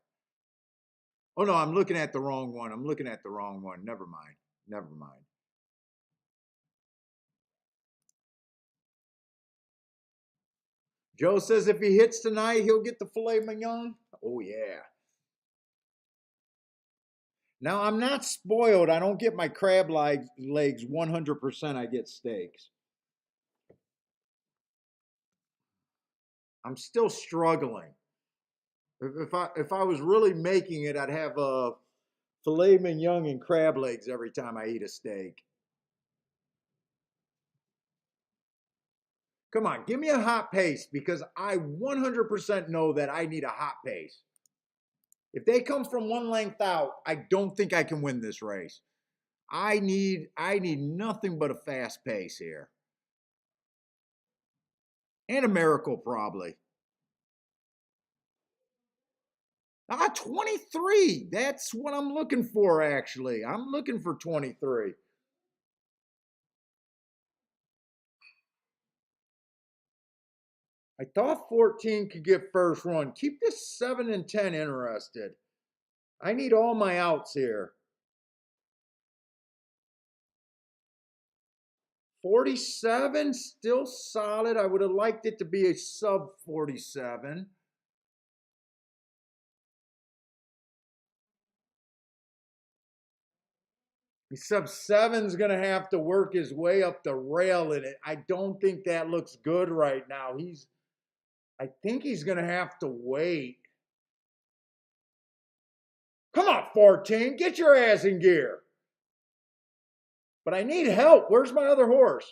Speaker 1: Oh no, I'm looking at the wrong one. I'm looking at the wrong one. Never mind. Never mind. Joe says if he hits tonight, he'll get the filet mignon. Oh yeah. Now I'm not spoiled. I don't get my crab legs 100%. I get steaks. I'm still struggling. If I was really making it, I'd have a filet mignon and crab legs every time I eat a steak. Come on, give me a hot pace because I 100% know that I need a hot pace. If they come from one length out, I don't think I can win this race. I need nothing but a fast pace here. And a miracle probably. 23. That's what I'm looking for actually. I'm looking for 23. I thought 14 could get first run. Keep this 7 and 10 interested. I need all my outs here. 47, still solid. I would have liked it to be a sub 47. Sub seven's going to have to work his way up the rail in it. I don't think that looks good right now. I think he's going to have to wait. Come on, 14, get your ass in gear. But I need help. Where's my other horse?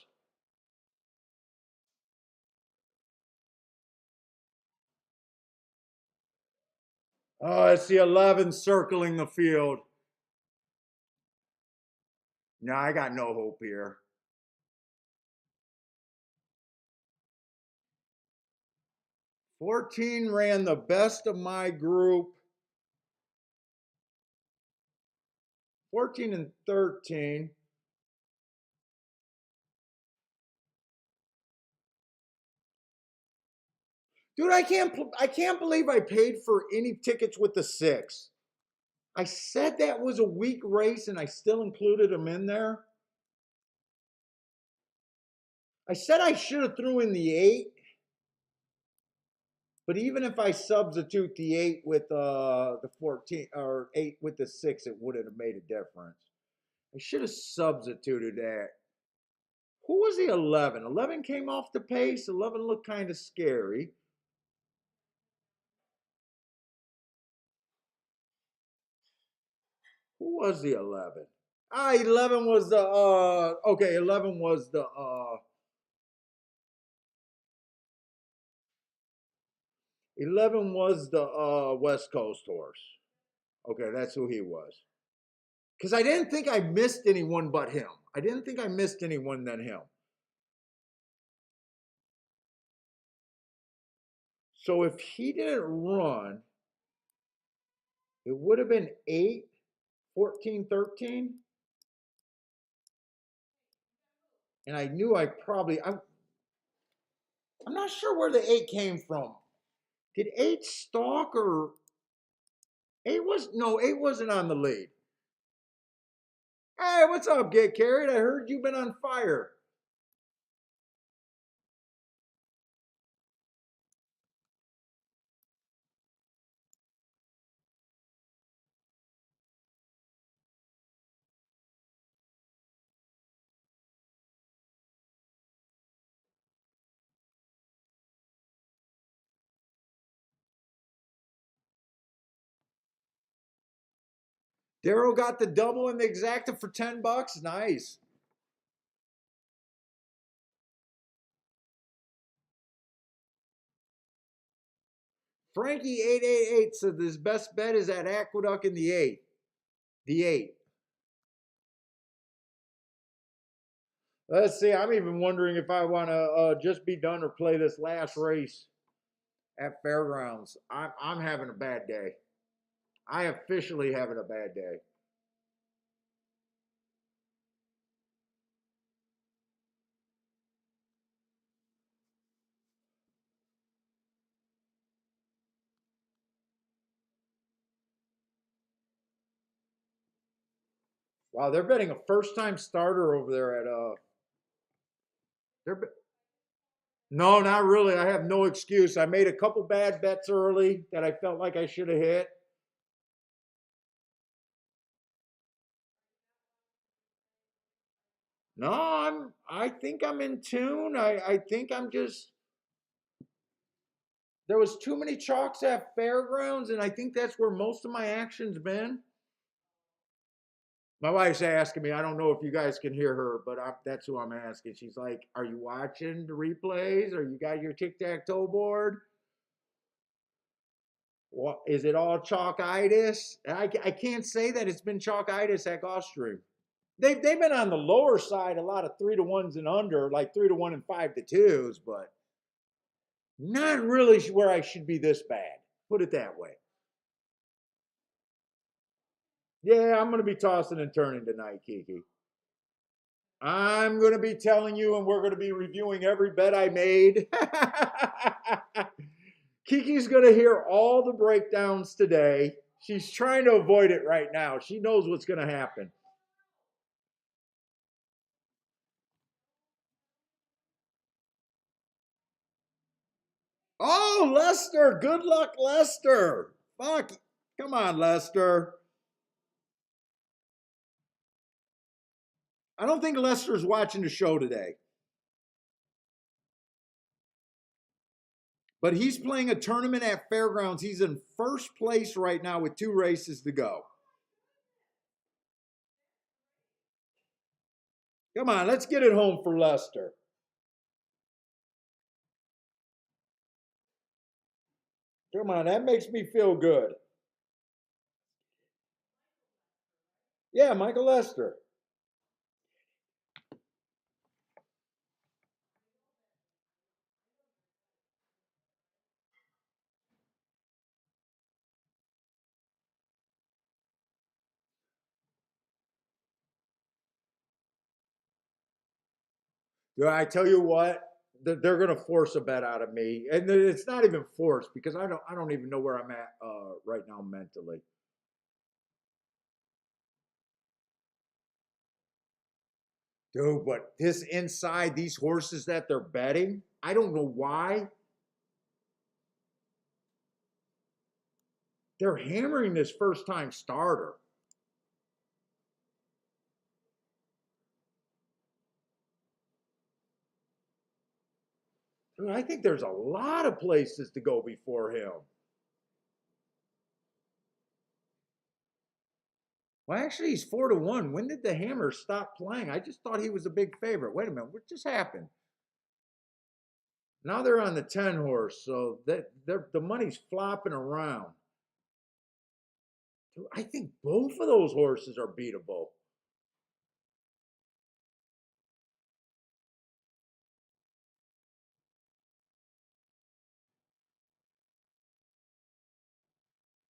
Speaker 1: Oh, it's the 11 circling the field. No, I got no hope here. 14 ran the best of my group. 14 and 13. Dude, I can't believe I paid for any tickets with the 6. I said that was a weak race and I still included them in there. I said I should have threw in the 8, but even if I substitute the 8 with the 14 or 8 with the 6, it wouldn't have made a difference. I should have substituted that. Who was the 11? 11 came off the pace. 11 looked kind of scary. Who was the 11? 11 was the okay, 11 was the 11 was the West Coast horse. Okay, that's who he was. Cuz I didn't think I missed anyone but him. I didn't think I missed anyone than him. So if he didn't run, it would have been 8, 14, 13. And I knew I'm not sure where the 8 came from. Did 8 stalk or 8 was no, 8 wasn't on the lead. Hey, what's up, Get Carried? I heard you've been on fire. Daryl got the double and the exacta for $10. Nice. Frankie 888 said his best bet is at Aqueduct in the 8. The 8. Let's see. I'm even wondering if I want to just be done or play this last race at Fairgrounds. I'm having a bad day. I officially having a bad day. Wow, they're betting a first-time starter over there at they're no, not really. I have no excuse. I made a couple bad bets early that I felt like I should have hit. No, I think I'm in tune. I think I'm just there was too many chalks at Fairgrounds, and I think that's where most of my action's been. My wife's asking me. I don't know if you guys can hear her, but that's who I'm asking. She's like, "Are you watching the replays? Or you got your tic tac toe board? What is it all chalkitis?" I can't say that it's been chalkitis at Gulfstream. They've been on the lower side, a lot of 3-to-1s and under, like 3-to-1 and 5-to-2s, but not really where I should be this bad. Put it that way. Yeah, I'm going to be tossing and turning tonight, Kiki. I'm going to be telling you, and we're going to be reviewing every bet I made. Kiki's going to hear all the breakdowns today. She's trying to avoid it right now. She knows what's going to happen. Oh, Lester. Good luck, Lester. Fuck. Come on, Lester. I don't think Lester's watching the show today. But he's playing a tournament at Fairgrounds. He's in first place right now with 2 races to go. Come on, let's get it home for Lester. Come on, that makes me feel good. Yeah, Michael Lester. I tell you what, they're going to force a bet out of me, and it's not even forced because I don't even know where I'm at right now mentally. Dude, but this inside, these horses that they're betting, I don't know why they're hammering this first time starter. Dude, I think there's a lot of places to go before him. Well, actually, he's 4-1. When did the Hammers stop playing? I just thought he was a big favorite. Wait a minute, what just happened? Now they're on the 10 horse, so that the money's flopping around. Dude, I think both of those horses are beatable.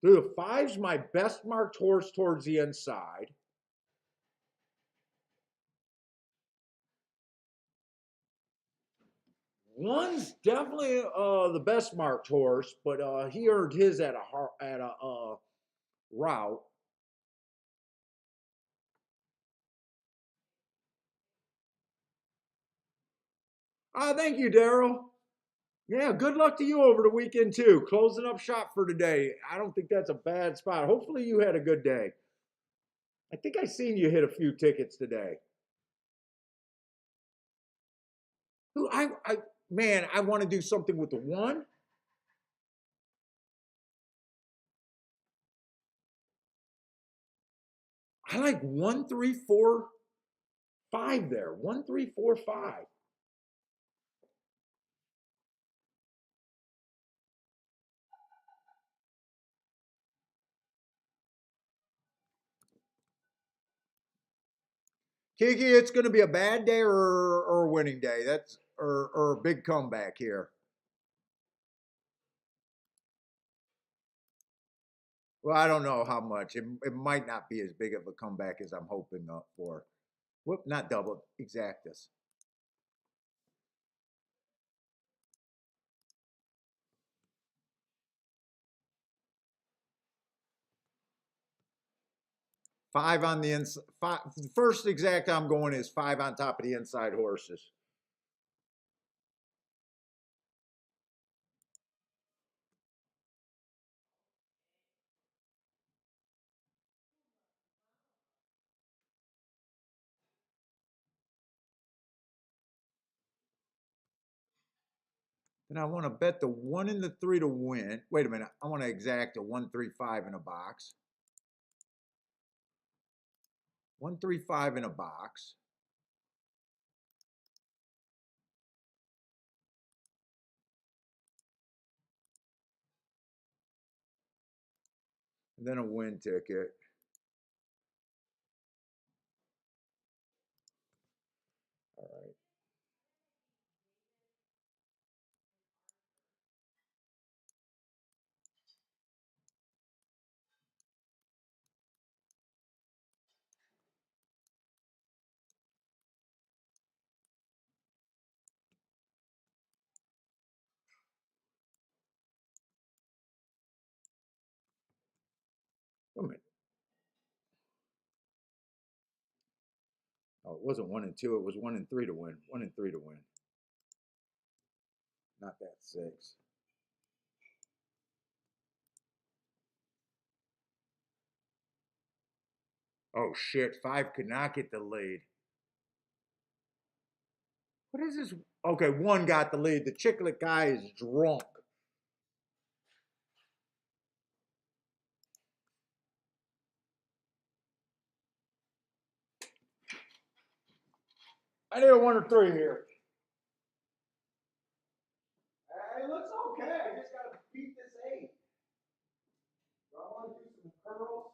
Speaker 1: Dude, the five's my best marked horse towards the inside. One's definitely the best marked horse, but he earned his at a route. Thank you, Daryl. Yeah, good luck to you over the weekend too. Closing up shop for today. I don't think that's a bad spot. Hopefully you had a good day. I think I seen you hit a few tickets today. Who I man, I want to do something with the one. I like 1, 3, 4, 5 there. 1, 3, 4, 5. Kiki, it's going to be a bad day or a winning day. That's or a big comeback here. Well, I don't know how much. It might not be as big of a comeback as I'm hoping up for. Whoop, not double, exactus. 5 on the inside. The first exact I'm going is 5 on top of the inside horses. And I want to bet the 1 and the 3 to win. Wait a minute. I want to exact a 1, 3, 5 in a box. 1, 3, 5 in a box. And then a win ticket. All right. Wait a minute. Oh, it wasn't 1 and 2. It was 1 and 3 to win. 1 and 3 to win. Not that 6. Oh shit! 5 could not get the lead. What is this? Okay, 1 got the lead. The Chicklet guy is drunk. I need a 1 or 3 here. It looks okay. I just got to beat this 8. Do I want to do some curls?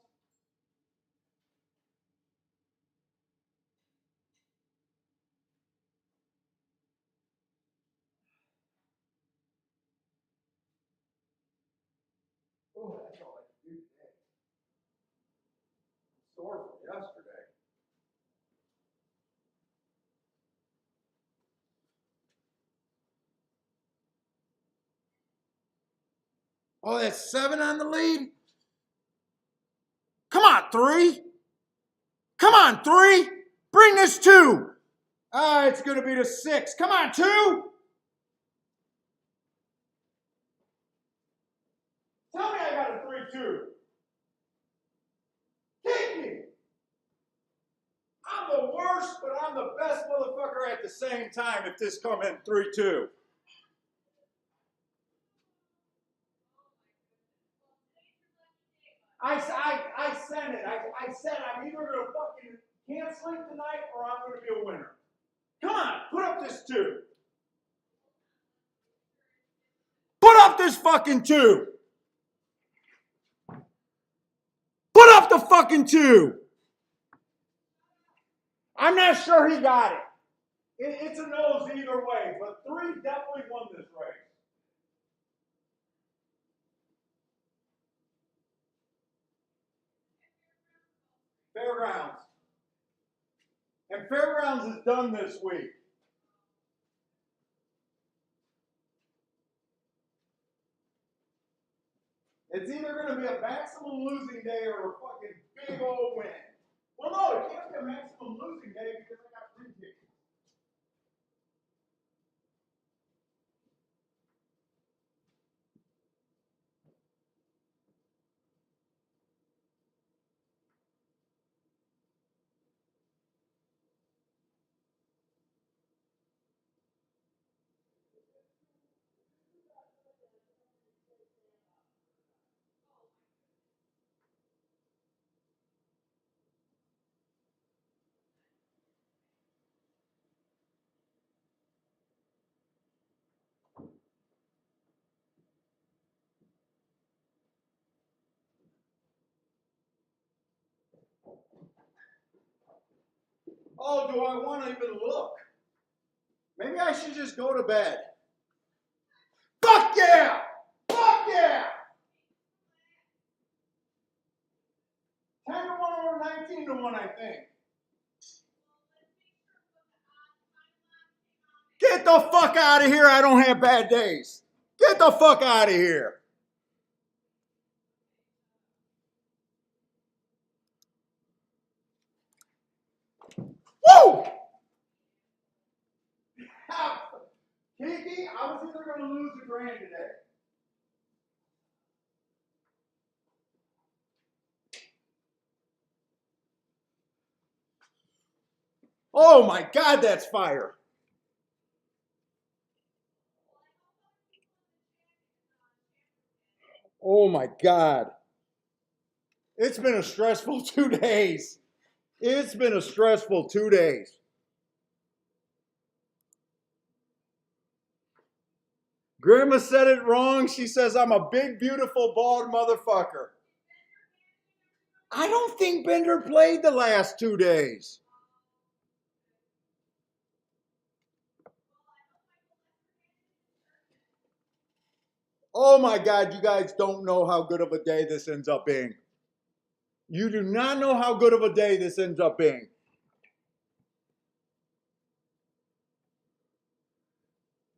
Speaker 1: Oh, that's all I can do today. I'm sore from yesterday. Oh, that's 7 on the lead? Come on, 3. Come on, 3. Bring this 2. It's going to be the 6. Come on, 2. Tell me I got a 3-2. Kick me. I'm the worst, but I'm the best motherfucker at the same time if this come in 3-2. I sent it. I said I'm either going to fucking can't sleep tonight or I'm going to be a winner. Come on, put up this 2. Put up this fucking 2. Put up the fucking 2. I'm not sure he got it. It's a nose either way, but 3 definitely won this race. Fairgrounds. And Fairgrounds is done this week. It's either going to be a maximum losing day or a fucking big old win. Well, no, it can't be a maximum losing day because I got 3 tickets. Oh, do I want to even look? Maybe I should just go to bed. Fuck yeah! Fuck yeah! 10 to 1 or 19 to 1, I think. Get the fuck out of here. I don't have bad days. Get the fuck out of here. Woo! Kiki, I was either going to lose the grand today. Oh my God, that's fire. Oh my God. It's been a stressful 2 days. It's been a stressful 2 days. Grandma said it wrong. She says I'm a big, beautiful, bald motherfucker. I don't think Bender played the last 2 days. Oh my God, you guys don't know how good of a day this ends up being. You do not know how good of a day this ends up being.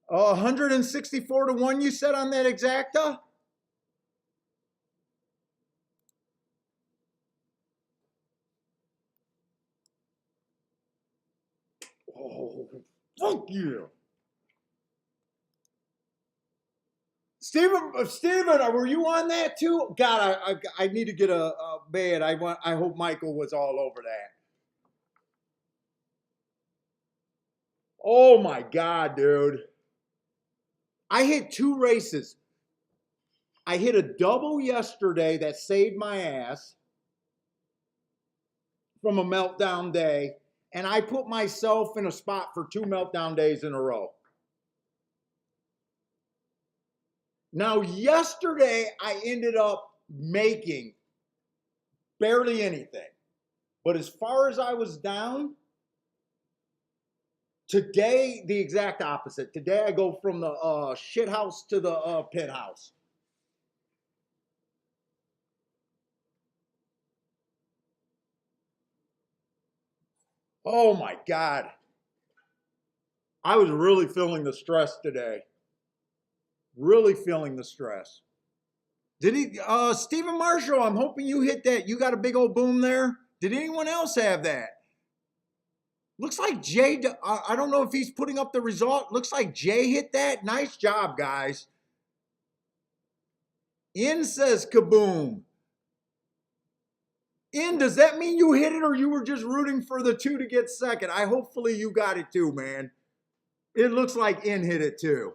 Speaker 1: 164 to 1 you said on that exacta? Oh, fuck you. Steven, were you on that too? God, I need to get a bed. I hope Michael was all over that. Oh my God, dude. I hit 2 races. I hit a double yesterday that saved my ass from a meltdown day, and I put myself in a spot for 2 meltdown days in a row. Now, yesterday, I ended up making barely anything. But as far as I was down, today, the exact opposite. Today, I go from the shit house to the pit house. Oh my God. I was really feeling the stress today. Really feeling the stress. Did he, Stephen Marshall, I'm hoping you hit that. You got a big old boom there. Did anyone else have that? Looks like Jay, I don't know if he's putting up the result. Looks like Jay hit that. Nice job, guys. In says kaboom. In, does that mean you hit it or you were just rooting for the two to get second? Hopefully you got it too, man. It looks like In hit it too.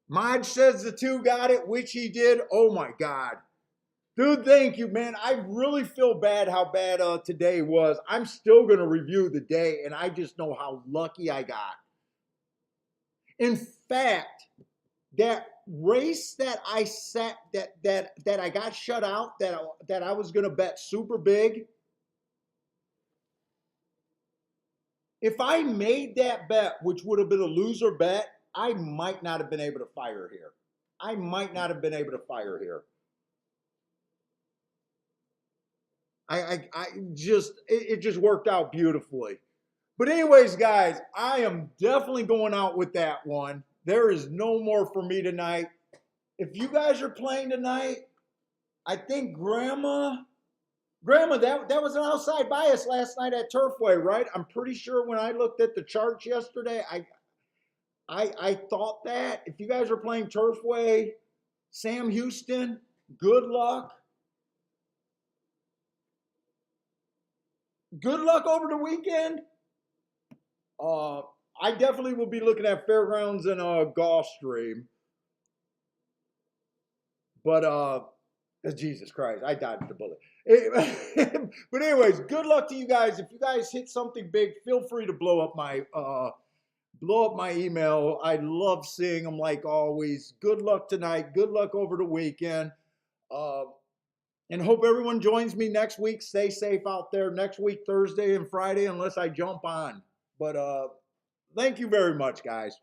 Speaker 1: Maj says the two got it, which he did. Oh my God. Dude, thank you, man. I really feel bad how bad today was. I'm still going to review the day, and I just know how lucky I got. In fact, that race that I set, that I got shut out, that I was going to bet super big, if I made that bet, which would have been a loser bet, I might not have been able to fire here. I might not have been able to fire here. It just worked out beautifully. But anyways, guys, I am definitely going out with that one. There is no more for me tonight. If you guys are playing tonight, I think Grandma, that was an outside bias last night at Turfway, right? I'm pretty sure when I looked at the charts yesterday, I thought that. If you guys are playing Turfway, Sam Houston, good luck. Good luck over the weekend. I definitely will be looking at Fairgrounds and Gulfstream. But Jesus Christ, I dodged the bullet. But anyways, good luck to you guys. If you guys hit something big, feel free to blow up my email. I love seeing them like always. Good luck tonight. Good luck over the weekend. And hope everyone joins me next week. Stay safe out there. Next week, Thursday and Friday, unless I jump on. But thank you very much, guys.